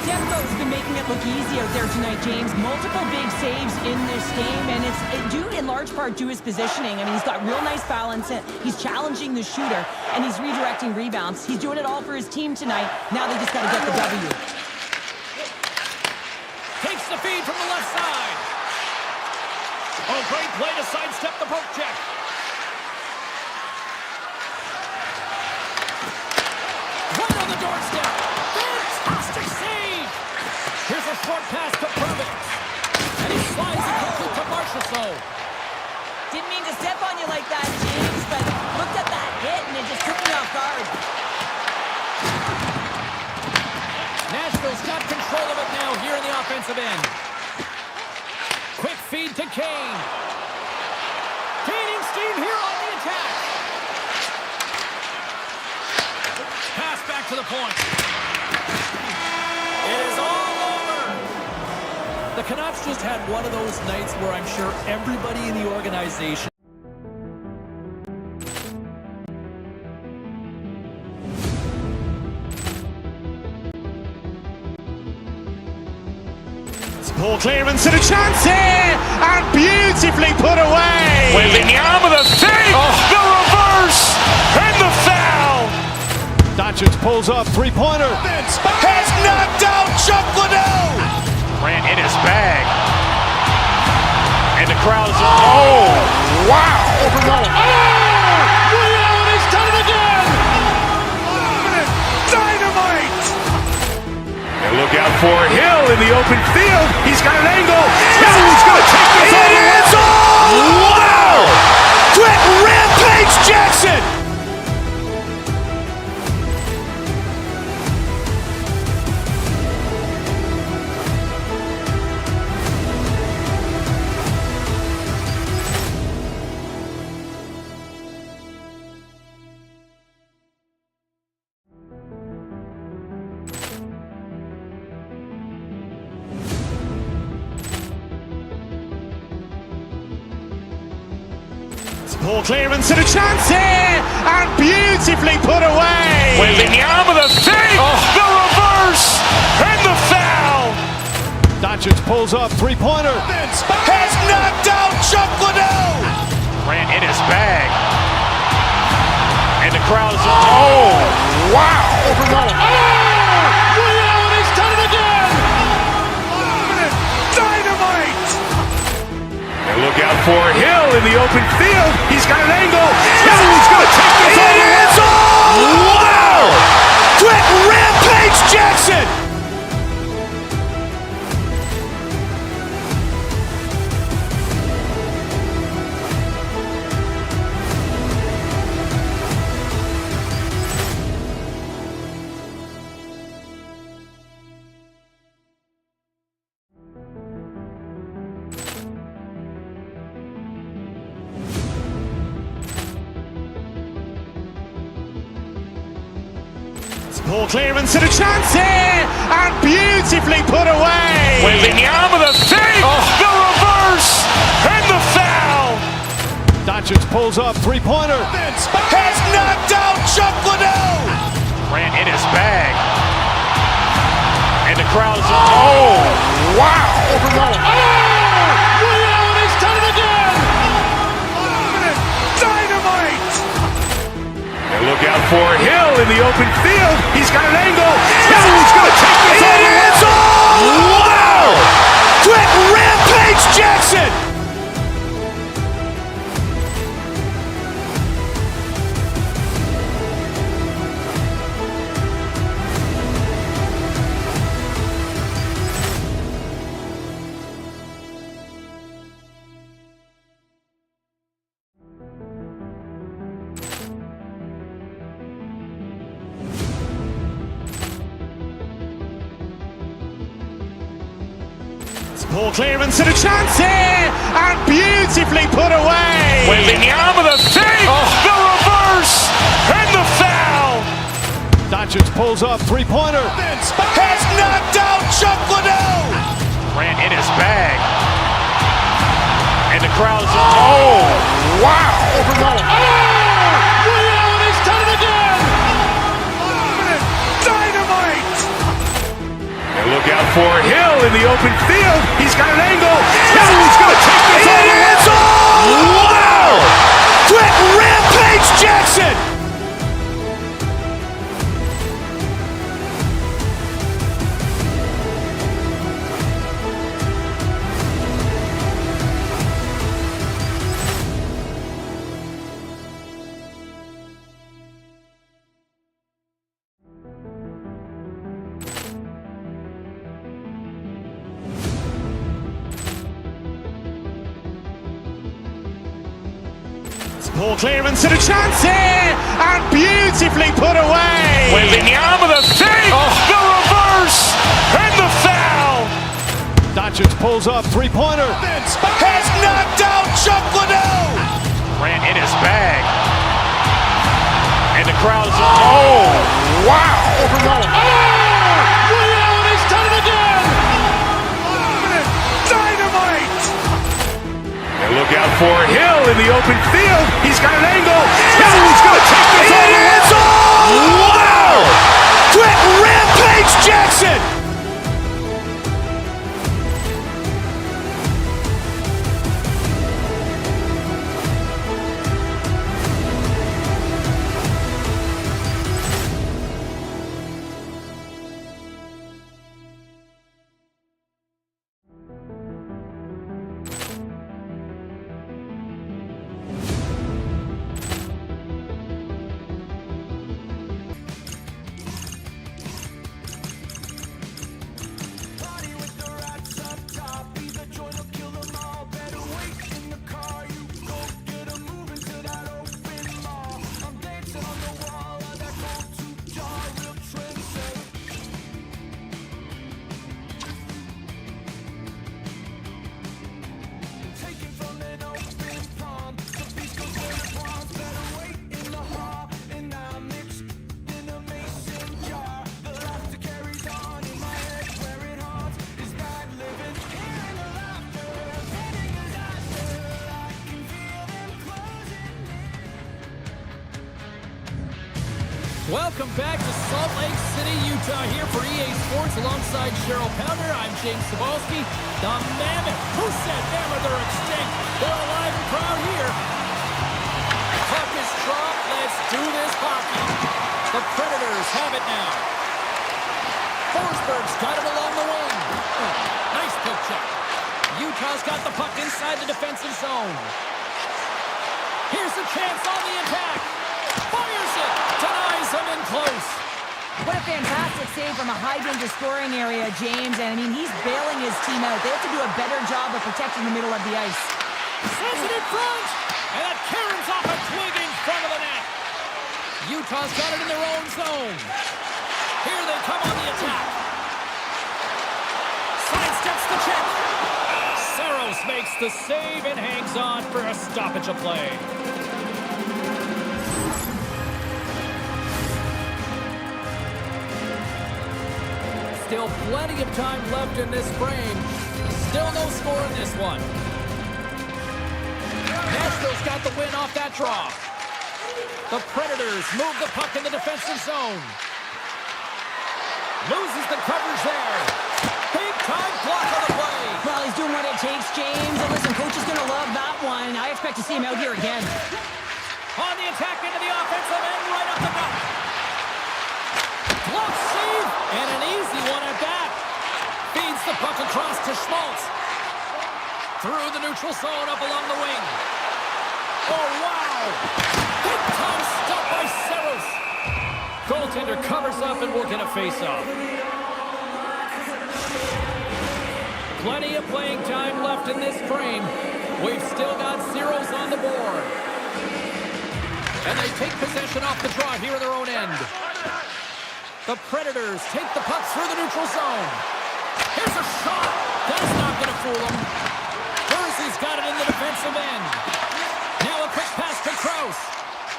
Demko's been making it look easy out there tonight, James. Multiple big saves in this game, and it's due in large part to his positioning. I mean, he's got real nice balance, and he's challenging the shooter, and he's redirecting rebounds. He's doing it all for his team tonight. Now they just got to get the W. Takes the feed from the left side. Oh, great play to sidestep the poke check. Right on the doorstep. Fantastic save. Here's a short pass to Pervix. And he slides it quickly to Marchessault. Didn't mean to step on you like that, James, but looked at that hit, and it just took me off guard. Nashville's got control of it now here in the offensive end. Quick feed to Kane. Gaining steam here on the attack. Pass back to the point. It is all over. The Canucks just had one of those nights where I'm sure everybody in the organization Poor clearance and a chance here, and beautifully put away. Wembanyama with a fake, the reverse, and the foul. Doncic pulls up, three-pointer. Vince has knocked out Chuck Liddell. Grant in his bag. And the crowd is, oh, wow. Reality's done it again. Dynamite. And look out for Hill in the open field. He's got an angle. Hill's going to take this all the way. Wow. Quick rampage Jackson. Poor clearance and a chance here, and beautifully put away. Wembanyama with a fake, the reverse, and the foul. Doncic pulls up, three-pointer. Vince has knocked out Chuck Liddell. Grant in his bag. And the crowd is, oh, wow. Reality's done it again. Dynamite. And look out for Hill in the open field. He's got an angle. Hill's going to take this all the way. Wow. Quick rampage Jackson. Poor clearance and a chance here, and beautifully put away. Wembanyama the fake, the reverse, and the foul. Doncic pulls up, three-pointer. Vince has knocked out Chuck Liddell. Grant in his bag. And the crowd's wow! Liddell, he's done it again. Dynamite! And look out for Hill in the open field. He's got an angle. Hill's going to take this all the way. Wow! Quick rampage Jackson. Poor clearance and a chance here, and beautifully put away. Wembanyama the fake, the reverse, and the foul. Doncic pulls up, three-pointer. Vince has knocked out Chuck Liddell. Grant in his bag. And the crowd's wow! Liddell, he's done it again. Dynamite! And look out for Hill in the open field. He's got an angle. Hill's going to take this all the way. Wow! Quick rampage Jackson. Poor clearance and a chance here, and beautifully put away. Wembanyama the fake, the reverse, and the foul. Doncic pulls up, three-pointer. Vince has knocked out Chuck Liddell. Grant in his bag. And the crowd's wow! Liddell, he's done it again. Dynamite! And look out for Hill in the open field. He's got an angle. Hill's going to take this all the way. Wow! Quick rampage Jackson. Welcome back to Salt Lake City, Utah, here for EA Sports alongside Cheryl Pounder. I'm James Cebulski. The Mammoth. Who said Mammoth are extinct? They're alive and proud here. Puck is dropped. Let's do this hockey. The Predators have it now. Forsberg's got it along the wing. Nice poke check. Utah's got the puck inside the defensive zone. Here's a chance on the attack. Fires it. Denies him in close. What a fantastic save from a high-danger scoring area, James. And, I mean, he's bailing his team out. They have to do a better job of protecting the middle of the ice. Sends it in front. And that caroms off a twig in front of the net. Utah's got it in their own zone. Here they come on the attack. Sidesteps the check. Saros makes the save and hangs on for a stoppage of play. Still plenty of time left in this frame. Still no score in this one. Nashville's got the win off that draw. The Predators move the puck in the defensive zone. Loses the coverage there. Big time block on the play. Well, he's doing what it takes, James. And listen, coach is going to love that one. I expect to see him out here again. On the attack into the offensive end, right up the gut. Glove save, and an easy one at that. Feeds the puck across to Schmaltz. Through the neutral zone, up along the wing. Oh, wow! Big time stop by Saros. Goaltender covers up and will get a face-off. Plenty of playing time left in this frame. We've still got zeros on the board. And they take possession off the draw here in their own end. The Predators take the puck through the neutral zone. Here's a shot. That's not going to fool them. He's got it in the defensive end. Now a quick pass to Krause.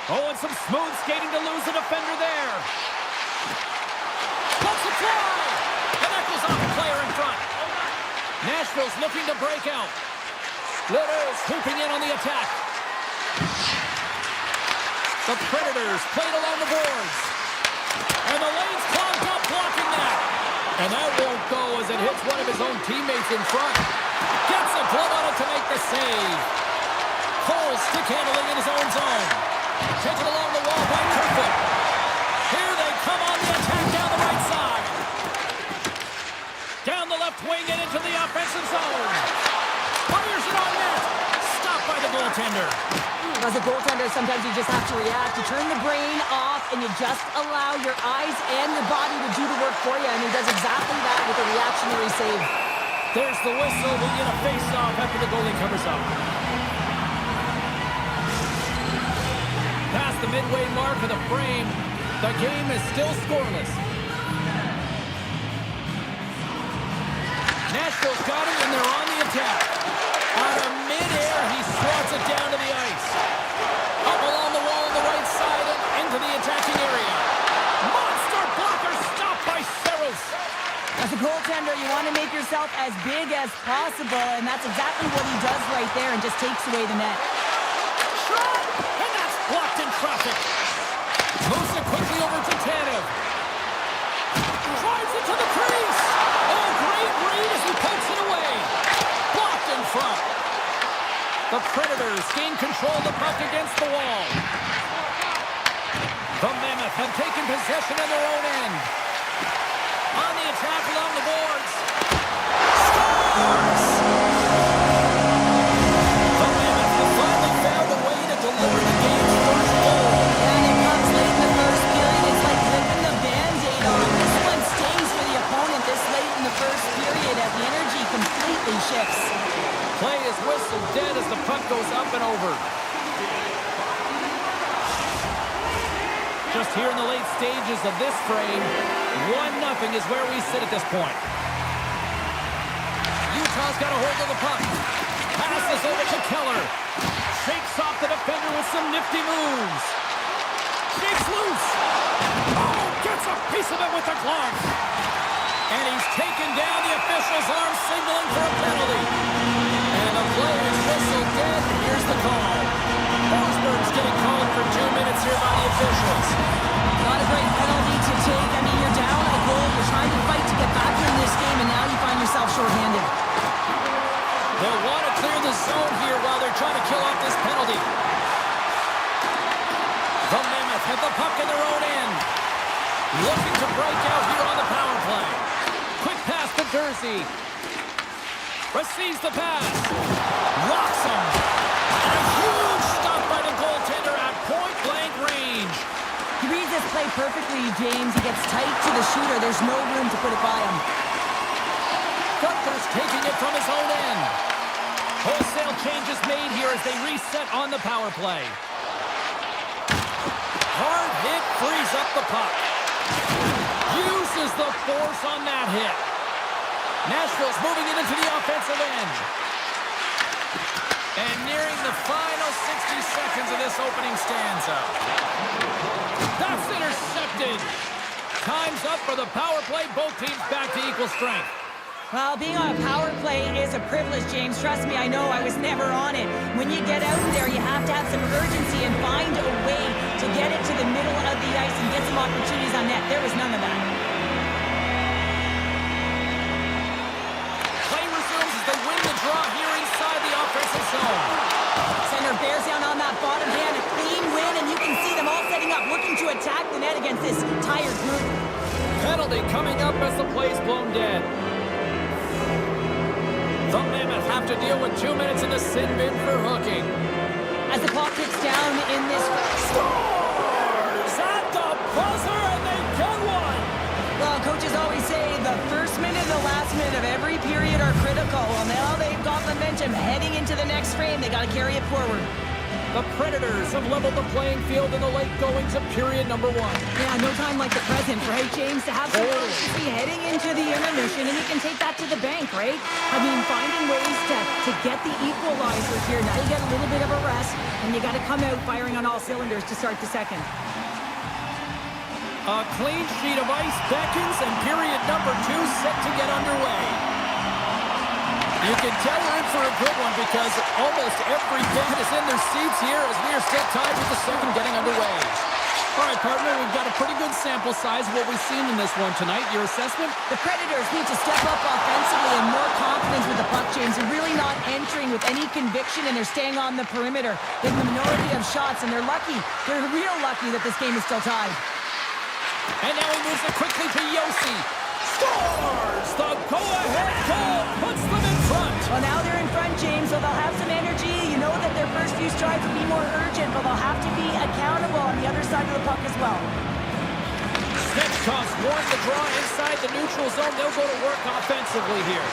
Oh, and some smooth skating to lose a defender there. Puts a fly. And that goes off the player in front. Nashville's looking to break out. Litters swooping in on the attack. The Predators played along the boards. And the lane's clogged up blocking that. And that won't go as it hits one of his own teammates in front. Gets a glove on it to make the save. Cole stick handling in his own zone. Taken along the wall by Kerfoot. Here they come on the attack down the right side. Down the left wing and into the offensive zone. Fires it on net. Stopped by the goaltender. As a goaltender, sometimes you just have to react. You turn the brain off and you just allow your eyes and your body to do the work for you. And he does exactly that with a reactionary save. There's the whistle. We'll get a face-off after the goalie covers up. Past the midway mark of the frame, the game is still scoreless. Nashville's got it, and they're on the attack. Out of midair, he swats it down to the ice. Up along the wall on the right side and into the attacking area. Monster blocker stopped by Saros. As a goaltender, you want to make yourself as big as possible, and that's exactly what he does right there and just takes away the net. Shot! And that's blocked in traffic. Moves it quickly over to Tanev. Drives it to the crease. Oh, great read as he pokes it away. Blocked in front. The Predators gain control of the puck against the wall. The Mammoth have taken possession in their own end. On the attack along the boards. Scores! The Mammoth have finally found a way to deliver the game's first goal. And it comes late in the first period. It's like ripping the Band-Aid off. This one stays for the opponent this late in the first period as the energy completely shifts. Play is whistled dead as the puck goes up and over. Just here in the late stages of this frame, 1-0 is where we sit at this point. Utah's got a hold of the puck. Passes over to Keller. Shakes off the defender with some nifty moves. Shakes loose. Oh, gets a piece of it with the glove. And he's taken down. The official's arm signaling for a penalty. And the play is whistled dead. Here's the call. Forsberg's getting called for 2 minutes here by the officials. Not a great penalty to take. I mean, you're down a goal. You're trying to fight to get back in this game, and now you find yourself shorthanded. They'll want to clear the zone here while they're trying to kill off this penalty. The Mammoth have the puck in their own end. Looking to break out here on the power play. Quick pass to Jersey. Receives the pass. Locks him. And a huge stop by the goaltender at point-blank range. He reads this play perfectly, James. He gets tight to the shooter. There's no room to put it by him. Guttler's taking it from his own end. Wholesale changes made here as they reset on the power play. Hard hit frees up the puck. Uses the force on that hit. Nashville's moving it into the offensive end. And nearing the final 60 seconds of this opening stanza. That's intercepted. Time's up for the power play. Both teams back to equal strength. Well, being on a power play is a privilege, James. Trust me, I know. I was never on it. When you get out there, you have to have some urgency and find a way to get it to the middle of the ice and get some opportunities on net. There was none of that. Play resumes as they win the draw here inside the offensive zone. Center bears down on that bottom hand. A clean win, and you can see them all setting up, looking to attack the net against this tired group. Penalty coming up as the play's blown dead. The Mammoth have to deal with 2 minutes in the sin bin for hooking. As the clock ticks down in this... Scores at the buzzer, and they get one! Well, coaches always say the first minute and the last minute of every period are critical. Well, now they've got momentum heading into the next frame. They got to carry it forward. The Predators have leveled the playing field in the late going to period number 1. Yeah, no time like the present, right, James? To have some urgency heading into the intermission, and you can take that to the bank, right? I mean, finding ways to get the equalizer here. Now you get a little bit of a rest, and you got to come out firing on all cylinders to start the second. A clean sheet of ice beckons, and period number 2 set to get underway. You can tell we're in for a good one because almost every fan is in their seats here as we are still tied with the second getting underway. All right, partner, we've got a pretty good sample size of what we've seen in this one tonight. Your assessment? The Predators need to step up offensively and more confidence with the puck, James. They're really not entering with any conviction, and they're staying on the perimeter. They have a minority of shots, and they're lucky. They're real lucky that this game is still tied. And now he moves it quickly to Yossi. Scores! The go-ahead goal puts them in front. Well, now they're in front, James, so they'll have some energy. You know that their first few strides will be more urgent, but they'll have to be accountable on the other side of the puck as well. Svechkov's won the draw inside the neutral zone. They'll go to work offensively here.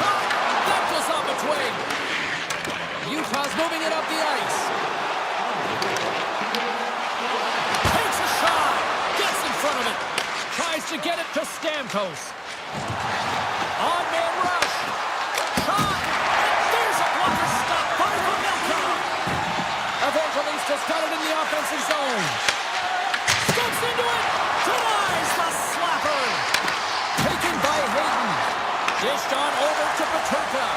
Shot! That goes off its way. Utah's moving it up the ice. Takes a shot. Gets in front of it. Tries to get it to Stamkos. On-man rush. Shot. There's a blocker stop by Pavelka. Evangelista's got it in the offensive zone. Steps into it. Denies the slapper. Taken by Hayden. Dished on over to Peterka.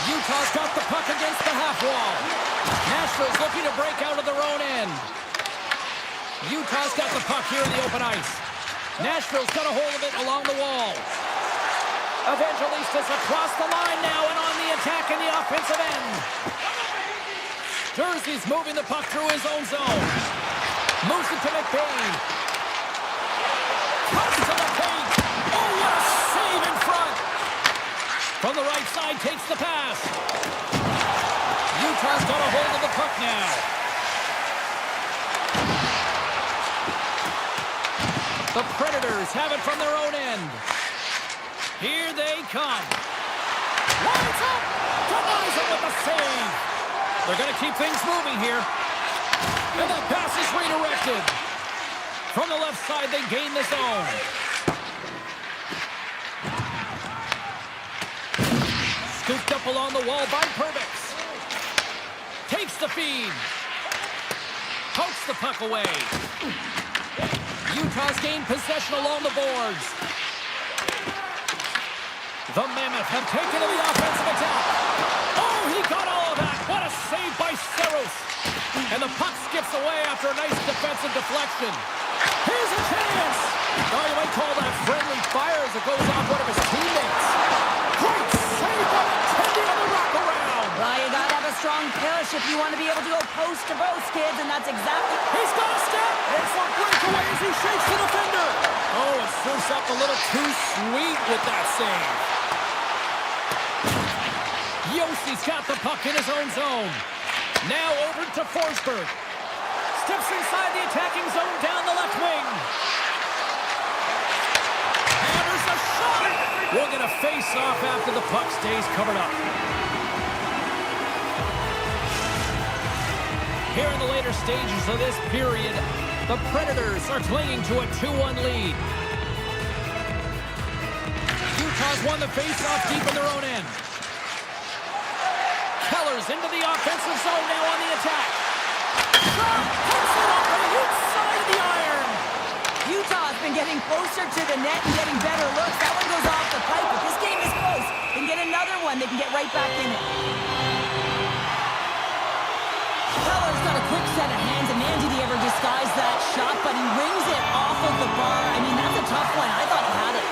Utah's got the puck against the half wall. Nashville's looking to break out of their own end. Utah's got the puck here in the open ice. Nashville's got a hold of it along the wall. Evangelista's across the line now and on the attack in the offensive end. Jersey's moving the puck through his own zone. Moves it to McBain. Cuts to the paint. Oh, what a save in front. From the right side, takes the pass. Utah's got a hold of the puck now. The Predators have it from their own end. Here they come. Lines up. Denies it with the save. They're going to keep things moving here. And that pass is redirected. From the left side, they gain the zone. Scooped up along the wall by Perbix. Takes the feed. Pokes the puck away. Utah's gained possession along the boards. The Mammoth have taken to the offensive attack. Oh, he got all of that. What a save by Saros. And the puck skips away after a nice defensive deflection. Here's a chance. Oh, you might call that friendly fire as it goes off one of his teammates. Great save by Attendee on the wraparound. Well, you gotta have a strong push if you want to be able to go post to post, kids, and that's exactly... He's got a step. And for breakaway as he shakes the defender. Oh, it serves up a little too sweet with that save. Yossi's got the puck in his own zone. Now over to Forsberg. Steps inside the attacking zone down the left wing. Hammers a shot. We're going to face off after the puck stays covered up. Here in the later stages of this period, the Predators are clinging to a 2-1 lead. Utah's won the face-off deep in their own end. Keller's into the offensive zone now on the attack. Shot! Puts it up on the inside of the iron. getting closer to the net and getting better looks. That one goes off the pipe, but this game is close. They can get another one. They can get right back in it. Keller's got a quick set of hands, and man, did he ever disguise that shot, but he rings it off of the bar. I mean, that's a tough one. I thought he had it.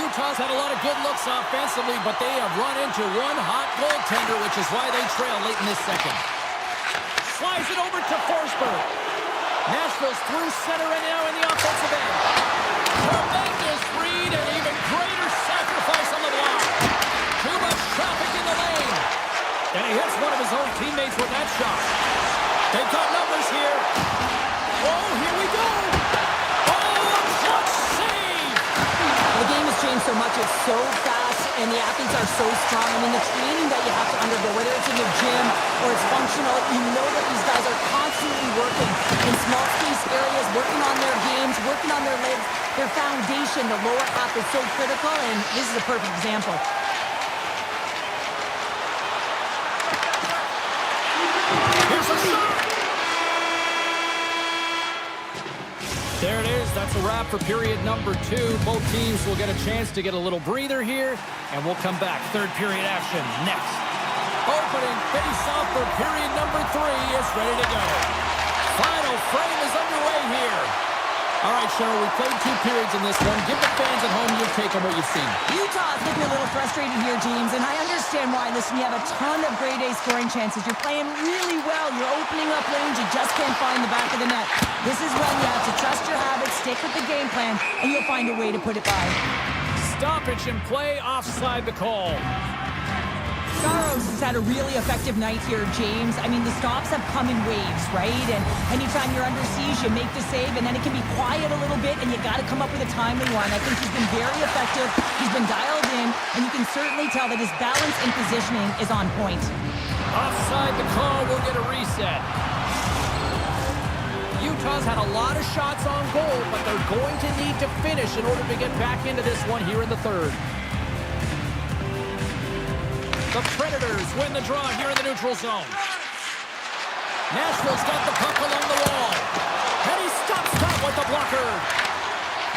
Utah's had a lot of good looks offensively, but they have run into one hot goaltender, which is why they trail late in this second. Slides it over to Forsberg. Nashville's through center and now in the offensive end. Tremendous read and even greater sacrifice on the block. Too much traffic in the lane. And he hits one of his own teammates with that shot. They've got numbers here. Oh, here we go. Oh, a clutch save. The game has changed so much. It's so fast, and the athletes are so strong. I mean, the training that you have to undergo, whether it's in the gym or it's functional, you know that these guys are constantly working in small space areas, working on their games, working on their legs. Their foundation, the lower half, is so critical, and this is a perfect example. Here's a shot. There it is. That's a wrap for period number 2. Both teams will get a chance to get a little breather here, and we'll come back. Third period action next. Opening face-off for period number 3 is ready to go. Final frame is underway here. All right, Cheryl, we played 2 periods in this one. Give the fans at home your take on what you've seen. Utah's looking a little frustrated here, James, and I understand why. Listen, you have a ton of grade A scoring chances. You're playing really well. You're opening up lanes. You just can't find the back of the net. This is when you have to trust your habits, stick with the game plan, and you'll find a way to put it by. Stoppage and play offside the call. Saros has had a really effective night here, James. I mean, the stops have come in waves, right? And anytime you're under siege, you make the save, and then it can be quiet a little bit, and you got to come up with a timely one. I think he's been very effective. He's been dialed in, and you can certainly tell that his balance and positioning is on point. Offside the call. We'll get a reset. Utah's had a lot of shots on goal, but they're going to need to finish in order to get back into this one here in the third. The Predators win the draw here in the neutral zone. Nashville's got the puck along the wall. And he stops that with the blocker.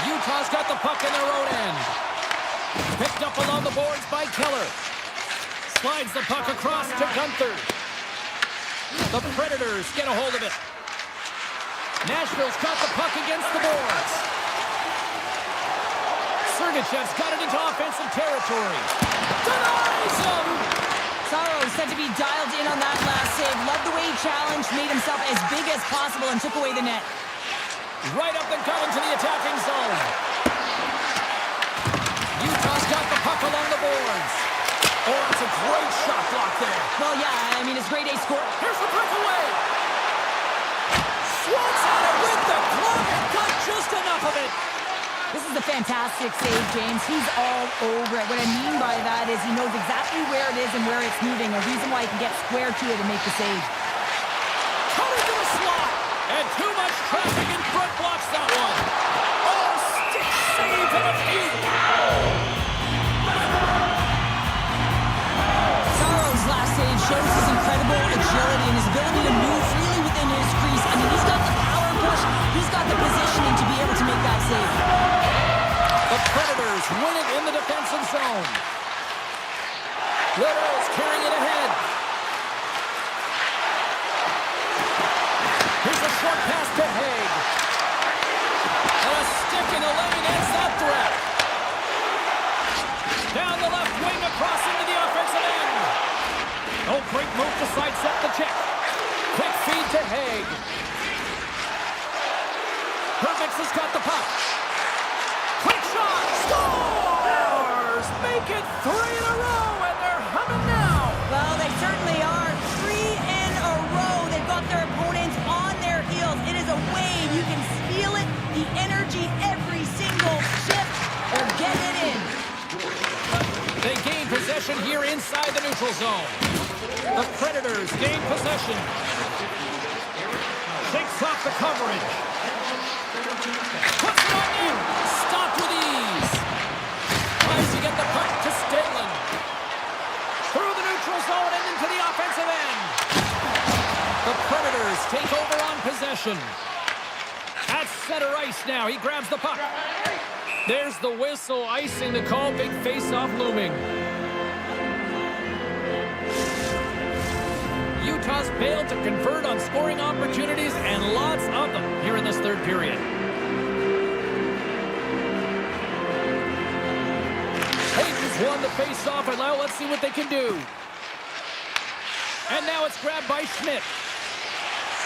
Utah's got the puck in their own end. Picked up along the boards by Keller. Slides the puck across to Gunther. The Predators get a hold of it. Nashville's got the puck against the boards. Sergachev's got it into offensive territory. Denies him! Saros said to be dialed in on that last save. Loved the way he challenged, made himself as big as possible, and took away the net. Right up and going to the attacking zone. Utah's got the puck along the boards. Oh, that's a great shot block there. Well, yeah, I mean, it's grade A score. Here's the breakaway. Swats at it with the glove and got just enough of it. This is a fantastic save, James. He's all over it. What I mean by that is he knows exactly where it is and where it's moving. A reason why he can get square to it and make the save. Coming to the slot. And too much traffic in front blocks that one. Oh, stick save and a few. Saros' last save shows his incredible agility and his ability to move freely within his crease. I mean, he's got the power push. He's got the positioning to be able to make that save. The Predators win it in the defensive zone. Little's carrying it ahead. Here's a short pass to Haig. And a stick in the lane ends that threat. Down the left wing across into the offensive end. Oh, great move to sidestep the check. Quick feed to Haig. Hervix has got the puck. Quick shot! Scores! Make it 3 in a row, and they're humming now. Well, they certainly are. 3 in a row. They've got their opponents on their heels. It is a wave. You can feel it. The energy every single shift. They're getting it in. They gain possession here inside the neutral zone. The Predators gain possession. Shakes off the coverage. Puts it on in. Stopped with ease. Tries to get the puck to Stalin. Through the neutral zone and into the offensive end. The Predators take over on possession. That's center ice now. He grabs the puck. There's the whistle, icing the call. Big face-off looming. Utah's failed to convert on scoring opportunities, and lots of them here in this third period. Hayden's won the face-off, and now let's see what they can do. And now it's grabbed by Schmidt.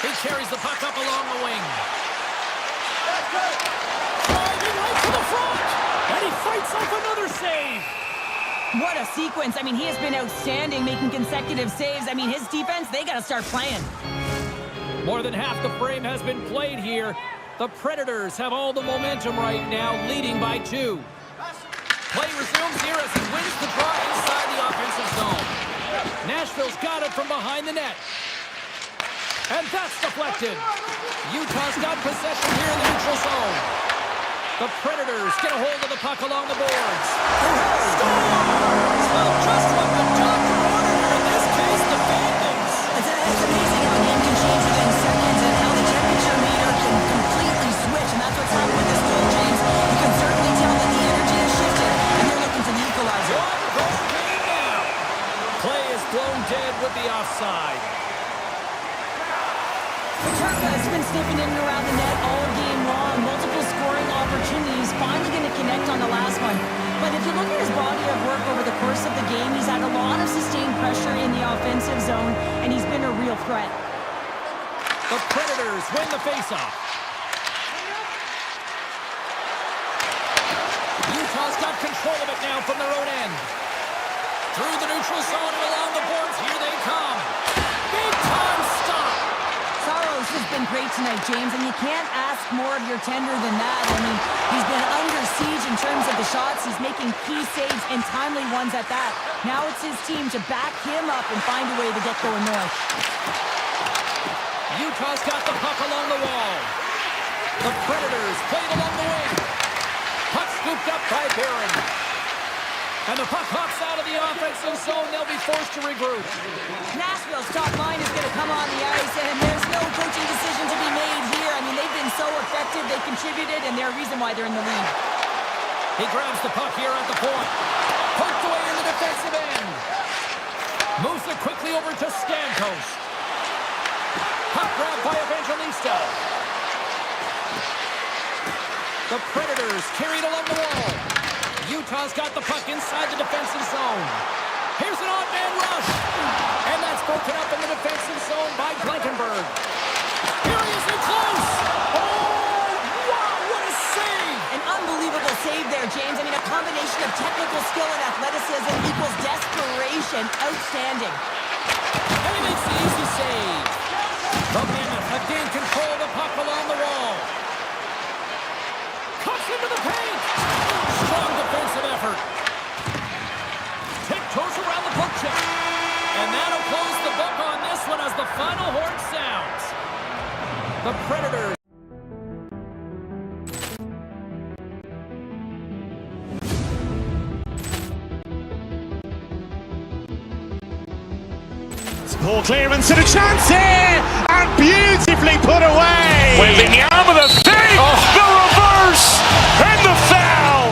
He carries the puck up along the wing. Driving right to the front, and he fights off another save. What a sequence. I mean, he has been outstanding, making consecutive saves. I mean, his defense, they got to start playing. More than half the frame has been played here. The Predators have all the momentum right now, leading by 2. Play resumes here as he wins the draw inside the offensive zone. Nashville's got it from behind the net. And that's deflected. Utah's got possession here in the neutral zone. The Predators get a hold of the puck along the boards. Scores! Well, just what the doctor ordered, or in this case, the Phantoms. It's amazing how a game can change within seconds and how the temperature meter can completely switch. And that's what's happened with this goal, James. You can certainly tell that the energy has shifted, and they're looking for the equalizer. One goal game now. Play is blown dead with the offside. Petrarca has been sniffing in and around the net all game long. Multiple scoring opportunities, finally going to connect on the last one. But if you look at his body of work over the course of the game, he's had a lot of sustained pressure in the offensive zone, and he's been a real threat. The Predators win the faceoff. Utah's got control of it now from their own end. Through the neutral zone and along the boards, here they come. Big time stop. Saros has been great tonight, James, and you can't ask more of your tender than that. I mean, he's been under siege in terms of the shots. He's making key saves and timely ones at that. Now it's his team to back him up and find a way to get going north. Utah's got the puck along the wall. The Predators played along the wing. Puck scooped up by Barron. And the puck hops out of the offensive zone. They'll be forced to regroup. Nashville's top line is going to come on the ice, and there's no coaching decision to be made here. I mean, they've been so effective. They contributed, and they're a reason why they're in the lead. He grabs the puck here at the point. Poked away in the defensive end. Moves it quickly over to Stamkos. Puck grabbed by Evangelista. The Predators carried along the wall. Utah's got the puck inside the defensive zone. Here's an odd man rush. And that's broken up in the defensive zone by Blankenberg. Here he is in close. Oh, wow, what a save. An unbelievable save there, James. I mean, a combination of technical skill and athleticism equals desperation. Outstanding. And he makes the easy save. The Mammoth have gained control of the puck along the wall. Cuts into the paint. Strong defensive effort. Tiptoes around the puck check. And that'll close the book on this one as the final horn sounds. The Predators. Poor clearance and a chance here, and beautifully put away. Wembanyama the fake, the reverse, and the foul.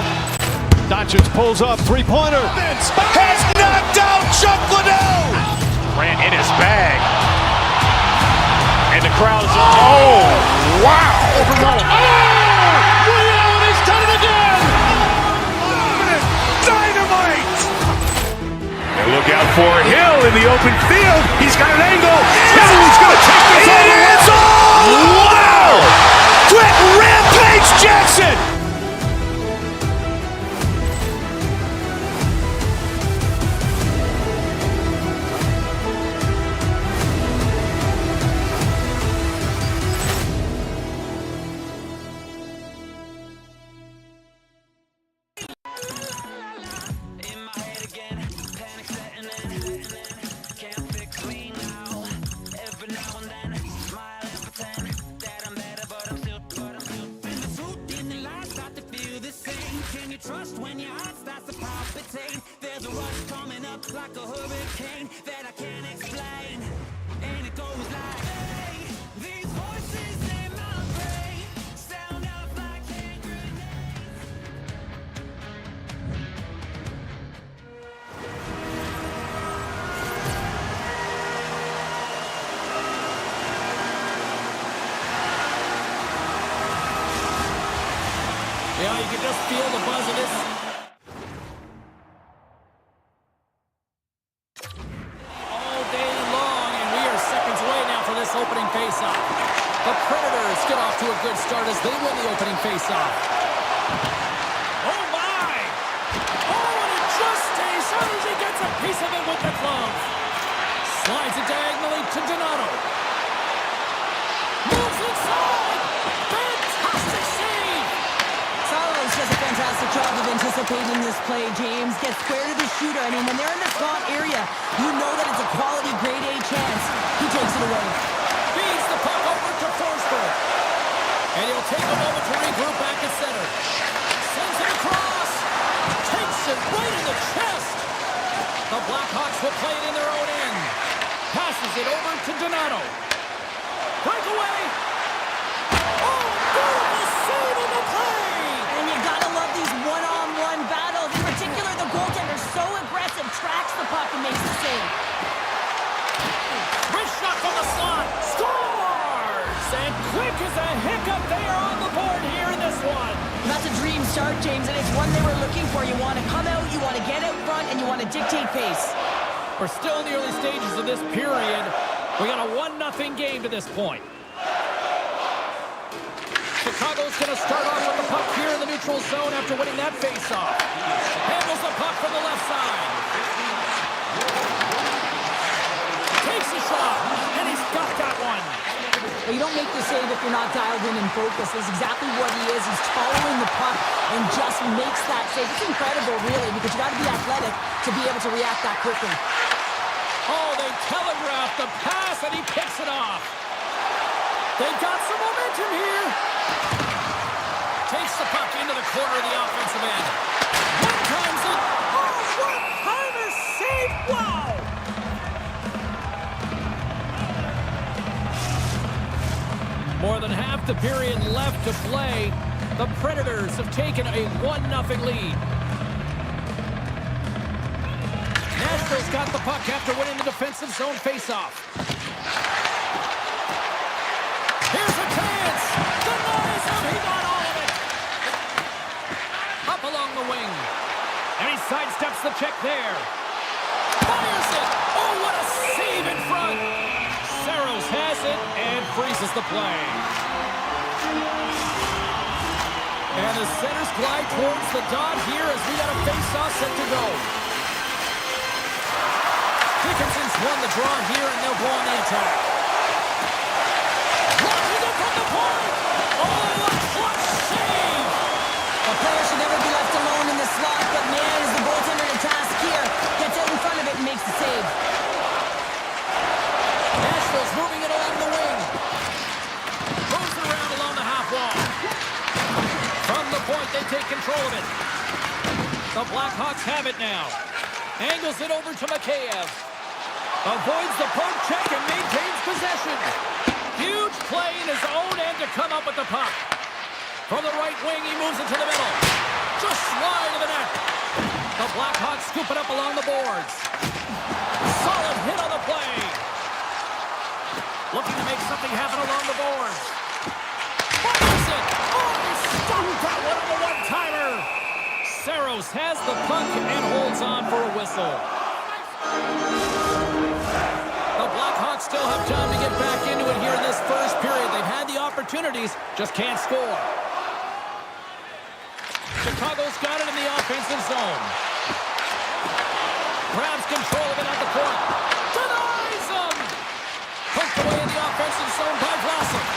Doncic pulls up, three-pointer. Has knocked out Chuck Liddell. Grant in his bag. And the crowd is, oh, wow. Liddell has done it again. Dynamite. And look out for Hill in the open field. He's got an angle. Hill's going to take this all the way. Wow. Quick Rampage Jackson. In my head again, panic setting in, can't fix me now. can just feel the buzz of this. All day long, and we are seconds away now for this opening faceoff. The Predators get off to a good start as they win the opening faceoff. Oh my! Oh, and it just stays on as he gets a piece of it with the glove. Slides it diagonally to Donato. Moves inside! Fantastic save! Saros does a fantastic job of anticipating this play, James. Gets square to the shooter. I mean, when they're in the slot area, you know that it's a quality grade A chance. He takes it away. Feeds the puck over to Forsberg. And he'll take a moment to regroup back at center. Sends it across. Takes it right in the chest. The Blackhawks will play it in their own end. Passes it over to Donato. Breakaway. Oh, beautiful save in the play. And you gotta love these one-on-one battles. In particular, the goaltender so aggressive, tracks the puck and makes the save. Wrist shot from the slot. Scores! And quick as a hiccup, they are on the board here in this one. That's a dream start, James, and it's one they were looking for. You want to come out, you want to get out front, and you want to dictate pace. We're still in the early stages of this period. We got a 1-0 game to this point. Chicago's going to start off with the puck here in the neutral zone after winning that faceoff. Handles the puck from the left side. Takes a shot, and he's got that one. Well, you don't make the save if you're not dialed in and focused. That's exactly what he is. He's following the puck and just makes that save. It's incredible, really, because you got to be athletic to be able to react that quickly. Oh, they telegraph the pass, and he picks it off. They've got some momentum here. Takes the puck into the corner of the offensive end. One times it. Oh, one-timer save. Wow. More than half the period left to play. The Predators have taken a 1-0 lead. Nashville's got the puck after winning the defensive zone faceoff. Here's a chance. Denies him. He got all of it. Up along the wing. And he sidesteps the check there. Fires it. Oh, what a save in front. Saros has it and freezes the play. And the centers glide towards the dot here as we got a face-off set to go. Dickinson's won the draw here, and they'll go on the attack. Launches it from the point. Oh, a clutch save. A player should never be left alone in the slot, but man, is the goaltender to task here. Gets out in front of it and makes the save. Nashville's moving it along the wing. Moves it around along the half wall. From the point, they take control of it. The Blackhawks have it now. Angles it over to Mikheyev. Avoids the poke check and maintains possession. Huge play in his own end to come up with the puck. From the right wing, he moves it to the middle. Just wide of the net. The Blackhawks scoop it up along the boards. Solid hit on the play. Looking to make something happen along the boards. Fires it. Oh, he stopped that one on the one-timer. Saros has the puck and holds on for a whistle. The Blackhawks still have time to get back into it here in this first period. They've had the opportunities, just can't score. Chicago's got it in the offensive zone. Grabs control of it at the point. Denies him! Poked away in the offensive zone by Vlasic.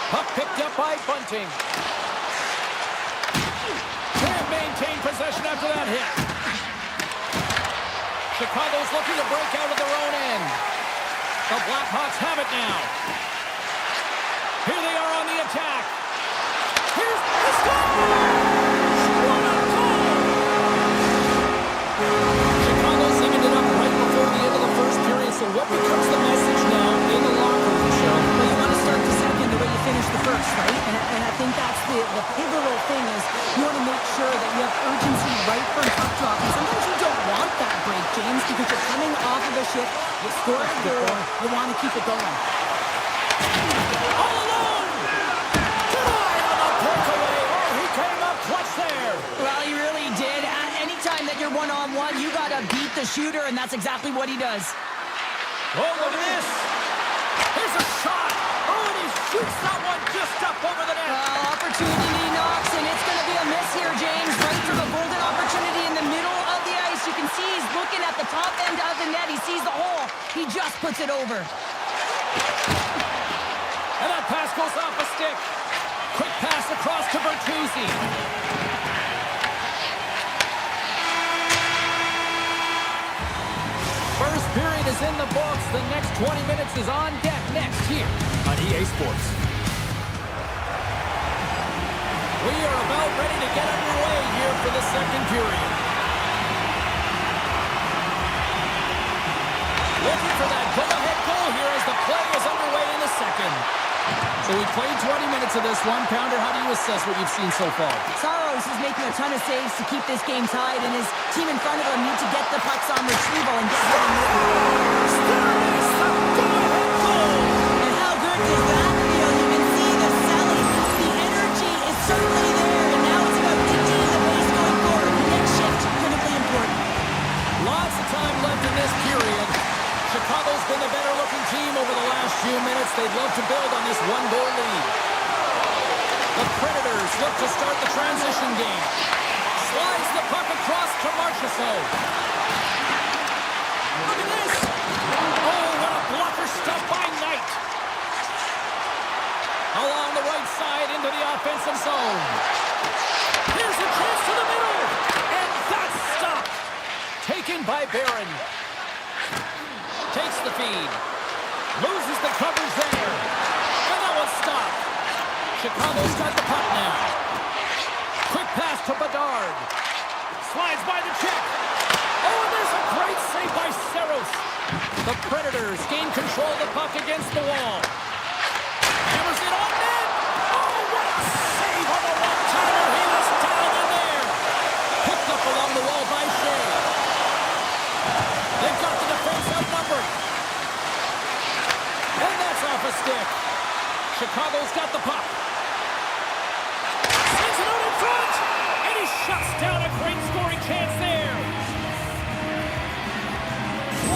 Puck picked up by Bunting. Can't maintain possession after that hit. Chicago's looking to break out of their own end. The Blackhawks have it now. Here they are on the attack. Here's the score! What a goal! Chicago's ended it up right before the end of the first period, so what becomes the message now in the locker room, Michelle? Well, you want to start the second the way you finish the first, right? And I think that's the pivotal thing is you want to make sure that you have urgency right from puck drop. And sometimes you don't want that break, James, because you're coming off of a shift, you score a goal, you want to keep it going. All alone! Denied on the to beat the shooter, and that's exactly what he does. Oh, look at this. Here's a shot. Oh, and he shoots that one just up over the net. Opportunity knocks, and it's going to be a miss here, James. Right through the golden opportunity in the middle of the ice. You can see he's looking at the top end of the net. He sees the hole. He just puts it over. And that pass goes off a stick. Quick pass across to Bertuzzi. First period is in the books. The next 20 minutes is on deck next here on EA Sports. We are about ready to get underway here for the second period. Looking for that go-ahead goal here as the play is underway in the second. So we played 20 minutes of this one. Pounder, how do you assess what you've seen so far? Saros is making a ton of saves to keep this game tied, and his team in front of him need to get the pucks on retrieval and get going moving. And how good does that feel? You can see the selling. The energy is certainly there, and now it's about dictating the pace going forward. The next shift, critically important. Lots of time left in this period. Chicago's been the better-looking team over the last few minutes. They'd love to build on this one-goal lead. The Predators look to start the transition game. Slides the puck across to Marchessault. Look at this! Oh, what a blocker stop by Knight. Along the right side into the offensive zone. Here's a chance to the middle. And that's stopped. Taken by Barron. Takes the feed. Loses the coverage there. And that one's stopped. Chicago's got the puck now. Quick pass to Bedard. Slides by the check. Oh, and there's a great save by Saros. The Predators gain control of the puck against the wall. Hammers it on net. Oh, what a save on the one-timer. He was down in there. Picked up along the wall by Shea. They've got the defense outnumbered. And that's off a stick. Chicago's got the puck. Sends it out in front. And he shuts down a great scoring chance there.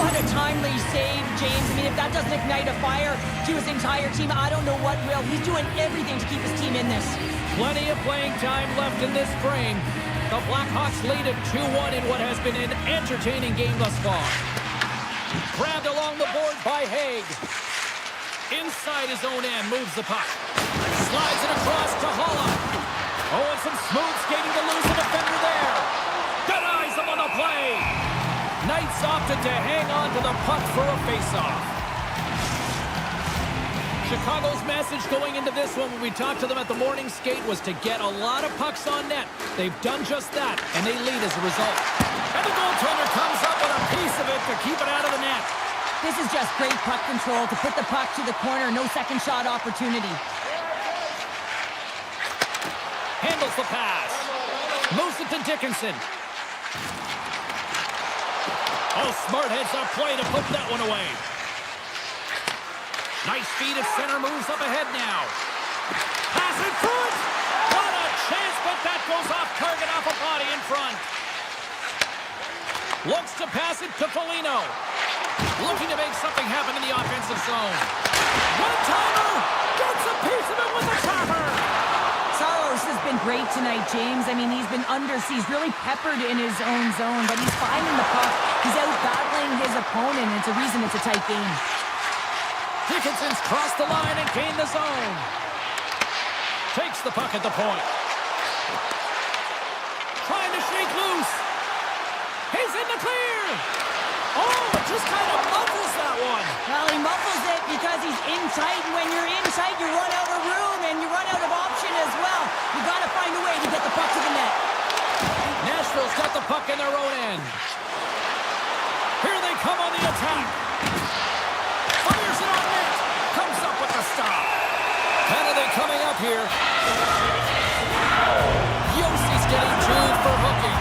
What a timely save, James. I mean, if that doesn't ignite a fire to his entire team, I don't know what will. He's doing everything to keep his team in this. Plenty of playing time left in this frame. The Blackhawks lead at 2-1 in what has been an entertaining game thus far. Grabbed along the board by Haig. Inside his own end, moves the puck. Slides it across to Holla. Oh, and some smooth skating to lose the defender there. Denies him on the play. Knights opted to hang on to the puck for a face-off. Chicago's message going into this one when we talked to them at the morning skate was to get a lot of pucks on net. They've done just that, and they lead as a result. And the goaltender comes up with a piece of it to keep it out of the net. This is just great puck control to put the puck to the corner. No second shot opportunity. Handles the pass. Moves it to Dickinson. Oh, smart heads up play to put that one away. Nice feed at center, moves up ahead now. Pass in front! What a chance, but that goes off target off a body in front. Looks to pass it to Foligno. Looking to make something happen in the offensive zone. One-timer! Gets a piece of it with the topper! Saros has been great tonight, James. I mean, he's been he's really peppered in his own zone, but he's finding the puck. He's out battling his opponent, and it's a reason it's a tight game. Dickinson's crossed the line and gained the zone. Takes the puck at the point. Trying to shake loose. He's in the clear. Oh, it just kind of muffles that one. Well, he muffles it because he's in tight, and when you're in tight, you run out of room, and you run out of option as well. You got to find a way to get the puck to the net. Nashville's got the puck in their own end. Here they come on the attack. Fires it on net. Comes up with the stop. Penalty coming up here. Yossi's getting chewed for hooking.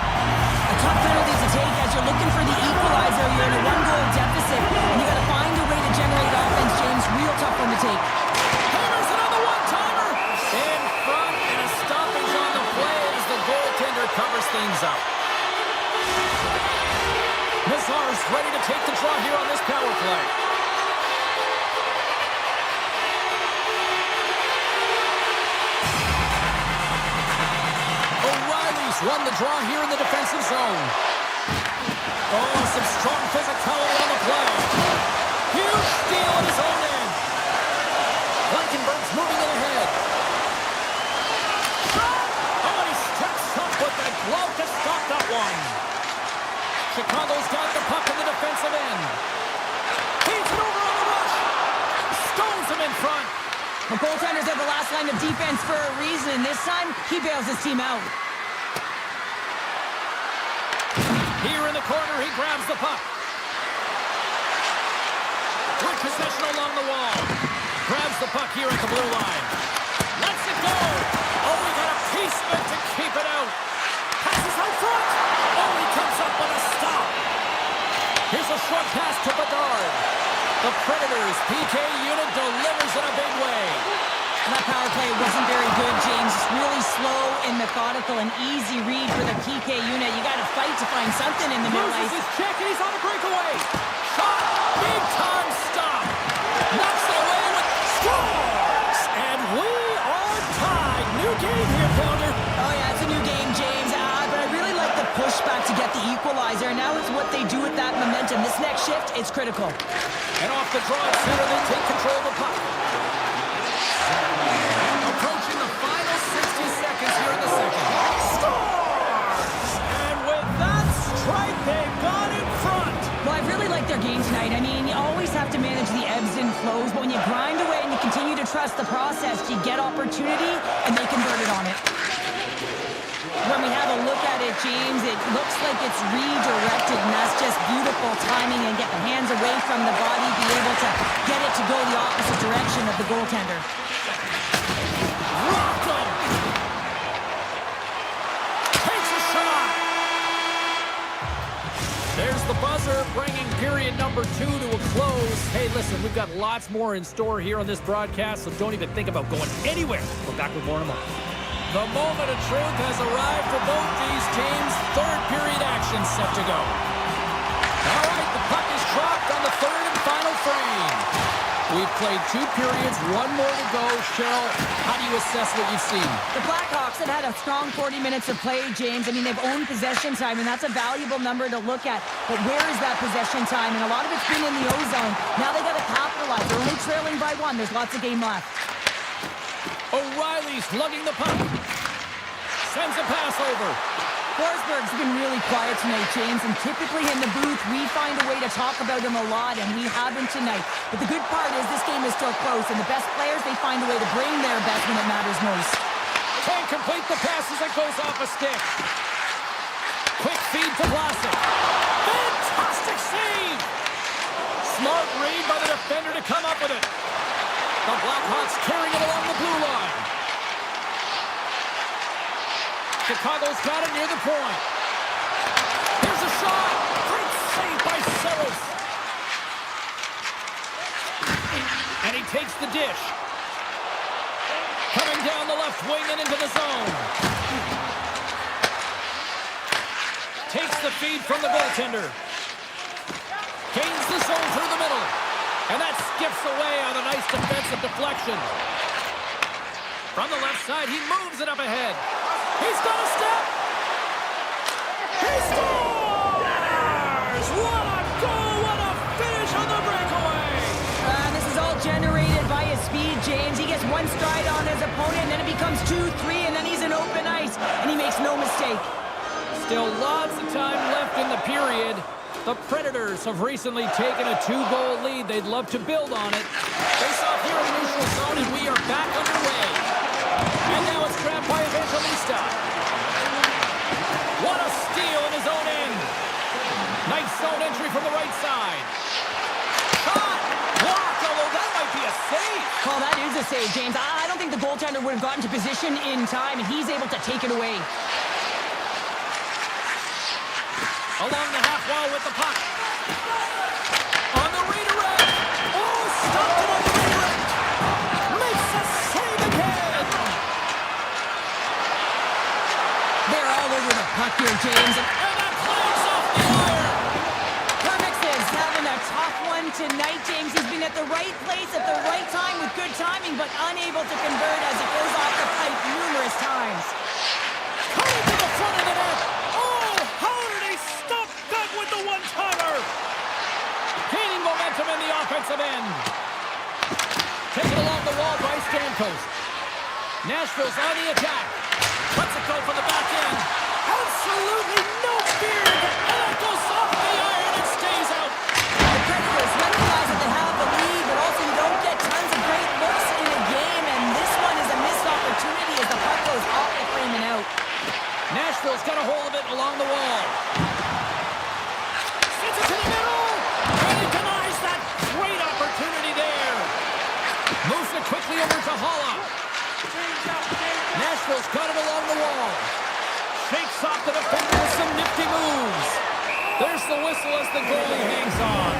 A tough penalty to take as you're looking for the equalizer. You're in a one-goal deficit, and you got to find a way to generate offense, James. Real tough one to take. Hammers it on the one-timer. In front, and a stoppage on the play as the goaltender covers things up. to take the draw here on this power play. O'Reilly's won the draw here in the defensive zone. Oh, some strong physicality on the play. Huge steal at his own end. Blankenberg's moving it ahead. Oh, he steps up with that glove to stop that one. Chicago's got the puck in the defensive end. Feeds it over on the rush. Stones him in front. The goaltenders are the last line of defense for a reason. This time, he bails his team out. Here in the corner, he grabs the puck. Good possession along the wall. Grabs the puck here at the blue line. Lets it go. Oh, he got a piece of it to keep it out. Passes out front. Oh, he comes up with a stop. Here's a short pass to Bedard. The Predators' PK unit delivers in a big way. That power play wasn't very good, James. Really slow and methodical, an easy read for the PK unit. You got to fight to find something in the middle ice. Loses his check and he's on a breakaway. Shot. Big time stop. Knocks it away with scores. And we are tied. New game here, Pounder. Oh, yeah, it's a new game, James. But I really like the pushback to get the equalizer. Now it's what they do with that momentum. This next shift, it's critical. And off the draw at center, they take control of the puck. Approaching the final 60 seconds here in the second. Scores! And with that strike, they've gone in front. Well, I really like their game tonight. I mean, you always have to manage the ebbs and flows, but when you grind away and you continue to trust the process, you get opportunity, and they convert it on it. When we have a look at it, James, it looks like it's redirected, and that's just beautiful timing and get the hands away from the body, be able to get it to go the opposite direction of the goaltender. Rocked him. Takes a shot. There's the buzzer, bringing period number 2 to a close. Hey, listen, we've got lots more in store here on this broadcast, so don't even think about going anywhere. We're back with more in a moment. The moment of truth has arrived for both these teams. Third period action set to go. All right, the puck is dropped on the third and final frame. We've played 2 periods, 1 more to go. Cheryl, how do you assess what you've seen? The Blackhawks have had a strong 40 minutes of play, James. I mean, they've owned possession time, and that's a valuable number to look at. But where is that possession time? And a lot of it's been in the O-zone. Now they got to capitalize. They're only trailing by 1. There's lots of game left. O'Reilly's lugging the puck. Sends a pass over. Forsberg's been really quiet tonight, James, and typically in the booth, we find a way to talk about him a lot, and we haven't tonight. But the good part is this game is still close, and the best players, they find a way to bring their best when it matters most. Can't complete the pass as it goes off a stick. Quick feed to Vlasic. Fantastic save! Smart read by the defender to come up with it. The Blackhawks carrying it along the blue line. Chicago's got it near the point. Here's a shot. Great save by Saros. And he takes the dish. Coming down the left wing and into the zone. Takes the feed from the goaltender. Gains the zone through the middle. And that skips away on a nice defensive deflection. From the left side, he moves it up ahead. He's got a step. He scores! What a goal! What a finish on the breakaway! This is all generated by his speed, James. He gets one stride on his opponent, and then it becomes 2-3, and then he's in open ice, and he makes no mistake. Still lots of time left in the period. The Predators have recently taken a 2-goal lead. They'd love to build on it. Face off here in the neutral zone, and we are back underway. And now it's grabbed by Evangelista. What a steal in his own end. Nice zone entry from the right side. Shot! Blocked, although that might be a save. Well, that is a save, James. I don't think the goaltender would have gotten to position in time, and he's able to take it away. Along the half wall with the puck. On the redirect. Oh, stopped it on the redirect. Makes a save again. They're all over the puck here, James. And that clanks off the iron. Kermix tonight, James. He's been at the right place at the right time with good timing, but unable to convert as it goes off the pipe numerous times. Coming to the front of the net. Oh, how did he stop that with the one-timer? Gaining momentum in the offensive end. Taken along the wall by Stamkos. Nashville's on the attack. Lets it go for the back end. Absolutely no fear. And it goes off the iron and stays out. The Predators recognize that they have the lead, but also you don't get tons of great looks in a game, and this one is a missed opportunity as the puck goes off the frame and out. Nashville's got a hold of it along the wall. Sends it to the middle. And he denies that great opportunity there. Moves it quickly over to Holla. Nashville's got it along the wall. Shakes off the defender with some nifty moves. There's the whistle as the goalie hangs on.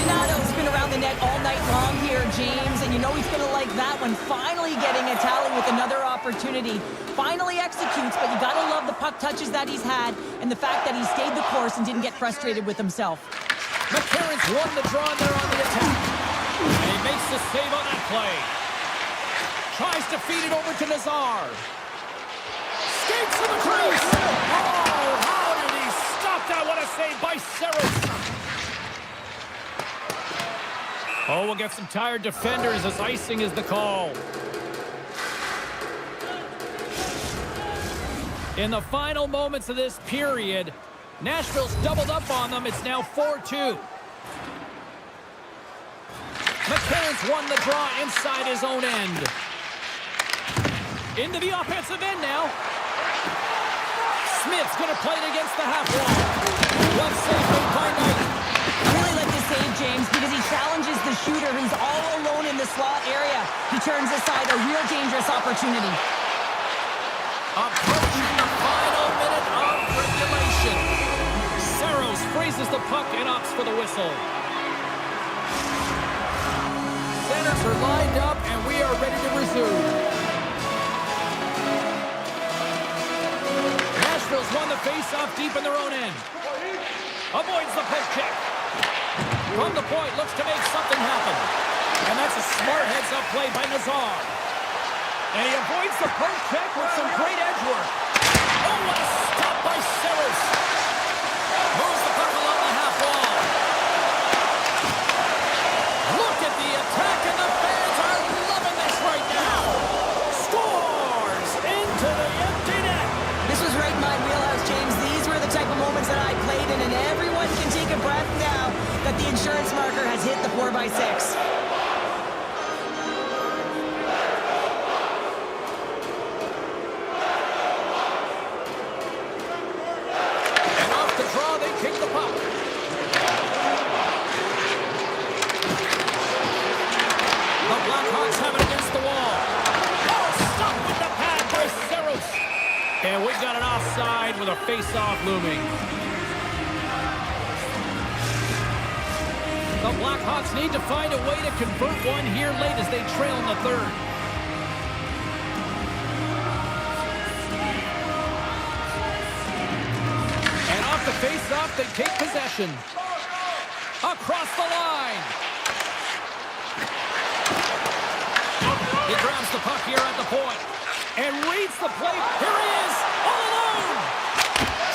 Donato's been around the net all night long here, James, and you know he's going to like that one. Finally getting a tally with another opportunity. Finally executes, but you got to love the puck touches that he's had and the fact that he stayed the course and didn't get frustrated with himself. McCarron's won the draw there on the attack. And he makes the save on that play. Tries to feed it over to Nazar. Skates to the crease. Oh, how did he stop that? What a save by Saros. Oh, we'll get some tired defenders as icing is the call. In the final moments of this period, Nashville's doubled up on them. It's now 4-2. McCarron's won the draw inside his own end. Into the offensive end now. Smith's going to play it against the half wall. One save made by Knight. I really like this save, James, because he challenges the shooter who's all alone in the slot area. He turns aside a real dangerous opportunity. Approaching the final minute of regulation. Saros freezes the puck and opts for the whistle. Centers are lined up and we are ready to resume. Nashville's won the face-off deep in their own end. Avoids the poke check. From the point, looks to make something happen. And that's a smart heads-up play by Nazar. And he avoids the poke check with some great edge work. Oh, what a stop by Saros. Moves the puck along the half wall. Look at the attack, and the fans are loving this right now. Scores into the empty net. This was right in my wheelhouse, James. These were the type of moments that I played in, and everyone can take a breath now that the insurance marker has hit the 4x6. And off the draw, they kick the puck. The Blackhawks have it against the wall. Oh, stop with the pad by Saros. And we've got an offside with a face-off looming. The Blackhawks need to find a way to convert one here late as they trail in the third. And off the face-off, they take possession. Across the line. He grabs the puck here at the point and reads the play. Here he is, all alone.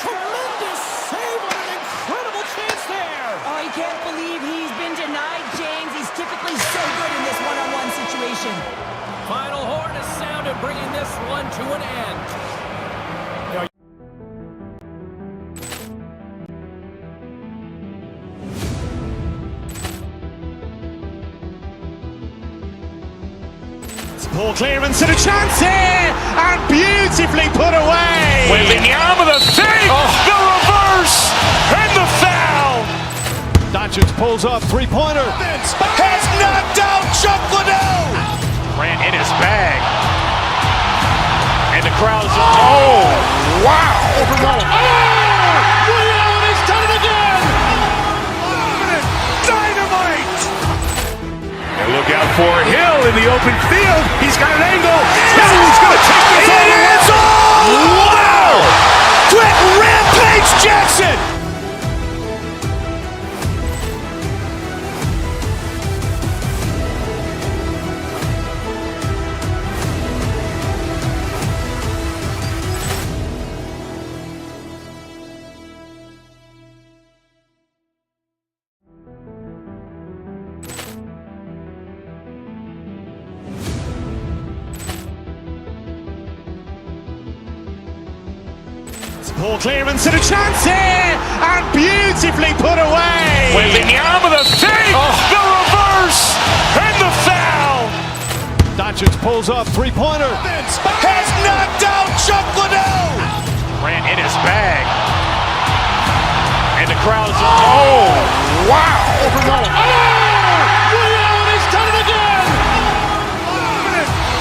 Tremendous save on an incredible chance there. Oh, I can't believe he's been denied, James. He's typically so good in this one-on-one situation. Final horn is sounded, bringing this one to an end. Poor clearance and a chance here, and beautifully put away. Wembanyama, the save, the reverse, and the foul. Doncic pulls up, three-pointer. Has knocked out Chuck Liddell. Ran in his bag. And the crowd is, oh, wow. Oh, Liddell has done it again. Dynamite. And look out for Hill in the open field. He's got an angle. Hill's going to take this all the way. Wow! Quick rampage Jackson. Poor clearance and a chance here, and beautifully put away. Wembanyama with a fake, the reverse, and the foul. Doncic pulls up, three-pointer. Vince has knocked out Chuck Liddell. Ran in his bag. And the crowd is, oh, wow. He's done it again.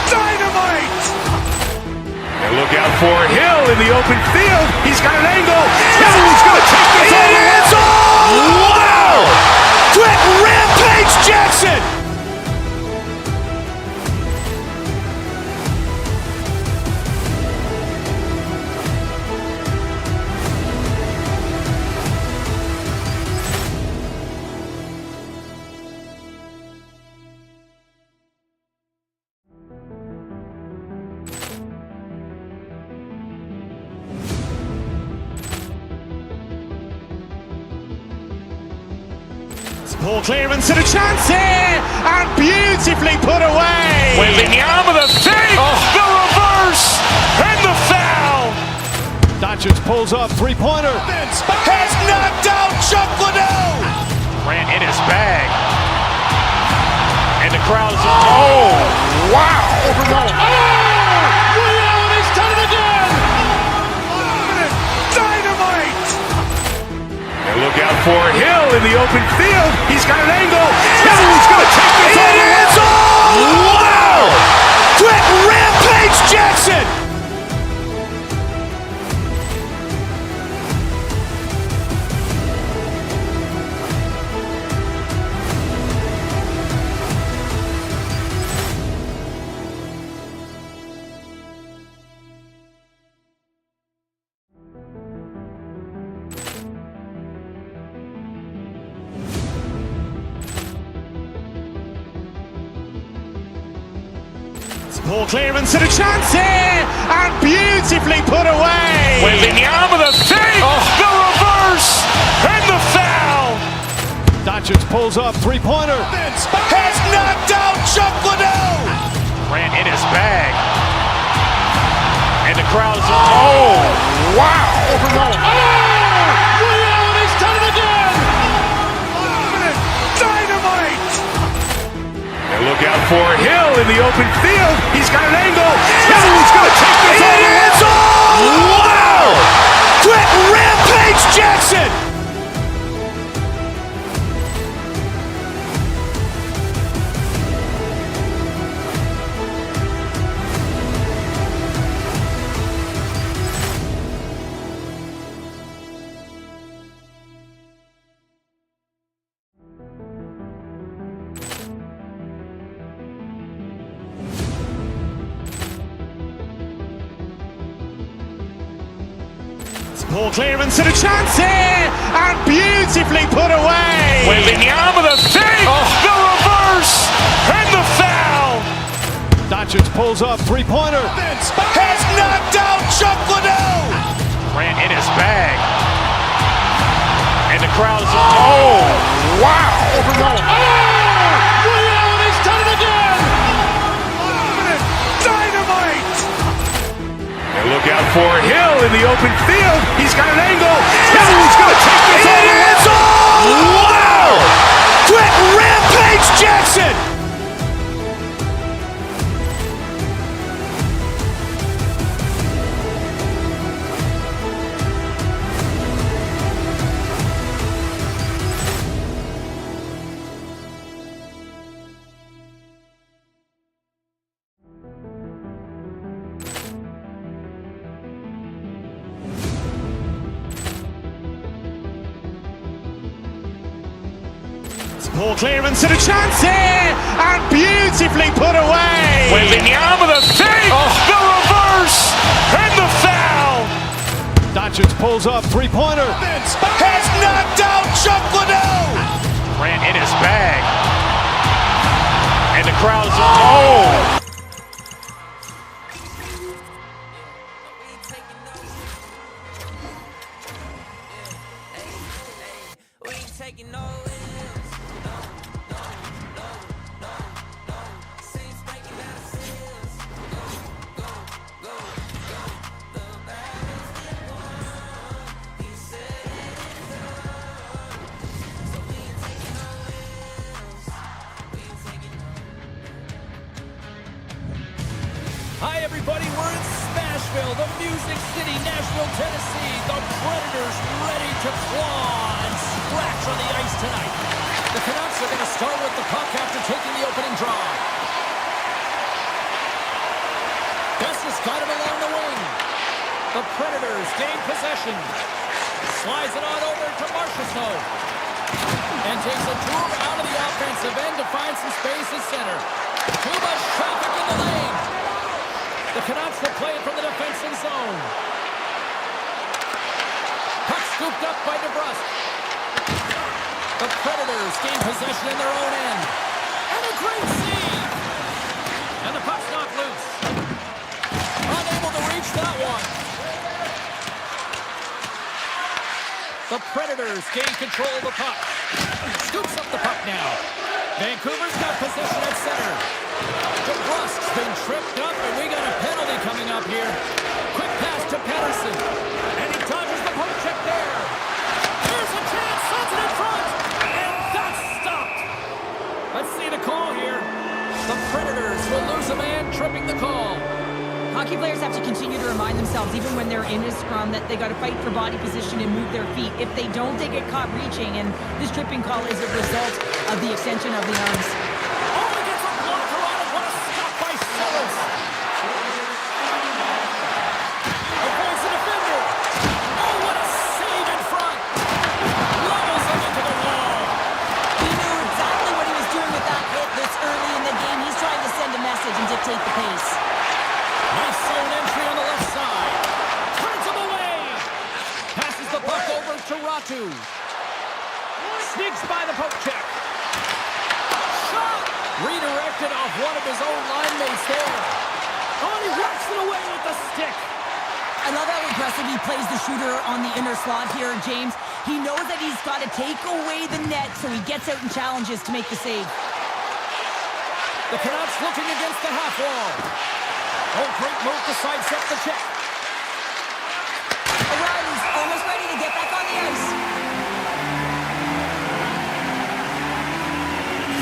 Dynamite. And look out for Hill in the open field. He's got an angle. Hill's going to take this all the way. Wow. Quick Rampage Jackson. Poor clearance and a chance here, and beautifully put away. Wembanyama with a fake, the reverse, and the foul. Doncic pulls up, three-pointer. Vince has knocked out Chuck Liddell. Ran in his bag. And the crowd is, oh, wow. He's done it again. Dynamite. And look out for Hill in the open field. He's got an angle. Hill's going to take this all the way. Wow. Quick Rampage Jackson. Poor clearance and a chance here, and beautifully put away. Wembanyama with a fake, the reverse, and the foul. Doncic pulls up, three-pointer. Vince has knocked out Chuck Liddell. Ran in his bag. And the crowd is, oh, wow. He's done it again. Dynamite. And look out for Hill in the open field. He's got an angle. Hill's going to take this all the way. Wow. Quick Rampage Jackson. Poor clearance and a chance here, and beautifully put away. Wembanyama with a fake, the reverse, and the foul. Doncic pulls up, three-pointer. Vince has knocked out Chuck Liddell. Ran in his bag. And the crowd is, oh, wow. He's done it again. Dynamite. And look out for Hill in the open field. He's got an angle. Hill's going to take this all the way. Wow. Quick Rampage Jackson. Poor clearance and a chance here, and beautifully put away. Wembanyama with a fake, the reverse, and the foul. Doncic pulls up, three-pointer. Vince has knocked out Chuck Liddell. Ran in his bag. And the crowd is, oh. Taking no L's. Seems making out of sales. Go. The baddest one. buddy. We're in Smashville, the Music City, Nashville, Tennessee. The Predators ready to claw and scratch on the ice tonight. The Canucks are going to start with the puck after taking the opening draw. Bessis got him along the wing. The Predators gain possession. Slides it on over to Marchessault. And takes a tour out of the offensive end to find some space at center. Too much traffic in the lane. The Canucks will play it from the defensive zone. Puck scooped up by DeBrusque. The Predators gain possession in their own end. And a great save. And the puck's knocked loose. Unable to reach that one. The Predators gain control of the puck. Scoops up the puck now. Vancouver's got possession at center. DeBrusque's been tripped up, and we got a penalty coming up here. Quick pass to Pettersson. And he dodges the poke check there. Here's a chance. Sends it in front. And that's stopped. Let's see the call here. The Predators will lose a man tripping the call. Hockey players have to continue to remind themselves, even when they're in a scrum, that they got to fight for body position and move their feet. If they don't, they get caught reaching, and this tripping call is a result of the extension of the arms. Oh, he gets a blocker on it. What a stop by Sellers. Avoids the defender. Oh, what a save in front. Levels him into the wall. He knew exactly what he was doing with that hit this early in the game. He's trying to send a message and dictate the pace. Nice zone entry on the left side. Turns him away. Passes the puck over to Ratu. Sneaks by the poke check. Shot! Redirected off one of his own line mates there. Oh, and he whacks it away with the stick. I love how aggressive he plays the shooter on the inner slot here, James. He knows that he's got to take away the net, so he gets out and challenges to make the save. The Canucks looking against the half wall. Oh, great move to sidestep the check. O'Reilly's almost ready to get back on the ice.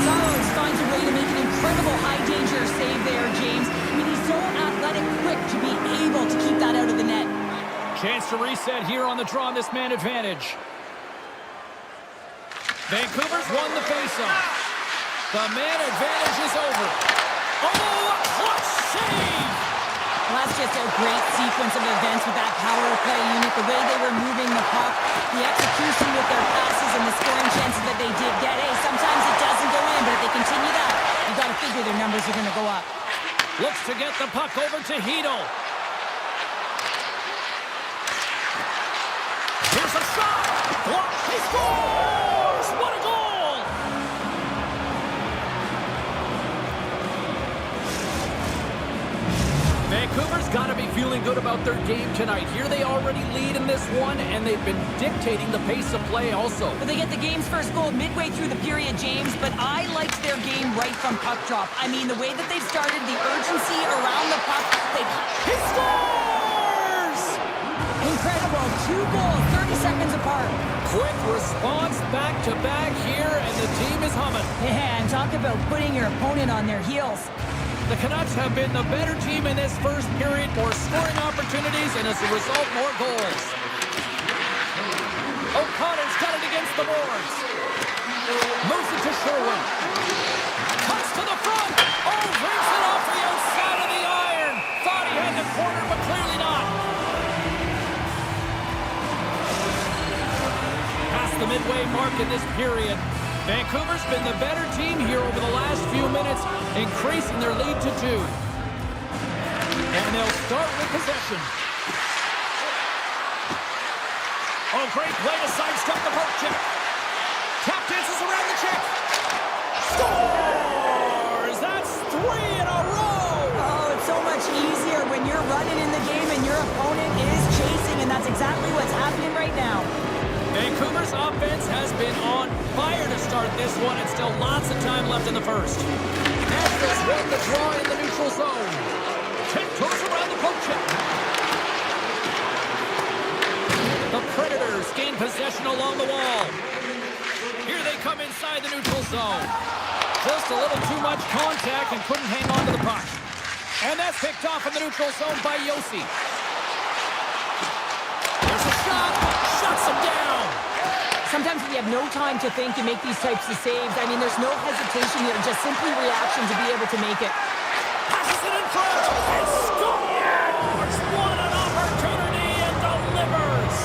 Saros finds a way to make an incredible high-danger save there, James. I mean, he's so athletic, quick to be able to keep that out of the net. Chance to reset here on the draw on this man advantage. Vancouver's won the faceoff. The man advantage is over. Oh, a clutch save! Well, that's just a great sequence of events with that power play unit, the way they were moving the puck, the execution with their passes, and the scoring chances that they did get. Hey, sometimes it doesn't go in, but if they continue that, you got to figure their numbers are going to go up. Looks to get the puck over to Hedl. Here's a shot! Blocked. He scores! What a goal! Vancouver's got to be feeling good about their game tonight. Here they already lead in this one, and they've been dictating the pace of play also. But they get the game's first goal midway through the period, James, but I liked their game right from puck drop. I mean, the way that they've started, the urgency around the puck. He scores! Incredible. 2 goals, 30 seconds apart. Quick response back-to-back here, and the team is humming. Yeah, and talk about putting your opponent on their heels. The Canucks have been the better team in this first period, more scoring opportunities, and as a result, more goals. O'Connor's got it against the boards. Moves it to Sherwood. Cuts to the front. Oh, brings it off the outside of the iron. Thought he had the corner, but clearly not. Past the midway mark in this period. Vancouver's been the better team here over the last few minutes, increasing their lead to 2. And they'll start with possession. Oh, great play to sidestep the poke check. Tap dances around the check. Scores! That's 3 in a row! Oh, it's so much easier when you're running in the game and your opponent is chasing, and that's exactly what's happening right now. Vancouver's offense has been on fire to start this one, and still lots of time left in the first. Nashville's won the draw in the neutral zone. Tiptoes around the poke check. The Predators gain possession along the wall. Here they come inside the neutral zone. Just a little too much contact and couldn't hang on to the puck. And that's picked off in the neutral zone by Yossi. There's a shot. Shuts him down. Sometimes when you have no time to think, you make these types of saves. I mean, there's no hesitation here, just simply reaction to be able to make it. Passes it in front. And scores. What an opportunity, and delivers.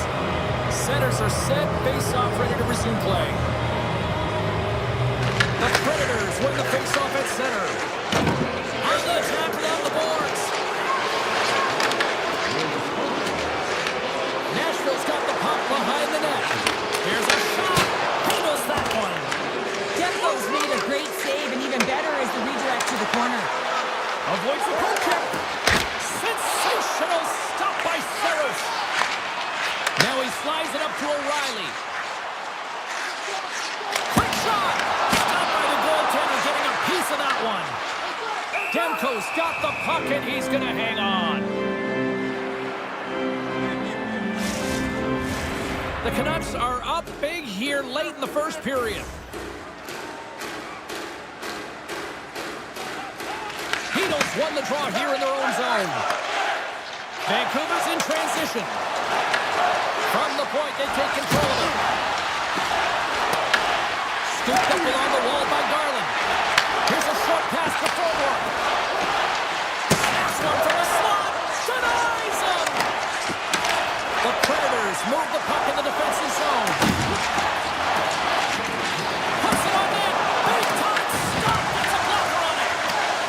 Centers are set. Face-off ready to resume play. The Predators win the face-off at center. On the attack along the boards. Nashville's got the puck behind the net. Here's a shot. Handles that one. Demko's made a great save, and even better is the redirect to the corner. Avoids the poke check. Sensational stop by Saros. Now he slides it up to O'Reilly. Quick shot. Stopped by the goaltender, getting a piece of that one. Demko's got the puck, and he's going to hang on. The Canucks are up big here late in the first period. Heatles won the draw here in their own zone. Vancouver's in transition. From the point, they take control of it. Scooped up along the wall by Garland. Here's a short pass to Forward. Snaps one from the slot. Denies him. The Predators move the puck in the defensive zone. Puts it on net. Big time stop. Gets a blocker on it.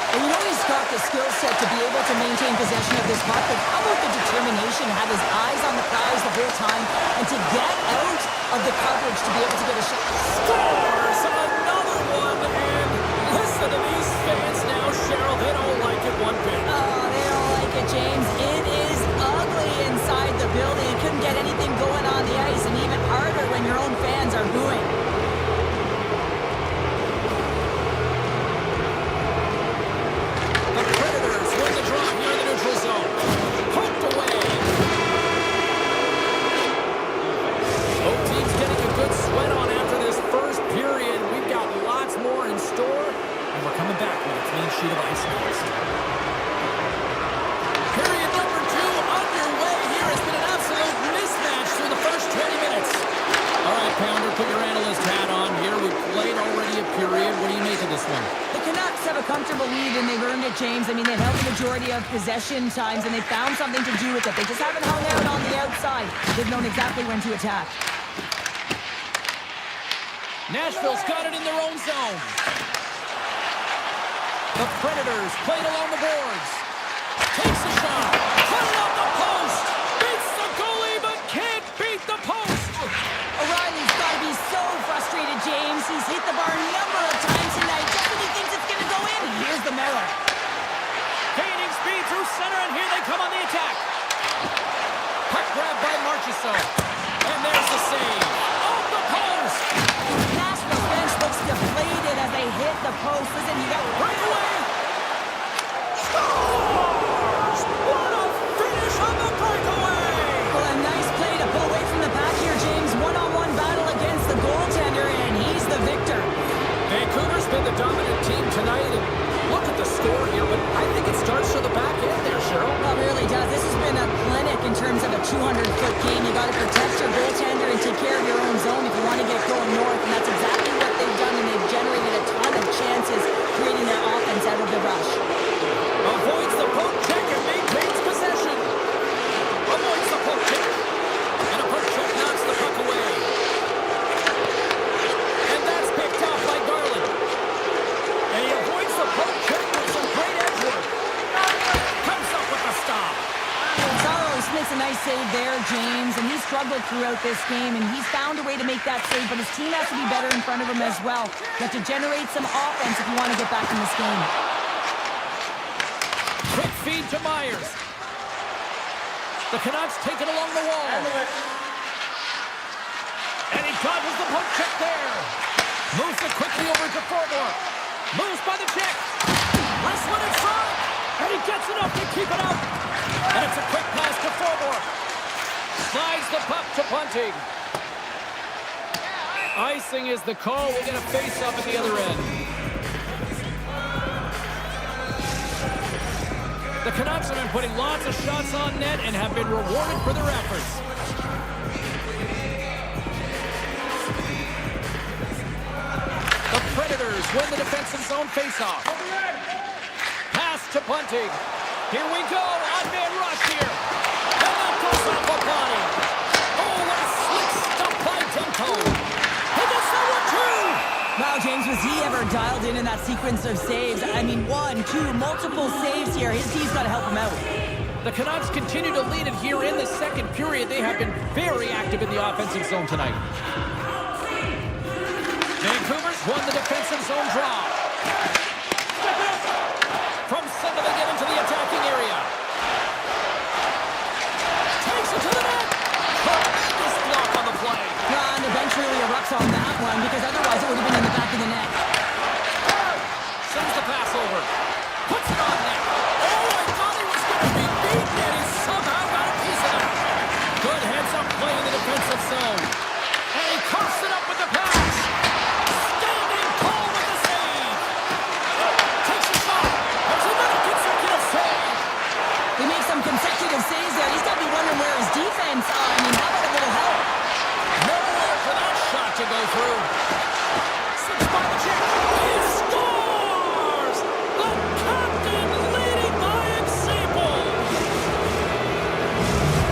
And you know he's got the skill set to be able to maintain possession of this puck, but how about the determination, have his eyes on the prize the whole time, and to get out of the coverage to be able to get a shot. Scores another one, and listen to these fans now, Cheryl. They don't like it one bit. Oh, they don't like it, James. It is ugly inside the building. You couldn't get anything going on the ice, and even harder when your own fans are booing. The Predators win the draw here in the neutral zone. Poked away. Both teams getting a good sweat on after this first period. We've got lots more in store, and we're coming back with a clean sheet of ice next. Period number 2 underway here. It's been an absolute mismatch through the first 20 minutes. All right, Pounder, put your analyst hat on here. We've played already a period. What do you make of this one? The Canucks have a comfortable lead, and they've earned it, James. I mean, they've held the majority of possession times, and they found something to do with it. They just haven't hung out on the outside. They've known exactly when to attack. Nashville's got it in their own zone. The Predators played along the boards. Takes a shot. Put it up the post. Beats the goalie, but can't beat the post. O'Reilly's got to be so frustrated, James. He's hit the bar a number of times tonight just when he thinks it's going to go in. And here's the mirror. Gaining speed through center, and here they come on the attack. Puck grabbed by Marchessault. And there's the save. Off the post. Nashville's bench looks deflated as they hit the post. Listen, you got Breakaway. Scores! What a finish on the breakaway! well, a nice play to pull away from the back here, James. One-on-one battle against the goaltender, and he's the victor. Vancouver's been the dominant team tonight, and look at the score here, but I think it starts to the back end there, Cheryl. Well, it really does. This has been a clinic in terms of a 200-foot game. You got to protect your goaltender and take care of your own zone if you want to get going north, and that's exactly what they've done, and they've generated a ton of chances creating their offense out of the rush. Avoids the poke check and maintains possession. Avoids the poke check. And a poke check knocks the puck away. And that's picked off by Garland. And he avoids the poke check with some great edge work. Comes up with the stop. Saros makes a nice save there, James, and he's struggled throughout this game, and he's found a way to make that save, but his team has to be better in front of him as well. You have to generate some offense if you want to get back in this game. Quick feed to Myers. The Canucks take it along the wall. And he dodges the poke check there. Moves it quickly over to Forward. Moves by the check. Last one in front. And he gets enough to keep it out. And it's a quick pass to Forward. Slides the puck to Bunting. Icing is the call. We'll get a face-up at the other end. The Canucks have been putting lots of shots on net and have been rewarded for their efforts. The Predators win the defensive zone faceoff. Pass to Bunting. Here we go. On-man rush here. And that goes off a body. Oh, what a slick stuff by Demko. He gets that one too. Wow, James, was he ever dialed in that sequence of saves? I mean, 1, 2, multiple saves here. His team's got to help him out. The Canucks continue to lead it here in the second period. They have been very active in the offensive zone tonight. Vancouver's won the defensive zone draw. From center they get into the attacking area. Takes it to the net. Tremendous block on the play. And the bench really erupts on that one because otherwise it would have been in the back of the net. Sends the pass over. Puts it on net. Oh, I thought he was going to be beaten, and he somehow got a piece of it. Good heads-up play in the defensive zone. And he coughs it up with the pass. Standing tall with the save. Takes a shot. There's another consecutive save. He makes some consecutive saves there. He's got to be wondering where his defense are. I mean, how about a little help? Nowhere for that shot to go through. Six by the check. He scores! The captain leading by example.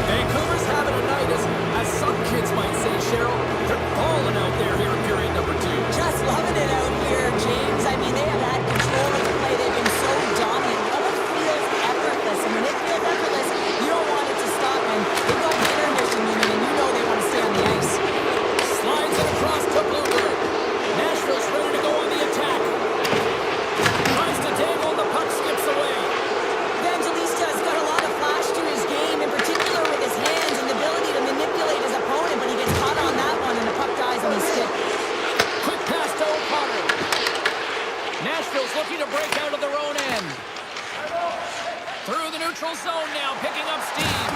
Vancouver's having a night, as some kids might say, Cheryl. They're balling out there here in period number 2. Just loving it out here, James. I mean, they have had control of the play. They've been so dominant. It almost feels effortless. And when it feels effortless, you don't want it to stop. And they go to intermission unit, and you know they want to stay on the ice. Slides it across to Bluebird. Nashville's ready to go on the attack. Tries to dangle, the puck skips away. Evangelista's got a lot of flash to his game, in particular with his hands and the ability to manipulate his opponent, but he gets caught on that one, and the puck dies on his stick. Quick pass to O'Connor. Nashville's looking to break out of their own end. Through the neutral zone now, picking up steam.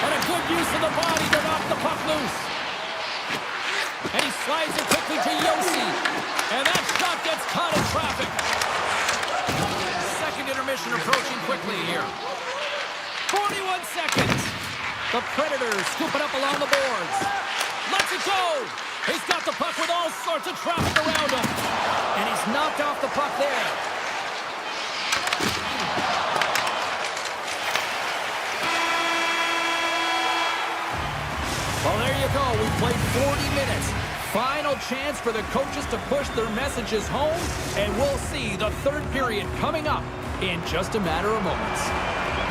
And a good use of the body to knock the puck loose. And he slides it quickly to Yossi. And that shot gets caught in traffic. Second intermission approaching quickly here. 41 seconds. The Predators scooping up along the boards. Lets it go. He's got the puck with all sorts of traffic around him. And he's knocked off the puck there. Well, there you go. We played 40 minutes. Final chance for the coaches to push their messages home, and we'll see the third period coming up in just a matter of moments.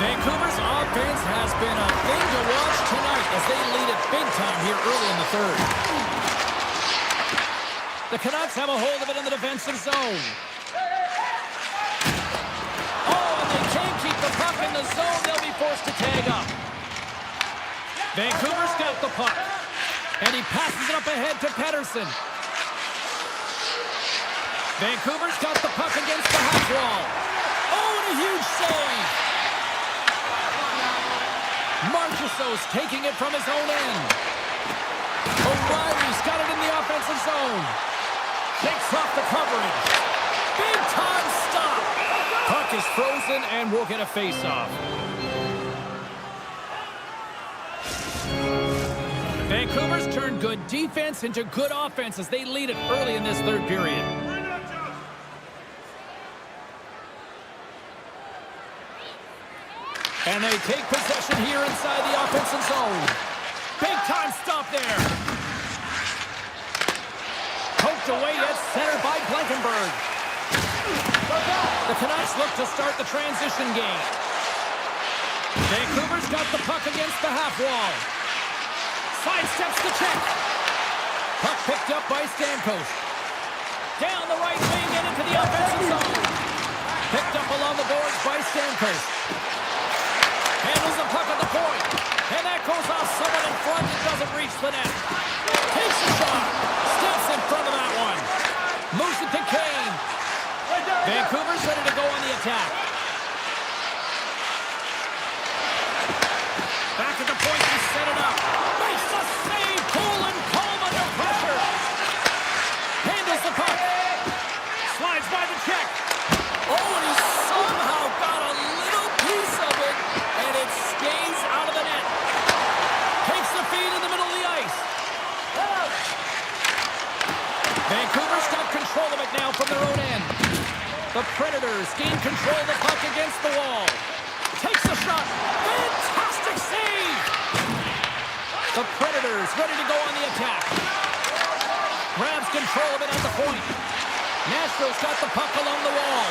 Vancouver's offense has been a thing to watch tonight as they lead it big time here early in the third. The Canucks have a hold of it in the defensive zone. Oh, and they can't keep the puck in the zone. They'll be forced to tag up. Vancouver's got the puck. And he passes it up ahead to Pettersson. Vancouver's got the puck against the half wall. Oh, and a huge save. Marchessault's taking it from his own end. O'Reilly's got it in the offensive zone. Shakes off the coverage. Big time stop. Puck is frozen and we'll get a face-off. Vancouver's turned good defense into good offense as they lead it early in this third period. And they take possession here inside the offensive zone. Big time stop there. Poked away at center by Blankenberg. The Canucks look to start the transition game. Vancouver's got the puck against the half wall. Sidesteps the check. Puck picked up by Stamkos. Down the right wing and into the offensive zone. Picked up along the boards by Stamkos. Handles the puck at the point. And that goes off someone in front that doesn't reach the net. Takes a shot. Steps in front of that one. Moves it to Kane. Vancouver's ready to go on the attack. Back at the point to set it up. Makes the save. Cool and calm under pressure. Handles the puck. Slides by the check. Oh, and he somehow got a little piece The Predators gain control of the puck against the wall. Takes a shot. Fantastic save! The Predators ready to go on the attack. Grabs control of it at the point. Nashville's got the puck along the wall.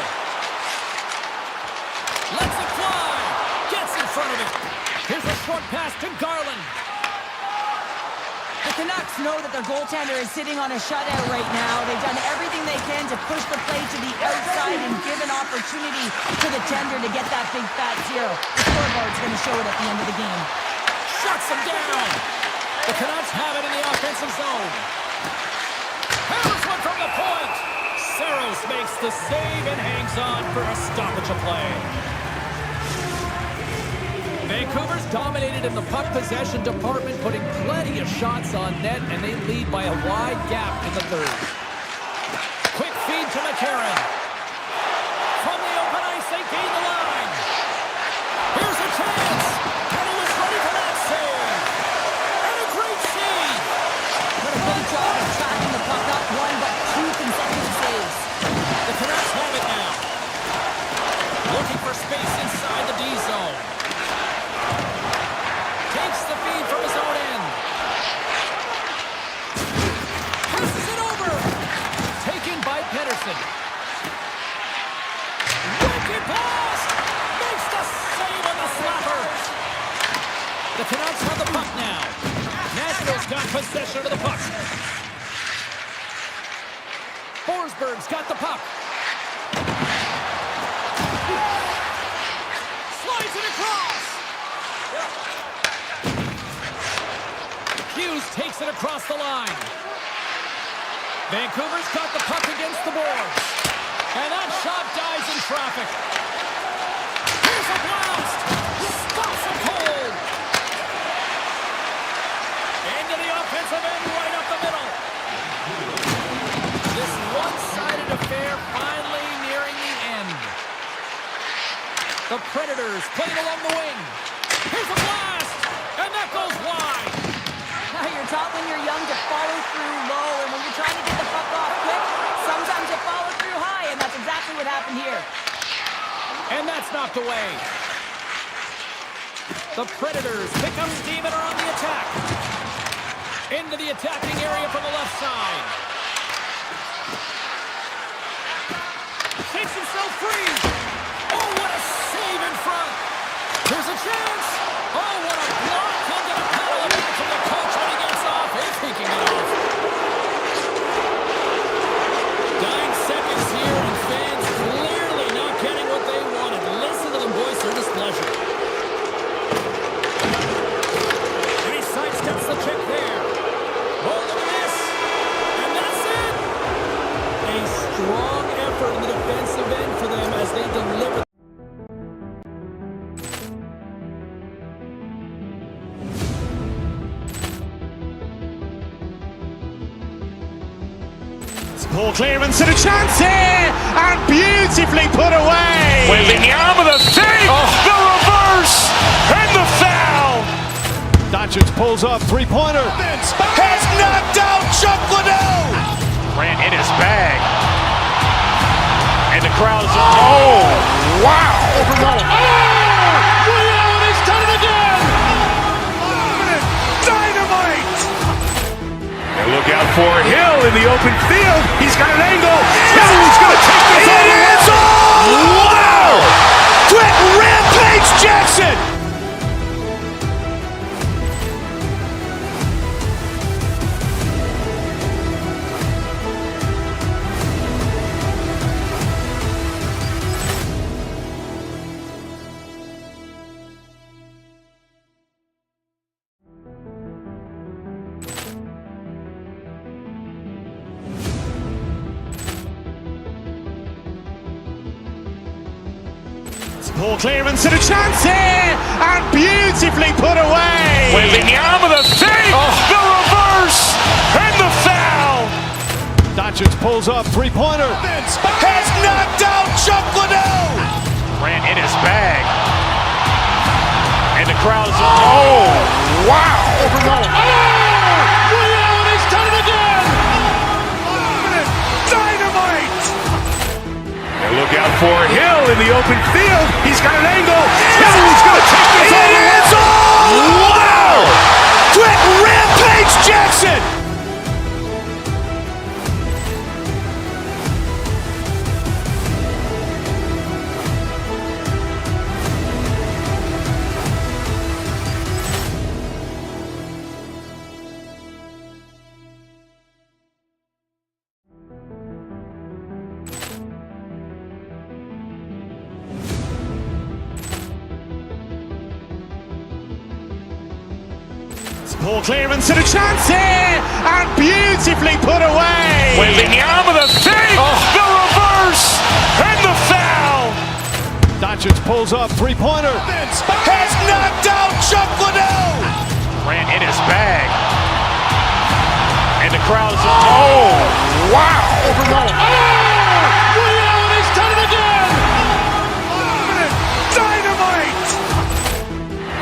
Lets it fly. Gets in front of it. Here's a short pass to Garland. The Canucks know that their goaltender is sitting on a shutout right now. They've done everything they can to push the play to the outside and give an opportunity to the tender to get that big fat zero. The scoreboard's going to show it at the end of the game. Shuts him down. The Canucks have it in the offensive zone. Hammers one from the point. Saros makes the save and hangs on for a stoppage of play. Vancouver's dominated in the puck possession department, putting plenty of shots on net, and they lead by a wide gap in the third. Quick feed to McCarron. From the open ice, they gain the line. Here's a chance, and he was ready for that save. And a great save. What a great job of tracking the puck up one, but two consecutive saves. The Canucks have it now. Looking for space inside the D zone. Takes the feed from his own end. Passes it over. Taken by Pedersen. Wicked pass. Makes the save on the slapper. The Canucks have the puck now. Nashville's got possession of the puck. Forsberg's got the puck. Slides it across. Hughes takes it across the line. Vancouver's got the puck against the boards. And that shot dies in traffic. Here's a blast. Stops him cold. Into the offensive end, right up the middle. This one-sided affair finally nearing the end. The Predators playing along the wing. Here's a blast. And that goes wide. You're taught when you're young to follow through low, and when you're trying to get the puck off quick, sometimes you follow through high, and that's exactly what happened here. And that's knocked away. The Predators pick up steam and are on the attack. Into the attacking area from the left side. Takes himself free. Oh, what a save in front. There's a chance. Oh, what a block. He'll get a penalty from the coach when he gets off. He's taking it off. 9 seconds here, and fans clearly not getting what they wanted. Listen to them voice their displeasure. And he sidesteps the check there. Oh, look at this. And that's it. A strong effort in the defensive end for them as they deliver. Poor clearance and a chance here, and beautifully put away. With the arm of the save, the reverse, and the foul. Doncic pulls up, three-pointer. Has knocked out Chuck Liddell. Ran in his bag. And the crowd is, oh, wow. He's done it again. Dynamite. And look out for Hill in the open field. He's got an angle. Hill's going to take this all the way. Wow! Quick rampage Jackson. Poor clearance and a chance here, and beautifully put away. With the arm of the save, the reverse, and the foul. Doncic pulls up, three-pointer. Has knocked out Chuck Liddell. Ran in his bag. And the crowd is, oh, wow. He's done it again. Dynamite. And look out open field. He's got an angle. He's going to take this all the way. Wow! Quick rampage Jackson! Poor clearance and a chance here, and beautifully put away. Wembanyama the fake, the reverse, and the foul. Doncic pulls up, three-pointer. Has knocked out Chuck Liddell. Grant in his bag. And the crowd's oh, wow. He's done it again. Dynamite.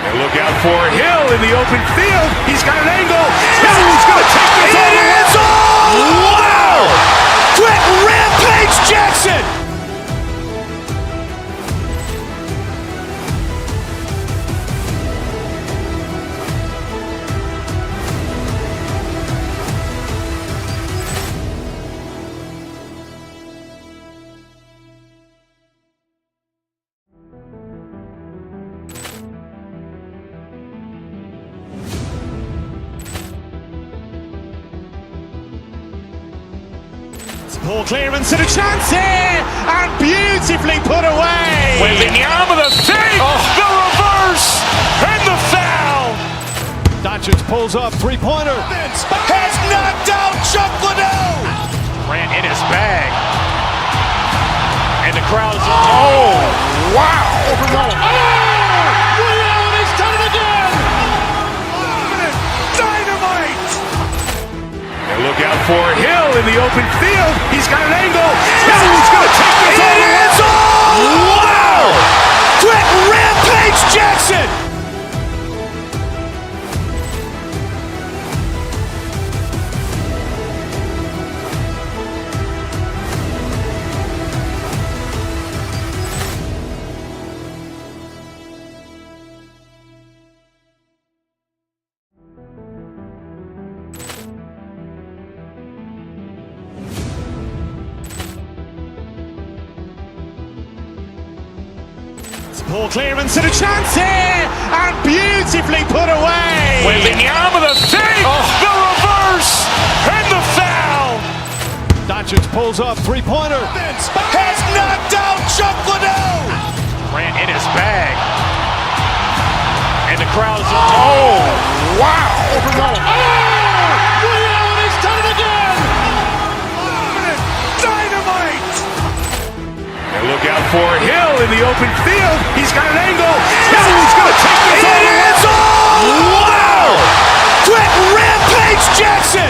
And look out for Hill in the open field. He's got an angle. Hill's going to take this all the way. Wow! Quick rampage Jackson! Poor clearance and a chance here, and beautifully put away. Wembanyama the fake, the reverse, and the foul. Doncic pulls up, three-pointer. Has knocked out Chuck Liddell. Grant in his bag. And the crowd's oh, wow. He's done it again. Dynamite. And look out for Hill in the open field. He's got an angle. Hill's going to take this all the way. Wow! Quick rampage Jackson! Poor clearance and a chance here, and beautifully put away. Wembanyama the fake, the reverse, and the foul. Doncic pulls up, three-pointer. Has knocked out Chuck Liddell. Grant in his bag. And the crowd's oh, wow. He's done it again. Dynamite. And look out for Hill in the open field. He's got an angle. Hill's going to take this all the way. Wow! Quick rampage Jackson!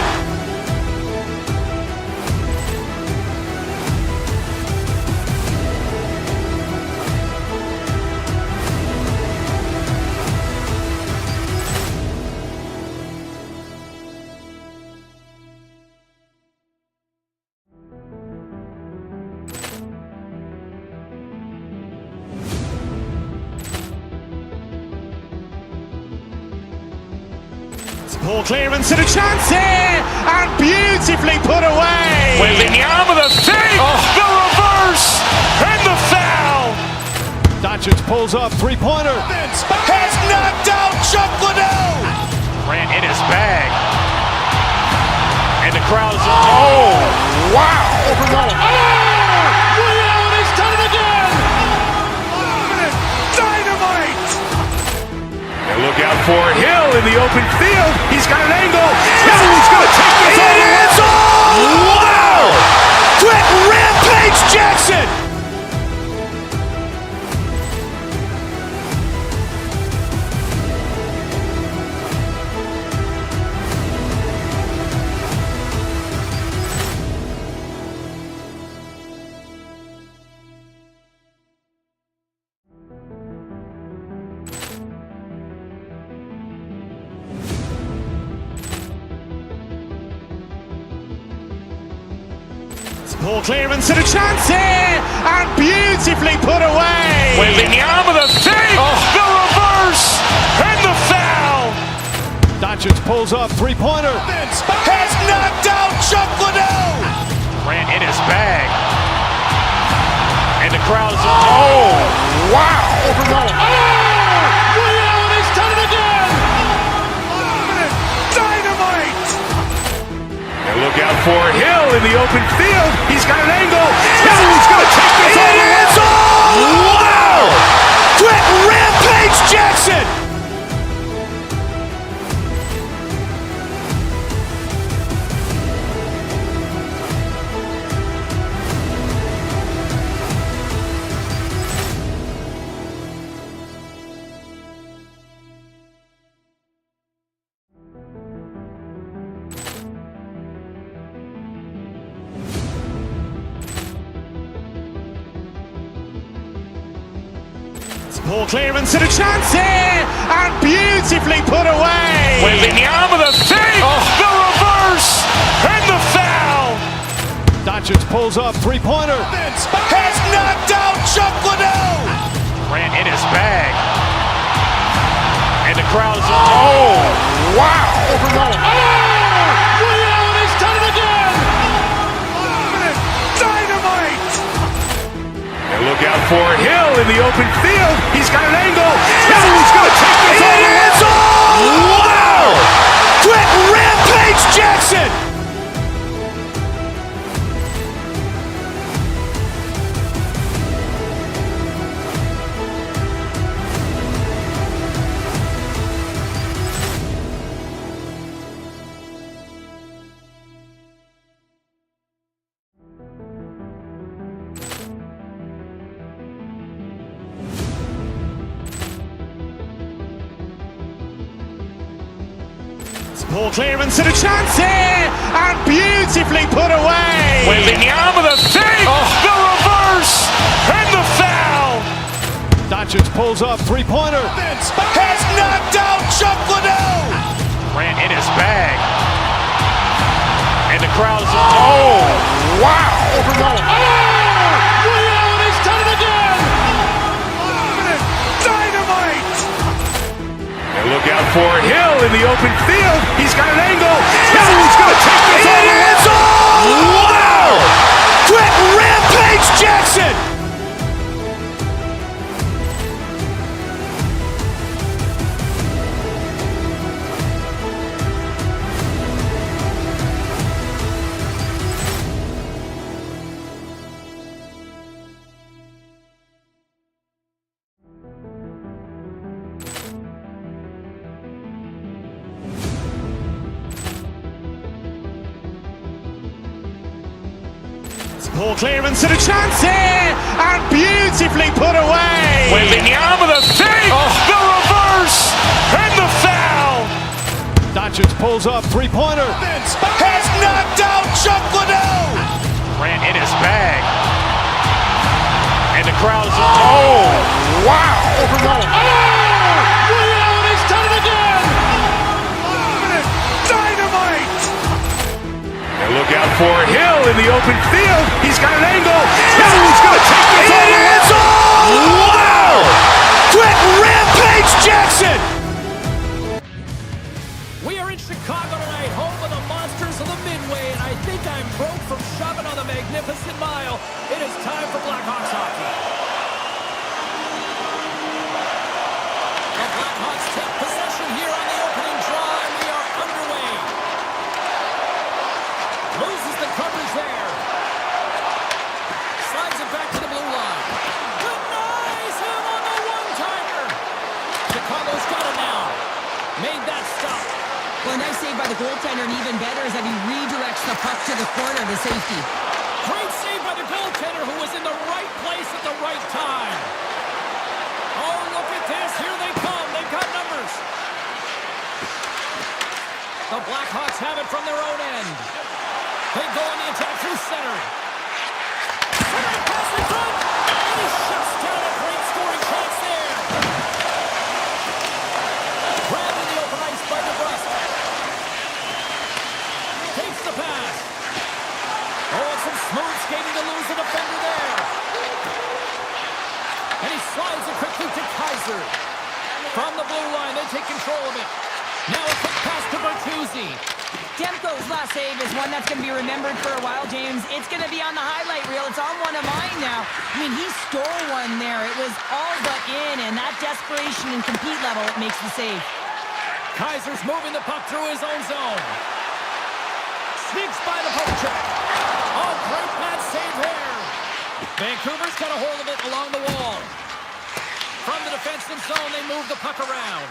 Poor clearance and a chance here, and beautifully put away. Wembanyama the fake, the reverse, and the foul. Doncic pulls up, three-pointer. Has knocked out Chuck Liddell. Grant in his bag. And the crowd's oh, wow. He's done it again. Dynamite. And look out for Hill in the open field. He's got an angle. Hill's going to take this all the way. Wow! Quick rampage Jackson! Ball clearance and a chance here, and beautifully put away. Waving the arm of the fake, the reverse, and the foul. Doncic pulls up, three-pointer. Vince has knocked out Chuck Liddell. Grant in his bag. And the crowd is, oh, wow. Ray Allen has done it again. Dynamite. And look out for Hill in the open field. He's got an angle. Hill's going to take this all the way. Wow. Quick Rampage Jackson. Ball clearance and a chance here, and beautifully put away. Waving the arm of the fake, the reverse, and the foul. Doncic pulls up, three-pointer. Vince has knocked out Chuck Liddell. Grant in his bag. And the crowd is, oh, wow. Ray Allen has done it again. Dynamite. And look out for Hill in the open field. He's got an angle. Hill's going to take this all the way. Wow. Quick Rampage Jackson. Ball clearance and a chance here, and beautifully put away. Waving the arm of the fake, the reverse, and the foul. Doncic pulls up, three-pointer. Vince has knocked out Chuck Liddell. Grant in his bag. And the crowd is, oh, wow. Ray Allen has done it again. Dynamite. And look out for Hill in the open field. He's got an angle. Hill's going to take this all the way. Wow. Quick Rampage Jackson. Ball clearance and a chance here, and beautifully put away. Waving the arm of the fake, the reverse, and the foul. Doncic pulls up, three-pointer. Vince has knocked out Chuck Liddell. Grant in his bag. And the crowd is, oh, wow. Ray Allen has done it again. Dynamite. And look out for Hill in the open field. He's got an angle. Hill's going to take this all the way. Wow. Quick Rampage Jackson. We are in Chicago tonight, home of the Monsters of the Midway, and I think I'm broke from shoving on the Magnificent Mile. It is time for Blackhawks hockey. The Blackhawks take possession here on the opening draw, and we are underway. Loses the coverage there. Slides it back to the blue line. Denies him on the one-timer. Chicago's got it now. Made that stop. Well, nice save by the goaltender, and even better is that he redirects the puck to the corner to safety. Great save by the goaltender, who was in the right place at the right time. Oh, look at this. Here they come. They've got numbers. The Blackhawks have it from their own end. They go on the attack through center. Center pass in front. And he shuts down a great scoring chance there. Grabbed in the open ice by DeBrusque. Takes the pass. Oh, it's some smooth skating to lose the defender there. And he slides it quickly to Kaiser. From the blue line, they take control of it. Now a quick pass to Bertuzzi. Demko's last save is one that's going to be remembered for a while, James. It's going to be on the highlight reel. It's on one of mine now. I mean, he stole one there. It was all but in, and that desperation and compete level makes the save. Kaiser's moving the puck through his own zone. Sneaks by the poke check. Oh, great pad save there. Vancouver's got a hold of it along the wall. From the defensive zone, they move the puck around.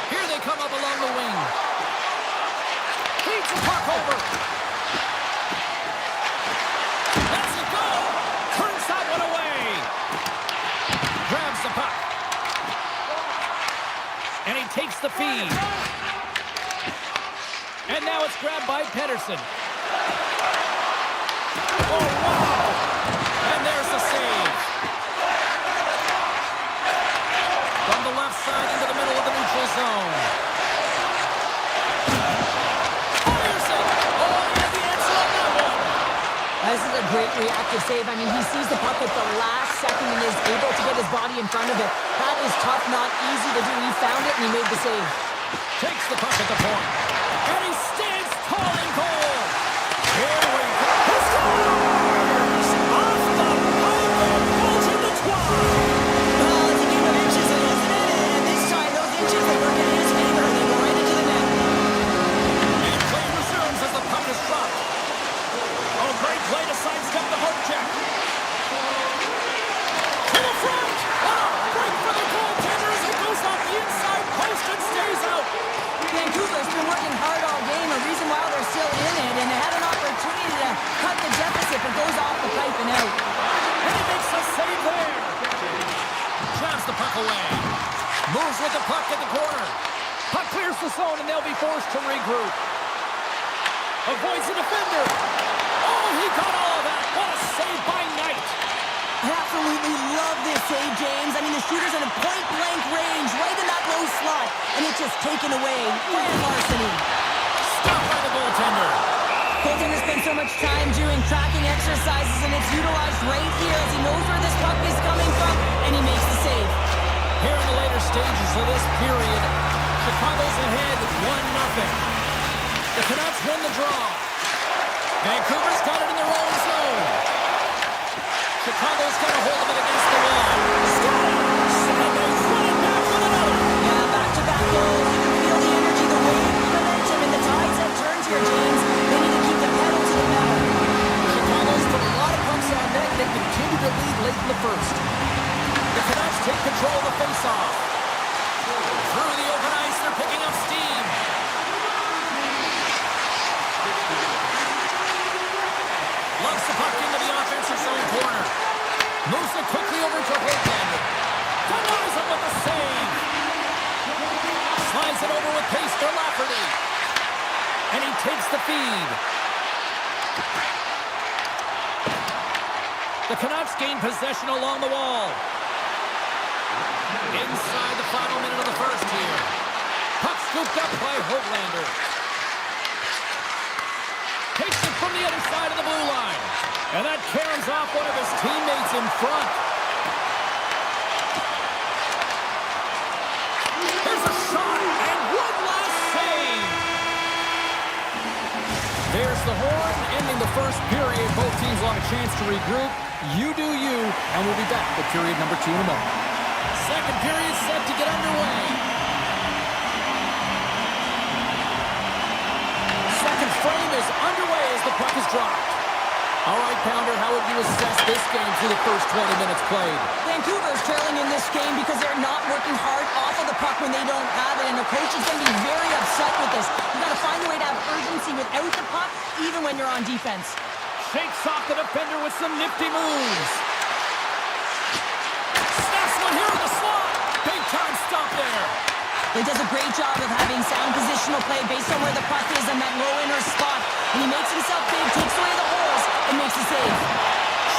Here they come up along the wing. Feeds the puck over. That's a goal. Turns that one away. Grabs the puck. And he takes the feed. And now it's grabbed by Pedersen. Oh, wow! And there's the save. From the left side into the middle of the neutral zone. Fires it! Oh, and the answer on that one. This is a great reactive save. I mean, he sees the puck at the last second and is able to get his body in front of it. That is tough, not easy to do. He found it and he made the save. Takes the puck at the point. And he stands tall and goal. Here we go. He scores! Off the pipe and pulls in the twine. Well, it's a game of inches, isn't it? And this time, those inches that work in his favor, they go right into the net. And play resumes as the puck is dropped. Oh, great play to sidestep the hook check. To the front. Oh, break for the goaltender as it goes off the inside post and stays out. Vancouver's been working hard all game, a reason why they're still in it, and they had an opportunity to cut the deficit, but goes off the pipe and out. And he makes a save there. Jabs the puck away. Moves with the puck at the corner. Puck clears the zone, and they'll be forced to regroup. Avoids the defender. Oh, he got all of that. What a save by Knight. I absolutely love this save, James. I mean, the shooter's in a point-blank range, right in that low slot, and it's just taken away. Grand larceny. Stopped by the goaltender. Goaltender spends so much time doing tracking exercises, and it's utilized right here as he knows where this puck is coming from, and he makes the save. Here in the later stages of this period, Chicago's ahead 1-0. The Canucks win the draw. Vancouver's got it in their own zone. Chicago's got a hold of it against the wall. Scores! And they run it back with another. Yeah, back-to-back goals. You can feel the energy, the wave, the momentum, and the tides have turned here, James. They need to keep the pedal to the metal. Chicago's put a lot of pucks on net. They continue to lead late in the first. The Canucks take control of the faceoff. Through the open ice, they're picking up steam. Loves the puck into the offensive zone corner. Moves it quickly over to Hoaglander. Denies him with the save. Slides it over with pace to Lafferty. And he takes the feed. The Canucks gain possession along the wall. Inside the final minute of the first here. Puck scooped up by Hoaglander. Takes it from the other side of the blue line. And that caroms off one of his teammates in front. There's a shot, and one last save. There's the horn, ending the first period. Both teams will have a chance to regroup. You do you, and we'll be back with period number 2 in a moment. Second period set to get underway. Second frame is underway as the puck is dropped. All right, Pounder, how would you assess this game through the first 20 minutes played? Vancouver's trailing in this game because they're not working hard off of the puck when they don't have it, and the coach is going to be very upset with this. You've got to find a way to have urgency without the puck, even when you're on defense. Shakes off the defender with some nifty moves. Snaps one here in the slot. Big time stop there. He does a great job of having sound positional play based on where the puck is in that low inner spot. And he makes himself big, takes away the holes, and makes the save.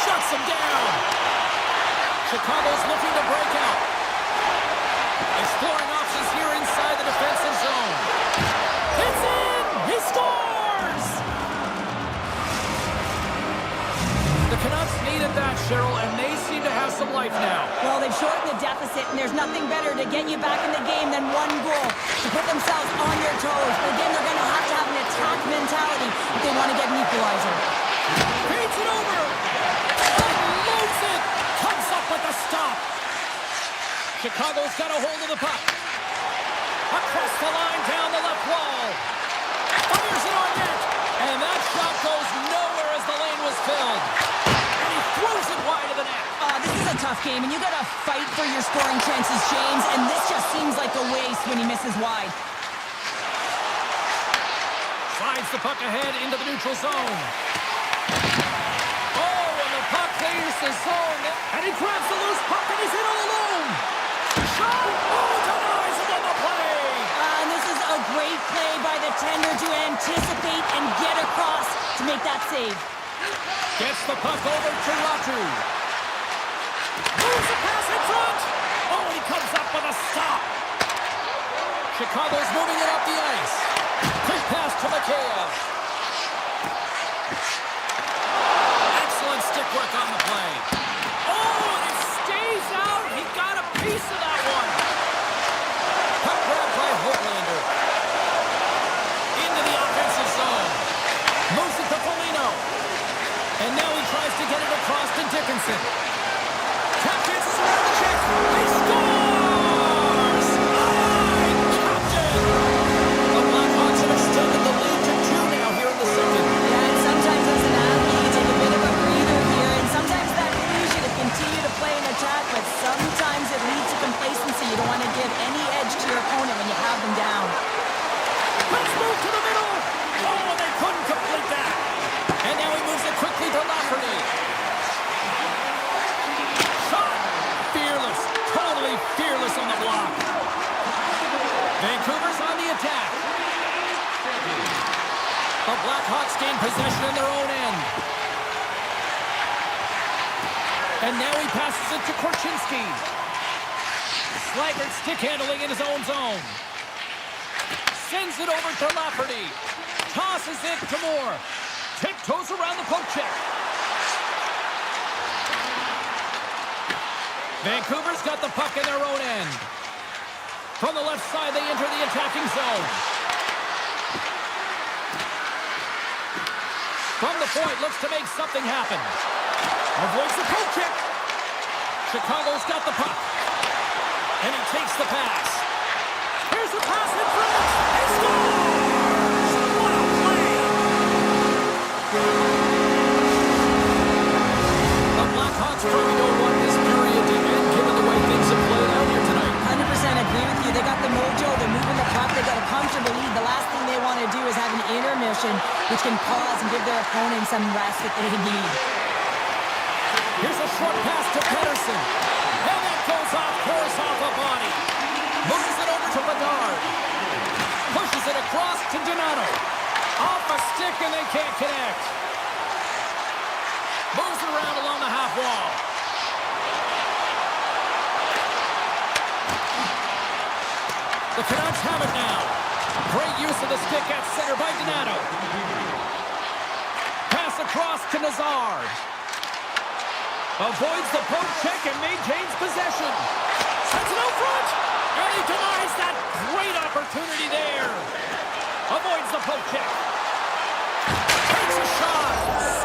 Shuts him down. Chicago's looking to break out. Exploring options here inside the defensive zone. It's in! He scores! Cheryl, and they seem to have some life now. Well, they've shortened the deficit, and there's nothing better to get you back in the game than one goal to put themselves on their toes. But again, they're going to have an attack mentality if they want to get an equalizer. Feeds it over. Unloads it. Comes up with a stop. Chicago's got a hold of the puck. Across the line, down the left wall. Fires it on net. And that shot goes nowhere as the lane was filled. And he throws it wide of the net. This is a tough game, and you got to fight for your scoring chances, James. And this just seems like a waste when he misses wide. Slides the puck ahead into the neutral zone. Oh, and the puck clears the zone. And he grabs the loose puck, and he's in all alone. Shot! Oh, denies him on the play. And this is a great play by the tender to anticipate and get across to make that save. Gets the puck over to Ratu. Moves the pass in front. Oh, he comes up with a stop. Chicago's moving it up the ice. Quick pass to Mikheyev. Excellent stick work on the play. Oh, and it stays out. He got a piece of that one. Puck grabbed by Hoglander. Into the offensive zone. Moves it to Foligno. And now he tries to get it across to Dickinson. Captains around the check. He scores! Captain! The Blackhawks have extended the lead to 2 now here in the second. Yeah, and sometimes as an athlete, you take a bit of a breather here, and sometimes that leads you to continue to play an attack, but sometimes it leads to complacency. You don't want to give any edge to your opponent when you have them down. Let's move to the middle. Oh, and they couldn't complete that. And now he moves it quickly to Lafferty. Shot. Fearless. Totally fearless on the block. Vancouver's on the attack. The Blackhawks gain possession in their own end. And now he passes it to Korchinski. Slaggert stick handling in his own zone. Sends it over to Lafferty. Tosses it to Moore. Tiptoes around the poke check. Vancouver's got the puck in their own end. From the left side, they enter the attacking zone. From the point, looks to make something happen. Avoids the poke check. Chicago's got the puck. And he takes the pass. Here's the pass in front. He scores! What a play! The Blackhawks probably don't want this period to end, given the way things have played out here tonight. 100% agree with you. They got the mojo. They're moving the puck. They got a comfortable lead. The last thing they want to do is have an intermission, which can pause and give their opponent some rest that they need. Here's a short pass to Pedersen. And that goes off course off a body. Moves it over to Bedard. Pushes it across to Donato. Off a stick and they can't connect. Moves it around along the half wall. The Canucks have it now. Great use of the stick at center by Donato. Pass across to Nazar. Avoids the poke check and maintains possession. Sends it out front. And he denies that great opportunity there. Avoids the poke check. Takes a shot.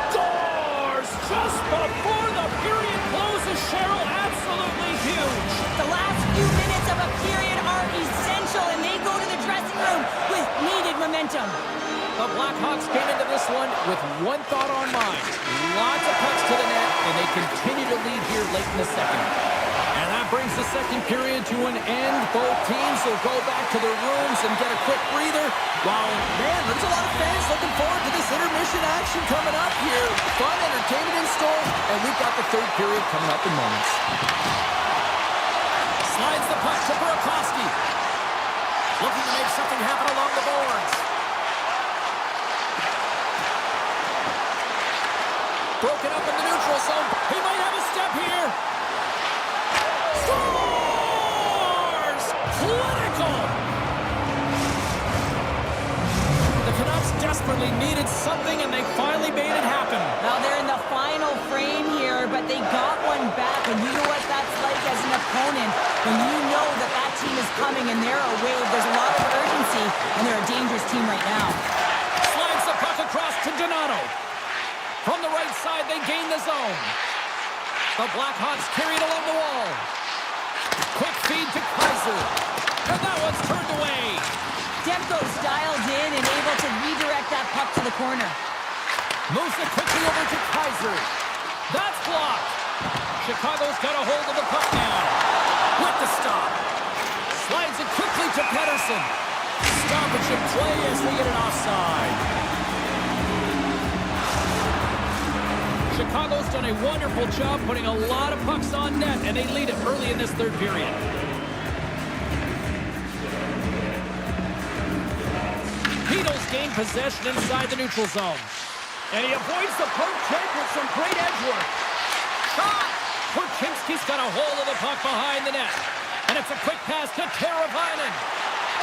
Scores just before the period closes. Cheryl, absolutely huge. The last few minutes of a period are essential, and they go to the dressing room with needed momentum. The Blackhawks came into this one with one thought on mind. Lots of pucks to the net, and they continue to lead here late in the second. And that brings the second period to an end. Both teams will go back to their rooms and get a quick breather. While, man, there's a lot of fans looking forward to this intermission action coming up here. Fun entertainment in store, and we've got the third period coming up in moments. Slides the puck to Burakovsky. Looking to make something happen along the boards. Broken up in the neutral zone. He might have a step here. Scores! Clinical! The Canucks desperately needed something, and they finally made it happen. Now they're in the final frame here, but they got when you know that that team is coming and they're a wave, there's a lot of urgency, and they're a dangerous team right now. Slides the puck across to Donato. From the right side, they gain the zone. The Blackhawks carry it along the wall. Quick feed to Kaiser. And that one's turned away. Demko's dialed in and able to redirect that puck to the corner. Moves it quickly over to Kaiser. That's blocked. Chicago's got a hold of the puck now. With the stop. Slides it quickly to Pettersson. Stoppage in play as we get an offside. Chicago's done a wonderful job putting a lot of pucks on net, and they lead it early in this third period. Beatles gain possession inside the neutral zone. And he avoids the poke check with some great edge work. Shot! Korchinski's got a hold of the puck behind the net. And it's a quick pass to Teravainen.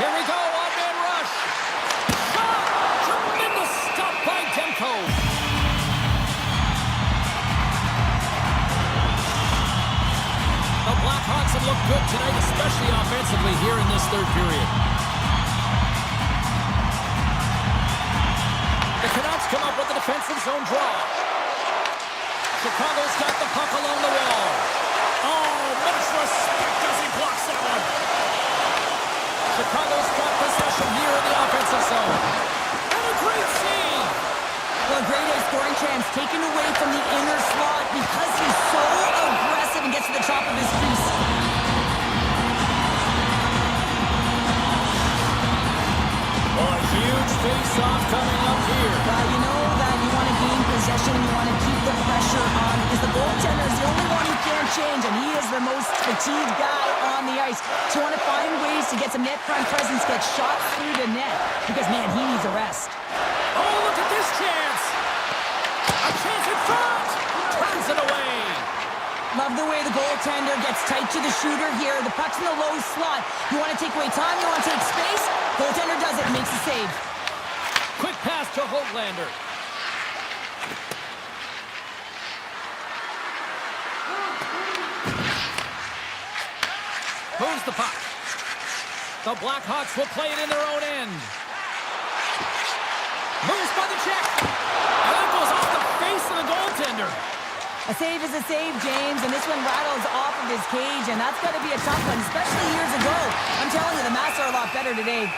Here we go, one-man rush. Shot! Tremendous stop by Demko. The Blackhawks have looked good tonight, especially offensively here in this third period. The Canucks come up with a defensive zone draw. Chicago's got the puck along the wall. Oh, much respect as he blocks that one. Chicago's got possession here in the offensive zone. And a great save. Well, a great scoring chance taken away from the inner slot because he's so aggressive and gets to the top of his crease. Well, a huge face-off coming up here. Well, you know that you want to gain possession and you want to keep the pressure on because the goaltender is the only one who can't change, and he is the most fatigued guy on the ice. So you want to find ways to get some net front presence, get shots through the net because, man, he needs a rest. Oh, look at this chance. A chance in front. Turns it away. Love the way the goaltender gets tight to the shooter here. The puck's in the low slot. You want to take away time, you want to take space. Goaltender does it, makes the save. Quick pass to Hoglander. Moves the puck. The Blackhawks will play it in their own end. Moves by the check. And that goes off the face of the goaltender. A save is a save, James, and this one rattles off of his cage, and that's got to be a tough one, especially years ago. I'm telling you, the Mats are a lot better today.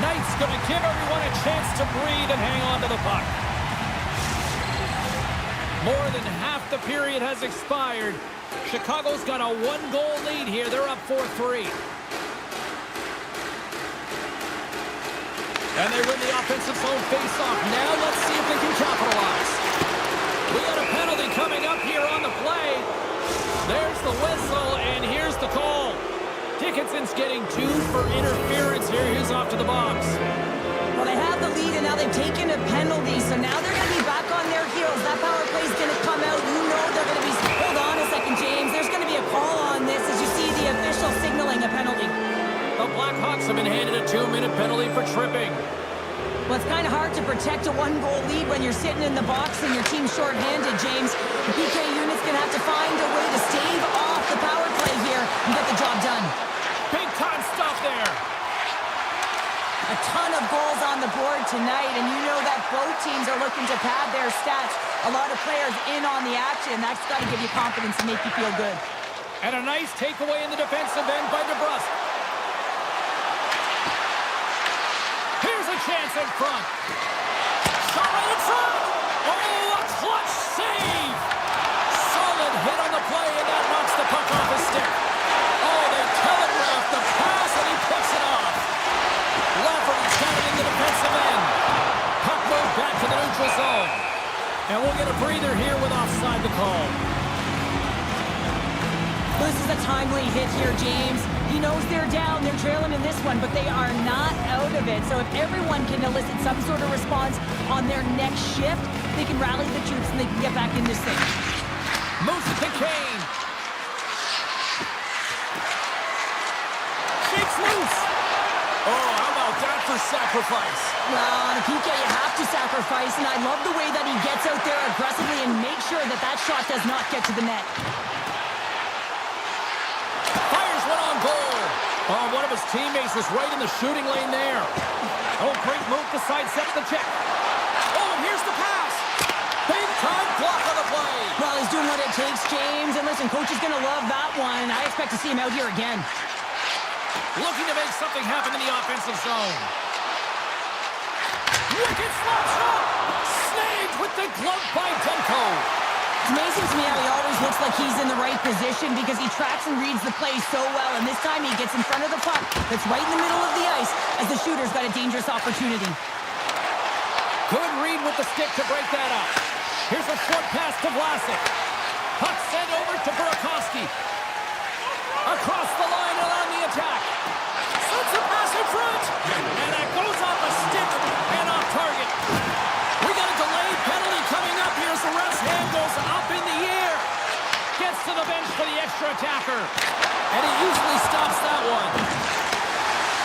Knight's going to give everyone a chance to breathe and hang on to the puck. More than half the period has expired. Chicago's got a one-goal lead here. They're up 4-3. And they win the offensive zone face-off. Now let's see if they can capitalize. We got a penalty coming up here on the play. There's the whistle, and here's the call. Dickinson's getting 2 for interference here. He's off to the box. Well, they have the lead, and now they've taken a penalty, so now they're going to be back on their heels. That power play is going to come out. You know they're going to be... Hold on a second, James. There's going to be a call on this as you see the official signaling a penalty. The Blackhawks have been handed a 2-minute penalty for tripping. Well, it's kind of hard to protect a one-goal lead when you're sitting in the box and your team's shorthanded, James. The PK unit's going to have to find a way to stave off the power play here and get the job done. Big-time stuff there. A ton of goals on the board tonight, and you know that both teams are looking to pad their stats. A lot of players in on the action. That's got to give you confidence and make you feel good. And a nice takeaway in the defensive end by DeBrusque. Here's a chance in front. Shot right in front. Oh, a clutch save. Solid hit on the play, and that knocks the puck off his stick. Oh, they telegraphed the pass, and he puts it off. Lafferty's got it in the defensive end. Puck moved back to the neutral zone. And we'll get a breather here with offside the call. This is a timely hit here, James. He knows they're down, they're trailing in this one, but they are not out of it. So if everyone can elicit some sort of response on their next shift, they can rally the troops and they can get back in this thing. Moves it to Kane. Shakes loose. Oh, how about that for sacrifice? Well, on a PK, you have to sacrifice, and I love the way that he gets out there aggressively and makes sure that that shot does not get to the net. Fires one on goal. Oh, one of his teammates was right in the shooting lane there. Oh, great move to sidestep the check. Oh, and here's the pass. Big time block on the play. Well, he's doing what it takes, James. And listen, coach is going to love that one. I expect to see him out here again. Looking to make something happen in the offensive zone. Wicked slap shot. Snagged with the glove by Demko. It's amazing to me how he always looks like he's in the right position because he tracks and reads the play so well. And this time he gets in front of the puck that's right in the middle of the ice as the shooter's got a dangerous opportunity. Good read with the stick to break that up. Here's a short pass to Vlasic. Puck sent over to Burakovsky. Across the line and on the attack. Sends a pass in front. And that goes off a stick and off target. We got a delayed penalty coming up here as the ref's hand goes up in the air. Gets to the bench for the extra attacker. And he usually stops that one.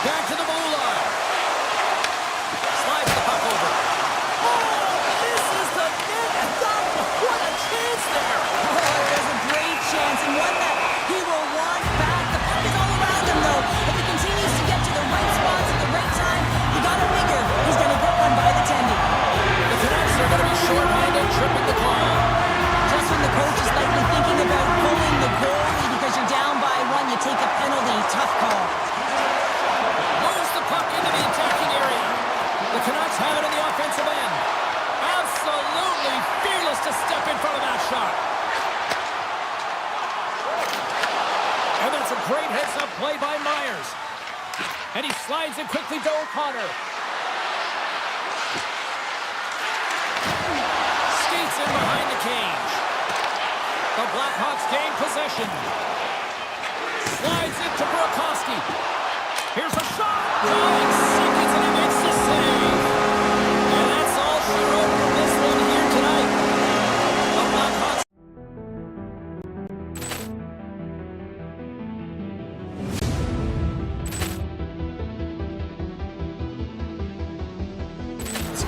Back to the blue line. Slides the puck over. Oh, this is the net stop. What a chance there. Oh, it was a great chance and one that he will want back. The puck is all around him, though. If he continues to get to the right spots at the right time, you got to figure he's going to get one by the tendon. The Canucks are going to be short-handed, tripping the call. Just when the coach is likely thinking about pulling the goalie because you're down by one, you take a penalty. Tough call. Moves the puck into the attacking area. The Canucks have it in the offensive end. Absolutely fearless to step in front of that shot. And that's a great heads-up play by Myers. And he slides it quickly to O'Connor. Skates in behind the cage. The Blackhawks gain possession. Slides it to Burakovsky. Here's a shot. Drawing seconds and he makes the save. And that's all she wrote from this one here tonight. The Blackhawks.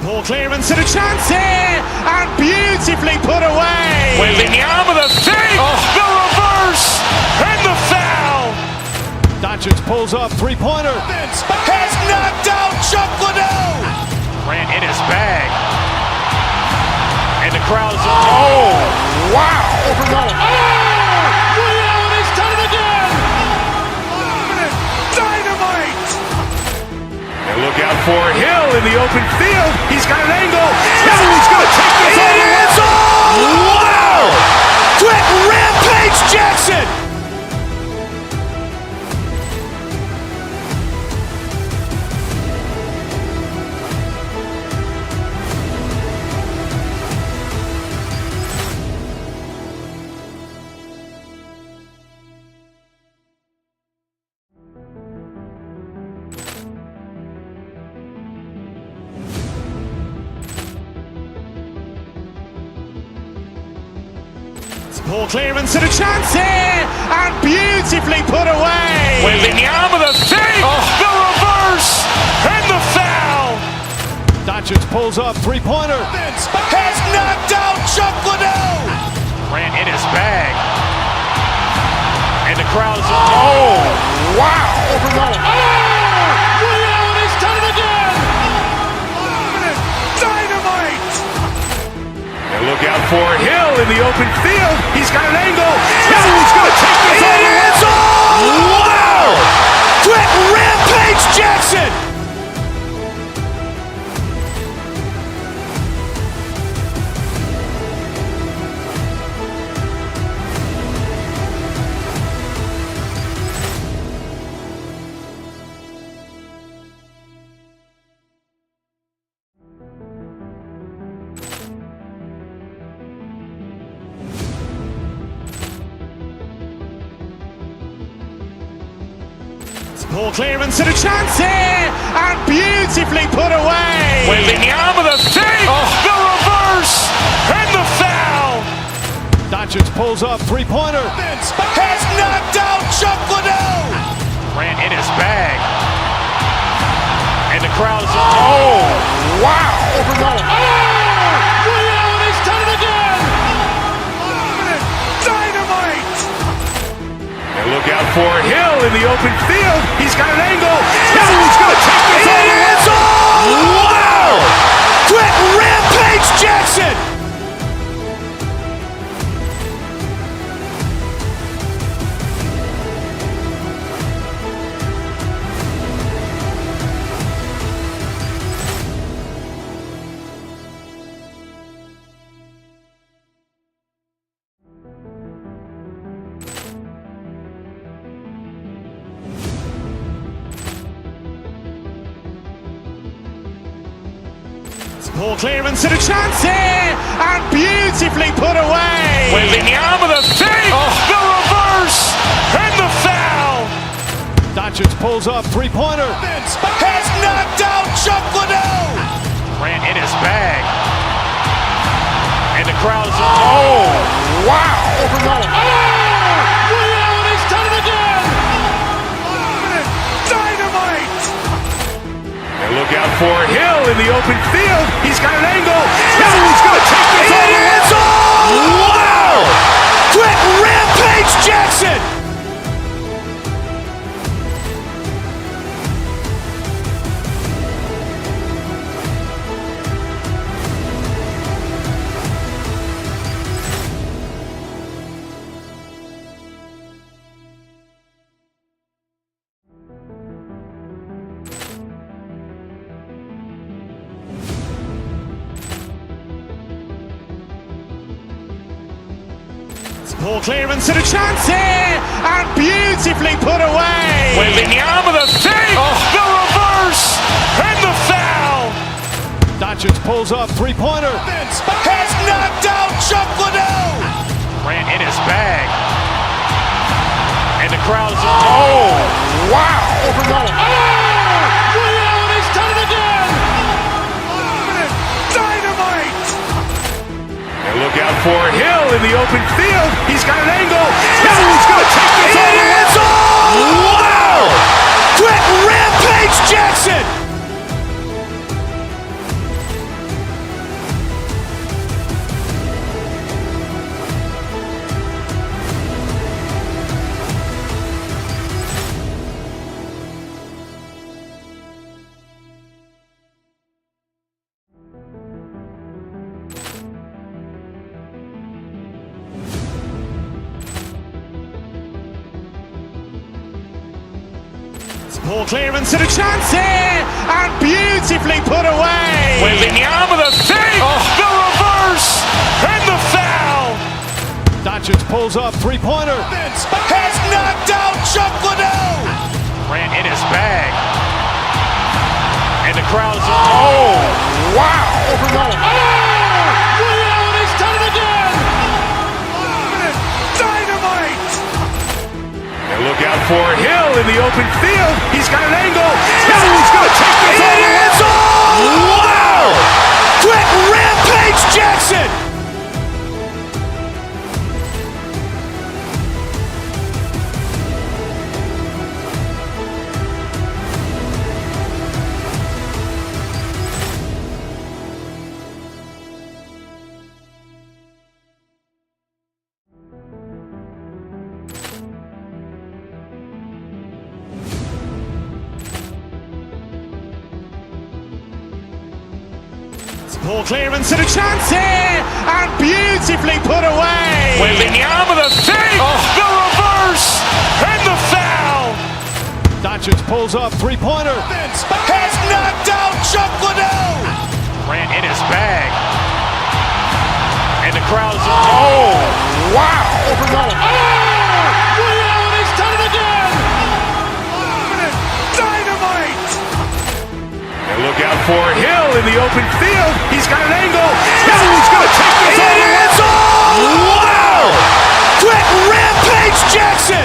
Poor clearance and a chance here, and beautifully put away. Waving the arm of the fake, the reverse, and the foul. Doncic pulls up, three-pointer. Vince has knocked out Chuck Liddell. Ran in his bag. And the crowd is, oh, wow. Liddell has done it again. Dynamite. And look out for Hill in the open field. He's got an angle. Hill's going to take this all the way. Wow! Quick Rampage Jackson. Poor clearance and a chance here, and beautifully put away. Waving the arm of the fake, the reverse, and the foul. Doncic pulls up, three-pointer. Vince has knocked out Chuck Liddell. Ran in his bag. And the crowd is, oh, wow. Liddell has done it again. Dynamite. And look out for Hill in the open field. He's got an angle. Hill's going to take this all the way. Wow! Quick Rampage Jackson. Poor clearance and a chance here, and beautifully put away. Waving the arm of the fake, the reverse, and the foul. Doncic pulls up, three-pointer. Vince has knocked out Chuck Liddell. Ran in his bag. And the crowd is, oh, wow. Liddell has done it again. Dynamite. And look out for Hill in the open field. He's got an angle. Hill's going to take this all the way. Wow! Quick Rampage Jackson! Poor clearance and a chance here, and beautifully put away. Waving the arm of the fake, the reverse, and the foul. Doncic pulls up, three-pointer. Vince has knocked out Chuck Liddell. Ran in his bag. And the crowd is, oh, wow. Reality's done it again. Dynamite. And look out for Hill in the open field. He's got an angle. Hill's going to take this all the way. Wow. Quick Rampage Jackson. Poor clearance and a chance here, and beautifully put away. Waving the arm of the fake, the reverse, and the foul. Doncic pulls up, three-pointer. Vince has knocked out Chuck Liddell. Ran in his bag. And the crowd is, oh, wow. Reality's done it again. Dynamite. And look out for Hill in the open field. He's got an angle. Hill's going to take this all the way. Wow. Quick Rampage Jackson. Poor clearance and a chance here, and beautifully put away. Waving the arm of the fake, the reverse, and the foul. Doncic pulls up, three-pointer. Vince has knocked out Chuck Liddell. Ran in his bag. And the crowd is, oh, wow. Reality's done it again. Dynamite. And look out for Hill in the open field. He's got an angle. Hill's going to take this all the way. Wow. Quick Rampage Jackson. Poor clearance and a chance here, and beautifully put away. Waving the arm of the fake, the reverse, and the foul. Doncic pulls up, three-pointer. Vince has knocked out Chuck Liddell. Ran in his bag. And the crowd is, oh, wow. Reality's done it again. Dynamite. And look out for Hill in the open field. He's got an angle. Hill's going to take this all the way. Wow. Quick Rampage Jackson.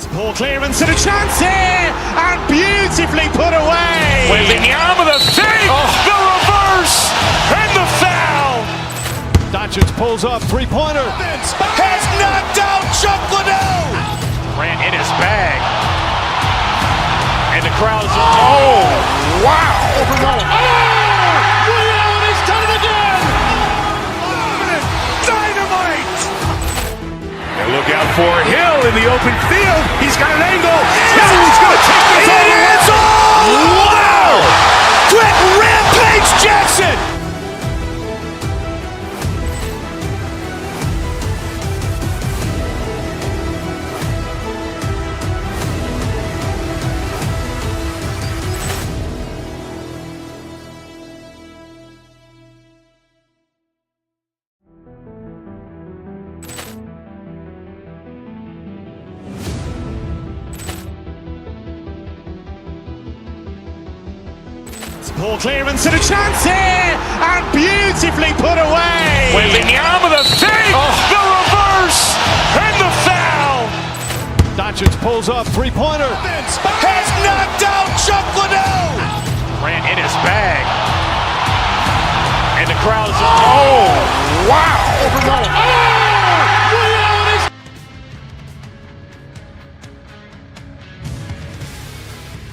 Poor clearance and a chance here, and beautifully put away. Wembanyama the save, the reverse, and the foul. Doncic pulls up, three-pointer. Vince has knocked out Chuck Liddell. Grant in his bag. And the crowd's oh, wow. Allen has done it again. Dynamite. And look out for Hill in the open field. He's got an angle. Hill's going to take this all the way. Wow! Quick Rampage Jackson. Poor clearance and a chance here, and beautifully put away. Wembanyama the save, the reverse, and the foul. Doncic pulls up, three-pointer. Vince has knocked out Chuck Liddell. Grant in his bag. And the crowd's oh, wow.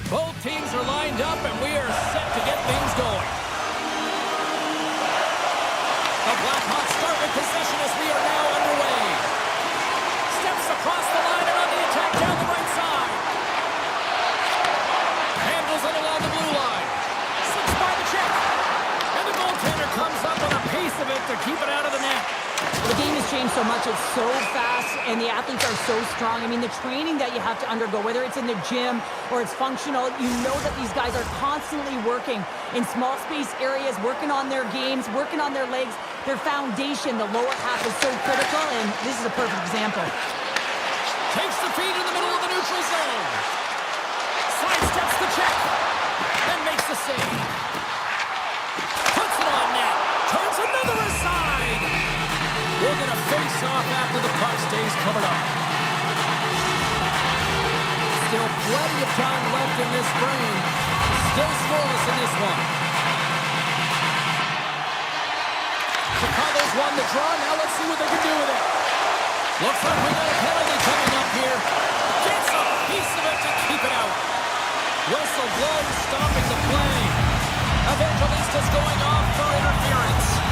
Both teams are lined up, and we are set to get things going. The Blackhawks start with possession as we are now underway. Steps across the line and on the attack down the right side. Handles it along the blue line. Slips by the check. And the goaltender comes up with a piece of it to keep it out of the net. The game has changed so much. It's so fast, and the athletes are so strong. I mean, the training that you have to undergo, whether it's in the gym or it's functional, you know that these guys are constantly working in small space areas, working on their games, working on their legs. Their foundation, the lower half, is so critical, and this is a perfect example. Takes the feed in the middle of the neutral zone. Sidesteps the check. And makes the save. Puts it on net. Turns another aside. We're going to face off after the puck stays covered up. Still plenty of time left in this frame. Still scoreless in this one. Chicago's won the draw. Now let's see what they can do with it. Looks like we got a penalty coming up here. Gets a piece of it to keep it out. Whistle blows, stopping the play. Evangelista's going off for interference.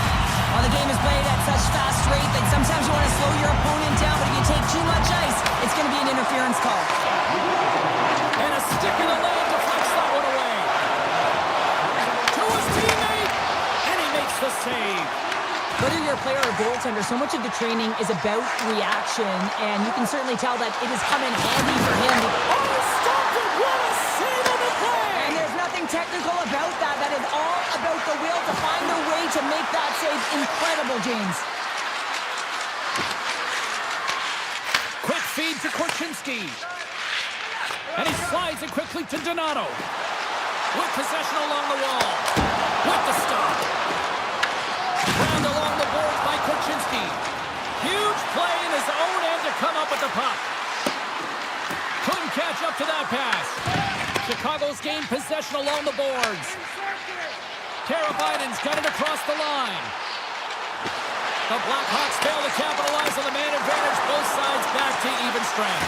Well, the game is played at such fast rate that sometimes you want to slow your opponent down, but if you take too much ice, it's going to be an interference call. And a stick in the lane deflects that one away. To his teammate, and he makes the save. Whether you're a player or goaltender, so much of the training is about reaction, and you can certainly tell that it has come in handy for him. Oh, stop it! What a save on the play! And there's nothing technical about that. That is all about the will to find the way to make that save. Incredible, James. Quick feed to Korchinski. And he slides it quickly to Donato. With possession along the wall. With the stop. Round along the boards by Korchinski. Huge play in his own end to come up with the puck. Couldn't catch up to that pass. Chicago's gained possession along the boards. Tara Biden's got it across the line. The Blackhawks fail to capitalize on the man advantage. Both sides back to even strength.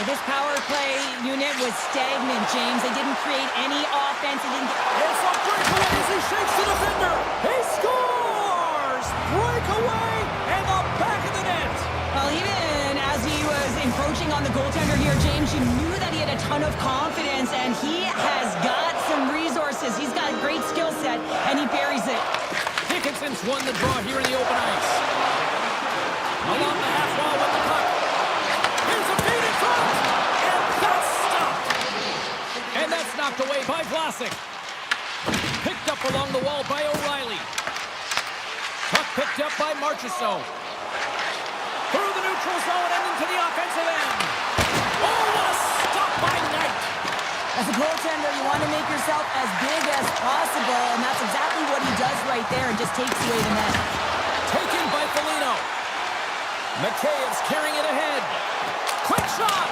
This power play unit was stagnant, James. They didn't create any offense. It didn't get... It's a breakaway as he shakes the defender. He scores! Breakaway and the back of the net. Well, even as he was encroaching on the goaltender here, James, you knew that he had a ton of confidence, and he has got some resources. He's got a great skill set, and he buries it. Dickinson's won the draw here in the open ice. Along the half wall with the puck. Here's a feed in front. And that's stopped. And that's knocked away by Vlasic. Picked up along the wall by O'Reilly. Puck picked up by Marchessault. Through the neutral zone and into the offensive end. Oh, what a stop by Knight. As a goaltender, you want to make yourself as big as possible, and that's exactly what he does right there, and just takes away the net. Taken by Foligno. McKaye's carrying it ahead. Quick shot.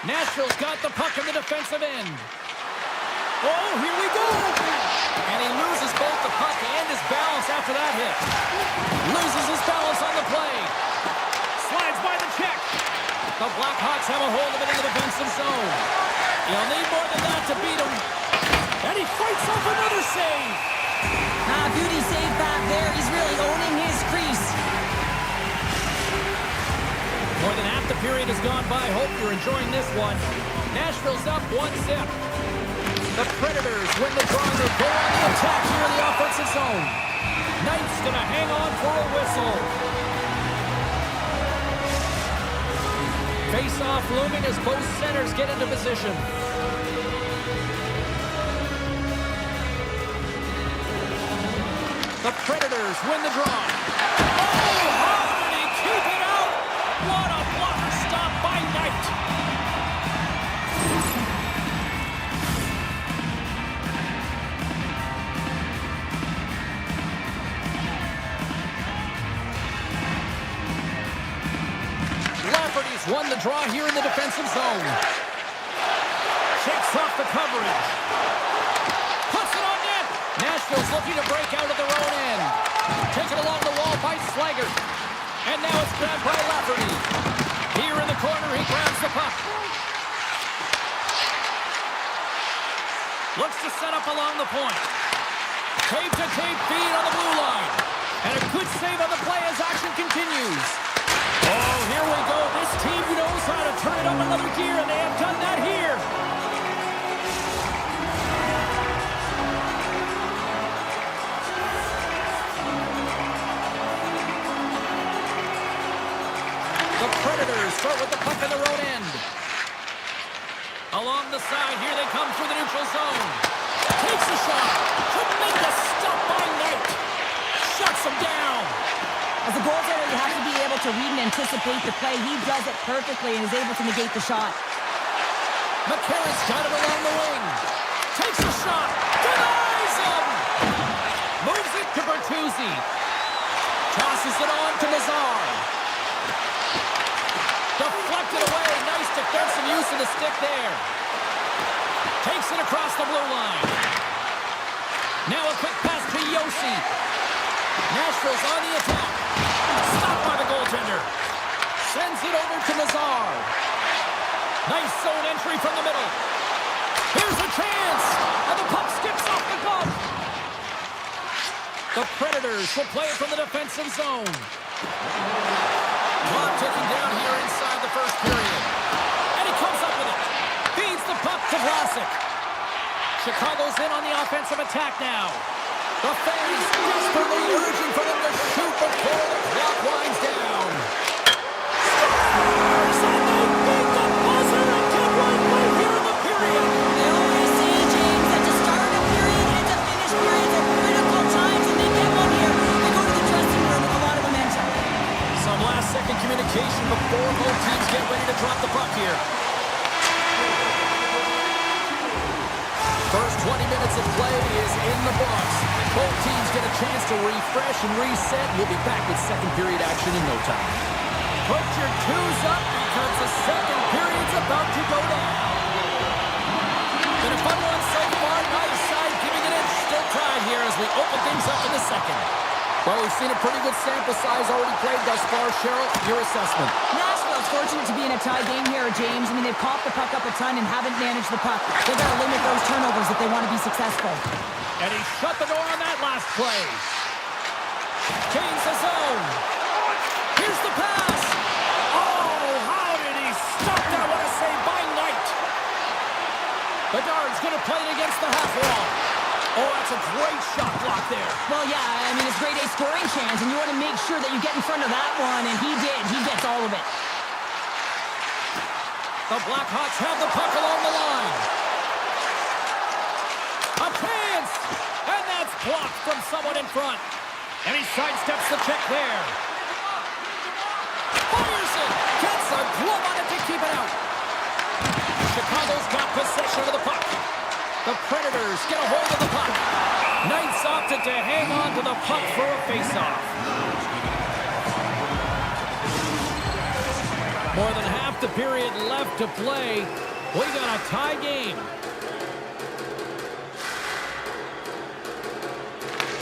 Nashville's got the puck in the defensive end. Oh, here we go! And he loses both the puck and his balance after that hit. Loses his balance on the play. Slides by the check. The Blackhawks have a hold of it in the defensive zone. He'll need more than that to beat him. And he fights off another save. Beauty save back there. He's really owning his crease. More than half the period has gone by. Hope you're enjoying this one. Nashville's up 1-0. The Predators win the draw and they go on the attack here in the offensive zone. Knight's going to hang on for a whistle. Face-off looming as both centers get into position. The Predators win the draw. Oh, how did he keep it out? What a blocker stop by Knight. Lafferty's won the draw here in the defensive zone. Shakes off the coverage. Puts it on net. Nashville's looking to break out of their own end. Taken along the wall by Slager. And now it's grabbed by Lafferty. Here in the corner, he grabs the puck. Looks to set up along the point. Tape-to-tape feed on the blue line. And a good save on the play as action continues. Oh, here we go. This team knows how to turn it up another gear, and they have done that here. The Predators start with the puck in their own end. Along the side, here they come through the neutral zone. Takes a shot. Tremendous stop by Knight. Shuts him down. As a goaltender, you have to be able to read and anticipate the play. He does it perfectly and is able to negate the shot. McCarron's got it along the wing. Takes a shot. Denies him. Moves it to Bertuzzi. Tosses it on to Nazar. Deflected away. Nice defensive use of the stick there. Takes it across the blue line. Now a quick pass to Yossi. Nashville's on the attack. Stopped by the goaltender. Sends it over to Nazar. Nice zone entry from the middle. Here's a chance. And the puck skips off the glove. The Predators will play it from the defensive zone. Clock ticking down here inside the first period. And he comes up with it. Feeds the puck to Vlasic. Chicago's in on the offensive attack now. The fans desperately urging for them to shoot before the clock winds down. Stars! And they beat the buzzer and get right here in the period. They always say, James, that to start a period and to finish periods are critical times, and they get one here. They go to the dressing room with a lot of momentum. Some last-second communication before both teams get ready to drop the puck here. First 20 minutes of play is in the books. Both teams get a chance to refresh and reset. We'll be back with second period action in no time. Put your twos up because the second period's about to go down. Been a fun one so far. Nice side giving an inch. Still tied here as we open things up in the second. Well, we've seen a pretty good sample size already played thus far. Cheryl, your assessment. Nashville's fortunate to be in a tie game here, James. I mean, they've popped the puck up a ton and haven't managed the puck. They've got to limit those turnovers if they want to be successful. And he shut the door on that last play. Change the zone. Here's the pass. Oh, how did he stop that? What a save by Knight. Bedard's going to play it against the half wall. Oh, that's a great shot block there. Well, yeah, I mean, it's grade A scoring chance, and you want to make sure that you get in front of that one, and he did. He gets all of it. The Blackhawks have the puck along the line. A chance! And that's blocked from someone in front. And he sidesteps the check there. Fires it! Gets a glove on it to keep it out. Chicago's got possession of the puck. The Predators get a hold of the puck. Knights opted to hang on to the puck for a face-off. More than half the a period left to play. We got a tie game.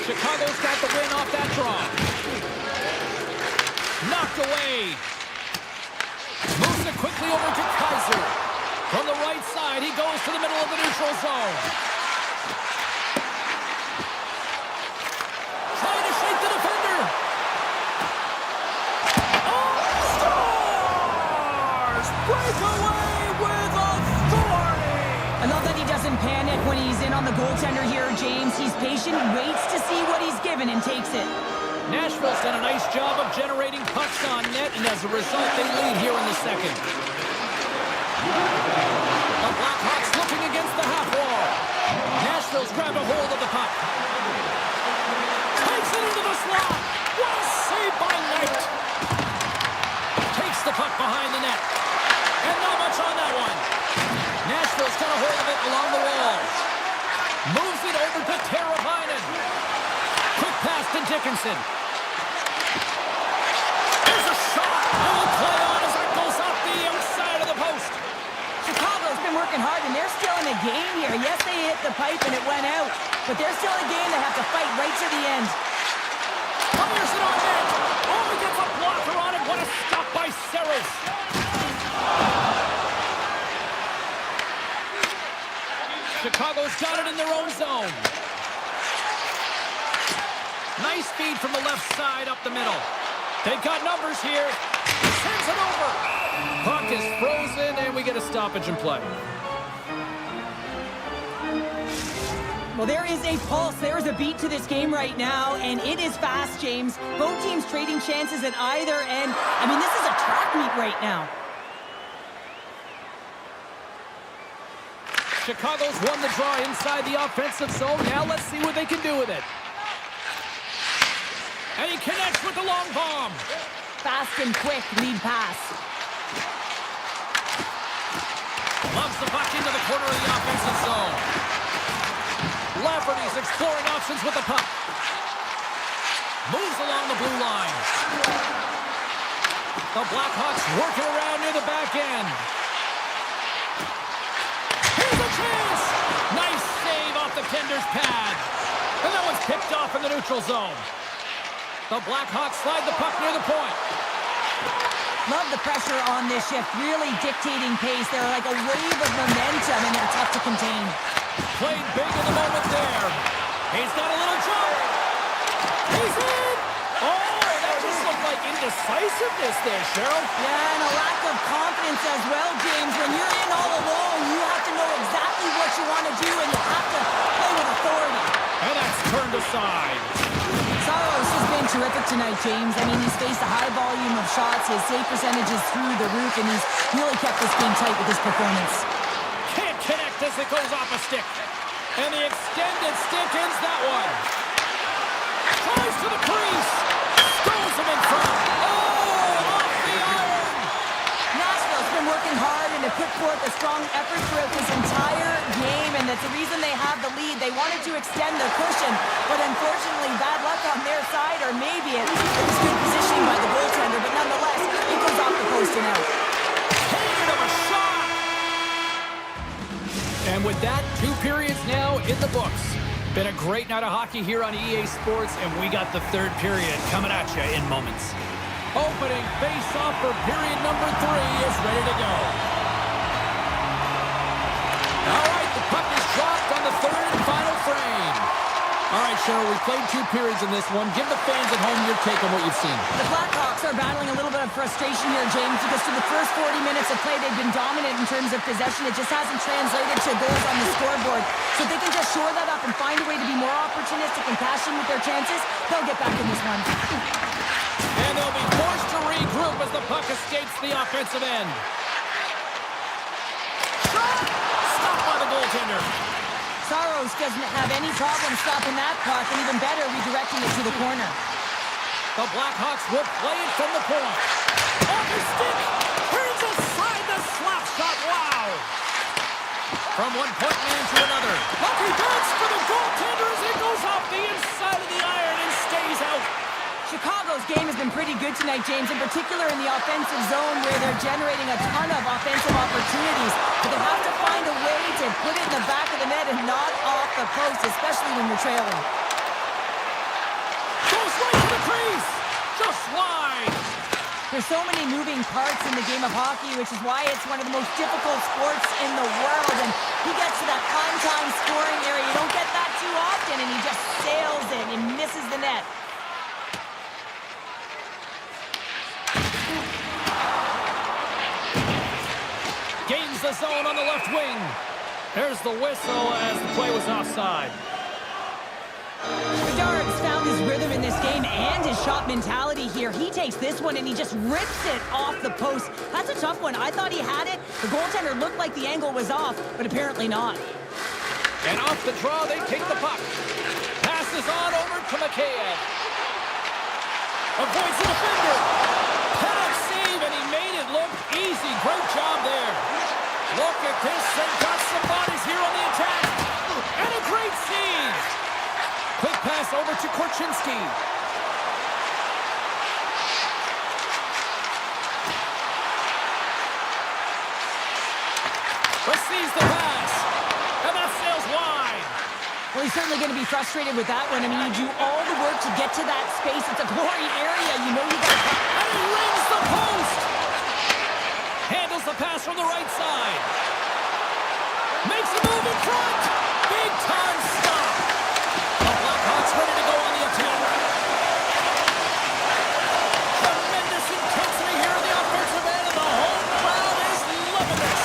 Chicago's got the win off that draw. Knocked away. Moves it quickly over to Kaiser. From the right side, he goes to the middle of the neutral zone. Trying to shake the defender. Oh, scores! Breakaway with authority! I love that he doesn't panic when he's in on the goaltender here, James. He's patient, waits to see what he's given, and takes it. Nashville's done a nice job of generating pucks on net, and as a result, they lead here in the second. The Blackhawks looking against the half wall. Nashville's grabbed a hold of the puck. Takes it into the slot. What a save by Knight. Takes the puck behind the net. And not much on that one. Nashville's got a hold of it along the wall. Moves it over to Teravainen. Quick pass to Dickinson. There's a shot. And will play on as it goes off the outside of the post. Chicago's been working hard, and they're still in a game here. Yes, they hit the pipe and it went out, but they're still in a game. They have to fight right to the end. Fires it on net. Oh, he gets a blocker on it. What a stop by Saros. Chicago's got it in their own zone. Nice feed from the left side up the middle. They've got numbers here. Sends it over. Puck is frozen, and we get a stoppage in play. Well, there is a pulse. There is a beat to this game right now, and it is fast, James. Both teams trading chances at either end. I mean, this is a track meet right now. Chicago's won the draw inside the offensive zone. Now let's see what they can do with it. And he connects with the long bomb. Fast and quick lead pass. Loves the puck into the corner of the offensive zone. Lafferty's exploring options with the puck. Moves along the blue line. The Blackhawks working around near the back end. Here's a chance! Nice save off the tender's pad. And that one's picked off in the neutral zone. The Blackhawks slide the puck near the point. Love the pressure on this shift, really dictating pace. They're like a wave of momentum, and they're tough to contain. Played big in the moment there. He's got a little jump. He's in! Oh, that just looked like indecisiveness there, Cheryl. Yeah, and a lack of confidence as well, James. When you're in all alone, you have to know exactly what you want to do, and you have to play with authority. And that's turned aside. Saros has been terrific tonight, James. I mean, he's faced a high volume of shots. His save percentage is through the roof, and he's really kept this game tight with his performance. Can't connect as it goes off a stick. And the extended stick ends that one. Tries to the crease. Throws him in front. Oh, off the iron. Nashville's been working hard and have put forth a strong effort throughout this entire game, and that's the reason they have the lead. They wanted to extend the cushion, but unfortunately, bad luck on their side, or maybe it was good positioning by the goaltender, but nonetheless, it goes off the post and out. Cannon of a shot. And with that, 2 periods now in the books. Been a great night of hockey here on EA Sports, and we got the 3rd period coming at you in moments. Opening face-off for period number 3 is ready to go. All right, the puck is dropped on the 3rd and final frame. All right, Cheryl, we played 2 periods in this one. Give the fans at home your take on what you've seen. The Blackhawks are battling a little bit of frustration here, James, because for the first 40 minutes of play, they've been dominant in terms of possession. It just hasn't translated to goals on the scoreboard. So if they can just shore that up and find a way to be more opportunistic and cash in with their chances, they'll get back in this one. And they'll be forced to regroup as the puck escapes the offensive end. Shot! Stopped by the goaltender. Saros doesn't have any problem stopping that puck, and even better, redirecting it to the corner. The Blackhawks will play it from the point. Off his stick! Turns aside the slap shot. Wow! From one point man to another. Lucky dance for the goaltender as it goes off the inside of the iron and stays out. Chicago's game has been pretty good tonight, James, in particular in the offensive zone where they're generating a ton of offensive opportunities. But they have to find a way to put it in the back of the net and not off the post, especially when you're trailing. Goes right to the crease. Just wide. There's so many moving parts in the game of hockey, which is why it's one of the most difficult sports in the world. And he gets to that on-time scoring area. You don't get that too often, and he just sails it and misses the net. Gains the zone on the left wing. There's the whistle as the play was offside. Bedard's found his rhythm in this game and his shot mentality here. He takes this one and he just rips it off the post. That's a tough one. I thought he had it. The goaltender looked like the angle was off, but apparently not. And off the draw, they take the puck. Passes on over to McKayev. Avoids the defender. Pad save, and he made it look easy. Great job there. Look at this. They've got some bodies here on the attack. And a great save. Quick pass over to Korchinski. Receives the pass. And that sails wide. Well, he's certainly going to be frustrated with that one. I mean, you do all the work to get to that space. It's a glory area. You know you got to... And he rings the post. Handles the pass from the right side. Makes a move in front. Big time stop. The Blackhawks ready to go on the attack. Tremendous intensity here in the offensive end, and the home crowd is loving this.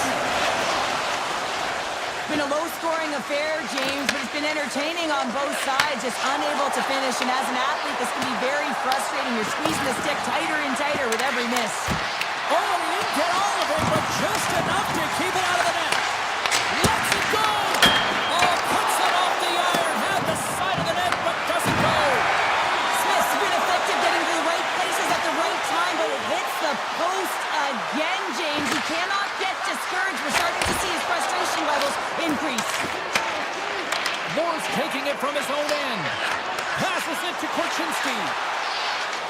Been a low-scoring affair, James, but it's been entertaining on both sides, just unable to finish. And as an athlete, this can be very frustrating. You're squeezing the stick tighter and tighter with every miss. Oh, he didn't get all of it, but just enough to keep it out of the net. Lets it go. Oh, puts it off the iron. Had the side of the net, but doesn't go. Smith's been effective getting to the right places at the right time, but it hits the post again, James. He cannot get discouraged. We're starting to see his frustration levels increase. Moore's taking it from his own end. Passes it to Korchinski.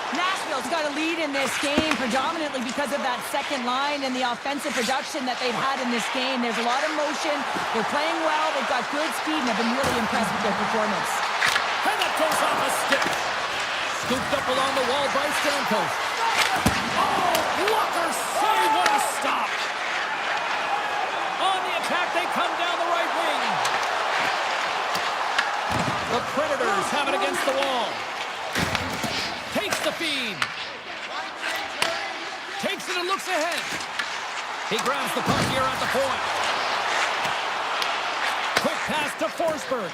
Nashville's got a lead in this game predominantly because of that second line and the offensive production that they've had in this game. There's a lot of motion. They're playing well. They've got good speed, and I've been really impressed with their performance. And that goes off a stick. Scooped up along the wall by Stamkos. Oh, Walker save. What a stop. On the attack, they come down the right wing. The Predators have it against the wall. Takes the feed. Takes it and looks ahead. He grabs the puck here at the point. Quick pass to Forsberg.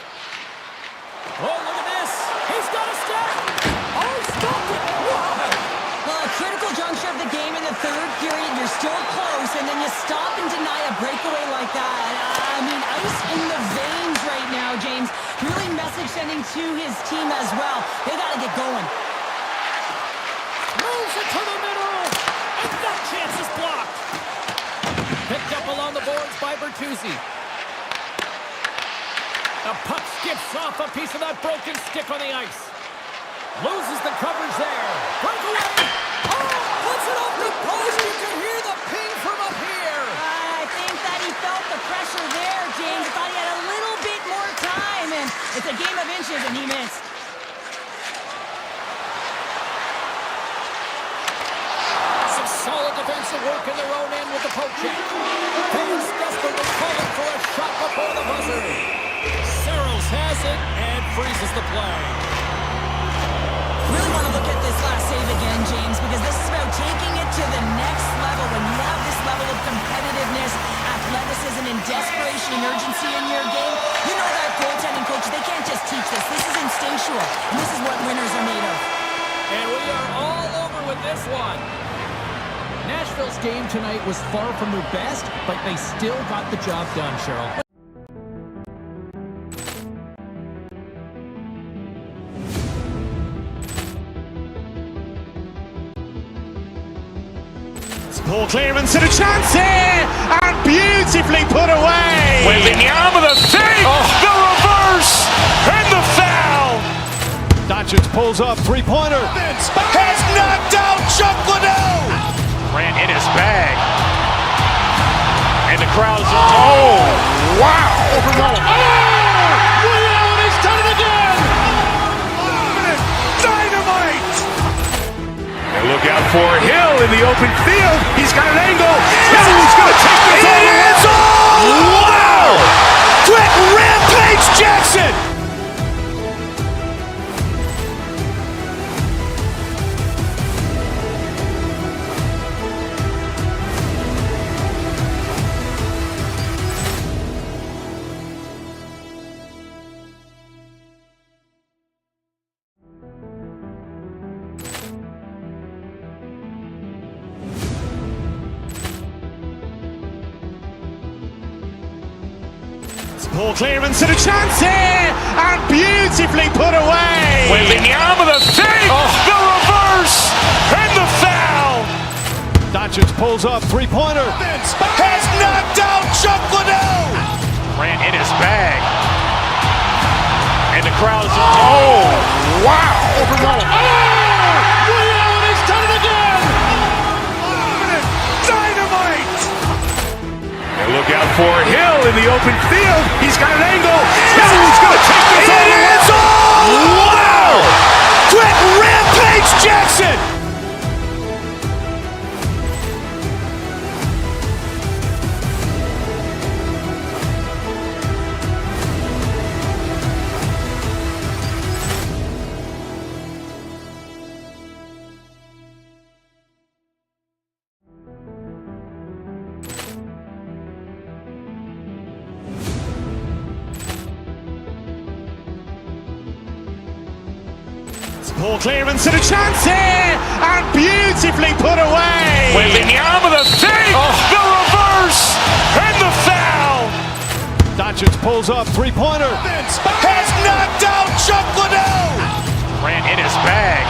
Oh, look at this. He's got a step. Oh, stopped it. Wow. Well, a critical juncture of the game in the third period. You're still close, and then you stop and deny a breakaway like that. I mean, ice in the veins right now, James. Really message sending to his team as well. They got to get going. Moves it to the middle. And that chance is blocked. Picked up along the boards by Bertuzzi. The puck skips off a piece of that broken stick on the ice. Loses the coverage there. Breakaway. Oh, puts it off the post. You can hear the ping from up here. I think that he felt the pressure there, James. I thought he had a little bit more time, and it's a game of inches, and he missed. Some solid defensive work in their own end with the poke check. Fans desperately calling for a shot before the buzzer. Saros has it and freezes the play. Really want to look at this last save again, James, because this is about taking it to the next level. When you have this level of competitiveness, athleticism, and desperation and urgency in your game, you know that goaltending coach, they can't just teach this. This is instinctual, and this is what winners are made of. And we are all over with this one. Nashville's game tonight was far from their best, but they still got the job done, Cheryl. Poor clearance and a chance here, and beautifully put away. With the arm of the save, the reverse, and the foul. Doncic pulls up, three-pointer. Vince has knocked out Chuck Liddell. Grant in his bag. And the crowd is, oh, wow. Overrun. Oh! Ray Allen has done it again. Dynamite. And look out for Hill in the open field. He's got an angle. Hill's going to take this all the way. Wow! Quick Rampage Jackson. Poor clearance and a chance here, and beautifully put away. Wembanyama the fake, the reverse, and the foul. Doncic pulls up, three-pointer. Vince has knocked out Chuck Liddell. Grant in his bag. And the crowd is, oh, wow. Overrun. Oh! Ray Allen has done it again. Dynamite. And look out for Hill in the open field. He's got an angle. Hill's going to take this all the way. Wow! Quick Rampage Jackson. Poor clearance and a chance here, and beautifully put away. Wembanyama the fake, the reverse, and the foul. Doncic pulls up, three-pointer. Vince has knocked out Chuck Liddell. Grant in his bag.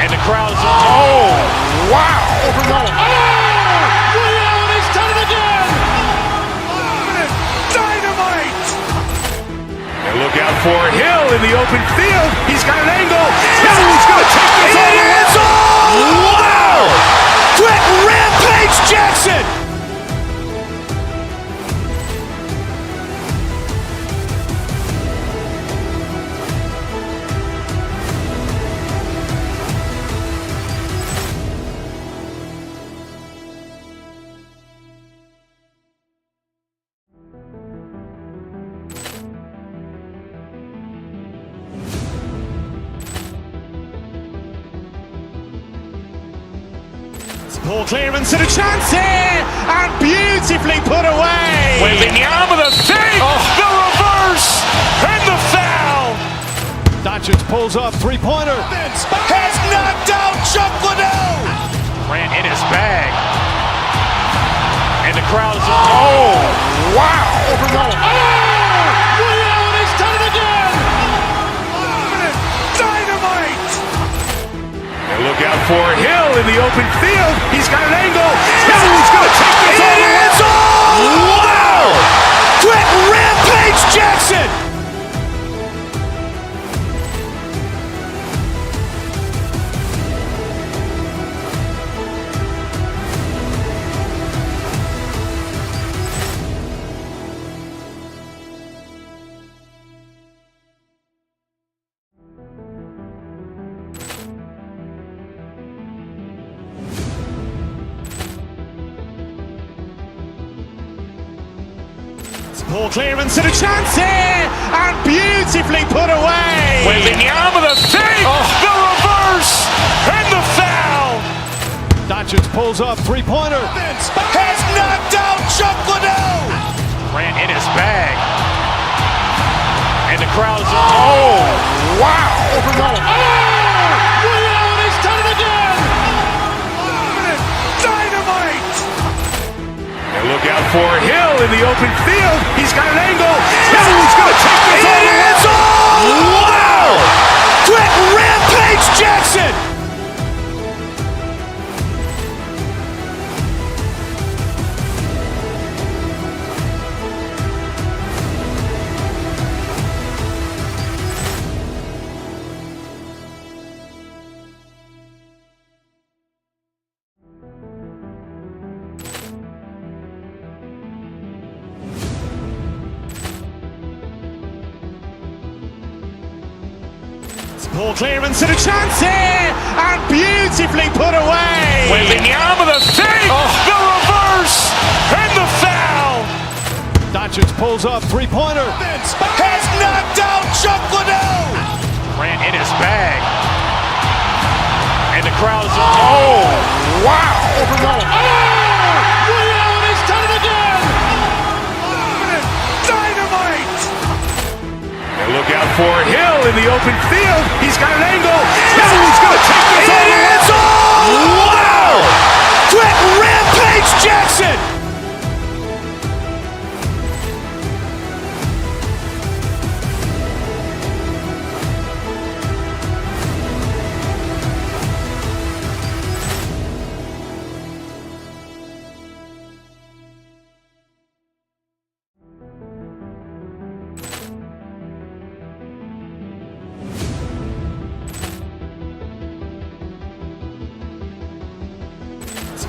And the crowd is, oh, wow. Overrun. Oh! Ray Allen has done it again. Dynamite. And look out for Hill in the open field. He's got an angle. Hill's going to take this all the way. Wow! Quick Rampage Jackson. Poor clearance and a chance here, and beautifully put away. Wembanyama the fake, the reverse, and the foul. Doncic pulls up, three-pointer. Vince has knocked out Chuck Liddell. Grant in his bag. And the crowd is, oh, wow. Overrun. Oh! Ray Allen has done it again. Dynamite. And look out for Hill in the open field. He's got an angle. Hill's going to take this all the way. Wow! Quick Rampage Jackson. Poor clearance and a chance here, and beautifully put away. Wembanyama the fake, the reverse, and the foul. Doncic pulls up, three-pointer. Vince has knocked out Chuck Liddell. Grant in his bag. And the crowd is, oh, wow. Overrun. Oh! Ray Allen has done it again. Dynamite. And look out for Hill in the open field. He's got an angle. Hill's going to take this all the way. Wow! Quick Rampage Jackson. Ball clearance and a chance here, and beautifully put away. Waving the arm of the save, the reverse, and the foul. Doncic pulls up, three-pointer. Vince has knocked out Chuck Liddell. Grant in his bag. And the crowd's, oh, wow. Liddell has done it again. Dynamite. And look out for Hill in the open field. He's got an angle. Hill's going to take this all the way. Wow. Quick Rampage Jackson.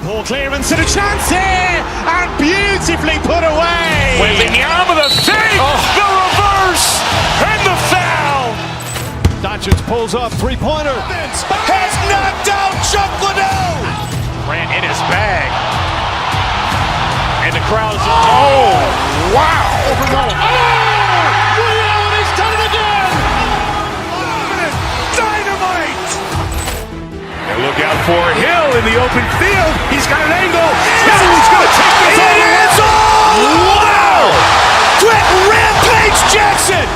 Ball clearance and a chance here, and beautifully put away. Waving the arm of the save, the reverse, and the foul. Doncic pulls up, three-pointer. Vince has knocked out Chuck Liddell. Grant in his bag. And the crowd's, oh, wow. Liddell has done it again. Dynamite. And look out for Hill in the open field. He's got an angle. Hill's going to take this all the way. Wow. Quick Rampage Jackson.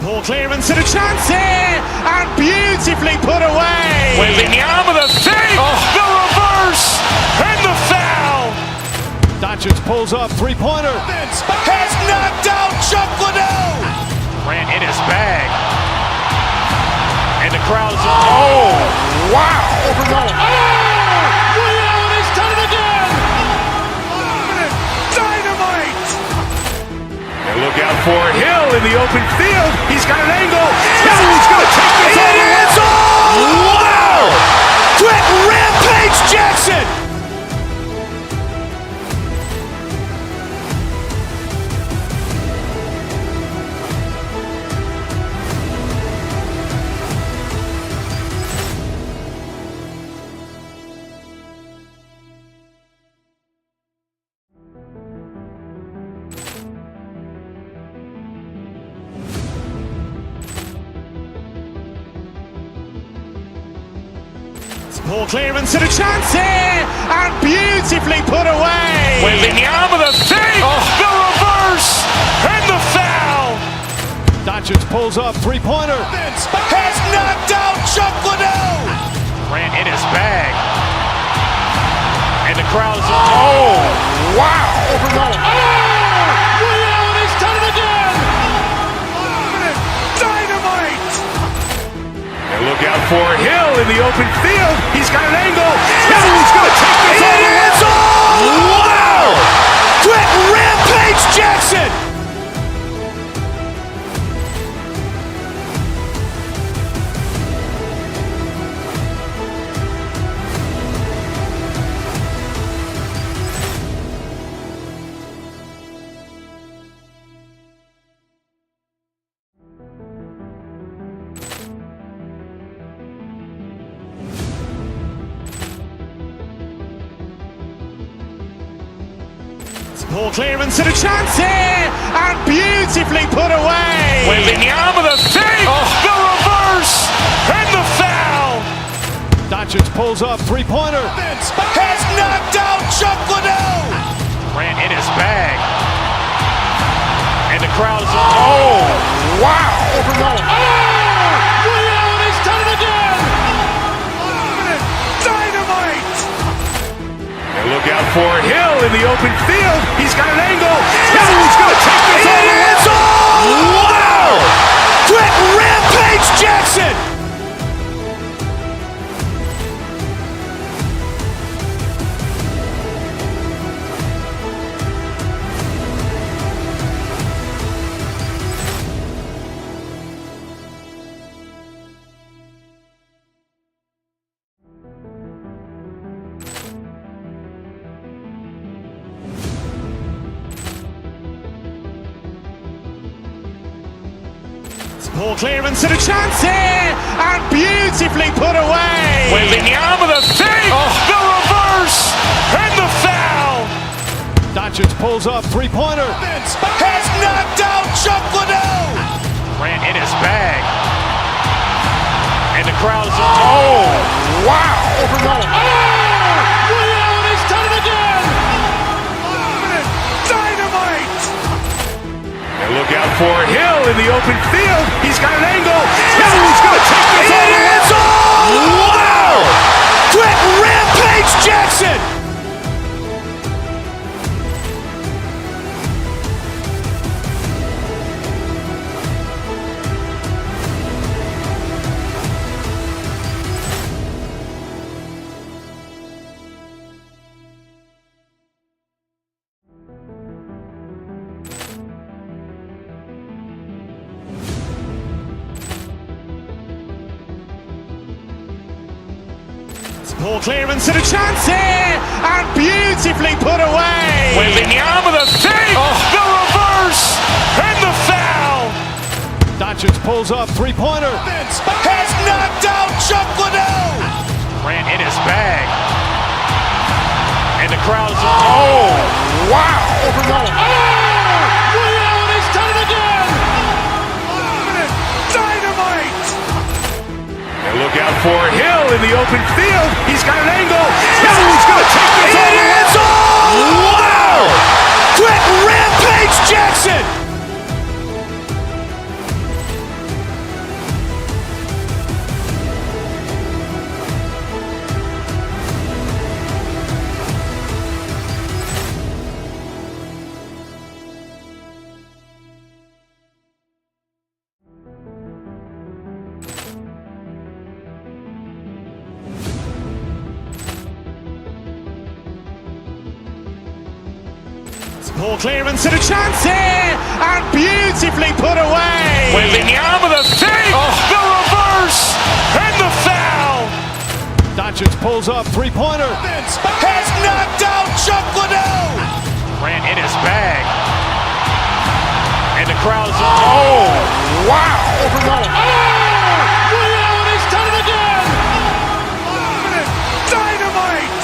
Ball clearance and a chance here, and beautifully put away. Waving the arm of the save, the reverse, and the foul. Doncic pulls up, three-pointer. Vince has knocked out Chuck Liddell. Grant in his bag. And the crowd's, oh, wow. Liddell has done it again. Dynamite. And look out for Hill in the open field. He's got an angle. Hill's going to take this all the way. Wow. Quick Rampage Jackson. Ball clearance and a chance here, and beautifully put away. Waving the arm of the save, the reverse, and the foul. Doncic pulls up, three-pointer. Vince has knocked out Chuck Liddell. Grant in his bag. And the crowd's, oh, wow. Liddell has done it again. Dynamite. And look out for Hill in the open field. He's got an angle. Hill's going to take this all the way. Wow. Quick Rampage Jackson. Ball clearance and a chance here, and beautifully put away. Waving the arm of the save, the reverse, and the foul. Doncic pulls up, three-pointer. Vince has knocked out Chuck Liddell. Grant in his bag. And the crowd's, oh, wow. Liddell has done it again. Dynamite. And look out for Hill in the open field. He's got an angle. Hill's going to take this all the way. Wow. Quick Rampage Jackson. Poor clearance and a chance here, and beautifully put away. Wembanyama with a fake, the reverse, and the foul. Doncic pulls up, three-pointer. Vince has knocked out Chuck Liddell. Grant in his bag. And the crowd is, oh, wow. Overruled. Ray Allen has done it again. Dynamite. And look out for Hill in the open field. He's got an angle. Hill's going to take this all the way. Wow. Quick Rampage Jackson. Poor clearance and a chance here, and beautifully put away. Wembanyama with a fake, the reverse, and the foul. Doncic pulls up, three-pointer. Vince has knocked out Chuck Liddell. Grant in his bag. And the crowd is, oh, wow. Overruled. Ray Allen has done it again. Dynamite. And look out for Hill in the open field. He's got an angle. Hill's going to take this all the way. Wow. Quick Rampage Jackson. Poor clearance and a chance here, and beautifully put away. Wembanyama with a fake, the reverse, and the foul. Doncic pulls up, three-pointer. Vince has knocked out Chuck Liddell. Grant in his bag. And the crowd is, oh, wow. Overruled. Ray Allen has done it again. Dynamite.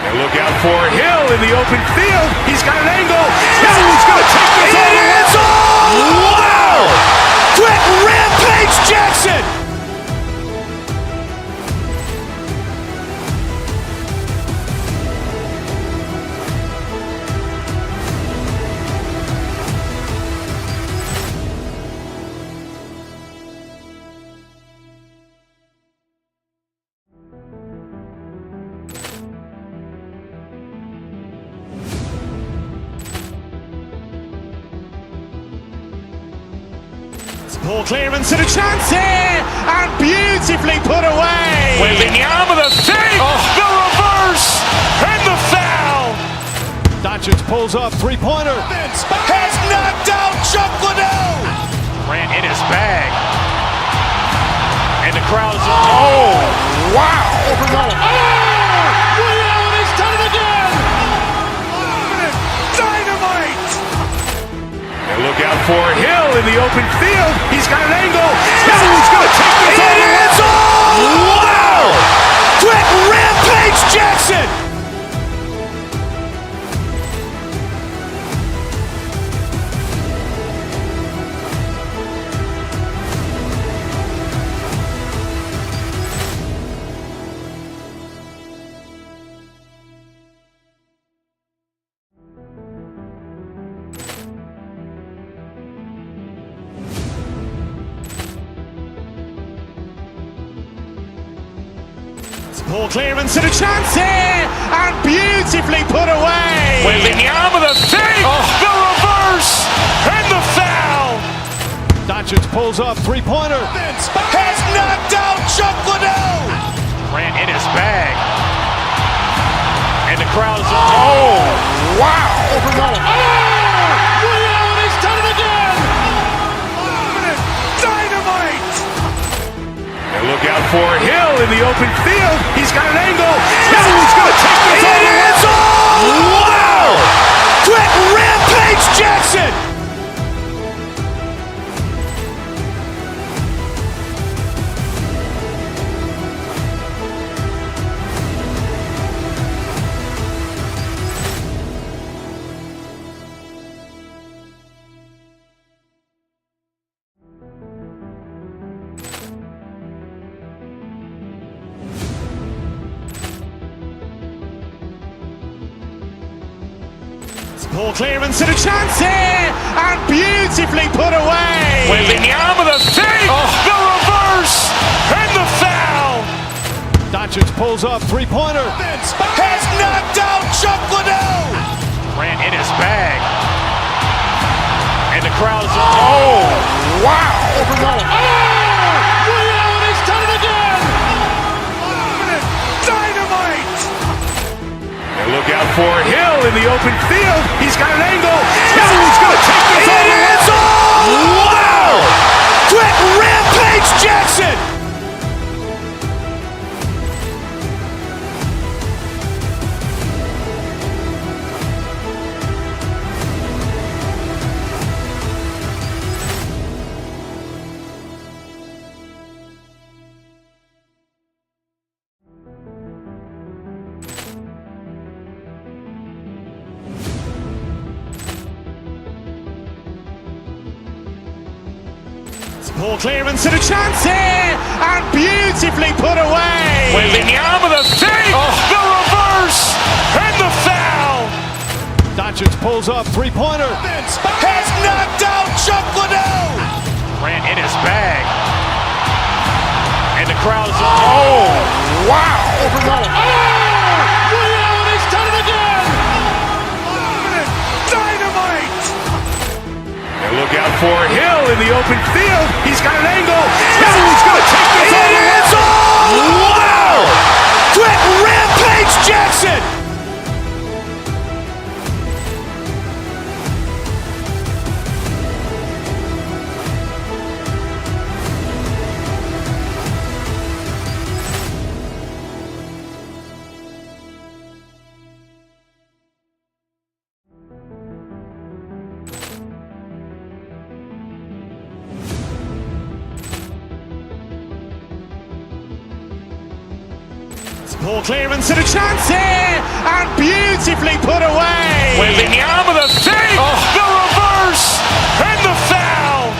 And look out for Hill in the open field. He's got an angle. Hill's going to take this all the way. Wow. Quick Rampage Jackson. Poor clearance and a chance here, and beautifully put away. Wembanyama with a fake, the reverse, and the foul. Doncic pulls up, three-pointer. Vince has knocked out Chuck Liddell. Grant in his bag. And the crowd is, oh, wow. Overruled. Ray Allen has done it again. Dynamite. And look out for Hill in the open field. He's got an angle. Hill's going to take this all the way. Wow. Quick Rampage Jackson. Poor clearance and a chance here, and beautifully put away. Wembanyama with a fake, the reverse, and the foul. Doncic pulls up, three-pointer. Vince has knocked out Chuck Liddell. Grant in his bag. And the crowd is, oh, wow. Overruled. Ray Allen has done it again. Dynamite. And look out for Hill in the open field. He's got an angle. Hill's going to take this all the way. Wow. Quick Rampage Jackson. Poor clearance and a chance here, and beautifully put away. Waving the arm of the fake, the reverse, and the foul. Doncic pulls up, three-pointer. Vince has knocked out Chuck Liddell. Grant in his bag. And the crowd is, oh, wow. Liddell, he's done it again. Dynamite. And look out for Hill in the open field. He's got an angle. Hill's going to take this all the way. Wow. Quick Rampage Jackson. Poor clearance and a chance here, and beautifully put away. Waving the arm of the fake, the reverse, and the foul. Doncic pulls up, three-pointer. Vince has knocked out Chuck Liddell. Grant in his bag. And the crowd is, oh, wow. Liddell, he's done it again. Dynamite. And look out for Hill in the open field. He's got an angle. Hill's going to take this all the way. Wow. Quick Rampage Jackson. Poor clearance and a chance here, and beautifully put away. Waving the arm of the fake, the reverse, and the foul.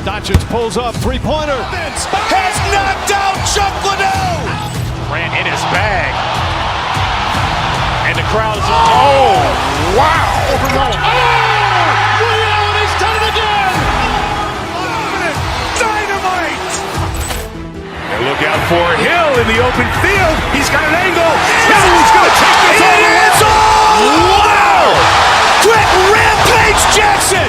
Doncic pulls up, three-pointer. Vince has knocked out Chuck Liddell. Grant in his bag. And the crowd is, oh, wow. Liddell, he's done it again. Dynamite. And look out for Hill in the open field. He's got an angle. Hill's going to take this all the way. Wow. Quick Rampage Jackson.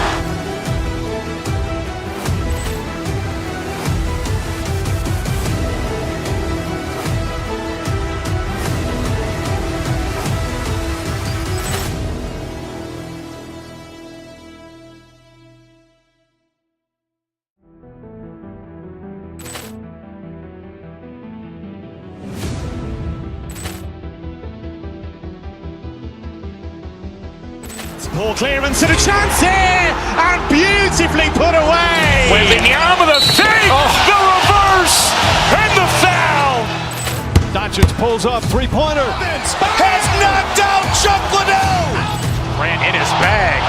Poor clearance and a chance here, and beautifully put away. Waving the arm of the fake, the reverse, and the foul. Doncic pulls up, three-pointer. Vince has knocked out Chuck Liddell. Grant in his bag.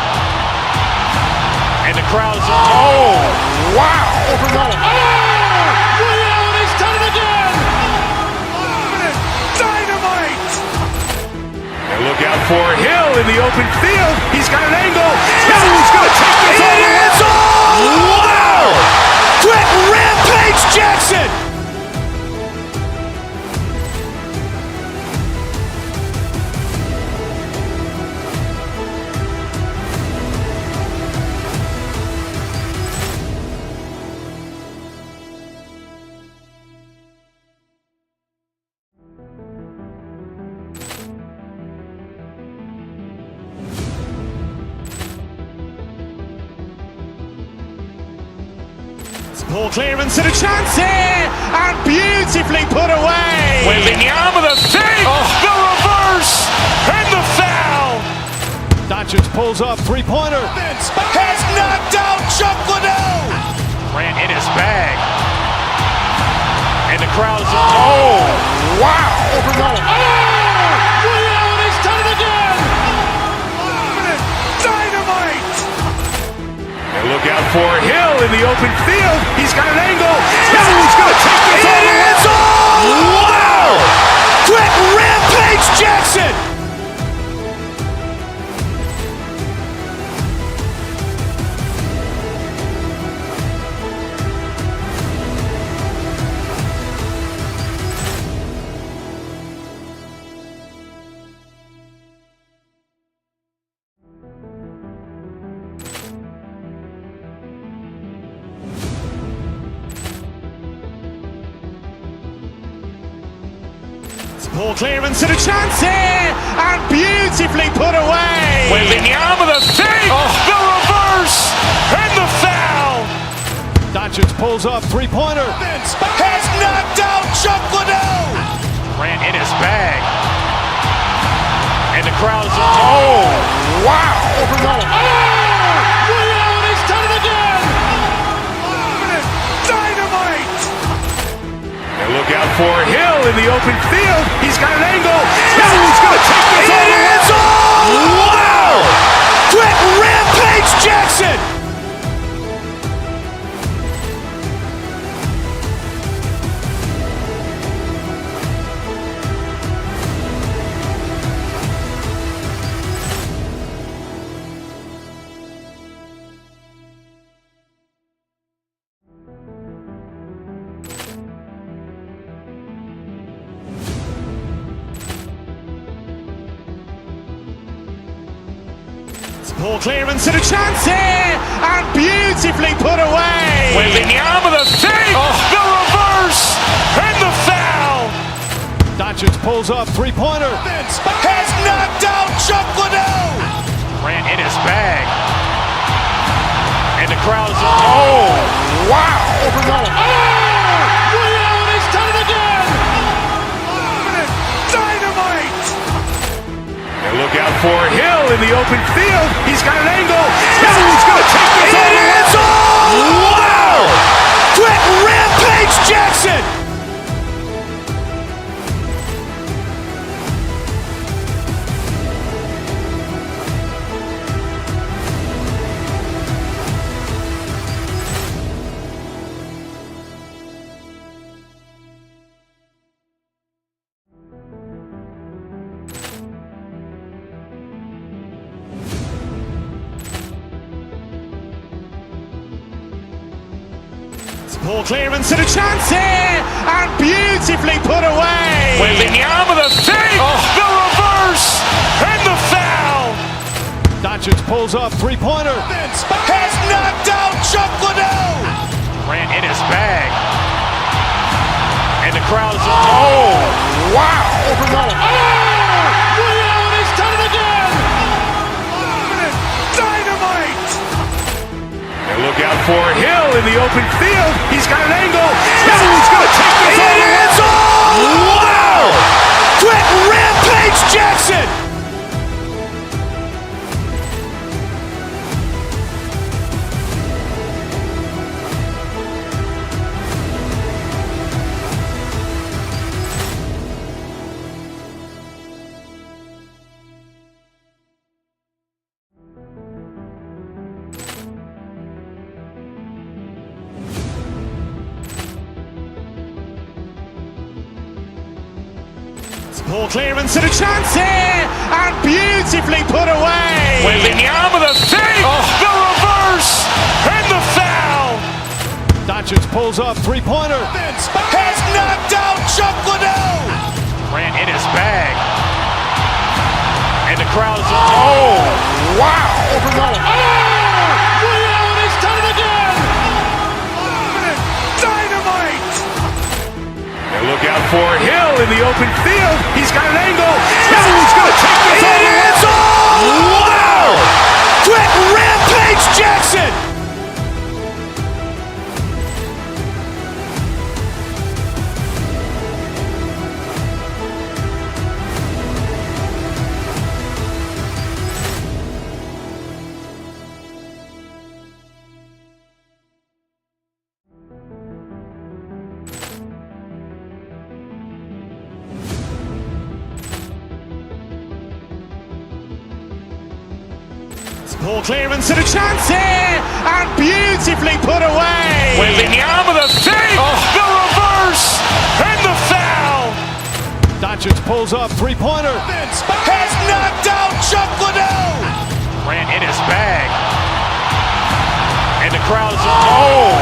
And the crowd is, oh, wow. Liddell, he's done it again. Dynamite. And look out for Hill in the open field. He's got an angle. Hill's going to take this all the way. Wow. Quick Rampage Jackson. Poor clearance and a chance here, and beautifully put away. Waving the arm of the fake, the reverse, and the foul. Doncic pulls up, three-pointer. Vince has knocked out Chuck Liddell. Grant in his bag. And the crowd is, oh, wow. Liddell, he's done it again. Dynamite. And look out for Hill in the open field. He's got an angle. Hill's going to take this all the way. Wow. Quick Rampage Jackson. Poor clearance and a chance here, and beautifully put away. With the arm of the fake, the reverse, and the foul. Doncic pulls up, three-pointer. Vince has knocked out Chuck Liddell. Grant in his bag. And the crowd is, oh, wow. He's done it again. Dynamite. And look out for Hill in the open field. He's got an angle. Hill's going to take this all the way. Wow. Quick rampage Jackson. Poor clearance and a chance here, and beautifully put away. With the arm of the fake, the reverse, and the foul. Doncic pulls up, three-pointer. Vince has knocked out Chuck Liddell. Grant in his bag. And the crowd is, oh, wow. He's done it again. Dynamite. And look out for Hill in the open field. He's got an angle. Hill's going to take this all the way. Wow. Quick rampage Jackson. Poor clearance and a chance here, and beautifully put away. With the arm of the fake, the reverse, and the foul. Doncic pulls up, three-pointer. Vince has knocked out Chuck Liddell. Grant in his bag. And the crowd is, oh, wow. He's done it again. Dynamite. And look out for Hill in the open field. He's got an angle. Hill's going to take this all the way. Wow. Quick rampage Jackson. Poor clearance and a chance here, and beautifully put away. With the arm of the fake, the reverse, and the foul. Doncic pulls up, three-pointer. Vince has knocked out Chuck Liddell. Grant in his bag. And the crowd is, oh, wow. He's done it again. Dynamite. And look out for Hill in the open field. He's got an angle. Hill's going to take this all the way. Wow. Quick rampage Jackson. Poor clearance and a chance here, and beautifully put away. With the arm of the fake, the reverse, and the foul. Doncic pulls up, three-pointer. Vince has knocked out Chuck Liddell. Grant in his bag. And the crowd is, oh,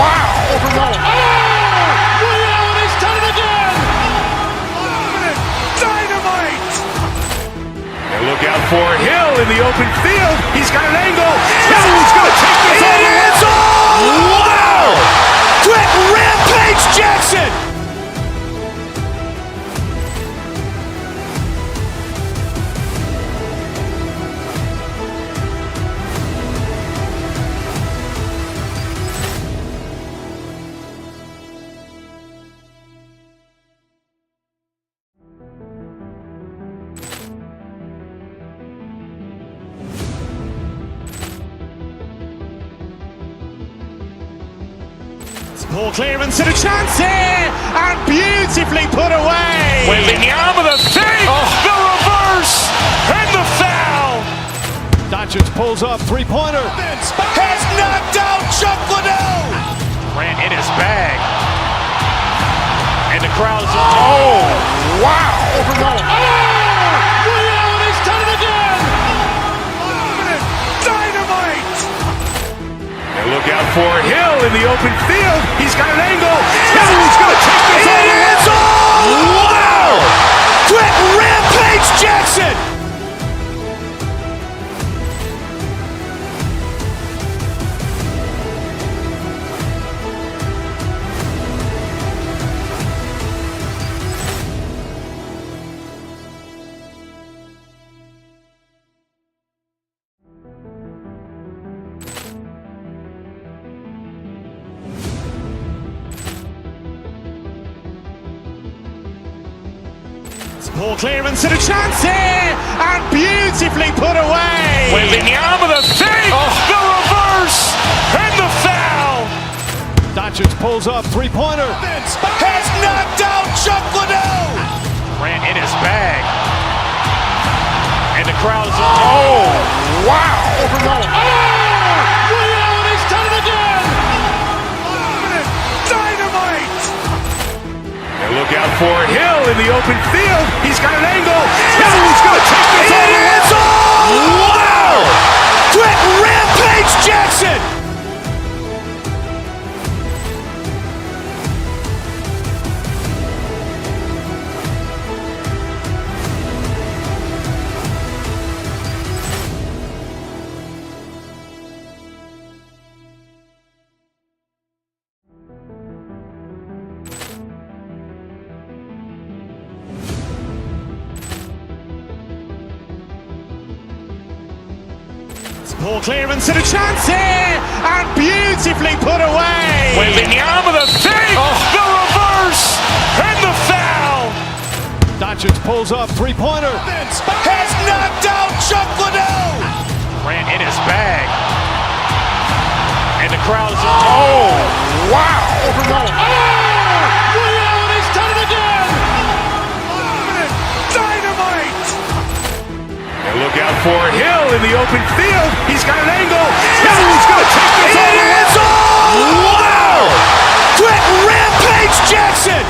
wow. He's done it again. Dynamite. And look out for Hill in the open field. He's got an angle. Hill's going to take this all the way. Wow. Quick rampage Jackson. Poor clearance and a chance here, and beautifully put away. Waving the arm of the fake, the reverse, and the foul. Doncic pulls up, three-pointer. Has knocked out Chuck Liddell. Grant in his bag. And the crowd's oh, wow. He's done it again. Dynamite. And look out for Hill in the open field. He's got an angle. Hill's going to take this all the way. Wow. Quick Rampage Jackson. Poor clearance and a chance here, and beautifully put away. Waving the arm of the fake, the reverse, and the foul. Doncic pulls up, three-pointer. Has knocked out Chuck Liddell. Grant in his bag. And the crowd's oh, wow. He's done it again. Dynamite. And look out for Hill in the open field. He's got an angle. Hill's going to take this all the way. Wow. Quick Rampage Jackson. Poor clearance and a chance here, and beautifully put away. Waving the arm of the fake, the reverse, and the foul. Doncic pulls up, three-pointer. Has knocked out Chuck Liddell. Grant in his bag. And the crowd's oh, wow. He's done it again. Dynamite. And look out for Hill in the open field. He's got an angle. Hill's going to take this all the way. Wow. Quick Rampage Jackson.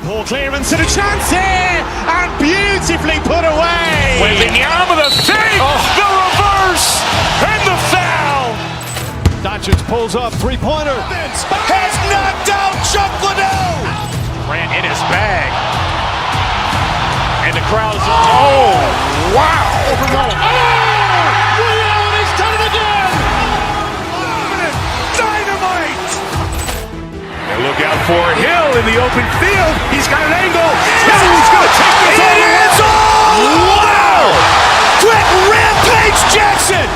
Poor clearance and a chance here, and beautifully put away. Waving the arm of the fake, the reverse, and the foul. Doncic pulls up, three-pointer. Has knocked out Chuck Liddell. Grant in his bag. And the crowd's oh, wow. He's done it again. Dynamite. And look out for Hill in the open field. He's got an angle. Hill's going to take this all the way. Wow. Quick Rampage Jackson.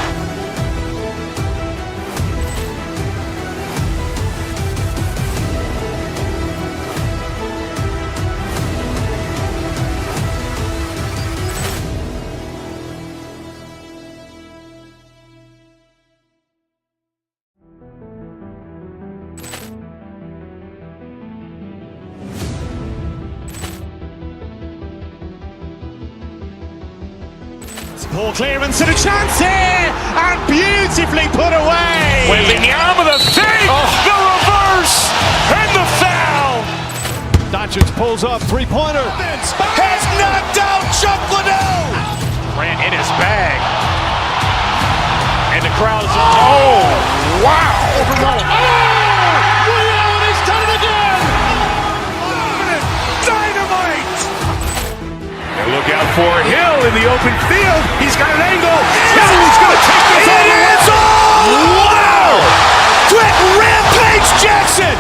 Poor clearance and a chance here, and beautifully put away. Waving the arm of the fake, the reverse, and the foul. Doncic pulls up, three-pointer. Has knocked out Chuck Liddell. Grant in his bag. And the crowd's oh, wow. He's done it again. Dynamite. And look out for Hill in the open field. He's got an angle. Hill's going to take this all the way. Wow. Quick Rampage Jackson.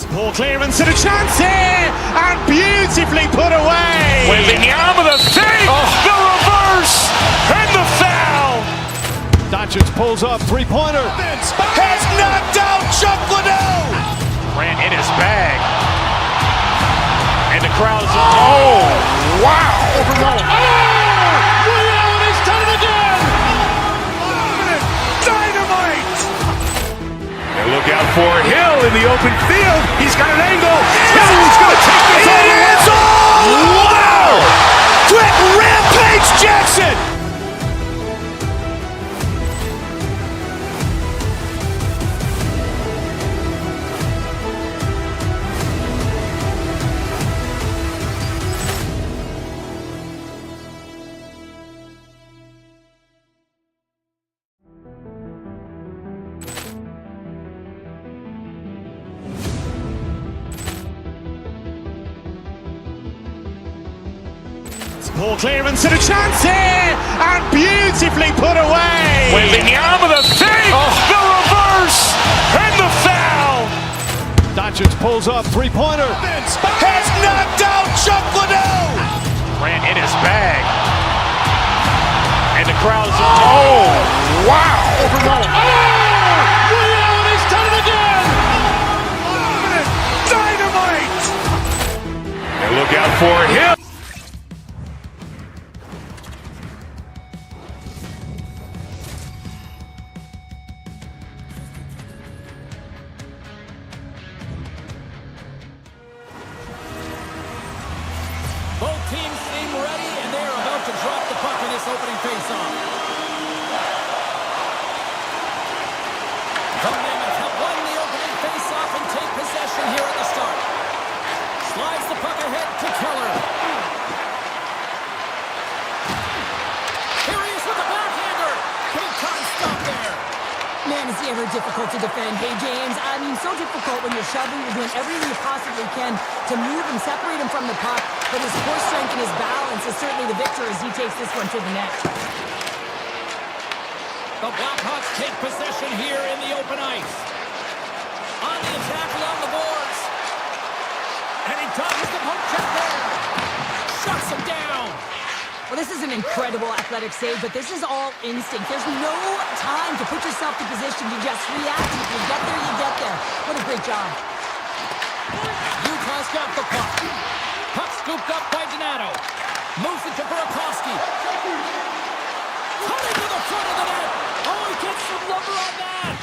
Poor clearance and a chance here, and beautifully put away. Wembanyama the save, the reverse, and the foul. Doncic pulls up, three-pointer. Vince has knocked out Chuck Liddell. Ran in his bag. And the crowd is, oh, wow. Reality's done it again. Dynamite. And look out for Hill in the open field. He's got an angle. Hill's going to take this all the way. Wow. Quick rampage Jackson. Poor clearance and a chance here, and beautifully put away. Wembanyama the save, the reverse, and the foul. Doncic pulls up, three-pointer. Vince has knocked out Chuck Liddell. Ran in his bag. And the crowd is, oh, wow. Reality's done it again. Dynamite. And look out for him. Both teams seem ready, and they are about to drop the puck in this opening faceoff. The Mammoth have won the opening faceoff and take possession here at the start. Slides the puck ahead to Keller. Here he is with the backhander. Big time stop there. Man, is he ever difficult to defend. Hey, James, I mean, so difficult when you're shoving, you're doing everything you possibly can to move and separate him from the puck, but his core strength and his balance is certainly the victor as he takes this one to the net. The Blackhawks take possession here in the open ice. On the attack along the boards. And he dodges the poke check there. Shuts him down. Well, this is an incredible athletic save, but this is all instinct. There's no time to put yourself in position to just react. If you get there, you get there. What a great job. Utah's got the puck. Puck scooped up by Donato. Moves it to Burakovsky. Cutting to the front of the net. Oh, he gets some lumber on that.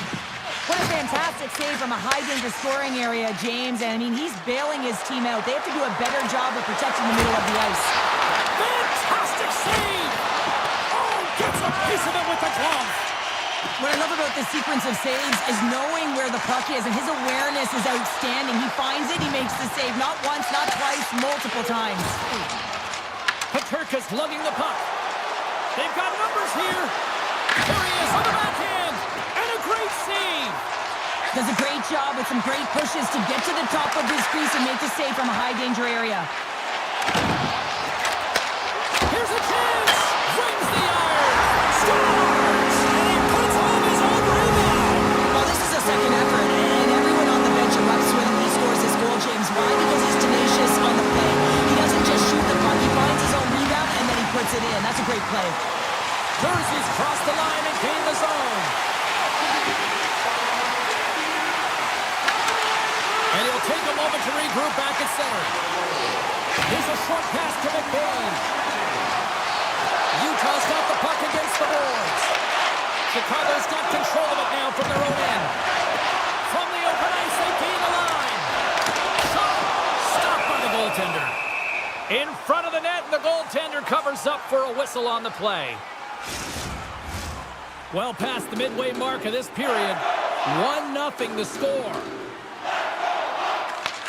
What a fantastic save from a high-danger scoring area, James. And, I mean, he's bailing his team out. They have to do a better job of protecting the middle of the ice. Fantastic save. Oh, gets a piece of it with the glove. What I love about this sequence of saves is knowing where the puck is, and his awareness is outstanding. He finds it, he makes the save. Not once, not twice, multiple times. Peterka's lugging the puck. They've got numbers here. There he is on the backhand. And a great save. Does a great job with some great pushes to get to the top of his crease and make the save from a high-danger area. Here's a chance. Rings the iron. Scores. And he puts home his own rebound. Well, this is a second effort, and everyone on the bench erupts when he scores this goal, James. Why? Because he's tenacious on the play. He doesn't just shoot the puck. He finds his own rebound, and then he puts it in. That's a great play. Jersey's crossed the line and gained the zone. And he'll take a moment to regroup back at center. Here's a short pass to McBain. Utah's got the puck against the boards. Chicago's got control of it now from their own end. From the open ice, they gain the line. Shot. Stopped by the goaltender. In front of the net, and the goaltender covers up for a whistle on the play. Well past the midway mark of this period. 1-0 the score.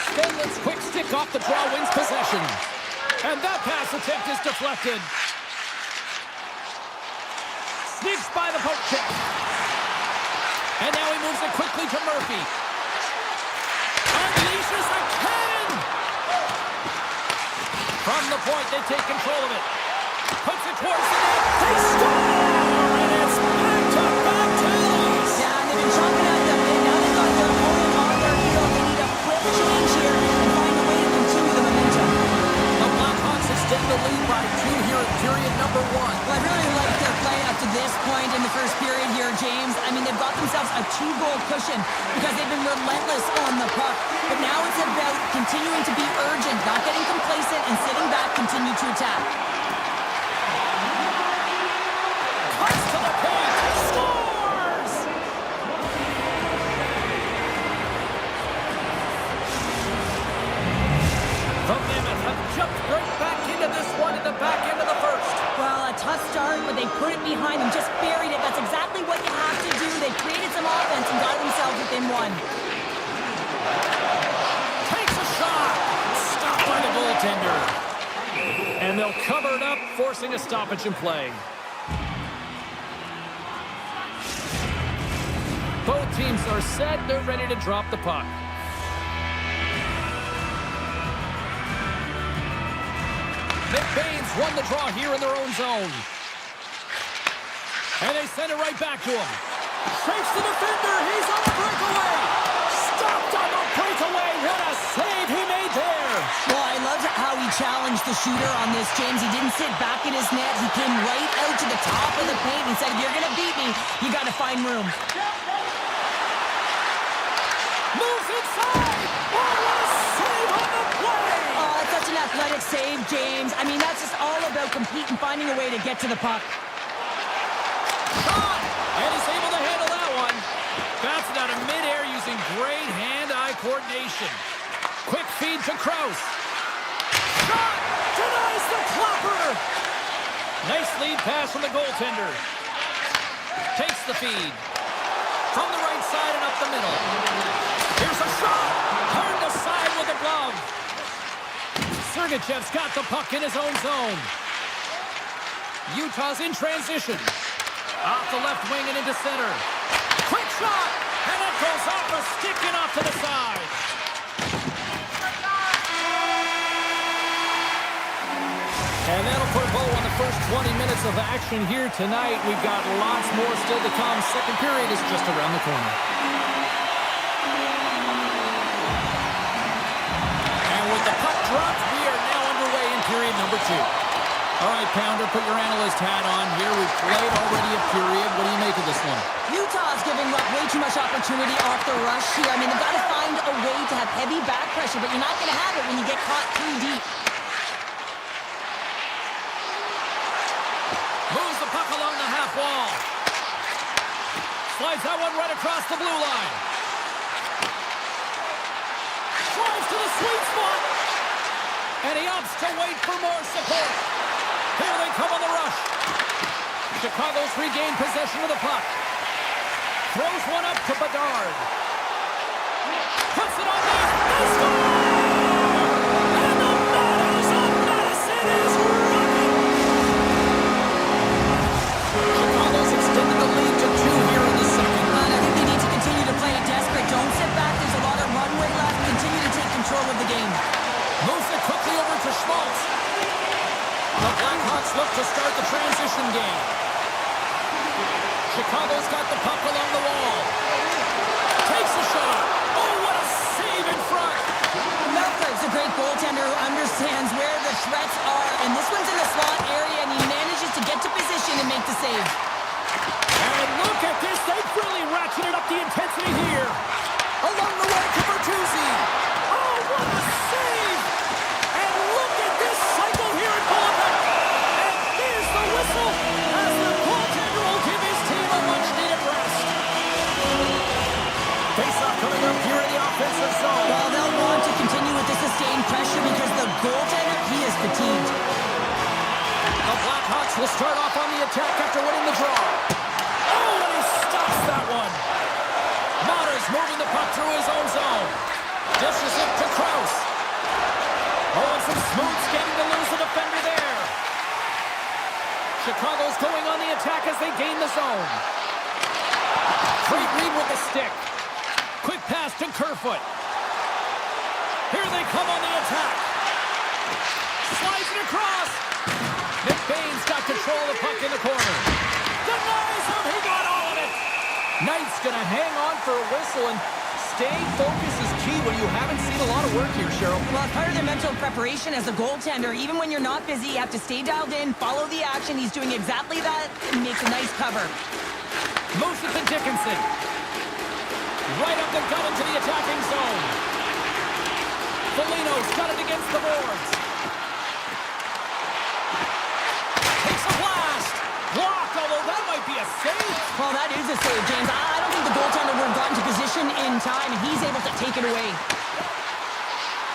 Stenlin's quick stick off the draw wins possession. And that pass attempt is deflected. Sneaks by the poke check. And now he moves it quickly to Murphy. Unleashes a cannon! From the point, they take control of it. Puts it towards the net. They score! And it's back-to-back tallies! Yeah, and they've been chopping at them, and now they've got their opponent on their heel. They need a quick because they've been relentless on the puck. But now it's about continuing to be urgent, not getting complacent, and sitting back, continue to attack. Cuts to the paint. Scores! The Mammoth have jumped right back into this one in the back end of the first. Well, a tough start, but they put it behind them, just buried it. That's exactly what you have to do. They created some offense and got themselves within one. Takes a shot. Stopped by the goaltender. And they'll cover it up, forcing a stoppage in play. Both teams are set. They're ready to drop the puck. McBain's won the draw here in their own zone. And they send it right back to him. Shakes the defender. He's on a breakaway. Stopped on the breakaway. What a save he made there. Well, I loved how he challenged the shooter on this, James. He didn't sit back in his net. He came right out to the top of the paint and said, if you're going to beat me, you got to find room. Moves inside. Oh, what a save on the play. Oh, it's such an athletic save, James. I mean, that's just all about competing, finding a way to get to the puck. Shot. And he's able to handle that one. Bouncing out of midair using great hand-eye coordination. Quick feed to Krause. Shot. Denies the klopper. Nice lead pass from the goaltender. Takes the feed. From the right side and up the middle. Here's a shot. Turned aside with a glove. Sergachev's got the puck in his own zone. Utah's in transition. Off the left wing and into center. Quick shot. And it goes off a stick and off to the side. And that'll put a bow on the first 20 minutes of action here tonight. We've got lots more still to come. Second period is just around the corner. And with the puck dropped, we are now underway in period number 2. All right, Pounder, put your analyst hat on here. We've played already a period. What do you make of this one? Utah's giving up way too much opportunity off the rush here. I mean, they've got to find a way to have heavy back pressure, but you're not going to have it when you get caught too deep. Moves the puck along the half wall. Slides that one right across the blue line. Drives to the sweet spot. And he opts to wait for more support. Here they come on the rush. Chicago's regained possession of the puck. Throws one up to Bedard. Puts it on net. They score! And the Meadows of Madison is rocking. Chicago's extended the lead to 2 here in the second. And I think they need to continue to play it desperate. Don't sit back. There's a lot of runway left. Continue to take control of the game. Moves it quickly over to Schmaltz. The Blackhawks look to start the transition game. Chicago's got the puck along the wall. Takes a shot. Oh, what a save in front. Melker's a great goaltender who understands where the threats are. And this one's in the slot area, and he manages to get to position and make the save. And look at this. They've really ratcheted up the intensity here. Along the way to Bertuzzi. Oh, what a save. And look at this cycle here at Bullpen. And there's the whistle as the goaltender will give his team a much-needed rest. Face-off coming up here in the offensive zone. Well, they'll want to continue with the sustained pressure because the goaltender, he is fatigued. The Blackhawks will start off on the attack after winning the draw. Oh, and he stops that one. Matters moving the puck through his own zone. Dishes it to Krause. Oh, and some smooth skating to lose the defender there. Chicago's going on the attack as they gain the zone. Great read with the stick. Quick pass to Kerfoot. Here they come on the attack. Slides it across. McBain's got control of the puck in the corner. Denies him. He got all of it. Knight's going to hang on for a whistle, and staying focused is key when you haven't seen a lot of work here, Cheryl. Well, it's part of their mental preparation as a goaltender. Even when you're not busy, you have to stay dialed in, follow the action. He's doing exactly that and makes a nice cover. Moves it to Dickinson. Right up the gut into the attacking zone. Foligno's got it against the boards. Takes a blast. Blocked, although that might be a save. Well, that is a save, James. I don't think the goaltender would have gotten to position in time, and he's able to take it away.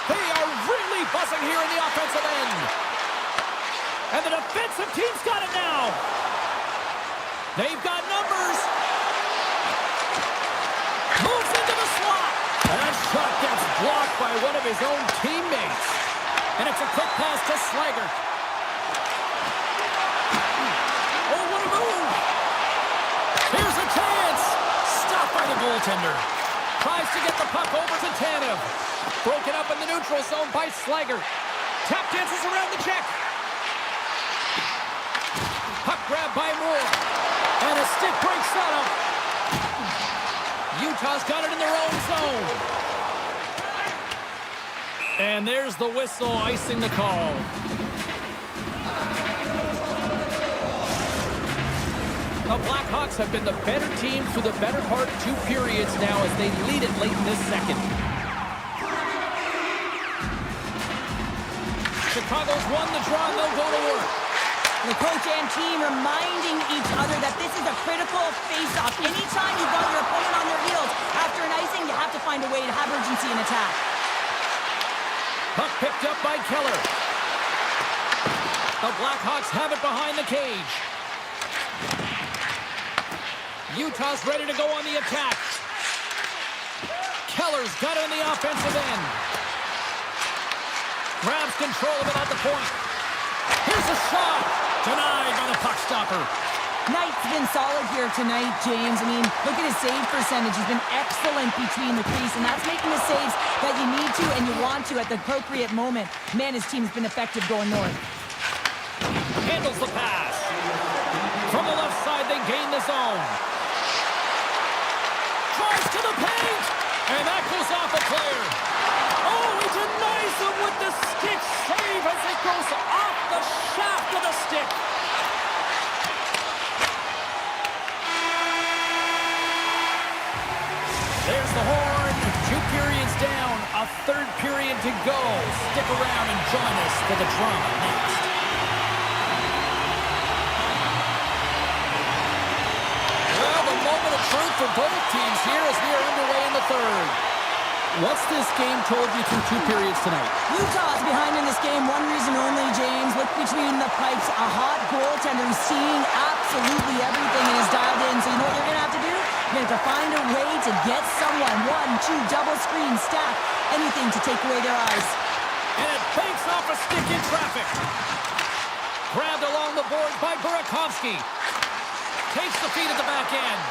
They are really buzzing here in the offensive end. And the defensive team's got it now. They've got numbers. Moves into the slot. And that shot gets blocked by one of his own teammates. And it's a quick pass to Slager. Oh, what a move. Here's a chance. Stopped by the goaltender. Tries to get the puck over to Tanev. Broken up in the neutral zone by Slager. Tap dances around the check. Puck grab by Moore. And a stick break setup. Utah's got it in their own zone. And there's the whistle icing the call. The Blackhawks have been the better team through the better part of 2 periods now as they lead it late in this second. Chicago's won the draw and they'll go to work. The coach and team reminding each other that this is a critical face-off. Anytime you've got your opponent on their heels after an icing, you have to find a way to have urgency in attack. Puck picked up by Keller. The Blackhawks have it behind the cage. Utah's ready to go on the attack. Keller's got it on the offensive end. Grabs control of it at the point. Here's a shot. Denied by the puck stopper. Knight's been solid here tonight, James. I mean, look at his save percentage. He's been excellent between the crease, and that's making the saves that you need to and you want to at the appropriate moment. Man, his team's been effective going north. Handles the pass. From the left side, they gain the zone. Tries to the paint, and that goes off a player. Oh, he denies him with the stick save as it goes off the shaft of the stick. There's the horn. 2 periods down. A 3rd period to go. Stick around and join us for the drama next. Well, the moment of truth for both teams here as we are underway in the 3rd. What's this game told you through 2 periods tonight? Utah's behind in this game. One reason only, James. Look between the pipes. A hot goaltender who's seeing absolutely everything and is dialed in. So you know what you're going to have to do? You're going to have to find a way to get someone. 1, 2, double screen, stack, anything to take away their eyes. And it banks off a stick in traffic. Grabbed along the boards by Burakovsky. Takes the feed at the back end.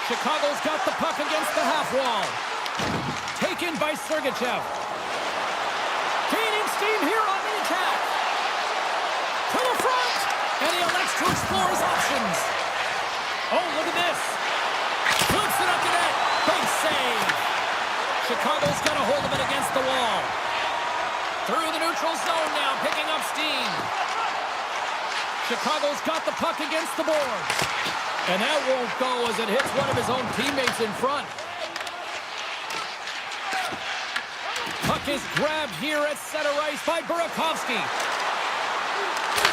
Chicago's got the puck against the half wall. Taken by Sergachev. Gaining steam here on the attack. To the front. And he elects to explore his options. Oh, look at this. Flips it up to net. Big save. Chicago's got a hold of it against the wall. Through the neutral zone now, picking up steam. Chicago's got the puck against the boards. And that won't go as it hits one of his own teammates in front. Puck is grabbed here at center ice by Burakovsky.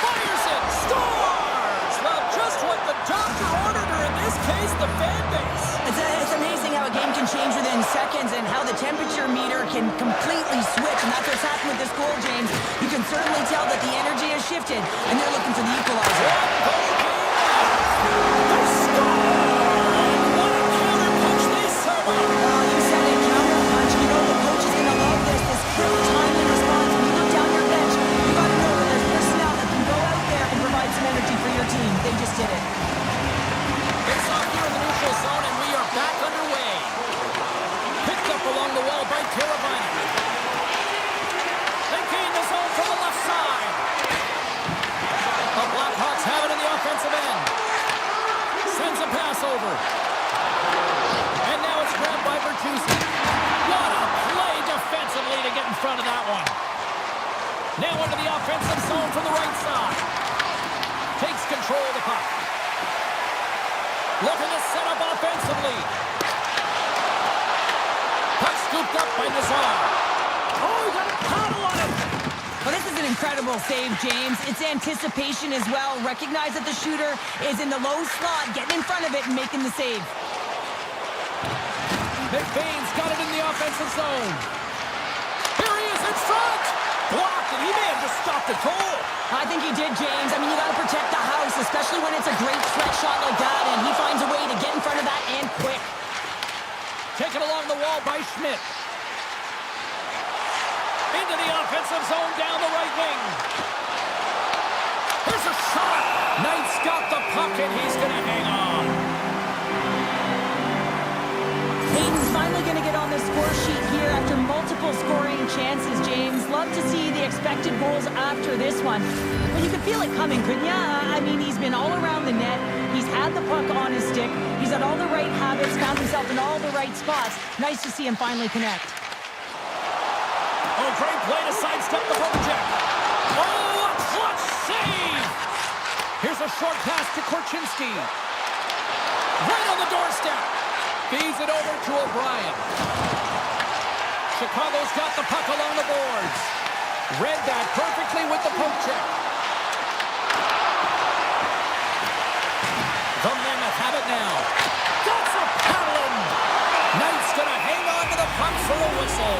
Fires it! Scores! Well, just what the doctor ordered, or in this case, the fan base. It's amazing how a game can change within seconds and how the temperature meter can completely switch. And that's what's happened with this goal, James. You can certainly tell that the energy has shifted, and they're looking for the equalizer. They score! What a counter punch they serve up! You said it, counter punch. You know the coach is going to love this. This quick timely response. When you look down your bench, you got to know that there's personnel that can go out there and provide some energy for your team. They just did it. It's off here in the neutral zone, and we are back underway. Picked up along the wall by Carabina. They gain the zone from the left side. The Blackhawks have it in the offensive end. Sends a pass over. And now it's grabbed by Bertuzzi. What a play defensively to get in front of that one. Now into the offensive zone from the right side. Takes control of the puck. Looking to set up offensively. scooped up by Nazar. Oh, he got a paddle on him. Well, this is an incredible save, James. It's anticipation as well. Recognize that the shooter is in the low slot, getting in front of it and making the save. McBain's got it in the offensive zone. Here he is in front. Blocked, and he may have just stopped the goal. I think he did, James. I mean, you got to protect the house, especially when it's a great threat shot like that, and he finds a way to get in front of that and quick. Taken along the wall by Schmidt. Into the offensive zone down the right wing. Here's a shot. Knight's got the puck, and he's going to hang on. Hayden's finally going to get on the score sheet here after multiple scoring chances, James. Love to see the expected goals after this one. Well, you could feel it coming, couldn't you? I mean, he's been all around the net. He's had the puck on his stick. He's had all the right habits, found himself in all the right spots. Nice to see him finally connect. Oh, great play to sidestep the poke check. Oh, a clutch save! Here's a short pass to Korchinski. Right on the doorstep. Feeds it over to O'Brien. Chicago's got the puck along the boards. Read that perfectly with the poke check. The Mammoth have it now. That's a paddling. Knight's going to hang on to the puck for a whistle.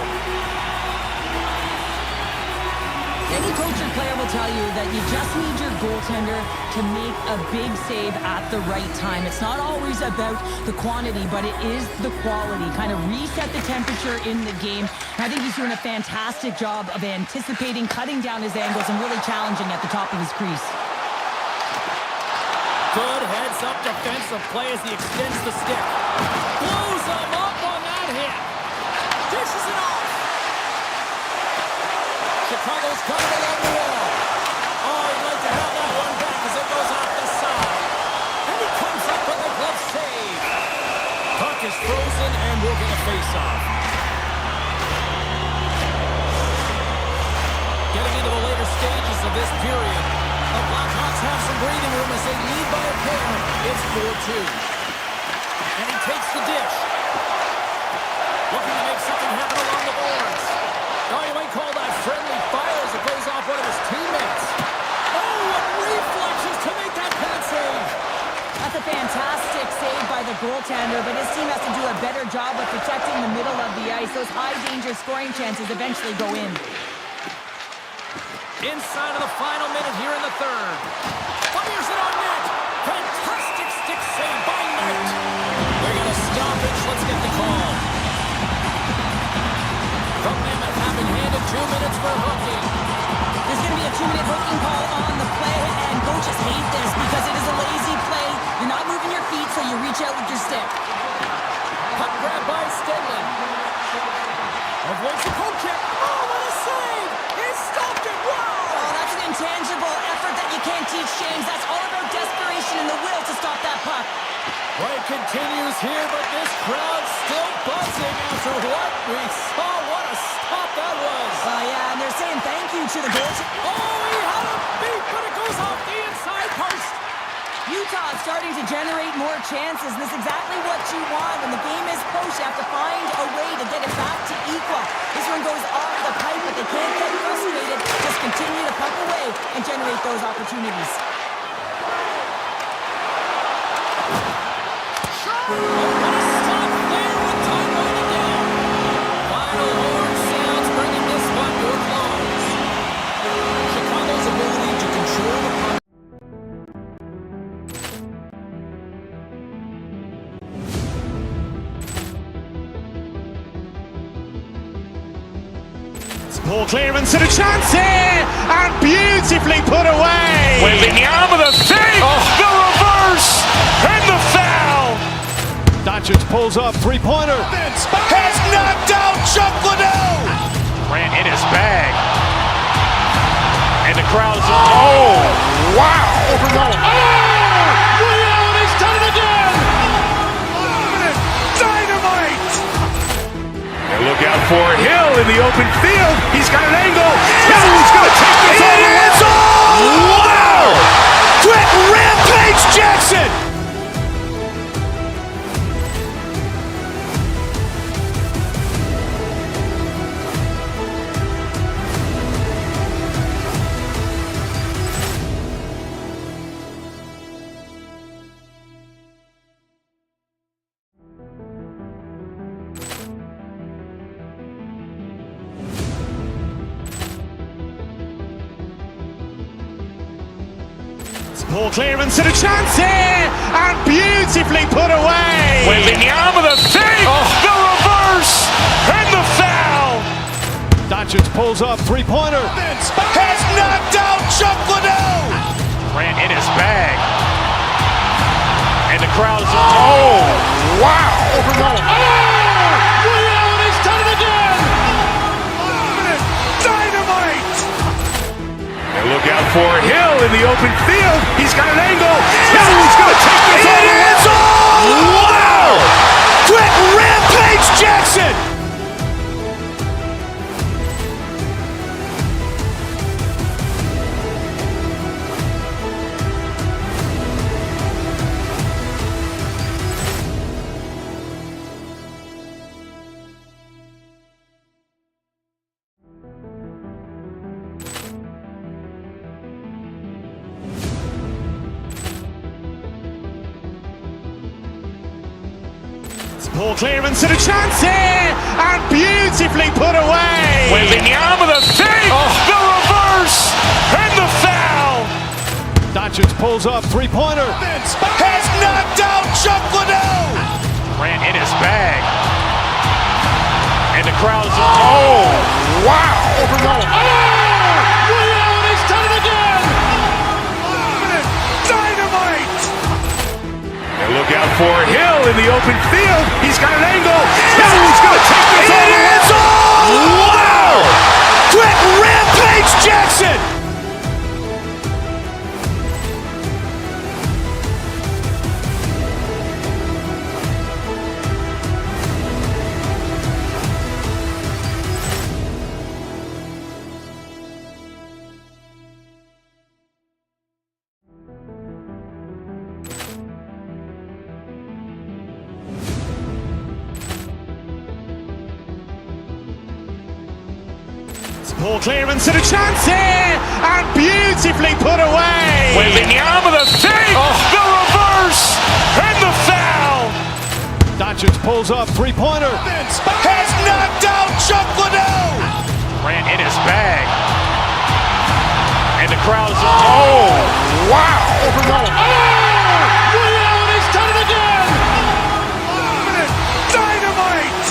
Any coach or player will tell you that you just need your goaltender to make a big save at the right time. It's not always about the quantity, but it is the quality. Kind of reset the temperature in the game. And I think he's doing a fantastic job of anticipating, cutting down his angles, and really challenging at the top of his crease. Good heads-up defensive play as he extends the stick. Blows him up on that hit. Dishes it off. Chicago's coming along the wall. Oh, he'd like to have that one back as it goes off the side. And he comes up with a glove save. Puck is frozen, and we'll get a face-off. Getting into the later stages of this period, the Blackhawks have some breathing room as they lead by a pair. It's 4-2. And he takes the dish. Looking to make something happen along the boards. Oh, you might call that friendly fire as it goes off one of his teammates. Oh, what reflexes to make that pin save. That's a fantastic save by the goaltender, but his team has to do a better job of protecting the middle of the ice. Those high-danger scoring chances eventually go in. Inside of the final minute here in the third. Fires it on net. Fantastic stick save by Knight. They're going to stoppage. Let's get the call. The Mammoth having handed 2 minutes for hooking. There's going to be a 2-minute hooking call on the play, and coaches hate this because it is a lazy play. You're not moving your feet, so you reach out with your stick. Puck grab by Stedman. Avoids the poke check. Oh, what a save! He stopped it. Wow! Oh, that's an intangible effort that you can't teach, James. That's all about desperation and the will to stop that puck. Play continues here, but this crowd's still buzzing after what we saw. What a stop that was. Yeah, and they're saying thank you to the goaltender. Oh, he had a beat, but it goes off the inside post. Utah is starting to generate more chances, and this is exactly what you want. When the game is close, you have to find a way to get it back to equal. This one goes off the pipe, but they can't get frustrated. Just continue to puck away and generate those opportunities. Oh, what a stop there with time winding down. Final horn sounds bringing this one to a close. Chicago's ability to control the puck. Poor clearance and a chance here, and beautifully put away. With the arm of the fake, the reverse, and the foul. Doncic pulls up, three-pointer. Vince has knocked out Chuck Liddell. Ran in his bag. And the crowd is, oh, wow. Reality's done it again. Dynamite. And look out for Hill in the open field. He's got an angle. He's going to take this all the way. Wow! Quick Rampage Jackson. Ball clearance and a chance here, and beautifully put away. Wembanyama the save, the reverse, and the foul. Doncic pulls up, three-pointer. Vince has knocked out Chuck Liddell. Grant in his bag. And the crowd's, oh, wow. He's done it again. Dynamite. And look out for Hill in the open field. He's got an angle. Hill's going to take this all the way. Wow. Quick Rampage Jackson. Ball clearance and a chance here, and beautifully put away. Wembanyama the save, the reverse, and the foul. Doncic pulls up, three-pointer. Vince has knocked out Chuck Liddell. Grant in his bag. And the crowd's, oh, wow. He's done it again. Dynamite. And look out for Hill in the open field. He's got an angle. Hill's going to take this all the way. Wow. Quick Rampage Jackson. Ball clearance and a chance here, and beautifully put away. Wembanyama the save, the reverse, and the foul. Doncic pulls up, three-pointer. Vince has knocked out Chuck Liddell. Grant in his bag. And the crowd's, oh, wow. He's done it again. Dynamite.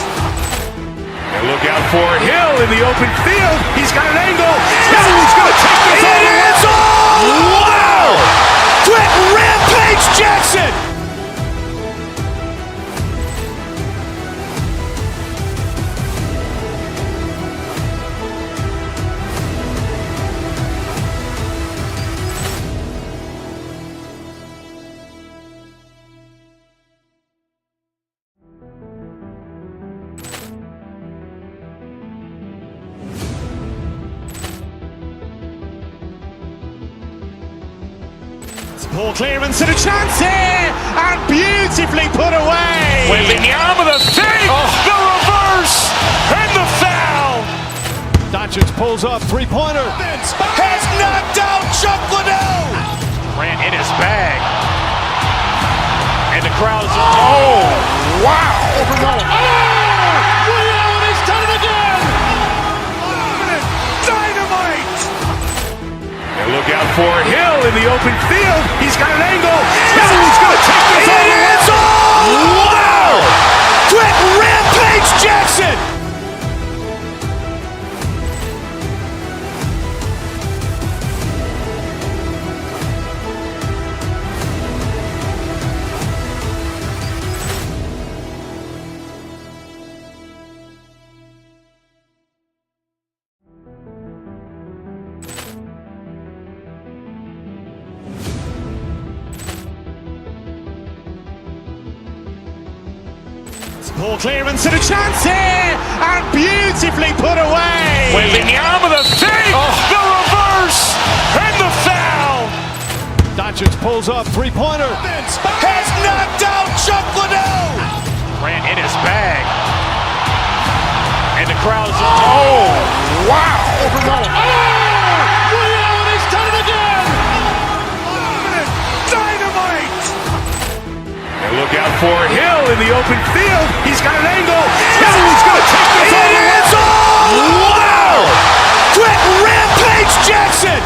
And look out for Hill in the open field. He's got an angle. Hill's going to take this all the way. Wow. Quick Rampage Jackson. Ball clearance and a chance here, and beautifully put away. Wembanyama the save, the reverse, and the foul. Doncic pulls up, three-pointer. Vince has knocked out Chuck Liddell. Grant in his bag. And the crowd's, oh, wow. He's done it again. Dynamite. And look out for Hill in the open field. He's got an angle. Hill's going to take this all the way. Wow. Quick Rampage Jackson. Ball clearance and a chance here, and beautifully put away. Wembanyama the save, the reverse, and the foul. Doncic pulls up, three-pointer. Vince has knocked out Chuck Liddell. Grant in his bag. And the crowd's, oh, wow. He's done it again. Dynamite. And look out for Hill in the open field. He's got an angle. Hill's going to take this all the way. Wow. Quick Rampage Jackson.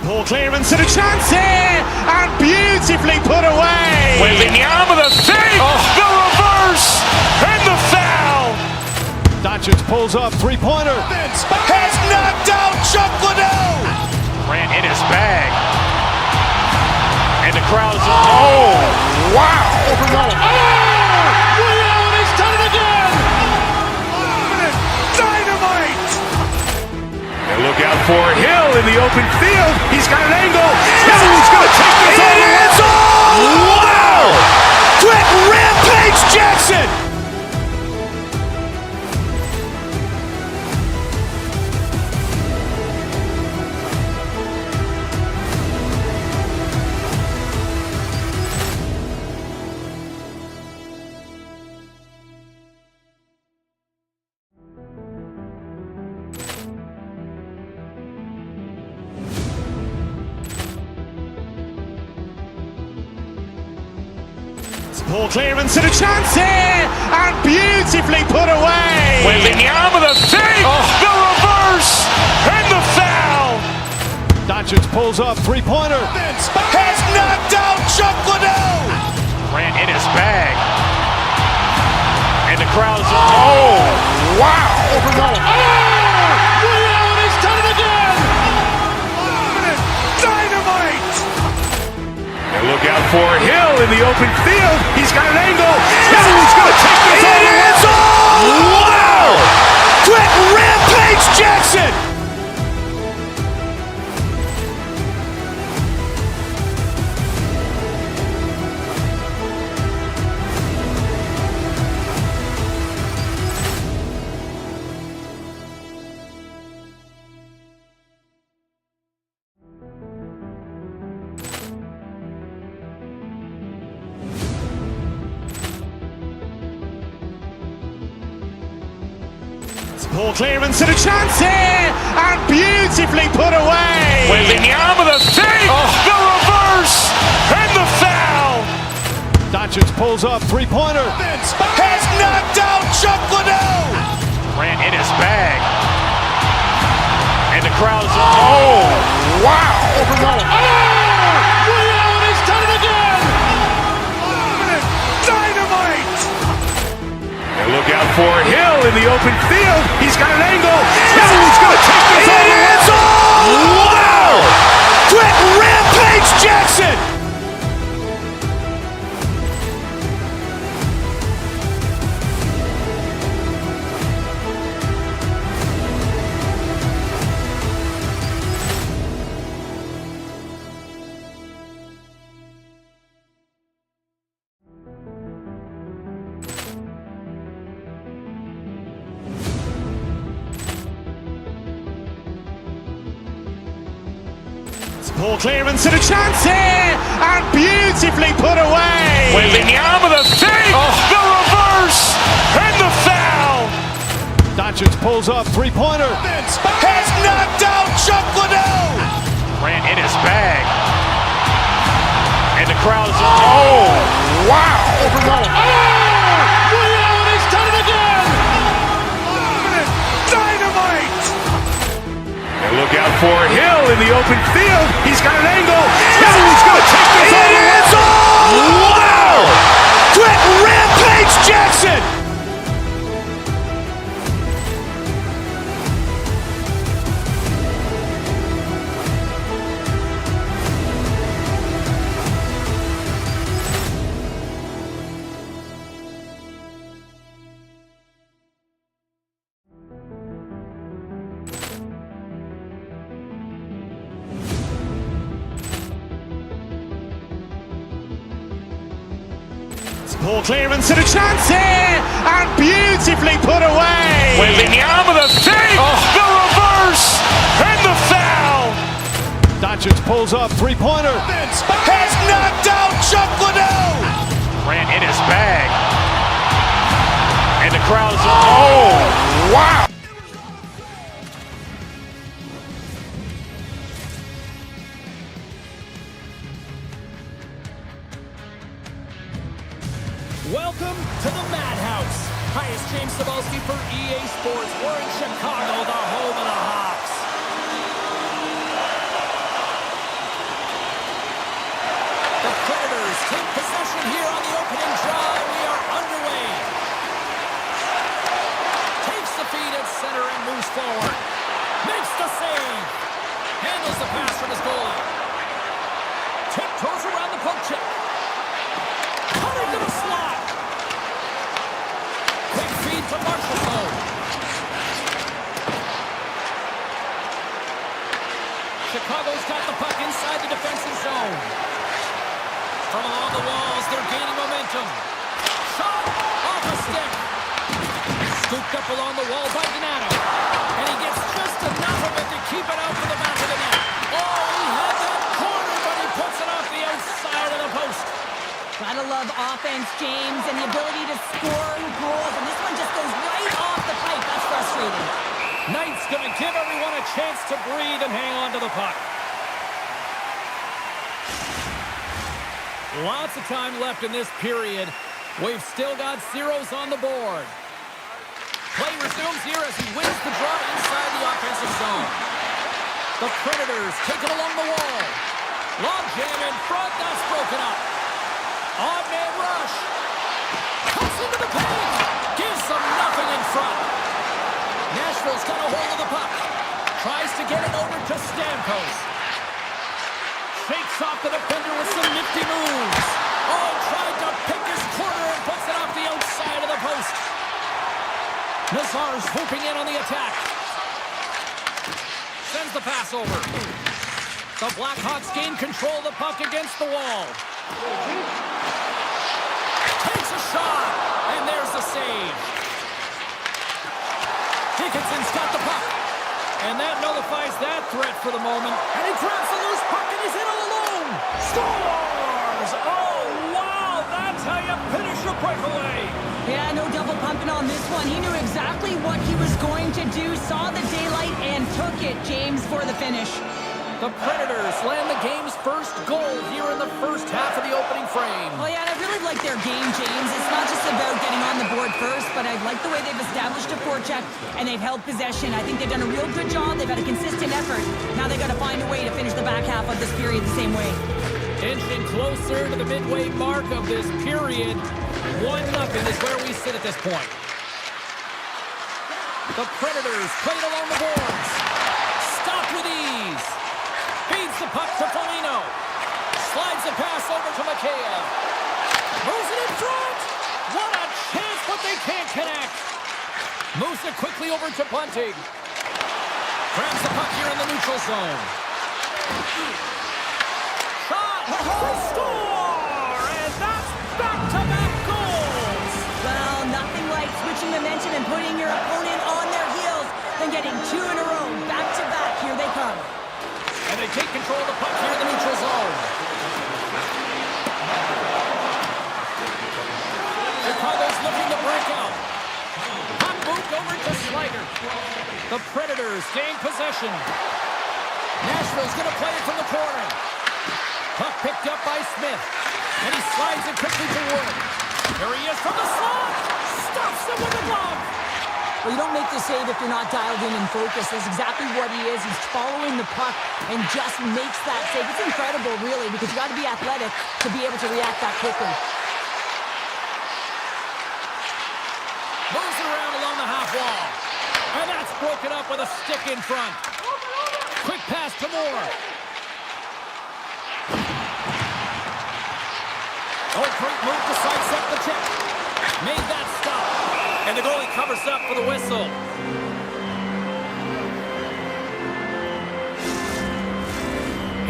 Poor clearance and a chance here, and beautifully put away. Wembanyama the save, the reverse, and the foul. Doncic pulls up, three-pointer. Vince has knocked out Chuck Liddell. Ran in his bag. And the crowd's wow. He's done it again. Dynamite. And look out for Hill in the open field. He's got an angle. He's going to take this all the way. Wow. Quick Rampage Jackson. Poor clearance and a chance here, and beautifully put away. Wembanyama the save, the reverse, and the foul. Doncic pulls up, three-pointer. Vince has knocked out Chuck Liddell. Ran in his bag. And the crowd's wow. He's done it again. Dynamite. And look out for Hill in the open field. He's got an angle. He's going to take this all the way. Wow. Quick Rampage Jackson. Poor clearance and a chance here, and beautifully put away. Wembanyama the save, the reverse, and the foul. Doncic pulls up, three-pointer. Vince has knocked out Chuck Liddell. Ran in his bag. And the crowd's wow. He's done it again. Dynamite. And look out for Hill in the open field. He's got an angle. He's going to take this all the way. Wow. Quick Rampage Jackson. Poor clearance and a chance here, and beautifully put away. Wembanyama the save, the reverse, and the foul. Doncic pulls up, three-pointer. Vince has knocked out Chuck Liddell. Ran in his bag. And the crowd's wow. He's done it again. Dynamite. And look out for Hill in the open field. He's got an angle. He's going to take this all the way. Wow. Quick Rampage Jackson. Poor clearance and a chance here, and beautifully put away. Wembanyama the save, the reverse, and the foul. Doncic pulls up, three-pointer. Vince has knocked out Chuck Liddell. Ran in his bag. And the crowd's wow. Welcome to the Madhouse. Hi, it's James Cebulski for EA Sports. We're in Chicago, the home of the Hawks. Makes the save. Handles the pass from his goalie. Tiptoes around the poke check. Cut into the slot. Quick feed to Marshall. Chicago's got the puck inside the defensive zone. From along the walls, they're gaining momentum. Shot off a stick. Scooped up along the wall by Donato. And he gets just enough of it to keep it out for the back of the net. Oh, he had that corner, but he puts it off the outside of the post. Gotta love offense, James, and the ability to score goals. And this one just goes right off the pipe. That's frustrating. Knight's going to give everyone a chance to breathe and hang on to the puck. Lots of time left in this period. We've still got zeros on the board. Play resumes here as he wins the draw inside the offensive zone. The Predators take it along the wall. Long jam in front, that's broken up. Odd man rush. Cuts into the paint. Gives them nothing in front. Nashville's got a hold of the puck. Tries to get it over to Stamkos. Shakes off the defender with some nifty moves. Oh, tried to pick his corner and puts it off the outside of the post. Nazar's swooping in on the attack. Sends the pass over. The Blackhawks gain control of the puck against the wall. Takes a shot, and there's the save. Dickinson's got the puck. And that nullifies that threat for the moment. And he grabs the loose puck and he's in all alone. Scores! Oh, wow! That's how you finish a breakaway. Yeah, no double pumping on this one. He knew exactly what he was going to do, saw the daylight, and took it, James, for the finish. The Predators land the game's first goal here in the first half of the opening frame. Oh, yeah, and I really like their game, James. It's not just about getting on the board first, but I like the way they've established a forecheck, and they've held possession. I think they've done a real good job. They've had a consistent effort. Now they've got to find a way to finish the back half of this period the same way. Inching closer to the midway mark of this period. 1-0 is where we sit at this point. The Predators play it along the boards. Stop with ease. Feeds the puck to Foligno. Slides the pass over to Mikheyev. Moves it in front. What a chance, but they can't connect. Moves it quickly over to Bunting. Grabs the puck here in the neutral zone. Shot. They score. And that's back-to-back goals. Well, nothing like switching momentum and putting your opponent on their heels than getting two in a row. Back-to-back. Here they come. And they take control of the puck here in the neutral zone. Chicago's looking to break out. Puck moved over to Slider. The Predators gain possession. Nashville's going to play it from the corner. Puck picked up by Smith. And he slides it quickly to Wood. There he is from the slot. Stuffs him with a glove. Well, you don't make the save if you're not dialed in and focused. That's exactly what he is. He's following the puck and just makes that save. It's incredible, really, because you got to be athletic to be able to react that quickly. Moves it around along the half wall. And that's broken up with a stick in front. Quick pass to Moore. Oh, great move to sidestep the check. Made that stop. And the goalie covers up for the whistle.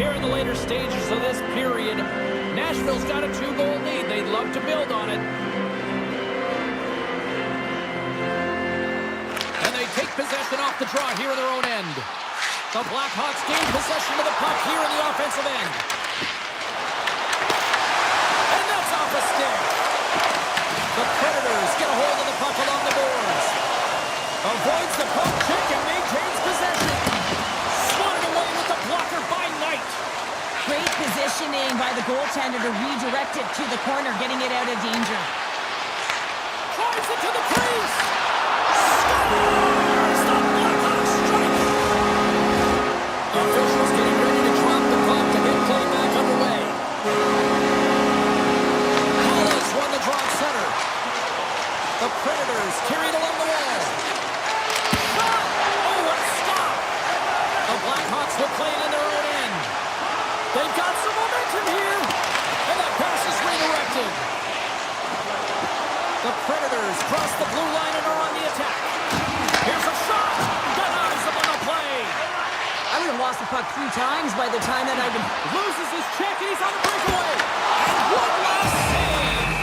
Here in the later stages of this period, Nashville's got a 2-goal lead. They'd love to build on it. And they take possession off the draw here in their own end. The Blackhawks gain possession of the puck here in the offensive end. And that's off a stick. The Predators get a hold of the puck along the boards. Avoids the poke check and maintains possession. Swatted away with the blocker by Knight. Great positioning by the goaltender to redirect it to the corner, getting it out of danger. Drives it to the crease. Scores! The Blackhawks strike. The officials getting ready to drop the puck to get play back underway. Hollis won the draw at center. The Predators carried along the wall. Shot! Oh, what a stop! Bucks will play it in their own end. They've got some momentum here. And that pass is redirected. The Predators cross the blue line and are on the attack. Here's a shot. Denies them on the play. I would have lost the puck 3 times by the time that I've been... Loses his check and he's on the breakaway. And one last save.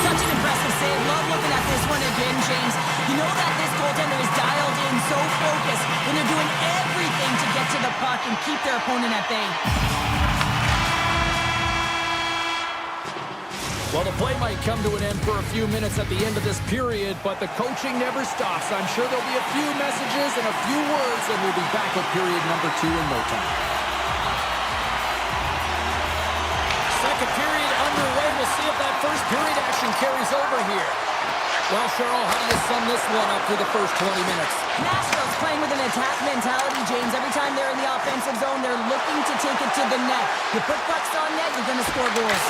Such an impressive save. Love looking at this one again, James. You know that this goaltender is dialed in, so focused, when they're doing everything to get to the puck and keep their opponent at bay. Well, the play might come to an end for a few minutes at the end of this period, but the coaching never stops. I'm sure there'll be a few messages and a few words, and we'll be back with period number 2 in no time. Second period underway. We'll see if that first period action carries over here. Well, Cheryl, how do you sum this one up through the first 20 minutes? Nashville's playing with an attack mentality, James. Every time they're in the offensive zone, they're looking to take it to the net. You put pucks on net, you're going to score goals.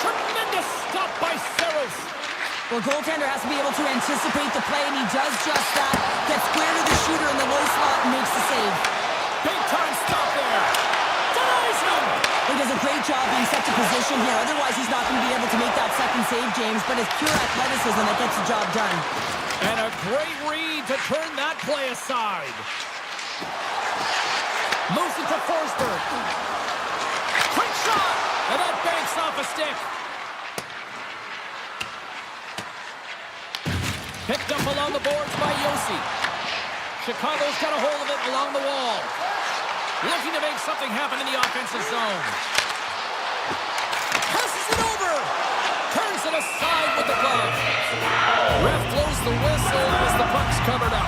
Tremendous stop by Saros. Well, goaltender has to be able to anticipate the play, and he does just that. Gets square to the shooter in the low slot and makes the save. Big time stop there. Denies him. He does a great job being set to position here. Otherwise, he's not going to be able to make that second save, James. But it's pure athleticism that gets the job done. And a great read to turn that play aside. Moves it to Forsberg. Quick shot. And that banks off a stick. Picked up along the boards by Yossi. Chicago's got a hold of it along the wall. Looking to make something happen in the offensive zone. Passes it over. Turns it aside with the glove. Ref blows the whistle as the puck's covered up.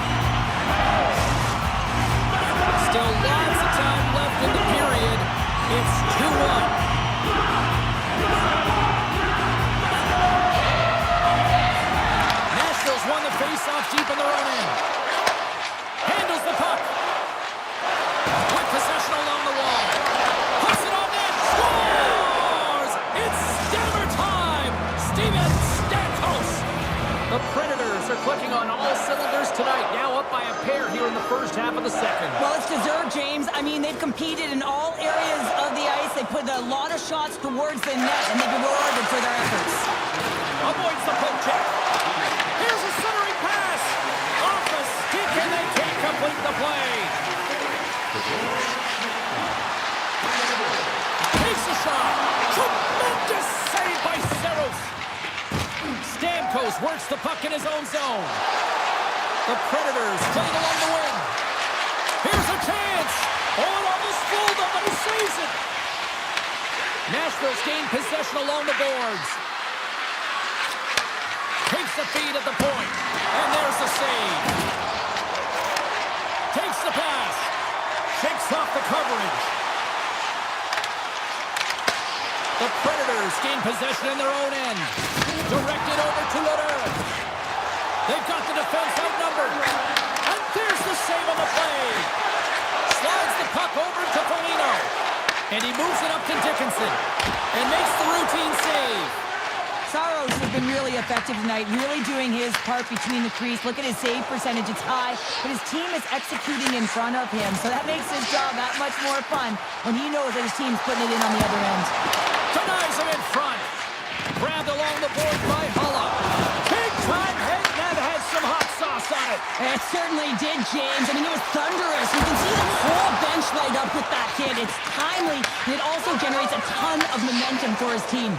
Still lots of time left in the period. It's 2-1. Nashville's won the face-off deep in their own end. Handles the puck. Quick possession along the wall. Puts it on net. Scores! It's Stammer time! Steven Stamkos! The Predators are clicking on all cylinders tonight. Now up by a pair here in the first half of the second. Well, it's deserved, James. I mean, they've competed in all areas of the ice. They put a lot of shots towards the net, and they've been rewarded for their efforts. Avoids the poke check. Here's a centering pass. Off the stick, and they can't complete the play. Takes a shot. Tremendous save by Saros. Stamkos works the puck in his own zone. The Predators playing along the wing. Here's a chance. Oh, it almost fooled him, but he saves it. Nashville's gained possession along the boards. Takes the feed at the point. And there's the save. Takes the pass. Shakes off the coverage. The Predators gain possession in their own end. Directed over to Lederer. They've got the defense outnumbered. And there's the save on the play. Slides the puck over to Foligno. And he moves it up to Dickinson. And makes the routine save. Saros has been really effective tonight, really doing his part between the crease. Look at his save percentage, it's high, but his team is executing in front of him, so that makes his job that much more fun when he knows that his team's putting it in on the other end. Denies him in front. Grabbed along the board by Hulla. Big time hit, that had some hot sauce on it. It certainly did, James. I mean, it was thunderous. You can see the whole bench light up with that hit. It's timely, and it also generates a ton of momentum for his team.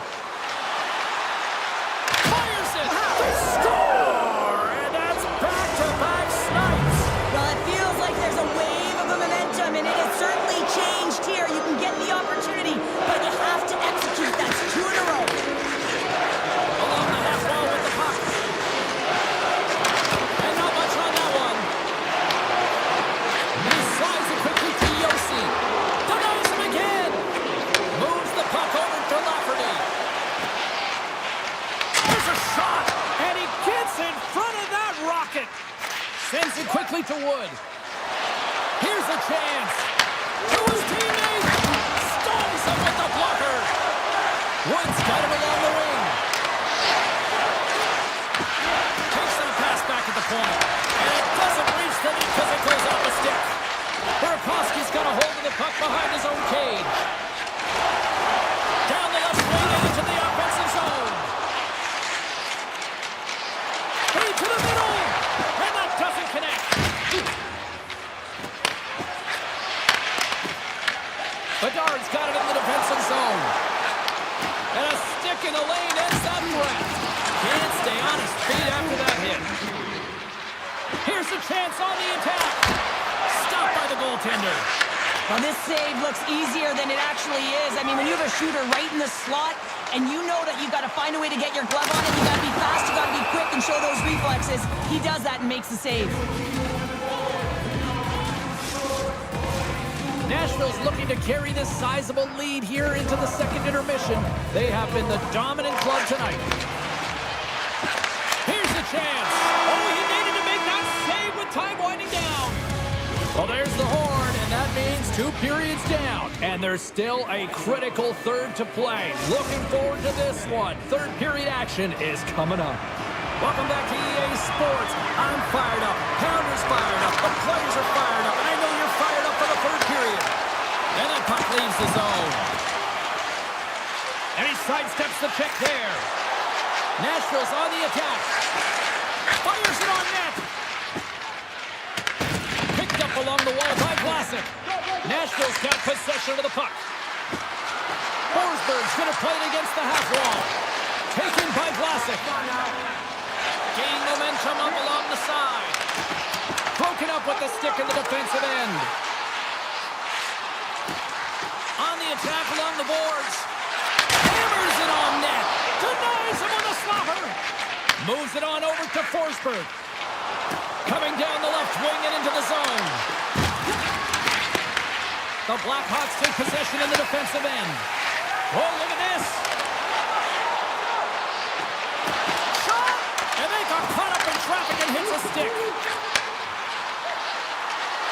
Score! And that's back-to-back snipes. Well, it feels like there's a wave of momentum, and it has certainly changed here. You can get the opportunity, but you have to execute. That's 2 in a row. Along the half wall with the puck. And not much on that one. He slides it quickly to Yossi. Denies him again. Moves the puck over to Lafferty. There's a shot. And he gets in front of that rocket. Sends it quickly to Wood. Here's a chance. To his teammate. Stones him with the blocker. Wood's got him along the wing. Takes the pass back at the point. And Feed to the middle. And that doesn't connect. Bedard's got it in the defensive zone. And a stick in the lane ends that threat. Can't stay on his feet after that hit. Here's a chance on the attack. Stopped by the goaltender. Well, this save looks easier than it actually is. I mean, when you have a shooter right in the slot, and you know that you've got to find a way to get your glove on it, you got to be fast, you got to be quick, and show those reflexes. He does that and makes the save. Nashville's looking to carry this sizable lead here into the second intermission. They have been the dominant club tonight. Here's the chance. Oh, he needed to make that save with time winding down. Well, there's the horn, and that means 2 periods down. And there's still a critical third to play. Looking forward to this one. Third period action is coming up. Welcome back to EA Sports. I'm fired up. Pounder's fired up. The players are fired up. And I know you're fired up for the third period. And that puck leaves the zone. And he sidesteps the check there. Nashville's on the attack. Fires it on net. Picked up along the wall by Vlasic. Nashville's got possession of the puck. Forsberg's going to play it against the half wall. Taken by Vlasic. Gain momentum up along the side. Broken up with the stick in the defensive end. On the attack along the boards. Hammers it on net. Denies him on the slapper. Moves it on over to Forsberg. Coming down the left wing and into the zone. The Blackhawks take possession in the defensive end. Oh, look at this. Shot! And they got caught up in traffic and hits a stick.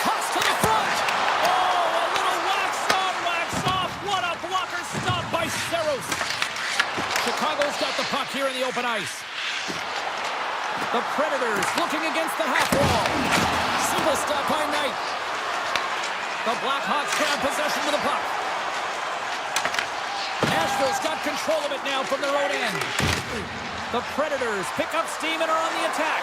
Toss to the front. Oh, a little wax on, wax off. What a blocker stop by Saros. Chicago's got the puck here in the open ice. The Predators looking against the half wall. Simple stop by Knight. The Blackhawks grab possession with the puck. Nashville's got control of it now from their own end. The Predators pick up steam and are on the attack.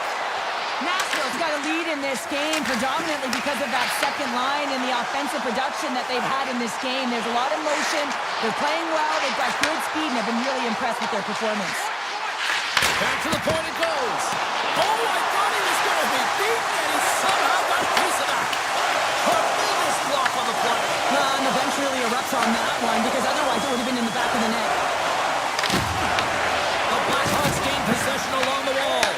Nashville's got a lead in this game predominantly because of that second line and the offensive production that they've had in this game. There's a lot of motion. They're playing well. They've got good speed, and I've been really impressed with their performance. Back to the point it goes. Oh, I thought he was going to be beaten, and he somehow got a piece of that. Horrendous block on the play. And the bench really erupts on that one because otherwise it would have been in the back of the net. The Blackhawks gain possession along the wall.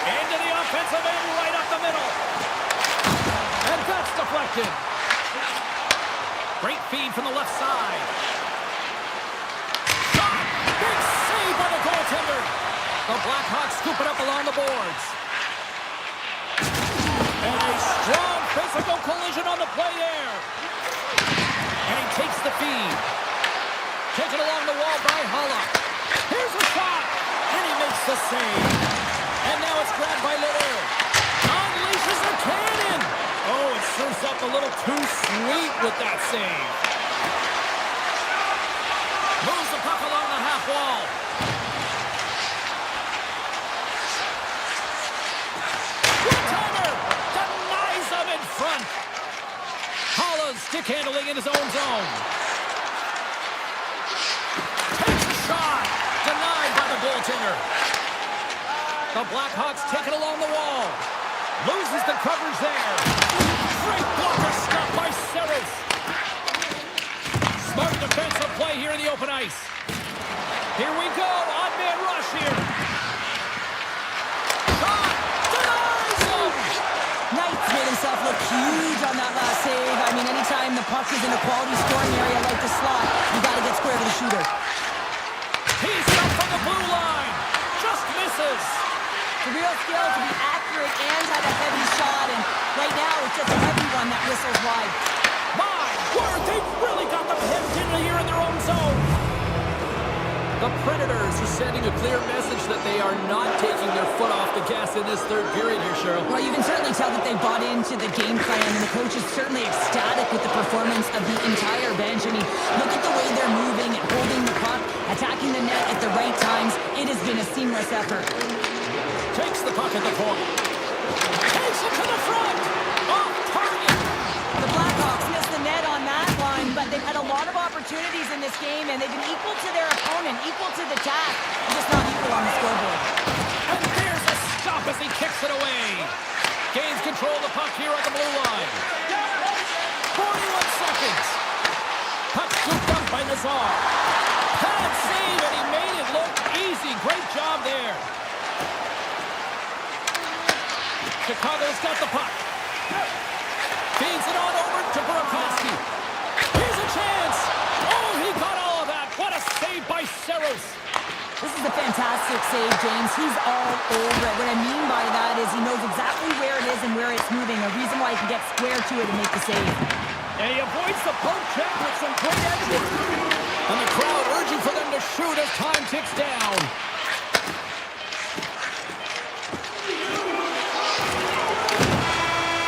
Into the offensive end, right up the middle. And that's deflected. Great feed from the left side. Shot! Big save by the goaltender. The Blackhawks scoop it up along the boards. And a strong physical collision on the play there. And he takes the feed. Taken along the wall by Holla. Here's a shot. And he makes the save. And now it's grabbed by Little. Unleashes the cannon. Oh, it serves up a little too sweet with that save. Moves the puck along the half wall. One-timer. Denies him in front. Holla's stick handling in his own zone. Takes a shot. Denied by the goaltender. The Blackhawks take it along the wall. Loses the coverage there. Great blocker stop by Saros. Smart defensive play here in the open ice. Here we go. Odd man rush here. Shot. Denies him. Knight's made himself look huge on that last save. I mean, anytime the puck is in a quality scoring area like the slot, you got to get square to the shooter. He's up from the blue line. Just misses. It's a real skill to be accurate and have a heavy shot, and right now it's just a heavy one that whistles wide. My word, they've really got them hemmed in here in their own zone. The Predators are sending a clear message that they are not taking their foot off the gas in this third period here, Cheryl. Well, you can certainly tell that they bought into the game plan, and the coach is certainly ecstatic with the performance of the entire bench. I mean, look at the way they're moving and holding the puck, attacking the net at the right times. It has been a seamless effort. Takes the puck at the point. Takes it to the front. Off target. The Blackhawks missed the net on that one, but they've had a lot of opportunities in this game, and they've been equal to their opponent, equal to the task, just not equal on the scoreboard. And there's a stop as he kicks it away. Gains control of the puck here at the blue line. 41 seconds. Puck scooped up by Nazar. Pad save, and he made it look easy. Great job there. Chicago's got the puck. Feeds it on over to Burakovsky. Here's a chance. Oh, he got all of that. What a save by Saros. This is a fantastic save, James. He's all over it. What I mean by that is he knows exactly where it is and where it's moving, a reason why he can get square to it and make the save. And he avoids the poke check with some great edging. And the crowd urging for them to shoot as time ticks down.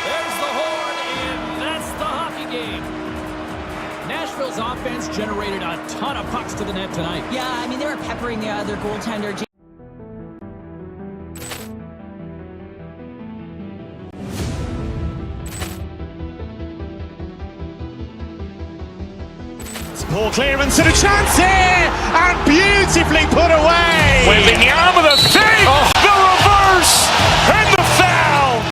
There's the horn, and that's the hockey game. Nashville's offense generated a ton of pucks to the net tonight. Yeah, I mean, they were peppering the other goaltender. Poor clearance and a chance here, and beautifully put away. With the arm of the save. Oh.